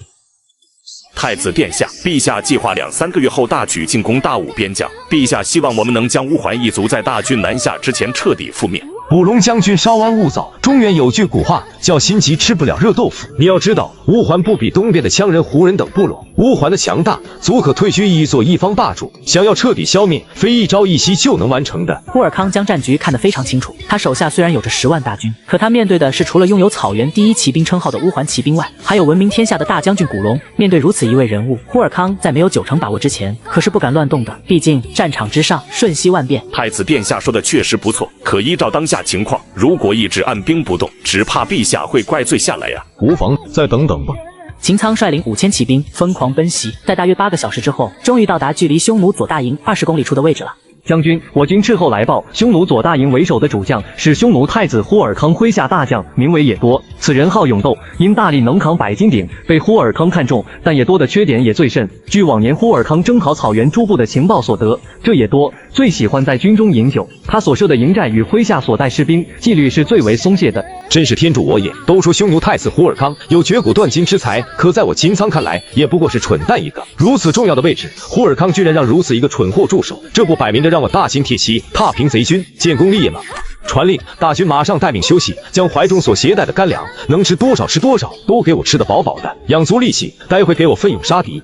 太子殿下，陛下计划2、3个月后大举进攻大武边疆，陛下希望我们能将乌桓一族在大军南下之前彻底覆灭。捕龙将军稍安勿躁，中原有句古话叫心急吃不了热豆腐。你要知道，乌桓不比东边的羌人、胡人等部落，乌桓的强大足可退居一座一方霸主，想要彻底消灭，非一朝一夕就能完成的。呼尔康将战局看得非常清楚，他手下虽然有着10万大军，可他面对的是除了拥有草原第一骑兵称号的乌桓骑兵外，还有闻名天下的大将军古龙。面对如此一位人物，呼尔康在没有90%把握之前，可是不敢乱动的。毕竟战场之上瞬息万变。太子殿下说的确实不错，可依照当下情况，如果一直按兵不动，只怕陛下会怪罪下来呀。无妨，再等等吧。秦苍率领5000骑兵疯狂奔袭，在大约8个小时之后，终于到达距离匈奴左大营20公里处的位置了。将军，我军斥后来报，匈奴左大营为首的主将是匈奴太子呼尔康麾下大将，名为也多。此人好勇斗，因大力能扛100斤鼎，被呼尔康看中。但也多的缺点也最甚。据往年呼尔康征讨草原诸部的情报所得，这也多最喜欢在军中饮酒。他所设的营寨与麾下所带士兵纪律是最为松懈的。真是天助我也！都说匈奴太子呼尔康有绝骨断筋之才，可在我秦苍看来，也不过是蠢蛋一个。如此重要的位置，呼尔康居然让如此一个蠢货驻守，这不摆明着让我大兴铁骑，踏平贼军，建功立业吗？传令，大军马上待命休息，将怀中所携带的干粮能吃多少吃多少，都给我吃得饱饱的，养足力气，待会给我奋勇杀敌。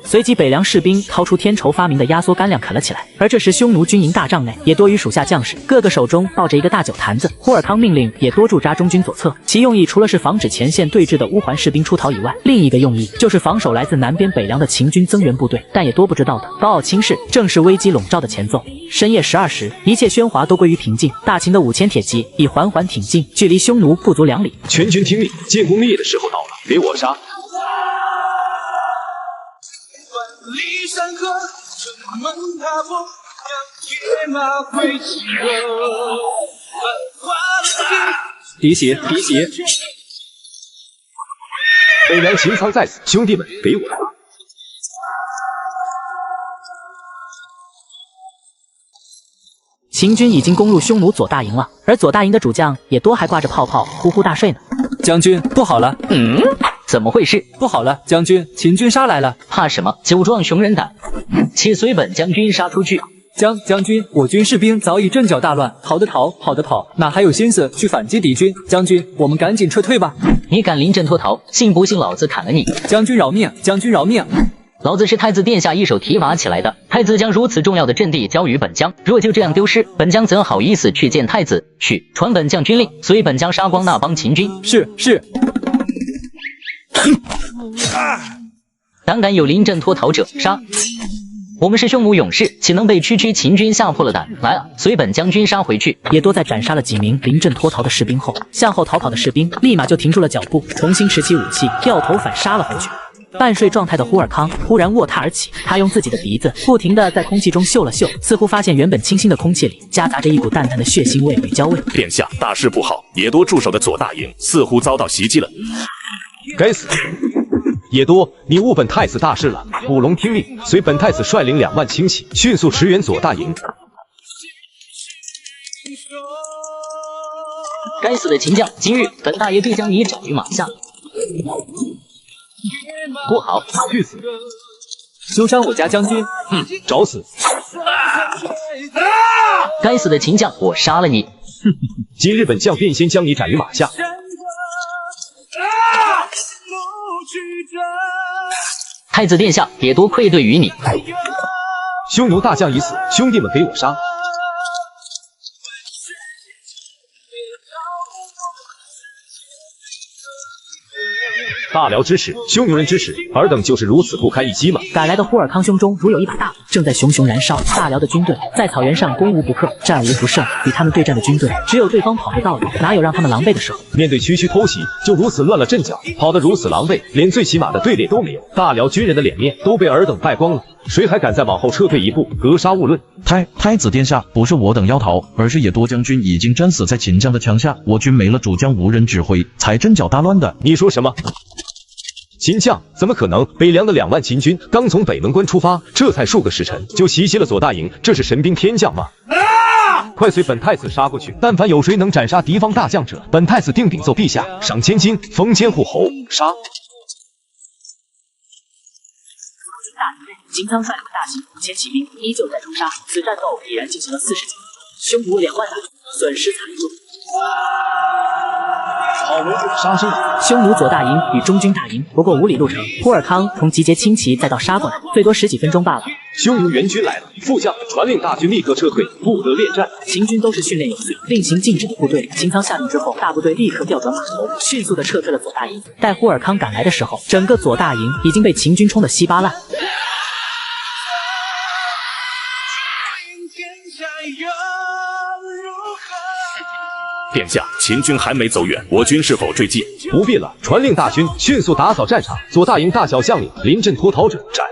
随即北凉士兵掏出天仇发明的压缩干粮啃了起来。而这时匈奴军营大帐内也多于属下将士，个个手中抱着一个大酒坛子。呼尔康命令也多驻扎中军左侧，其用意除了是防止前线对峙的乌桓士兵出逃以外，另一个用意就是防守来自南边北凉的秦军增援部队。但也多不知道的，高傲轻视正是危机笼罩的前奏。深夜12时，一切喧哗都归于平静，大秦的5000铁骑已缓缓挺进，距离匈奴不足2里。全军听令，建功立业的时候到了，给我杀！滴血，滴血！北凉秦苍在此，兄弟们，给我杀！秦军已经攻入匈奴左大营了，而左大营的主将也多还挂着泡泡，呼呼大睡呢。将军，不好了！怎么回事？不好了，将军，秦军杀来了！怕什么？酒壮熊人胆，且随本将军杀出去。将军，我军士兵早已阵脚大乱，逃的逃，跑的跑，哪还有心思去反击敌军？将军，我们赶紧撤退吧！你敢临阵脱逃，信不信老子砍了你？将军饶命！将军饶命！老子是太子殿下一手提拔起来的，太子将如此重要的阵地交予本将，若就这样丢失，本将怎好意思去见太子？去，传本将军令，随本将杀光那帮秦军。是。胆敢有临阵脱逃者，杀！我们是匈奴勇士，岂能被区区秦军吓破了胆？来啊，随本将军杀回去！也多在斩杀了几名临阵脱逃的士兵后，向后逃跑的士兵立马就停住了脚步，重新持起武器，掉头反杀了回去。半睡状态的呼尔康忽然卧榻而起，他用自己的鼻子不停地在空气中嗅了嗅，似乎发现原本清新的空气里夹杂着一股淡淡的血腥味与焦味。殿下，大事不好，野多驻守的左大营似乎遭到袭击了。该死！野多，你误本太子大事了！古龙听令，随本太子率领2万轻骑，迅速驰援左大营。该死的秦将，今日本大爷必将你斩于马下！不好，去死！休伤我家将军！找死！该死的秦将，我杀了你！今日本将便先将你斩于马下！太子殿下，也多愧对于你。匈奴大将已死，兄弟们给我杀！大辽之耻，匈奴人之耻，尔等就是如此不堪一击吗？赶来的呼尔康胸中如有一把大火，正在熊熊燃烧。大辽的军队在草原上攻无不克，战无不胜，与他们对战的军队只有对方跑的道理，哪有让他们狼狈的时候？面对区区偷袭，就如此乱了阵脚，跑得如此狼狈，连最起码的队列都没有。大辽军人的脸面都被尔等败光了，谁还敢再往后撤退一步？格杀勿论！太子殿下，不是我等要逃，而是野多将军已经战死在秦将的枪下，我军没了主将，无人指挥，才阵脚大乱的。你说什么？秦将怎么可能？北凉的2万秦军刚从北门关出发，这才数个时辰就袭击了左大营，这是神兵天将吗？快随本太子杀过去！但凡有谁能斩杀敌方大将者，本太子定禀奏陛下，赏千金，封监护侯。杀！秦苍率领的大型5000骑兵依旧在冲杀，此战斗已然进行了40几分钟，匈奴2万大军损失惨重。好为主杀生。匈奴左大营与中军大营不过5里路程，忽尔康从集结轻骑再到杀过来，最多10几分钟罢了。匈奴援军来了，副将传令大军立刻撤退，不得恋战。秦军都是训练有素、令行禁止的部队。秦苍下令之后，大部队立刻调转马头，迅速的撤退了左大营。待忽尔康赶来的时候，整个左大营已经被秦军冲得稀巴烂。殿下，秦军还没走远，我军是否追击？不必了，传令大军迅速打扫战场，左大营大小将领临阵脱逃者斩。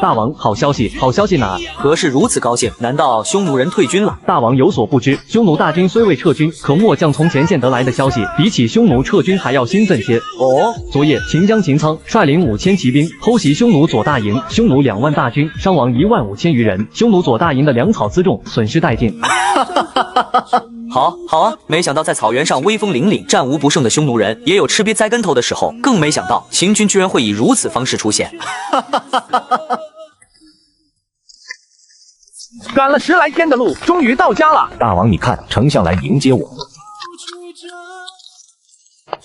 大王，好消息，好消息呢！何事如此高兴？难道匈奴人退军了？大王有所不知，匈奴大军虽未撤军，可末将从前线得来的消息，比起匈奴撤军还要兴奋些。哦，昨夜秦将秦苍率领5000骑兵偷袭匈奴左大营，匈奴2万大军伤亡15000余人，匈奴左大营的粮草辎重损失殆尽。好啊，没想到在草原上威风凛凛、战无不胜的匈奴人，也有吃瘪栽跟头的时候。更没想到秦军居然会以如此方式出现。赶了10来天的路，终于到家了。大王，你看，丞相来迎接我。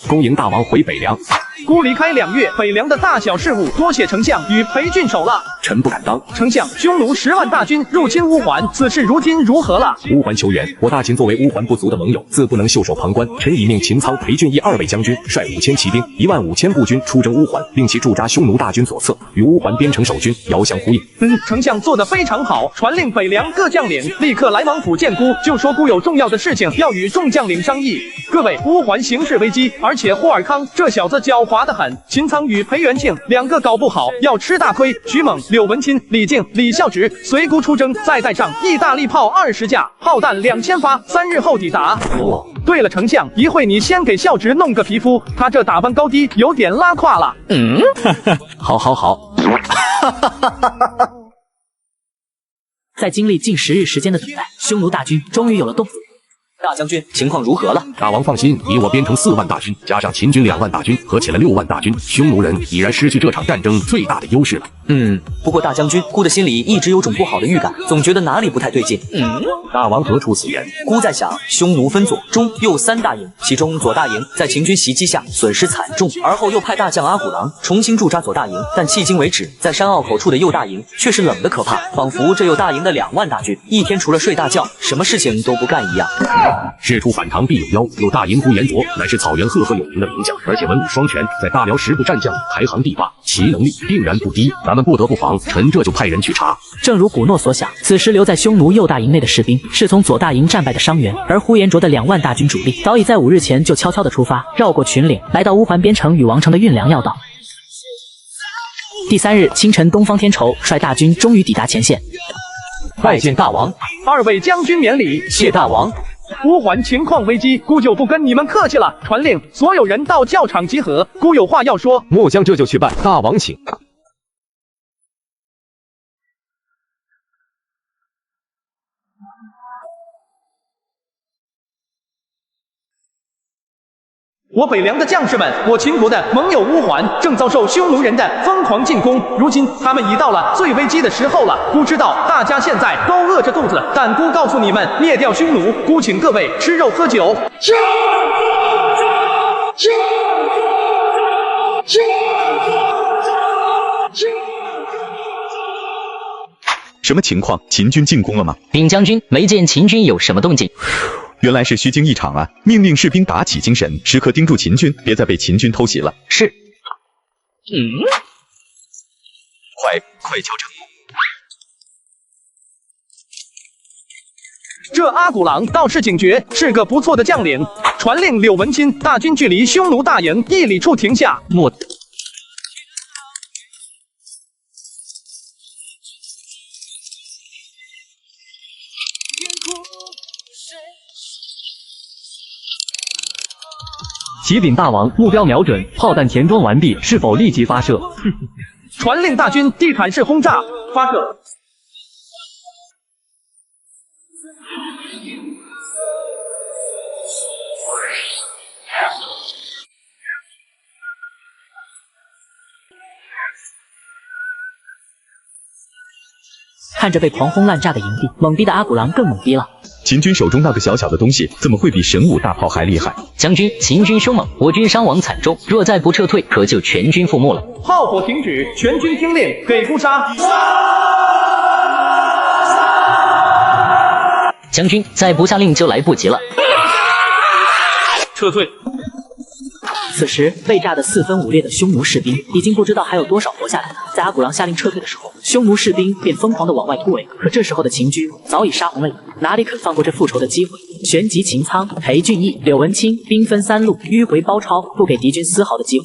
恭迎大王回北凉。孤离开2月，北凉的大小事务多谢丞相与裴郡守了。臣不敢当。丞相，匈奴10万大军入侵乌桓，此事如今如何了？乌桓求援，我大秦作为乌桓不足的盟友，自不能袖手旁观。臣已命秦苍、裴俊义2位将军率5000骑兵、15000步军出征乌桓，令其驻扎匈奴大军左侧，与乌桓边城守军遥相呼应。丞相做得非常好，传令北凉各将领立刻来王府见孤，就说孤有重要的事情要与众将领商议。各位，乌桓形势危机，而且霍尔康这小子狡猾得很，秦苍与裴元庆2个搞不好要吃大亏。徐猛、柳文钦、李靖、李孝直随孤出征，再带上意大利炮20架，炮弹2000发，3日后抵达。对了，丞相，一会你先给孝直弄个皮肤，他这打扮高低有点拉胯了。好。在经历近10日时间的等待，匈奴大军终于有了动作。大将军，情况如何了？大王放心，以我边城4万大军，加上秦军2万大军，合起来6万大军，匈奴人已然失去这场战争最大的优势了。不过大将军，孤的心里一直有种不好的预感，总觉得哪里不太对劲。大王何出此言？孤在想，匈奴分左、中、右3大营，其中左大营在秦军袭击下损失惨重，而后又派大将阿骨狼重新驻扎左大营，但迄今为止，在山坳口处的右大营却是冷得可怕，仿佛这右大营的2万大军一天除了睡大觉，什么事情都不干一样。事出反常必有妖，右大营孤延灼乃是草原赫赫有名的名将，而且文武双全，在大辽10部战将里排行第8，其能力定然不低，咱们不得不防。臣这就派人去查。正如古诺所想，此时留在匈奴右大营内的士兵是从左大营战败的伤员，而呼延灼的2万大军主力早已在5日前就悄悄地出发，绕过群岭，来到乌桓边城与王城的运粮要道。第3日清晨，东方天仇率大军终于抵达前线，拜见大王。2位将军免礼，谢大王。乌桓情况危机，孤就不跟你们客气了，传令所有人到教场集合，孤有话要说。末将这就去办，大王请。我北凉的将士们，我秦国的盟友乌桓正遭受匈奴人的疯狂进攻，如今他们已到了最危机的时候了。孤知道大家现在都饿着肚子，但孤告诉你们，灭掉匈奴，孤请各位吃肉喝酒。什么情况？秦军进攻了吗？禀将军，没见秦军有什么动静。原来是虚惊一场啊！命令士兵打起精神，时刻盯住秦军，别再被秦军偷袭了。是。快敲城鼓！这阿骨狼倒是警觉，是个不错的将领。传令柳文钦，大军距离匈奴大营1里处停下。启禀大王，目标瞄准，炮弹填装完毕，是否立即发射？传令大军地毯式轰炸，发射。看着被狂轰滥炸的营地，懵逼的阿骨狼更懵逼了。秦军手中那个小小的东西，怎么会比神武大炮还厉害？将军，秦军凶猛，我军伤亡惨重，若再不撤退，可就全军覆没了。炮火停止，全军听令，给扑杀！将军，再不下令就来不及了。撤退。此时被炸得四分五裂的匈奴士兵已经不知道还有多少活下来了。在阿古狼下令撤退的时候，匈奴士兵便疯狂地往外突围。可这时候的秦军早已杀红了眼，哪里肯放过这复仇的机会？旋即秦苍、裴俊义、柳文清兵分三路迂回包抄，不给敌军丝毫的机会。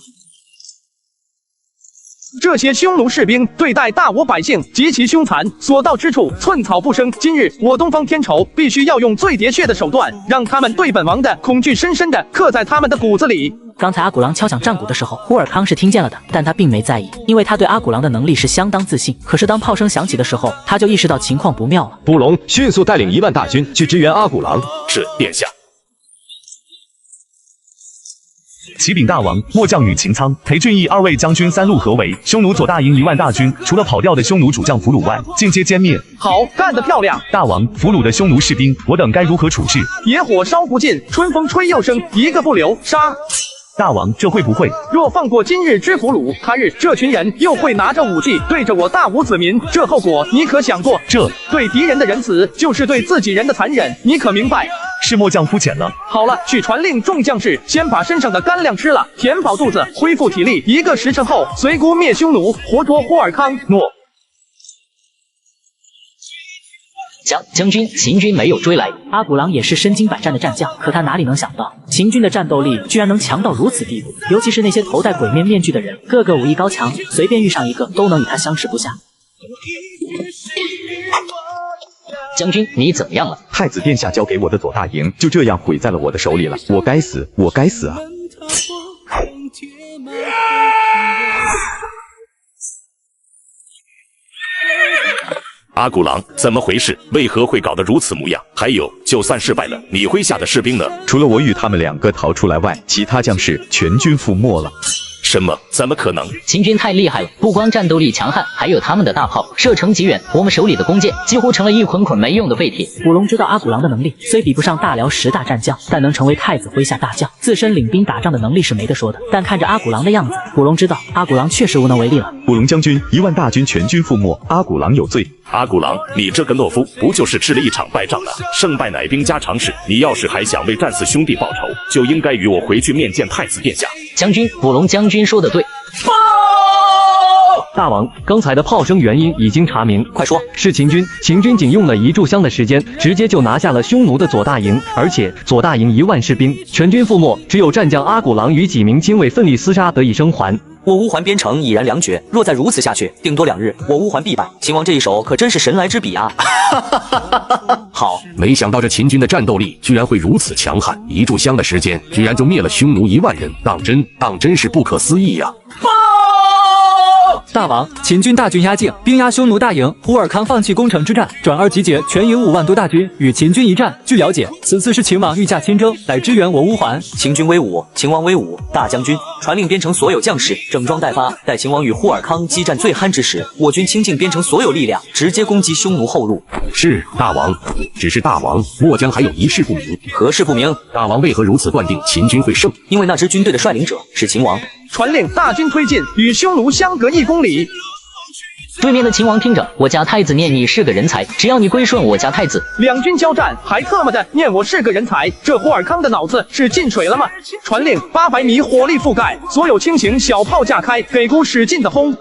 这些匈奴士兵对待大我百姓极其凶残，所到之处寸草不生。今日我东方天仇必须要用最喋血的手段，让他们对本王的恐惧深深的刻在他们的骨子里。刚才阿古狼敲响战鼓的时候，呼尔康是听见了的，但他并没在意，因为他对阿古狼的能力是相当自信。可是当炮声响起的时候，他就意识到情况不妙了。布隆迅速带领1万大军去支援阿古狼。是殿下。启禀大王，末将与秦苍、裴俊义2位将军3路合围，匈奴左大营1万大军，除了跑掉的匈奴主将俘虏外，尽皆歼灭。好，干得漂亮！大王，俘虏的匈奴士兵，我等该如何处置？野火烧不尽，春风吹又生，一个不留，杀！大王，这会不会？若放过今日之俘虏，他日这群人又会拿着武器对着我大吴子民，这后果你可想过？这对敌人的仁慈，就是对自己人的残忍，你可明白？是末将肤浅了。好了，去传令众将士，先把身上的干粮吃了，填饱肚子，恢复体力。1个时辰后，随姑灭匈奴，活捉呼尔康。诺。将军，秦军没有追来。阿古狼也是身经百战的战将，可他哪里能想到，秦军的战斗力居然能强到如此地步，尤其是那些头戴鬼面面具的人，个个武艺高强，随便遇上一个都能与他相持不下。将军，你怎么样了？太子殿下交给我的左大营就这样毁在了我的手里了，我该死，我该死啊！阿古狼，怎么回事？为何会搞得如此模样？还有，就算失败了，你麾下的士兵呢？除了我与他们2个逃出来外，其他将士全军覆没了。什么？怎么可能？秦军太厉害了，不光战斗力强悍，还有他们的大炮射程极远，我们手里的弓箭几乎成了一捆捆没用的废铁。古龙知道阿古狼的能力虽比不上大辽10大战将，但能成为太子麾下大将，自身领兵打仗的能力是没得说的。但看着阿古狼的样子，古龙知道阿古狼确实无能为力了。古龙将军1万大军全军覆没，阿古狼有罪。阿古狼，你这个懦夫，不就是吃了一场败仗吗？胜败乃兵家常事，你要是还想为战死兄弟报仇，就应该与我回去面见太子殿下。将军，古龙将军说的对。大王，刚才的炮声原因已经查明，快说。是秦军仅用了1炷香的时间，直接就拿下了匈奴的左大营，而且左大营1万士兵全军覆没，只有战将阿古狼与几名亲卫奋力厮杀得以生还。我乌桓边城已然2绝，若再如此下去，定多2日，我乌桓必败。秦王这一手可真是神来之笔啊！好，没想到这秦军的战斗力居然会如此强悍，1炷香的时间居然就灭了匈奴1万人，当真是不可思议呀！大王，秦军大军压境，兵压匈奴大营，呼尔康放弃攻城之战，转而集结全营5万多大军与秦军一战。据了解，此次是秦王御驾亲征来支援我乌桓。秦军威武，秦王威武，大将军传令边城所有将士整装待发，待秦王与呼尔康激战最酣之时，我军倾尽边城所有力量，直接攻击匈奴后路。是大王，只是大王，末将还有一事不明。何事不明？大王为何如此断定秦军会胜？因为那支军队的率领者是秦王。传令大军推进，与匈奴相隔1公里。对面的秦王听着，我家太子念你是个人才，只要你归顺我家太子。2军交战，还特么的念我是个人才，这呼尔康的脑子是进水了吗？传令800米火力覆盖，所有轻型小炮架开，给姑使劲的轰。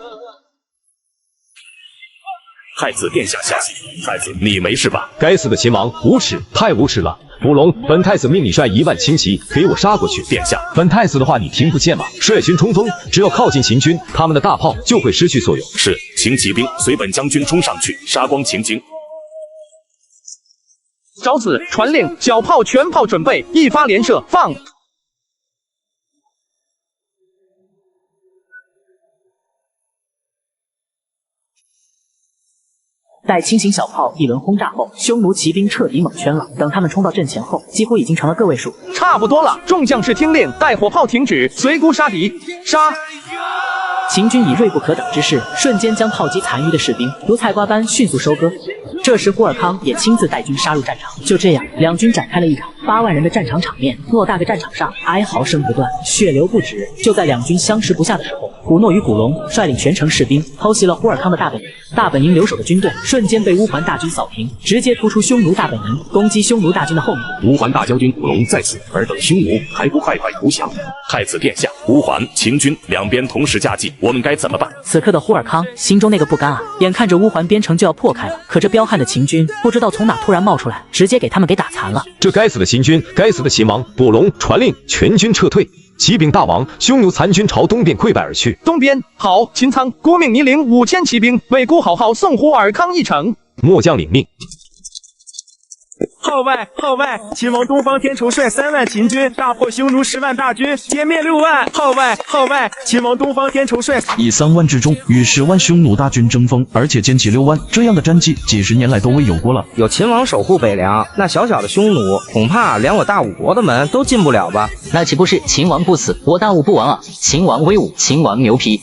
太子殿下消息，太子你没事吧？该死的秦王，无耻，太无耻了！伏龙，本太子命你率1万轻骑给我杀过去。殿下，本太子的话你听不见吗？率军冲锋，只要靠近秦军，他们的大炮就会失去作用。是，请骑兵随本将军冲上去，杀光秦军。找子，传令小炮全炮准备，1发连射，放。待轻型小炮一轮轰炸后，匈奴骑兵彻底蒙圈了。等他们冲到阵前后，几乎已经成了个位数。差不多了，众将士听令，待火炮停止，随姑杀敌，杀！秦军以锐不可挡之势，瞬间将炮击残余的士兵如菜瓜般迅速收割。这时，胡尔康也亲自带军杀入战场。就这样，两军展开了一场8万人的战场场面。偌大个战场上，哀嚎声不断，血流不止。就在两军相持不下的时候，古诺与古龙率领全城士兵偷袭了胡尔康的大本营。大本营留守的军队瞬间被乌桓大军扫平，直接突出匈奴大本营，攻击匈奴大军的后面。乌桓大将军古龙在此，尔等匈奴还不快快投降！太子殿下，乌桓、秦军两边同时夹击，我们该怎么办？此刻的胡尔康心中那个不甘啊！眼看着乌桓边城就要破开了，可这彪悍的秦军不知道从哪突然冒出来，直接给他们给打残了。这该死的秦军，该死的秦王！卜龙传令，全军撤退。启禀大王，匈奴残军朝东边溃败而去。东边好，秦苍，孤命你领5000骑兵为孤好好送胡尔康一程。末将领命。号外！秦王东方天仇率3万秦军大破匈奴10万大军，歼灭6万。号外！秦王东方天仇率以3万之众与10万匈奴大军争锋，而且歼击6万，这样的战绩几十年来都未有过了。有秦王守护北凉，那小小的匈奴恐怕连我大吴国的门都进不了吧？那岂不是秦王不死，我大吴不亡啊？秦王威武，秦王牛皮。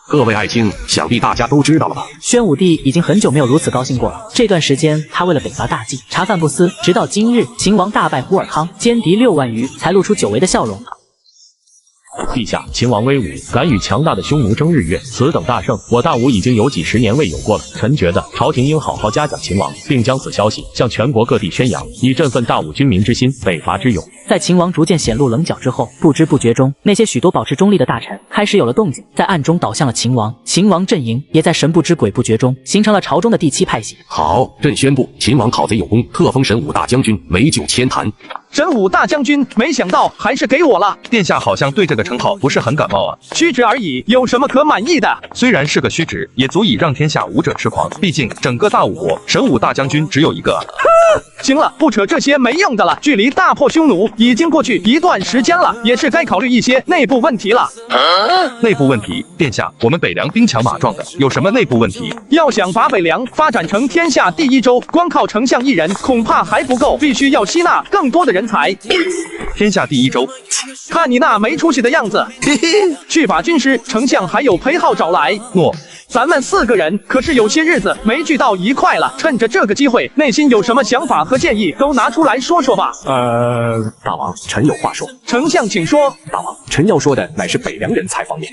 各位爱卿，想必大家都知道了吧？宣武帝已经很久没有如此高兴过了。这段时间，他为了北伐大计，茶饭不思，直到今日，秦王大败胡尔康，歼敌6万余，才露出久违的笑容。陛下，秦王威武，敢与强大的匈奴争日月，此等大胜，我大吴已经有几十年未有过了。臣觉得朝廷应好好嘉奖秦王，并将此消息向全国各地宣扬，以振奋大吴军民之心，北伐之勇。在秦王逐渐显露棱角之后，不知不觉中，那些许多保持中立的大臣开始有了动静，在暗中倒向了秦王。秦王阵营也在神不知鬼不觉中形成了朝中的第7派系。好，朕宣布，秦王讨贼有功，特封神武大将军为9千坛。神武大将军，没想到还是给我了。殿下好像对这个称号不是很感冒啊。虚职而已，有什么可满意的？虽然是个虚职，也足以让天下武者痴狂。毕竟整个大吴国，神武大将军只有一个。行了，不扯这些没用的了。距离大破匈奴已经过去一段时间了，也是该考虑一些内部问题了。内部问题？殿下，我们北凉兵强马壮的，有什么内部问题？要想把北凉发展成天下第1州，光靠丞相一人恐怕还不够，必须要吸纳更多的人才。天下第1州？看你那没出息的样子，去把军师、丞相还有裴浩找来。诺。咱们4个人可是有些日子没聚到一块了，趁着这个机会，内心有什么想法和建议都拿出来说说吧。大王，臣有话说。丞相请说。大王，臣要说的乃是北凉人才方面。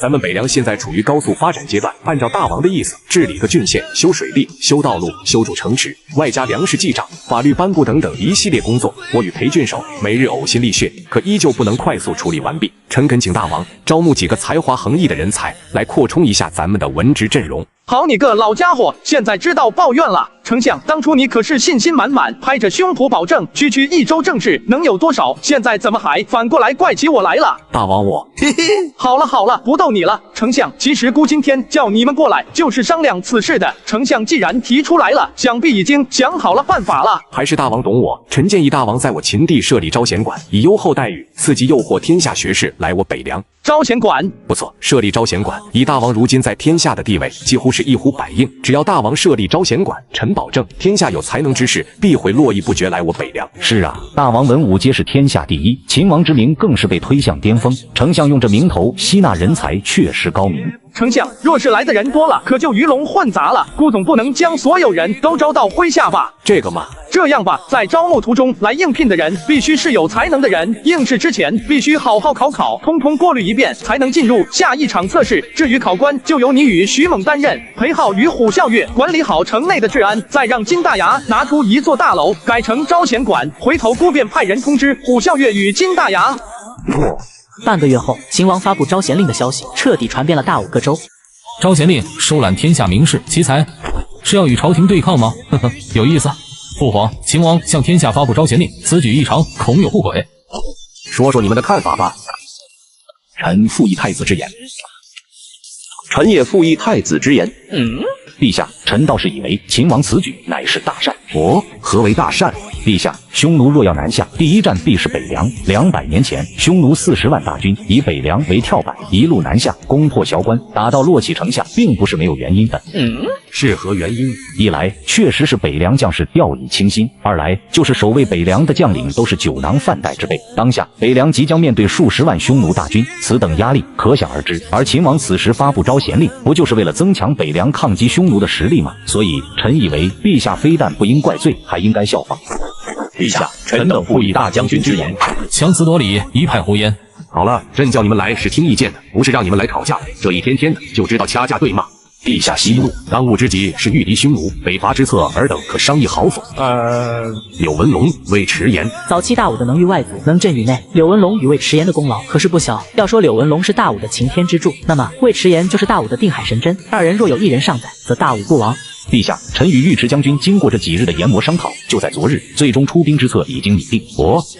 咱们北凉现在处于高速发展阶段，按照大王的意思，治理个郡县、修水利、修道路、修筑城池，外加粮食记账、法律颁布等等一系列工作，我与裴郡守每日呕心沥血，可依旧不能快速处理完毕。臣恳请大王招募几个才华横溢的人才，来扩充一下咱们的文职阵容。好你个老家伙，现在知道抱怨了。丞相，当初你可是信心满满，拍着胸脯保证区1州政事能有多少，现在怎么还反过来怪起我来了？大王我好了，不逗你了。丞相，其实姑今天叫你们过来就是商量此事的。丞相既然提出来了，想必已经想好了办法了。还是大王懂我，臣建议大王在我秦地设立招贤馆，以优厚待遇刺激诱惑天下学士来我北凉。招贤馆不错，设立招贤馆，以大王如今在天下的地位，几乎是一呼百应。只要大王设立招贤馆，臣保证天下有才能之士必会络绎不绝来我北凉。是啊，大王文武皆是天下第一，秦王之名更是被推向巅峰。丞相用这名头吸纳人才，确实高明。丞相，若是来的人多了，可就鱼龙混杂了。姑总不能将所有人都招到麾下吧？这个嘛，这样吧，在招募途中来应聘的人，必须是有才能的人。应试之前必须好好考，通通过滤一遍，才能进入下一场测试。至于考官，就由你与徐猛担任，裴浩与虎啸月管理好城内的治安，再让金大牙拿出一座大楼改成招贤馆。回头姑便派人通知虎啸月与金大牙。半个月后，秦王发布招贤令的消息彻底传遍了大5个州。招贤令收揽天下名士奇才，是要与朝廷对抗吗？呵呵，有意思。父皇，秦王向天下发布招贤令，此举异常，恐有不轨。说说你们的看法吧。臣附议太子之言。臣也附议太子之言。陛下，臣倒是以为秦王此举乃是大善。何为大善？陛下，匈奴若要南下，第一站必是北凉。200年前，匈奴40万大军以北凉为跳板，一路南下，攻破萧关，打到洛崎城下，并不是没有原因的。是何原因？一来确实是北凉将士掉以轻心，二来就是守卫北凉的将领都是酒囊饭袋之辈。当下北凉即将面对数十万匈奴大军，此等压力可想而知。而秦王此时发布招贤令，不就是为了增强北凉抗击匈奴的实力吗？所以臣以为陛下非但不应怪罪，还应该效仿。陛下，臣等附议大将军之言。强词夺理，一派胡言。好了，朕叫你们来是听意见的，不是让你们来吵架。这一天天的就知道掐架对骂。陛下息怒，当务之急是御敌匈奴，北伐之策尔等可商议好否？柳文龙、魏迟延，早期大武的能御外族，能镇宇内，柳文龙与魏迟延的功劳可是不小。要说柳文龙是大武的擎天之柱，那么魏迟延就是大武的定海神针。二人若有一人尚在，则大武不亡。陛下，臣与尉迟将军经过这几日的研磨商讨，就在昨日，最终出兵之策已经拟定。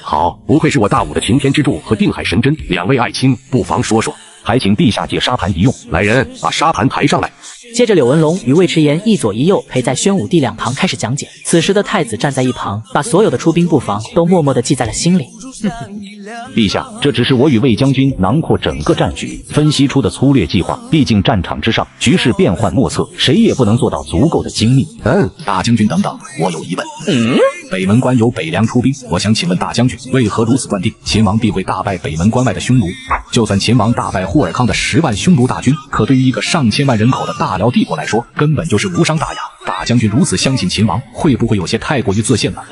好，不愧是我大武的擎天之柱和定海神针，两位爱卿不妨说说。还请陛下借沙盘一用。来人，把沙盘抬上来。接着柳文龙与魏迟延一左一右陪在宣武帝两旁开始讲解。此时的太子站在一旁，把所有的出兵布防都默默地记在了心里。陛下，这只是我与魏将军囊括整个战局分析出的粗略计划，毕竟战场之上局势变幻莫测，谁也不能做到足够的精密。大将军等等，我有疑问。北门关有北凉出兵，我想请问大将军，为何如此断定秦王必会大败北门关外的匈奴？就算秦王大败呼尔康的10万匈奴大军，可对于一个上千万人口的大辽帝国来说，根本就是无伤大雅。大将军如此相信秦王，会不会有些太过于自信了？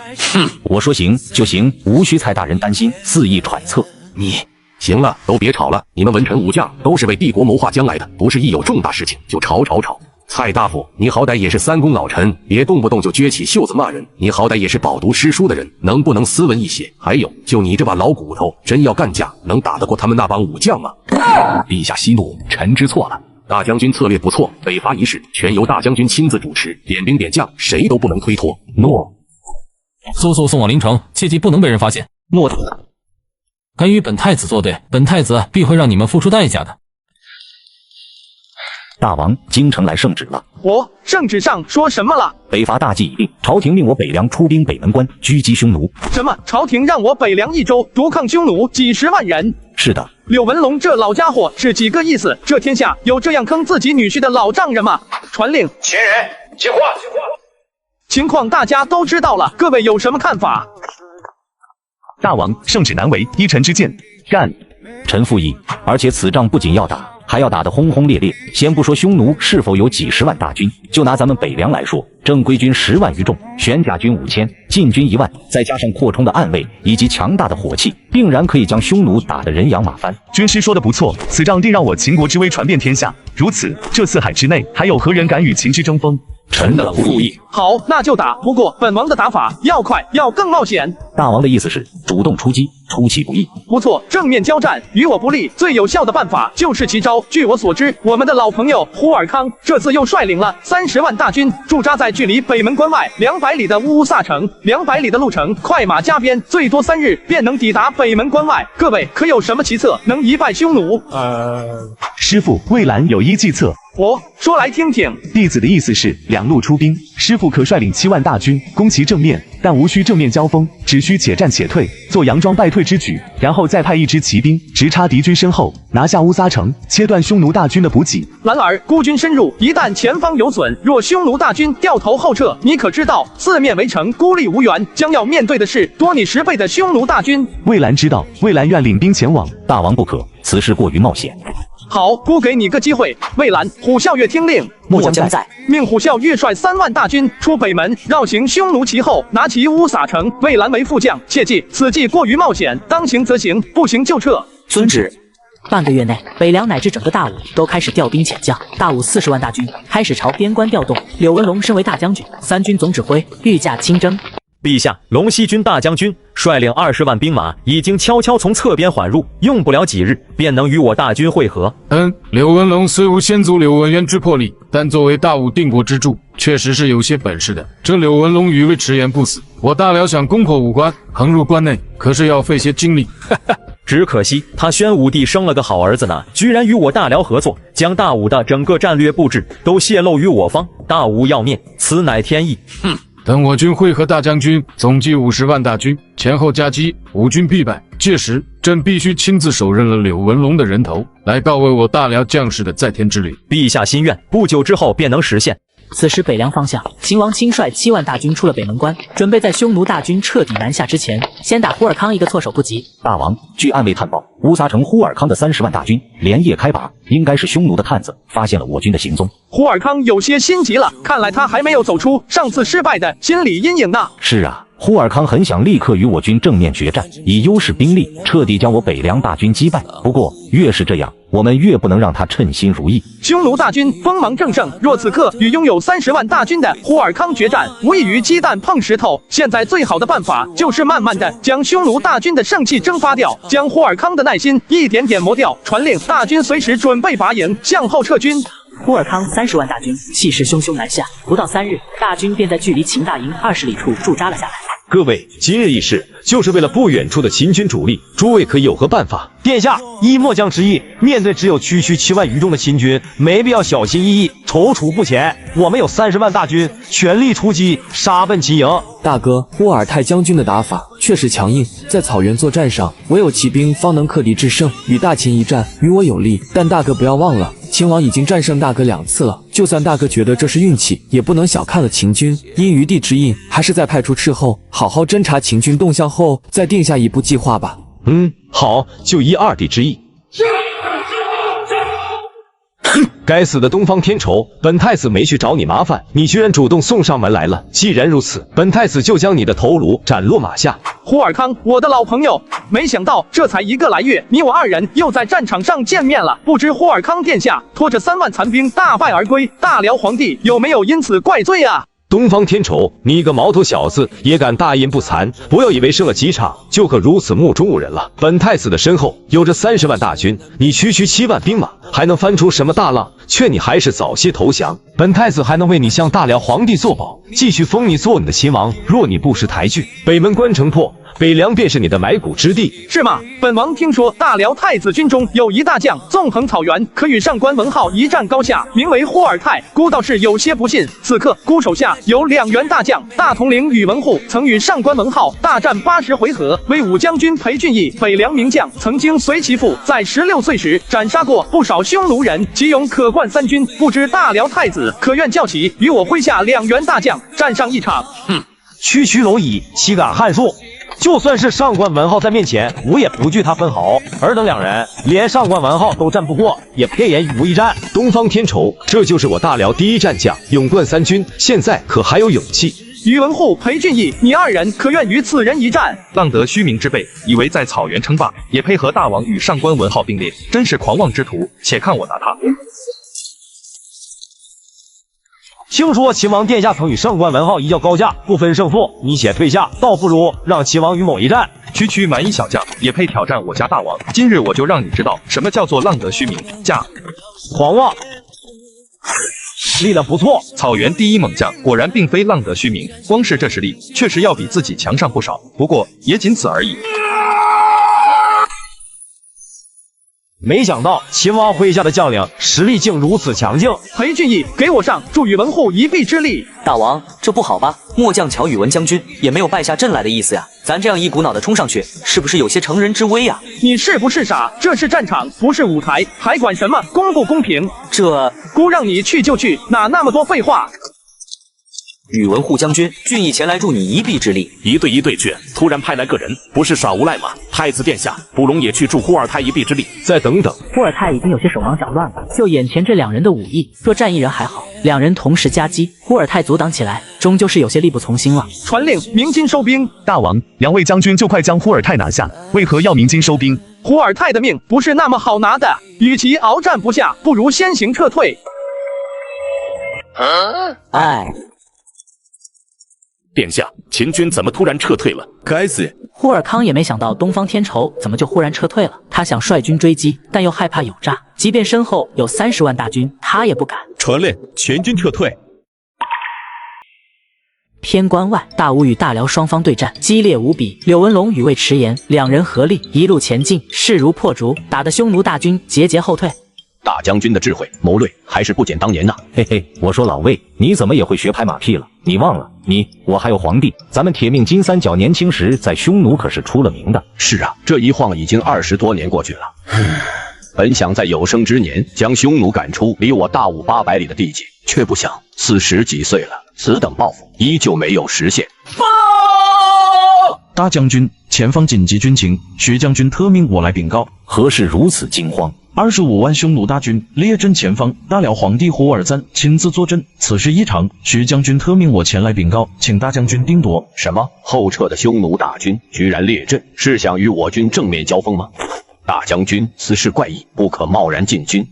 我说行就行，无需蔡大人担心，肆意揣测。你行了，都别吵了，你们文臣武将都是为帝国谋划将来的，不是一有重大事情就吵。蔡大夫，你好歹也是三公老臣，别动不动就撅起袖子骂人。你好歹也是饱读诗书的人，能不能斯文一些？还有，就你这把老骨头，真要干架，能打得过他们那帮武将吗？陛下息怒，臣知错了。大将军策略不错，北伐一事全由大将军亲自主持，点兵点将，谁都不能推脱。诺。速速送往临城，切记不能被人发现。诺。敢与本太子作对，本太子必会让你们付出代价的。大王，京城来圣旨了。圣旨上说什么了？北伐大计已定，朝廷令我北凉出兵北门关，狙击匈奴。什么？朝廷让我北凉一州独抗匈奴几10万人？是的。柳文龙这老家伙是几个意思？这天下有这样坑自己女婿的老丈人吗？传令，前人接话。情况大家都知道了，各位有什么看法？大王，圣旨难违，依臣之见，干！臣附议。而且此仗不仅要打，还要打得轰轰烈烈。先不说匈奴是否有几10万大军，就拿咱们北凉来说，正规军10万余众，玄甲军5000，禁军1万，再加上扩充的暗卫以及强大的火器，定然可以将匈奴打得人仰马翻。军师说的不错，此仗定让我秦国之威传遍天下。如此，这4海之内，还有何人敢与秦之争锋？臣等附议。好，那就打。不过本王的打法要快，要更冒险。大王的意思是主动出击，出其不意。不错，正面交战与我不利，最有效的办法就是奇招。据我所知，我们的老朋友呼尔康这次又率领了30万大军，驻扎在距离北门关外200里的乌乌萨城。200里的路程，快马加鞭，最多3日便能抵达北门关外。各位可有什么奇策能一败匈奴？师父，魏兰有一计策。说来听听。弟子的意思是2路出兵，师父可率领7万大军攻其正面，但无需正面交锋，只需且战且退，做佯装败退之举，然后再派一支骑兵直插敌军身后，拿下乌撒城，切断匈奴大军的补给。然而孤军深入，一旦前方有损，若匈奴大军掉头后撤，你可知道四面围城，孤立无援，将要面对的是多你10倍的匈奴大军。魏兰知道，魏兰愿领兵前往。大王不可，此事过于冒险。好，姑给你个机会。魏兰，虎啸月听令，末将在。命虎啸月率3万大军出北门，绕行匈奴其后，拿其乌撒城。魏兰为副将，切记此计过于冒险，当行则行，不行就撤。遵旨。半个月内，北凉乃至整个大武都开始调兵遣将，大武40万大军开始朝边关调动。柳文龙身为大将军、3军总指挥，御驾亲征。陛下，龙溪军大将军率领20万兵马，已经悄悄从侧边缓入，用不了几日便能与我大军会合。柳文龙虽无先祖柳文渊之魄力，但作为大武定国之柱，确实是有些本事的。这柳文龙与魏迟延不死，我大辽想攻破武关，横入关内，可是要费些精力。只可惜他宣武帝生了个好儿子呢，居然与我大辽合作，将大武的整个战略布置都泄露于我方，大武要灭，此乃天意。等我军会合大将军总计50万大军，前后夹击，吴军必败。届时朕必须亲自手刃了柳文龙的人头，来告慰我大辽将士的在天之灵。陛下心愿，不久之后便能实现。此时北凉方向，秦王亲率7万大军出了北门关，准备在匈奴大军彻底南下之前，先打忽尔康一个措手不及。大王，据暗卫探报，乌撒城忽尔康的30万大军连夜开拔，应该是匈奴的探子发现了我军的行踪。忽尔康有些心急了，看来他还没有走出上次失败的心理阴影呢。是啊，忽尔康很想立刻与我军正面决战，以优势兵力彻底将我北凉大军击败。不过越是这样，我们越不能让他称心如意。匈奴大军锋芒正盛，若此刻与拥有30万大军的忽尔康决战，无异于鸡蛋碰石头。现在最好的办法就是慢慢的将匈奴大军的盛气蒸发掉，将忽尔康的耐心一点点磨掉。传令大军随时准备拔营，向后撤军。忽尔康30万大军气势汹汹南下，不到3日，大军便在距离秦大营20里处驻扎了下来。各位，今日议事就是为了不远处的秦军主力，诸位可以有何办法？殿下，依末将之意，面对只有区7万余众的秦军，没必要小心翼翼、踌躇不前。我们有30万大军，全力出击，杀奔秦营。大哥，忽尔泰将军的打法确实强硬，在草原作战上，唯有骑兵方能克敌制胜，与大秦一战，与我有利。但大哥不要忘了，秦王已经战胜大哥2次了，就算大哥觉得这是运气，也不能小看了秦军。因余地之应，还是在派出斥候，好好侦察秦军动向后，再定下一步计划吧。好，就依二弟之意。该死的东方天仇，本太子没去找你麻烦，你居然主动送上门来了。既然如此，本太子就将你的头颅斩落马下。忽尔康，我的老朋友，没想到这才1个来月，你我2人又在战场上见面了。不知忽尔康殿下拖着3万残兵大败而归，大辽皇帝有没有因此怪罪啊？东方天仇，你个毛头小子也敢大言不惭！不要以为胜了几场就可如此目中无人了。本太子的身后有着30万大军，你区7万兵马，还能翻出什么大浪？劝你还是早些投降，本太子还能为你向大辽皇帝作保，继续封你做你的秦王。若你不识抬举，北门关城破，北凉便是你的埋骨之地，是吗？本王听说大辽太子军中有一大将，纵横草原，可与上官文浩一战高下，名为忽尔泰。孤倒是有些不信，此刻孤手下有2员大将，大统领宇文护曾与上官文浩大战80回合，威武将军裴俊义，北凉名将，曾经随其父在16岁时斩杀过不少匈奴人，其勇可冠3军。不知大辽太子可愿叫起与我麾下2员大将战上一场？区蝼蚁，岂敢撼数？就算是上官文浩在面前，我也不惧他分毫。尔等2人连上官文浩都战不过，也配言与我一战？东方天仇，这就是我大辽第一战将，勇冠3军，现在可还有勇气？宇文护、裴俊义，你2人可愿与此人一战？浪得虚名之辈，以为在草原称霸，也配合大王与上官文浩并列，真是狂妄之徒！且看我打他！听说秦王殿下曾与上官文浩一较高下，不分胜负，你且退下，倒不如让秦王与某一战。区蛮夷小将也配挑战我家大王？今日我就让你知道什么叫做浪得虚名，狂妄。力量不错，草原第一猛将，果然并非浪得虚名，光是这实力，确实要比自己强上不少，不过也仅此而已。没想到秦王麾下的将领实力竟如此强劲。裴俊义，给我上，助宇文护一臂之力。大王，这不好吧？末将乔宇文将军也没有败下阵来的意思呀，咱这样一股脑的冲上去，是不是有些乘人之危呀？你是不是傻？这是战场，不是舞台，还管什么公不公平？这姑让你去就去，哪那么多废话？宇文护将军，俊义前来助你一臂之力。1对1对决，突然派来个人，不是耍无赖吗？太子殿下，不容也去助忽尔泰一臂之力。再等等，忽尔泰已经有些手忙脚乱了。就眼前这2人的武艺，若战一人还好，2人同时夹击，忽尔泰阻挡起来，终究是有些力不从心了。传令鸣金收兵。大王，2位将军就快将忽尔泰拿下，为何要鸣金收兵？忽尔泰的命不是那么好拿的，与其鏖战不下，不如先行撤退。殿下，秦军怎么突然撤退了？该死！忽尔康也没想到东方天仇怎么就忽然撤退了，他想率军追击，但又害怕有诈，即便身后有30万大军，他也不敢。传令，全军撤退。偏关外，大吴与大辽双方对战激烈无比，柳文龙与魏迟延2人合力一路前进，势如破竹，打得匈奴大军节节后退。大将军的智慧谋略还是不减当年呐。嘿嘿，我说老魏，你怎么也会学拍马屁了？你忘了我还有皇帝，咱们铁命金三角年轻时在匈奴可是出了名的。是啊，这一晃已经20多年过去了。本想在有生之年将匈奴赶出离我大武800里的地界，却不想40几岁了，此等抱负依旧没有实现。大将军，前方紧急军情，徐将军特命我来禀告。何事如此惊慌？25万匈奴大军列阵前方，大辽皇帝呼尔赞亲自坐镇，此事异常，徐将军特命我前来禀告，请大将军定夺。什么？后撤的匈奴大军居然列阵，是想与我军正面交锋吗？大将军，此事怪异，不可贸然进军。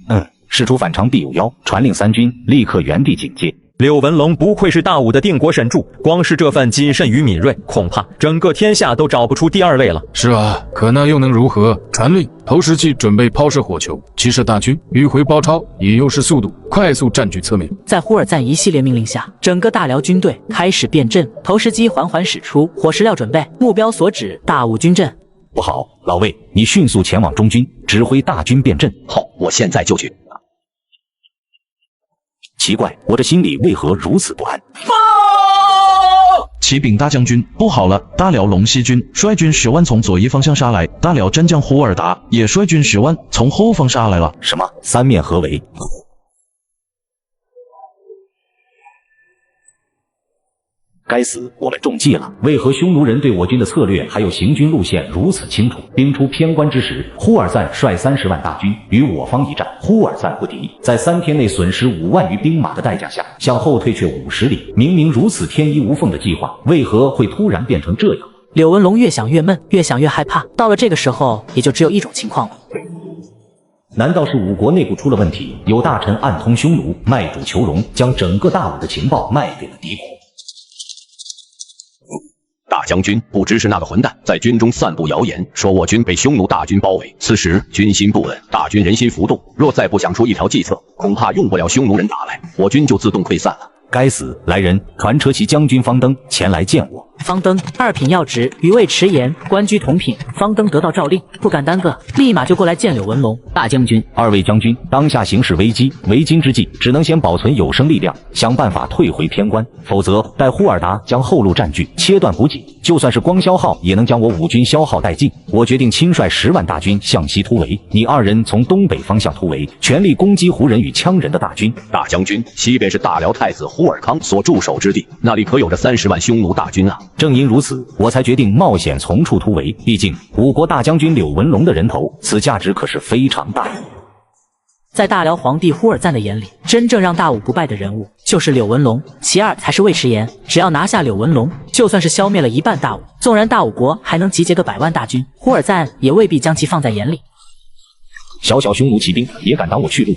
事出反常必有妖，传令三军立刻原地警戒。柳文龙不愧是大武的定国神助，光是这份谨慎与敏锐，恐怕整个天下都找不出第二位了。是啊，可那又能如何？传令，投石机准备抛射火球，骑射大军迂回包抄，以优势速度快速占据侧面。在呼尔赞一系列命令下，整个大辽军队开始变阵，投石机缓缓驶出，火石料准备，目标所指大武军阵。不好，老魏，你迅速前往中军，指挥大军变阵。好，我现在就去。奇怪，我这心里为何如此不安？启禀大将军，不好了！大辽龙溪军率军10万从左翼方向杀来，大辽战将呼尔达也率军10万从后方杀来了。什么？三面合围？该死，我们中计了！为何匈奴人对我军的策略还有行军路线如此清楚？兵出偏关之时，呼尔赞率30万大军与我方一战，呼尔赞不敌，在3天内损失5万余兵马的代价下，向后退却50里。明明如此天衣无缝的计划，为何会突然变成这样？柳文龙越想越闷，越想越害怕。到了这个时候，也就只有一种情况了。难道是五国内部出了问题？有大臣暗通匈奴，卖主求荣，将整个大武的情报卖给了敌国？大将军，不知是那个混蛋在军中散布谣言，说我军被匈奴大军包围。此时军心不稳，大军人心浮动，若再不想出一条计策，恐怕用不了匈奴人打来，我军就自动溃散了。该死！来人，传车骑将军方登前来见我。方登2品要职，与魏迟延官居同品。方登得到诏令，不敢耽搁，立马就过来见柳文龙。大将军，2位将军，当下形势危机，为今之计，只能先保存有生力量，想办法退回偏关，否则待呼尔达将后路占据，切断补给，就算是光消耗，也能将我五军消耗殆尽。我决定亲率10万大军向西突围，你2人从东北方向突围，全力攻击胡人与羌人的大军。大将军，西边是大辽太子呼尔康所驻守之地，那里可有着30万匈奴大军啊！正因如此，我才决定冒险从处突围。毕竟五国大将军柳文龙的人头，此价值可是非常大。在大辽皇帝呼尔赞的眼里，真正让大武不败的人物就是柳文龙，其2才是魏迟延。只要拿下柳文龙，就算是消灭了一半大武，纵然大武国还能集结个100万大军，呼尔赞也未必将其放在眼里。小小匈奴骑兵也敢挡我去路？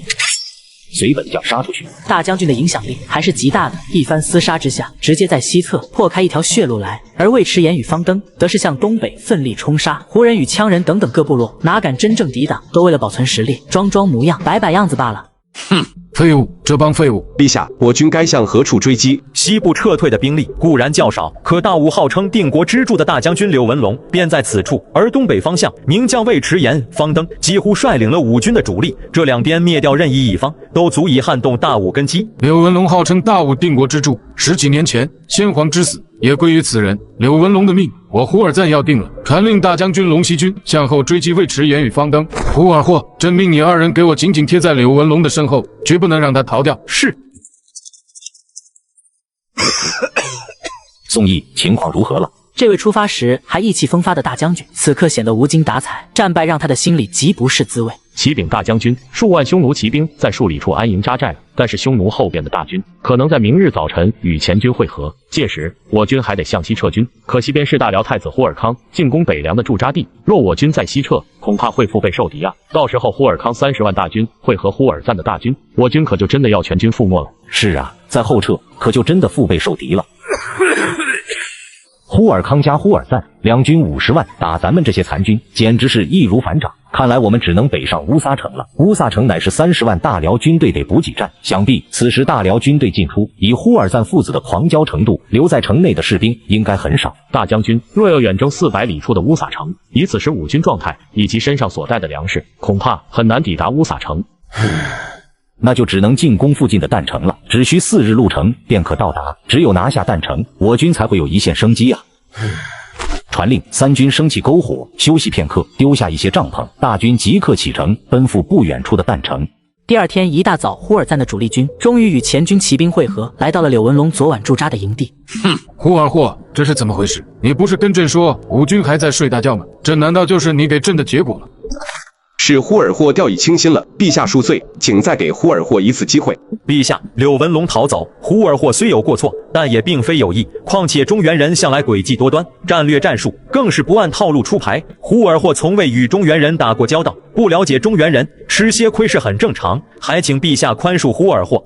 随本将杀出去！大将军的影响力还是极大的，一番厮杀之下，直接在西侧破开一条血路来。而魏迟延与方登则是向东北奋力冲杀，胡人与羌人等等各部落哪敢真正抵挡，都为了保存实力，装模样，摆样子罢了。哼，废物，这帮废物！陛下，我军该向何处追击？西部撤退的兵力固然较少，可大武号称定国支柱的大将军柳文龙便在此处，而东北方向名将魏迟延、方登几乎率领了五军的主力，这两边灭掉任意一方，都足以撼动大武根基。柳文龙号称大武定国之柱，10几年前先皇之死也归于此人。柳文龙的命，我呼尔赞要定了，传令大将军龙溪军向后追击魏迟延与方登。呼尔霍，朕命你2人给我紧紧贴在柳文龙的身后，绝不能让他逃掉。是。宋义，情况如何了？这位出发时还意气风发的大将军，此刻显得无精打采，战败让他的心里极不是滋味。启禀大将军，数万匈奴骑兵在数里处安营扎寨了，但是匈奴后边的大军可能在明日早晨与前军会合，届时我军还得向西撤军。可西边是大辽太子呼尔康进攻北凉的驻扎地，若我军在西撤，恐怕会腹背受敌啊！到时候呼尔康30万大军会合呼尔赞的大军，我军可就真的要全军覆没了。是啊，在后撤可就真的腹背受敌了。呼尔康加呼尔赞两军50万打咱们这些残军，简直是易如反掌。看来我们只能北上乌撒城了。乌撒城乃是30万大辽军队的补给站，想必此时大辽军队进出，以呼尔赞父子的狂骄程度，留在城内的士兵应该很少。大将军若要远征400里处的乌撒城，以此时五军状态以及身上所带的粮食，恐怕很难抵达乌撒城。那就只能进攻附近的蛋城了，只需4日路程便可到达。只有拿下蛋城，我军才会有一线生机啊！传令三军升起篝火，休息片刻，丢下一些帐篷，大军即刻启程，奔赴不远处的蛋城。第二天一大早，呼尔赞的主力军终于与前军骑兵会合，来到了柳文龙昨晚驻扎的营地。呼尔霍，这是怎么回事？你不是跟朕说吴军还在睡大觉吗？这难道就是你给朕的结果了？是呼尔霍掉以轻心了，陛下恕罪，请再给呼尔霍一次机会。陛下，柳文龙逃走，呼尔霍虽有过错，但也并非有意。况且中原人向来诡计多端，战略战术更是不按套路出牌。呼尔霍从未与中原人打过交道，不了解中原人，吃些亏是很正常。还请陛下宽恕呼尔霍。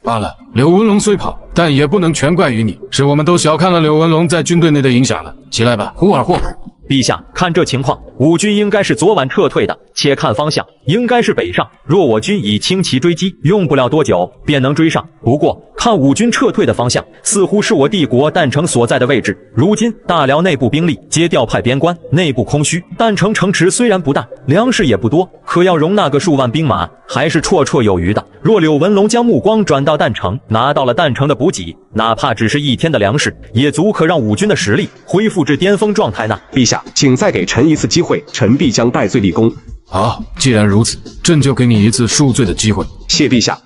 罢了，柳文龙虽跑，但也不能全怪于你，是我们都小看了柳文龙在军队内的影响了。起来吧，呼尔霍。陛下，看这情况，我军应该是昨晚撤退的，且看方向，应该是北上。若我军以轻骑追击，用不了多久便能追上。不过，看我军撤退的方向，似乎是我帝国蛋城所在的位置。如今大辽内部兵力皆调派边关，内部空虚，蛋城城池虽然不大，粮食也不多，可要容纳个数万兵马，还是绰绰有余的。若柳文龙将目光转到蛋城，拿到了蛋城的补给，哪怕只是1天的粮食，也足可让我军的实力恢复至巅峰状态呢。陛下，请再给臣一次机会，臣必将戴罪立功。好，既然如此，朕就给你一次恕罪的机会。谢陛下。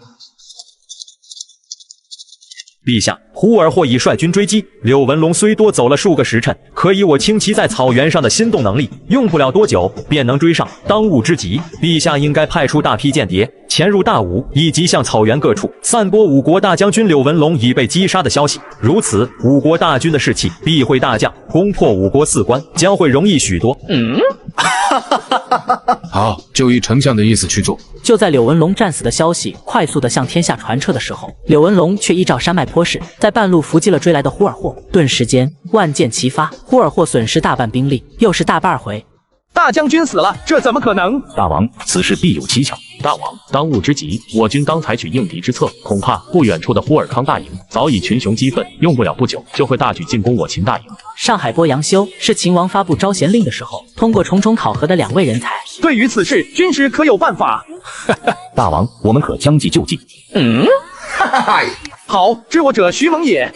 陛下，呼尔霍已率军追击，柳文龙虽多走了数个时辰，可以我轻骑在草原上的心动能力，用不了多久便能追上。当务之急，陛下应该派出大批间谍潜入大吴，以及向草原各处散播吴国大将军柳文龙已被击杀的消息。如此，吴国大军的士气必会大降，攻破吴国4关将会容易许多。好，就依丞相的意思去做。就在柳文龙战死的消息快速的向天下传彻的时候，柳文龙却依照山脉坡势，在半路伏击了追来的呼尔霍。顿时间，万箭齐发，呼尔霍损失大半兵力，又是大败而回。大将军死了，这怎么可能？大王，此事必有蹊跷。大王，当务之急，我军当采取应敌之策。恐怕不远处的呼尔康大营早已群雄激愤，用不了不久就会大举进攻我秦大营。上海波杨修是秦王发布招贤令的时候，通过重重考核的2位人才。对于此事，军师可有办法？大王，我们可将计就计。好，知我者徐猛也。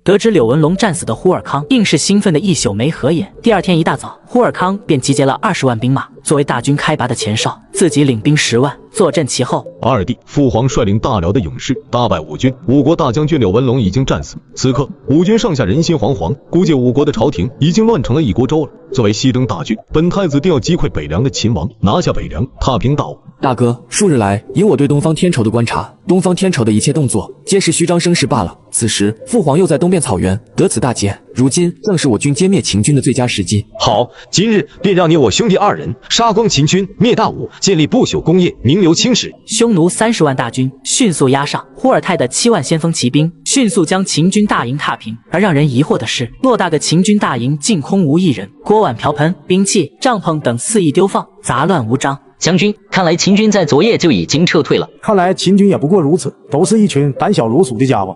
得知柳文龙战死的呼尔康，硬是兴奋的一宿没合眼。第二天一大早，呼尔康便集结了20万兵马，作为大军开拔的前哨，自己领兵10万，坐镇其后。二弟，父皇率领大辽的勇士大败吴军，吴国大将军柳文龙已经战死。此刻，吴军上下人心惶惶，估计吴国的朝廷已经乱成了一锅粥了。作为西征大军，本太子定要击溃北凉的秦王，拿下北凉，踏平大吴。大哥，数日来，以我对东方天仇的观察，东方天仇的一切动作，皆是虚张声势罢了。此时，父皇又在东边草原得此大捷，如今正是我军歼灭秦军的最佳时机。好，今日便让你我兄弟2人杀光秦军，灭大吴，建立不朽功业，名留青史。匈奴30万大军迅速压上，呼尔泰的7万先锋骑兵迅速将秦军大营踏平。而让人疑惑的是，偌大个秦军大营竟空无一人，锅碗瓢盆、兵器、帐篷等肆意丢放，杂乱无章。将军，看来秦军在昨夜就已经撤退了。看来秦军也不过如此，都是一群胆小如鼠的家伙。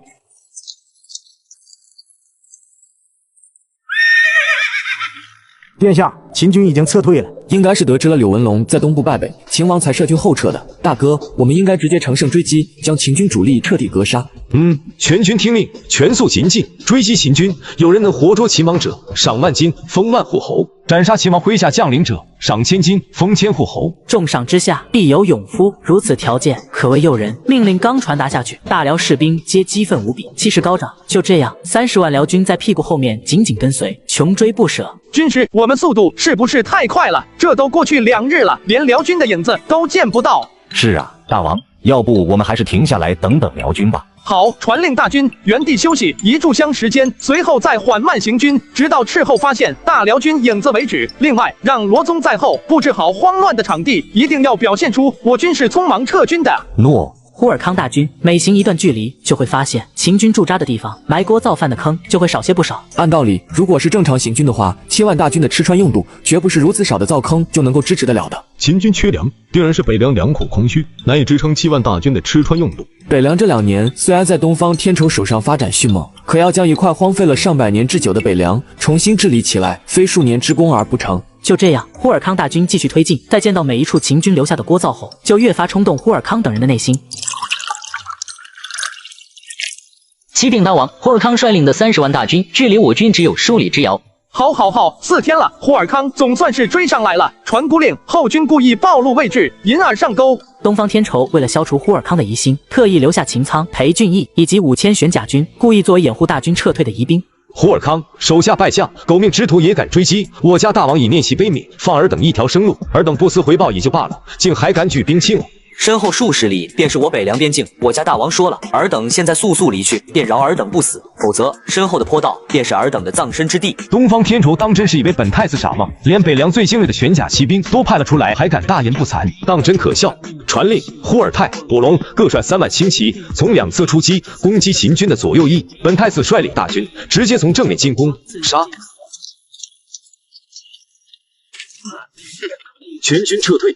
殿下，秦军已经撤退了，应该是得知了柳文龙在东部败北，秦王才率军后撤的。大哥，我们应该直接乘胜追击，将秦军主力彻底格杀。全军听令，全速行进，追击秦军。有人能活捉秦王者，赏万金，封万户侯；斩杀秦王麾下将领者，赏1000金，封1000户侯。重赏之下必有勇夫，如此条件可谓诱人。命令刚传达下去，大辽士兵皆激愤无比，气势高涨。就这样，30万辽军在屁股后面紧紧跟随，穷追不舍。军师，我们速度是不是太快了？这都过去2日了，连辽军的影子都见不到。是啊，大王，要不我们还是停下来等等辽军吧。好，传令大军原地休息1炷香时间，随后再缓慢行军，直到斥候发现大辽军影子为止。另外，让罗宗在后布置好慌乱的场地，一定要表现出我军是匆忙撤军的。诺。呼尔康大军每行一段距离，就会发现秦军驻扎的地方埋锅造饭的坑就会少些不少。按道理，如果是正常行军的话，7万大军的吃穿用度绝不是如此少的造坑就能够支持得了的。秦军缺粮，定然是北凉粮库空虚，难以支撑7万大军的吃穿用度。北凉这2年虽然在东方天仇手上发展迅猛，可要将一块荒废了上百年之久的北凉重新治理起来，非数年之功而不成。就这样，呼尔康大军继续推进，在见到每一处秦军留下的聒噪后，就越发冲动呼尔康等人的内心。启禀大王，呼尔康率领的30万大军，距离我军只有数里之遥。好，4天了，呼尔康总算是追上来了。传孤令，后军故意暴露位置，引饵上钩。东方天仇为了消除呼尔康的疑心，特意留下秦苍、裴俊义以及5000玄甲军，故意作为掩护大军撤退的疑兵。呼尔康手下败将，狗命之徒也敢追击，我家大王以念其悲悯，放尔等一条生路，尔等不思回报也就罢了，竟还敢举兵侵我。身后数十里便是我北凉边境，我家大王说了，尔等现在速离去，便饶尔等不死，否则身后的坡道便是尔等的葬身之地。东方天仇当真是以为本太子傻吗？连北凉最精锐的玄甲骑兵都派了出来，还敢大言不惭，当真可笑。传令，呼尔泰、卜龙各率3万轻骑，从两侧出击，攻击秦军的左右翼。本太子率领大军，直接从正面进攻，杀！全军撤退。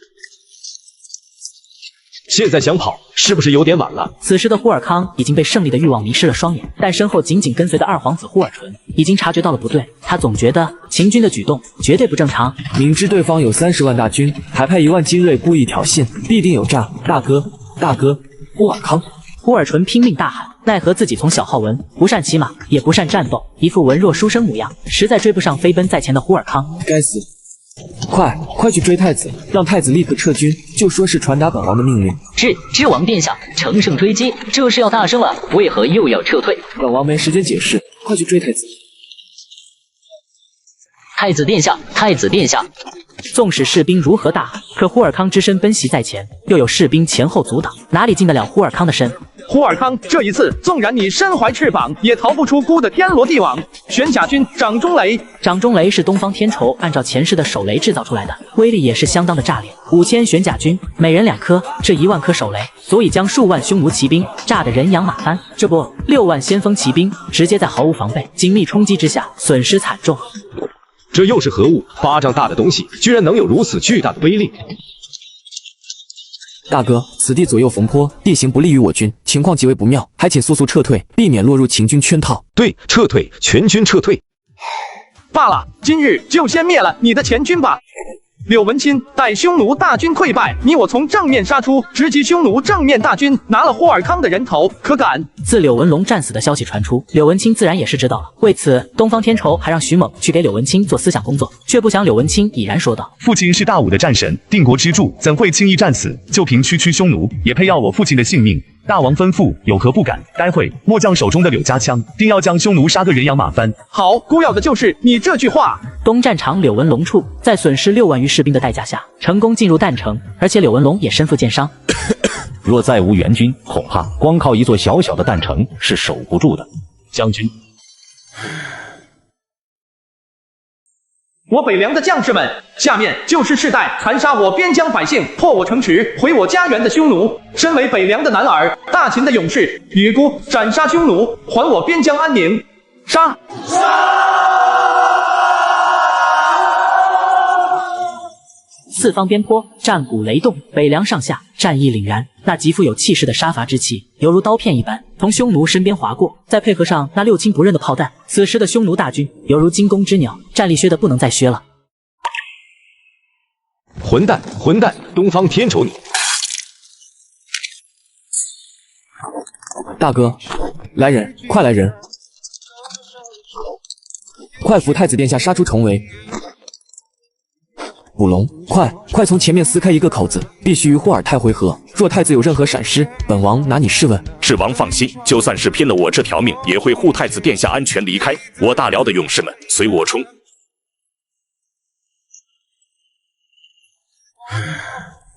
现在想跑，是不是有点晚了？此时的呼尔康已经被胜利的欲望迷失了双眼，但身后紧紧跟随的二皇子呼尔纯已经察觉到了不对，他总觉得秦军的举动绝对不正常。明知对方有30万大军，还派1万精锐故意挑衅，必定有诈！大哥，呼尔康！呼尔纯拼命大喊，奈何自己从小好文，不善骑马，也不善战斗，一副文弱书生模样，实在追不上飞奔在前的呼尔康。该死！快去追太子，让太子立刻撤军，就说是传达本王的命令。知王殿下，乘胜追击，这是要大胜了，为何又要撤退？本王没时间解释，快去追太子。太子殿下！纵使士兵如何大喊，可呼尔康只身奔袭在前，又有士兵前后阻挡，哪里进得了呼尔康的身？呼尔康，这一次纵然你身怀翅膀，也逃不出孤的天罗地网。玄甲军掌中雷，掌中雷是东方天仇按照前世的手雷制造出来的，威力也是相当的炸裂。5000玄甲军，每人2颗，这1万颗手雷足以将数万匈奴骑兵炸得人仰马翻。这不，6万先锋骑兵直接在毫无防备、紧密冲击之下，损失惨重。这又是何物？巴掌大的东西，居然能有如此巨大的威力！大哥，此地左右逢坡，地形不利于我军，情况极为不妙，还请速撤退，避免落入秦军圈套。对，撤退，全军撤退。罢了，今日就先灭了你的前军吧。柳文钦待匈奴大军溃败，你我从正面杀出，直击匈奴正面大军，拿了呼尔康的人头，可敢？自柳文龙战死的消息传出，柳文钦自然也是知道了。为此，东方天仇还让徐猛去给柳文钦做思想工作，却不想柳文钦已然说道：“父亲是大武的战神，定国之柱，怎会轻易战死？就凭区匈奴，也配要我父亲的性命？大王吩咐，有何不敢？待会末将手中的柳家枪，定要将匈奴杀个人仰马翻。”好，孤要的就是你这句话。东战场柳文龙处，在损失6万余士兵的代价下，成功进入旦城，而且柳文龙也身负箭伤。若再无援军，恐怕光靠一座小小的旦城是守不住的。将军，我北凉的将士们，下面就是世代残杀我边疆百姓、破我城池、毁我家园的匈奴。身为北凉的男儿，大秦的勇士，羽孤斩杀匈奴，还我边疆安宁。杀！四方边坡，战鼓雷动，北凉上下战意凛然。那极富有气势的杀伐之气，犹如刀片一般从匈奴身边划过，再配合上那六亲不认的炮弹，此时的匈奴大军犹如惊弓之鸟，战力削得不能再削了。混蛋，混蛋！东方天仇你！大哥，来人，快来人！快扶太子殿下杀出重围！捕龙，快从前面撕开一个口子，必须与霍尔泰会合。若太子有任何闪失，本王拿你试问。智王放心，就算是拼了我这条命，也会护太子殿下安全离开。我大辽的勇士们，随我冲！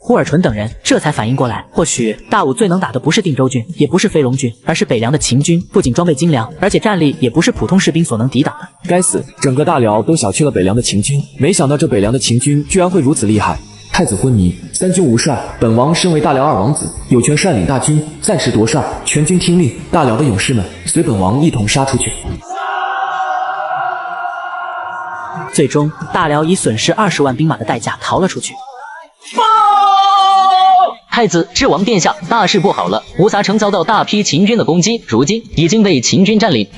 霍尔纯等人这才反应过来，或许大武最能打的不是定州军，也不是飞龙军，而是北凉的秦军。不仅装备精良，而且战力也不是普通士兵所能抵挡的。该死，整个大辽都小觑了北凉的秦军，没想到这北凉的秦军居然会如此厉害。太子昏迷，三军无帅，本王身为大辽二王子，有权率领大军暂时夺帅，全军听令，大辽的勇士们随本王一同杀出去。最终，大辽以损失20万兵马的代价逃了出去。太子，智王殿下，大事不好了！无暇城遭到大批秦军的攻击，如今已经被秦军占领。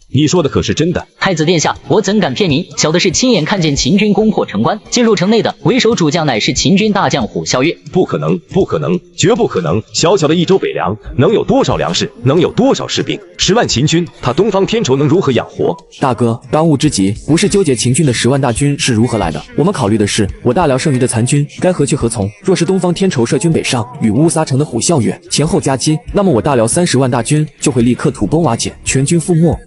你说的可是真的？太子殿下，我怎敢骗您？小的是亲眼看见秦军攻破城关，进入城内的，为首主将乃是秦军大将虎啸月。不可能，不可能，绝不可能！小小的一州北凉，能有多少粮食？能有多少士兵？10万秦军，他东方天仇能如何养活？大哥，当务之急不是纠结秦军的10万大军是如何来的，我们考虑的是我大辽剩余的残军该何去何从。若是东方天仇率军北上，与乌撒城的虎啸月前后夹击，那么我大辽30万大军就会立刻土崩瓦解，全军覆没。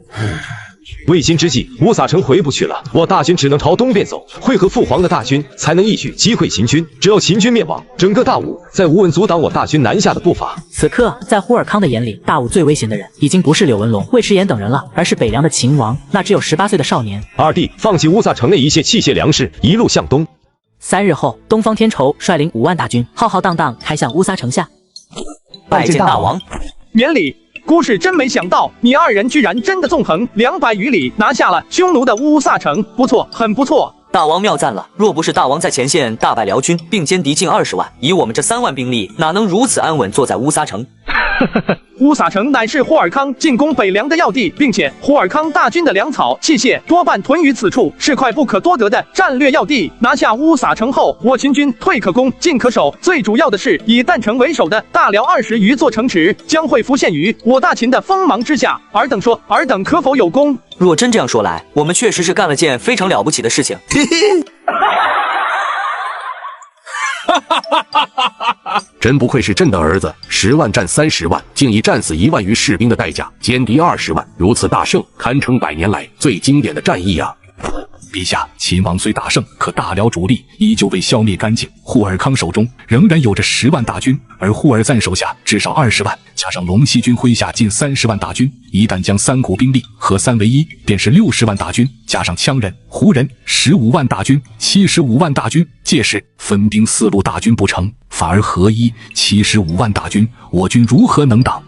未今之计，乌撒城回不去了，我大军只能朝东边走，会合父皇的大军，才能一举击溃秦军。只要秦军灭亡，整个大武再无人阻挡我大军南下的步伐。此刻，在呼尔康的眼里，大武最危险的人已经不是柳文龙、尉迟延等人了，而是北凉的秦王，那只有18岁的少年。二弟，放弃乌撒城内一切器械粮食，一路向东。3日后，东方天仇率领5万大军，浩浩荡荡开向乌撒城下。拜见大王，免礼。孤使真没想到，你2人居然真的纵横200余里，拿下了匈奴的乌撒城，不错，很不错。大王妙赞了！若不是大王在前线大败辽军，并歼敌近20万，以我们这3万兵力，哪能如此安稳坐在乌撒城？乌撒城乃是呼尔康进攻北凉的要地，并且呼尔康大军的粮草、器械多半屯于此处，是块不可多得的战略要地。拿下乌撒城后，我秦军退可攻，进可守。最主要的是，以旦城为首的大辽20余座城池将会浮现于我大秦的锋芒之下。尔等说，尔等可否有功？若真这样说来，我们确实是干了件非常了不起的事情。真不愧是朕的儿子，10万战30万，竟以战死1万余士兵的代价歼敌20万，如此大胜，堪称100年来最经典的战役啊！陛下，秦王虽大胜，可大辽主力依旧未消灭干净。呼尔康手中仍然有着10万大军，而呼尔赞手下至少20万，加上龙息军麾下近30万大军，一旦将3股兵力合3为1，便是60万大军，加上羌人、胡人15万大军、75万大军，届时分兵4路大军不成，反而合一75万大军，我军如何能挡？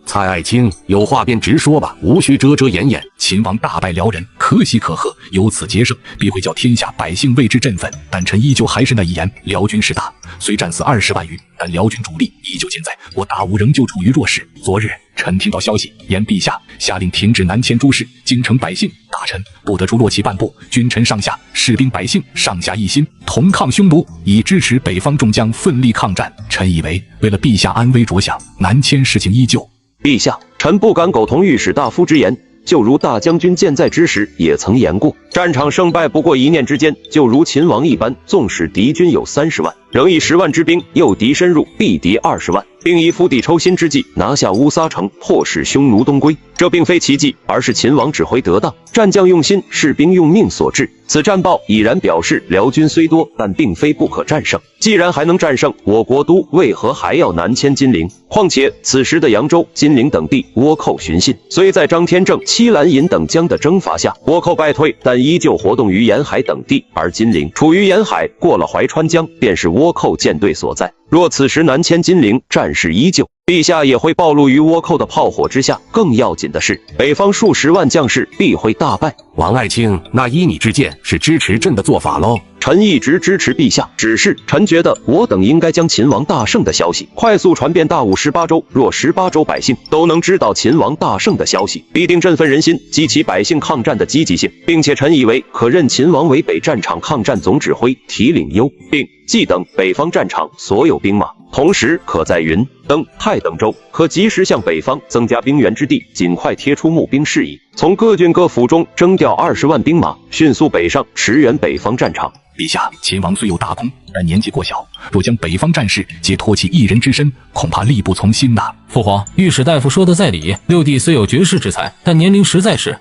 蔡爱卿，有话便直说吧，无需遮遮掩掩。秦王大败辽人，可喜可贺，由此节胜，必会叫天下百姓为之振奋。但臣依旧还是那一言，辽军势大，虽战死20万余，但辽军主力依旧健在，我大吴仍旧处于弱势。昨日，臣听到消息，言陛下下令停止南迁诸事，京城百姓大臣不得出落其半步，君臣上下士兵百姓上下一心，同抗匈奴，以支持北方众将奋力抗战。臣以为，为了陛下安危着想，南迁事情依旧。陛下，臣不敢苟同御史大夫之言。就如大将军健在之时也曾言过，战场胜败不过一念之间。就如秦王一般，纵使敌军有30万，仍以10万之兵诱敌深入，避敌20万，并以釜底抽薪之计拿下乌撒城，迫使匈奴东归。这并非奇迹，而是秦王指挥得当，战将用心，士兵用命所致。此战报已然表示，辽军虽多，但并非不可战胜。既然还能战胜，我国都为何还要南迁金陵？况且此时的扬州、金陵等地倭寇寻衅，虽在张天正、戚兰尹等将的征伐下，倭寇败退，但依旧活动于沿海等地，而金陵处于沿海，过了淮川江，便是倭寇舰队所在。若此时南迁金陵，战事依旧，陛下也会暴露于倭寇的炮火之下。更要紧的是，北方数10万将士必会大败。王爱卿，那依你之见，是支持朕的做法喽？臣一直支持陛下，只是臣觉得我等应该将秦王大胜的消息快速传遍大武18州。若18州百姓都能知道秦王大胜的消息，必定振奋人心，激起百姓抗战的积极性，并且臣以为可任秦王为北战场抗战总指挥，提领幽并冀等北方战场所有兵马，同时可在云、登、泰等州可及时向北方增加兵源之地，尽快贴出募兵事宜，从各郡各府中征调20万兵马，迅速北上驰援北方战场。陛下，秦王虽有大功，但年纪过小，若将北方战事皆托其一人之身，恐怕力不从心呐。父皇，御史大夫说的在理，六弟虽有绝世之才，但年龄实在是……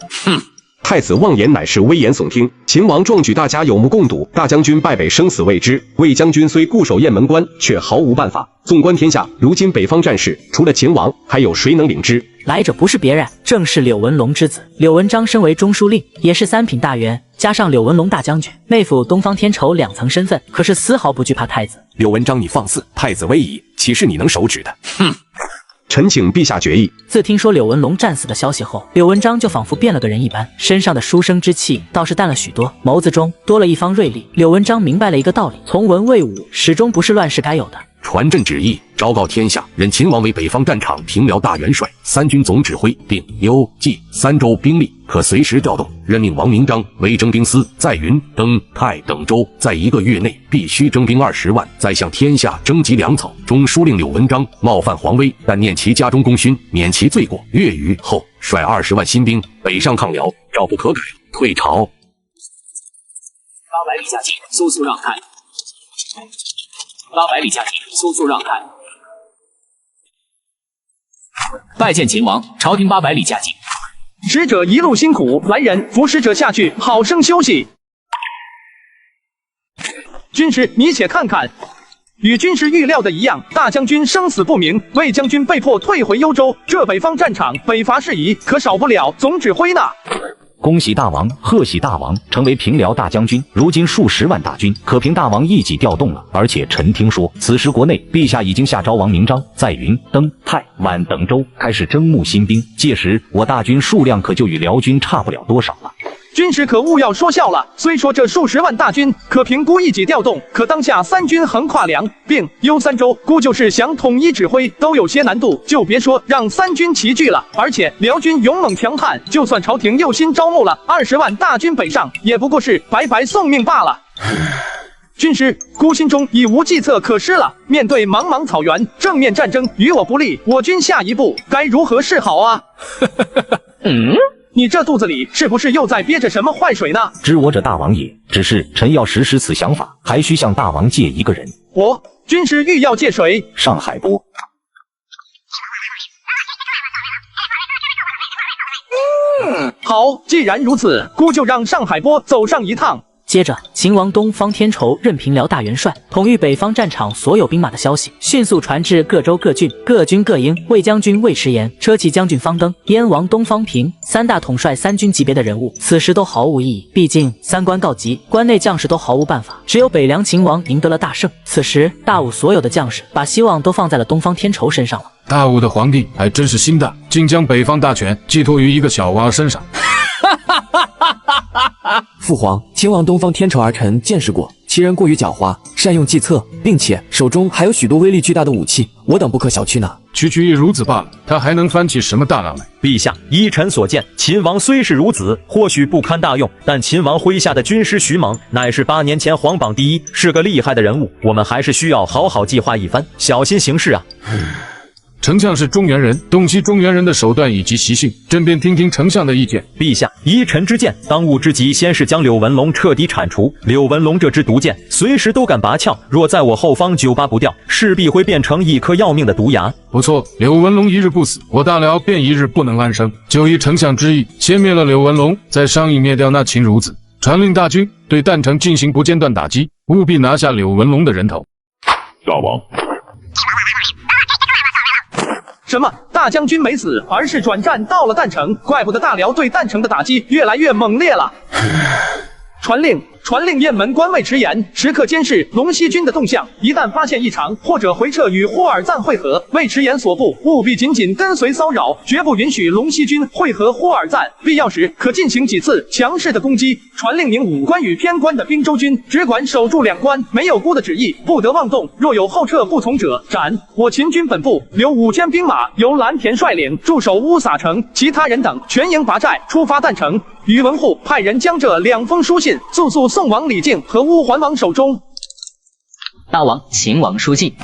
太子妄言乃是危言耸听，秦王壮举大家有目共睹，大将军败北生死未知，魏将军虽固守雁门关，却毫无办法。纵观天下，如今北方战事，除了秦王，还有谁能领之？来者不是别人，正是柳文龙之子柳文章，身为中书令，也是3品大员，加上柳文龙大将军，内府东方天仇2层身份，可是丝毫不惧怕太子。柳文章，你放肆！太子威仪，岂是你能手指的？臣请陛下决议。自听说柳文龙战死的消息后，柳文章就仿佛变了个人一般，身上的书生之气倒是淡了许多，眸子中多了一方锐利。柳文章明白了一个道理：从文卫武，始终不是乱世该有的。传朕旨意，昭告天下，任秦王为北方战场平辽大元帅、三军总指挥，并幽冀三州兵力可随时调动。任命王明章为征兵司，在云、登、泰等州在1个月内必须征兵20万。再向天下征集粮草。中书令柳文章冒犯皇威，但念其家中功勋，免其罪过。月余后，率20万新兵北上抗辽，诏不可改，退朝。800里下境，速速让开。800里下境，速速让开。拜见秦王，朝廷800里下境。使者一路辛苦，来人，扶使者下去，好生休息。军师，你且看看。与军师预料的一样，大将军生死不明，魏将军被迫退回幽州。这北方战场，北伐事宜可少不了总指挥呢。恭喜大王，贺喜大王，成为平辽大将军。如今数10万大军可凭大王一己调动了。而且臣听说，此时国内陛下已经下诏王明章在云、登、泰、宛等州开始征募新兵，届时我大军数量可就与辽军差不了多少了。军师可勿要说笑了，虽说这数10万大军可评估一己调动，可当下三军横跨梁、并、幽三州，估就是想统一指挥都有些难度，就别说让三军齐聚了。而且辽军勇猛强悍，就算朝廷又新招募了20万大军北上，也不过是白白送命罢了。军师，孤心中已无计策可施了。面对茫茫草原，正面战争与我不利，我军下一步该如何是好啊？你这肚子里是不是又在憋着什么坏水呢？知我者大王也，只是臣要实施此想法，还需向大王借一个人。军师欲要借谁？上海波。好，既然如此，孤就让上海波走上一趟。接着，秦王东方天仇任平辽大元帅，统御北方战场所有兵马的消息迅速传至各州各郡、各军各营。魏将军魏迟延、车骑将军方登、燕王东方平3大统帅三军级别的人物，此时都毫无意义。毕竟三关告急，关内将士都毫无办法。只有北凉秦王赢得了大胜。此时，大武所有的将士把希望都放在了东方天仇身上了。大武的皇帝还真是心大，竟将北方大权寄托于一个小娃身上。父皇，秦王东方天仇儿臣见识过，其人过于狡猾，善用计策，并且手中还有许多威力巨大的武器，我等不可小觑呢。区区亦如此罢了，他还能翻起什么大浪来？陛下，依臣所见，秦王虽是如此，或许不堪大用，但秦王麾下的军师徐猛乃是8年前皇榜第1，是个厉害的人物，我们还是需要好好计划一番，小心行事啊。丞相是中原人，洞悉中原人的手段以及习性，朕便听听丞相的意见。陛下，依臣之见，当务之急先是将柳文龙彻底铲除。柳文龙这支毒箭，随时都敢拔鞘，若在我后方久拔不掉，势必会变成一颗要命的毒牙。不错，柳文龙一日不死，我大辽便一日不能安生。就依丞相之意，先灭了柳文龙，再商议灭掉那秦孺子。传令大军对旦城进行不间断打击，务必拿下柳文龙的人头。大王。什么？大将军没死，而是转战到了旦城，怪不得大辽对旦城的打击越来越猛烈了。传令雁门关魏迟延时刻监视龙溪军的动向，一旦发现异常，或者回撤与霍尔赞会合，魏迟延所部务必紧紧跟随骚扰，绝不允许龙溪军会合霍尔赞。必要时可进行几次强势的攻击。传令宁武关羽偏关的滨州军只管守住2关，没有孤的旨意，不得妄动。若有后撤不从者，斩。我秦军本部留5000兵马，由蓝田率领驻守乌撒城，其他人等全营拔寨出发旦城。宇文护派人将这2封书信速送往李靖和乌桓王手中。大王，秦王书信。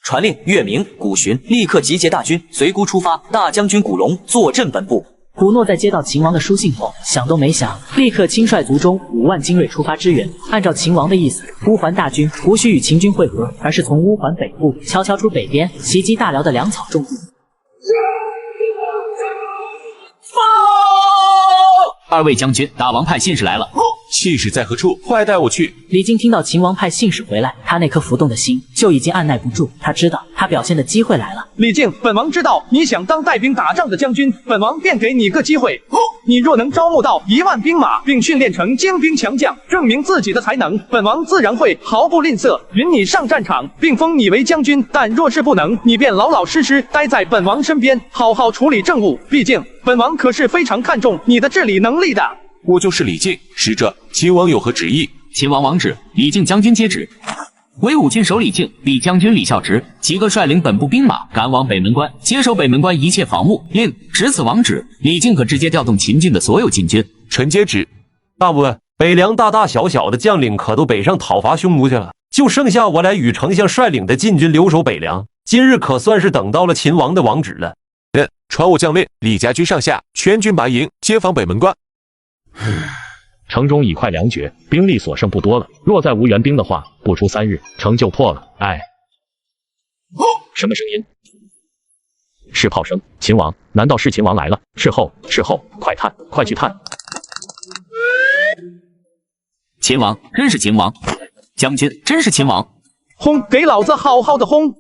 传令岳明、古寻立刻集结大军，随孤出发。大将军古龙坐镇本部。古诺在接到秦王的书信后，想都没想，立刻亲率族中5万精锐出发支援。按照秦王的意思，乌桓大军无需与秦军会合，而是从乌桓北部悄悄出北边，袭击大辽的粮草重地。2位将军，大王派信使来了。信使在何处？快带我去。李靖听到秦王派信使回来，他那颗浮动的心就已经按耐不住。他知道他表现的机会来了。李靖，本王知道你想当带兵打仗的将军，本王便给你个机会。你若能招募到1万兵马，并训练成精兵强将，证明自己的才能，本王自然会毫不吝啬，允你上战场，并封你为将军。但若是不能，你便老老实实待在本王身边，好好处理政务。毕竟本王可是非常看重你的治理能力的。我就是李靖，使者，秦王有何旨意？秦王王旨，李靖将军接旨。伪武军首李靖、李将军李孝直即刻率领本部兵马赶往北门关，接手北门关一切防务。令值此王旨，李靖可直接调动秦军的所有禁军。臣接旨。大武，北凉大大小小的将领可都北上讨伐匈奴去了，就剩下我俩与丞相率领的禁军留守北凉。今日可算是等到了秦王的王旨了。传我将令，李家军上下全军埋营，接防北门关。城中已快粮绝，兵力所剩不多了。若再无援兵的话，不出3日，城就破了。哎，什么声音？是炮声。秦王？难道是秦王来了？事后，快探，快去探！秦王，真是秦王！将军，真是秦王！轰！给老子好好的轰！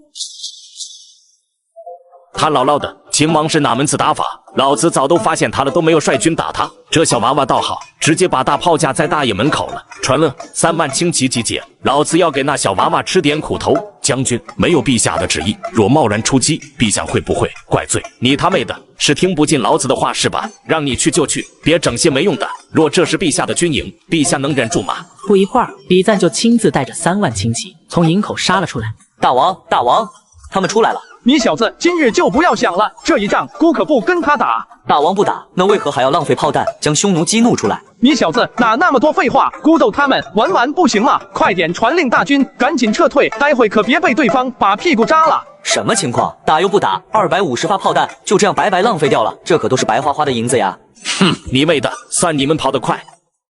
他姥姥的，秦王是哪门子打法？老子早都发现他了，都没有率军打他。这小娃娃倒好，直接把大炮架在大爷门口了。传令，3万轻骑集结，老子要给那小娃娃吃点苦头。将军，没有陛下的旨意，若贸然出击，陛下会不会怪罪？你他妹的，是听不进老子的话是吧？让你去就去，别整些没用的。若这是陛下的军营，陛下能忍住吗？不一会儿，比赞就亲自带着3万轻骑从营口杀了出来。大王，他们出来了。你小子今日就不要想了，这一仗姑可不跟他打。大王不打，那为何还要浪费炮弹将匈奴激怒出来？你小子哪那么多废话，孤斗他们玩不行吗？快点传令大军赶紧撤退，待会可别被对方把屁股扎了。什么情况？打又不打，250发炮弹就这样白白浪费掉了，这可都是白花花的银子呀！哼，你妹的，算你们跑得快，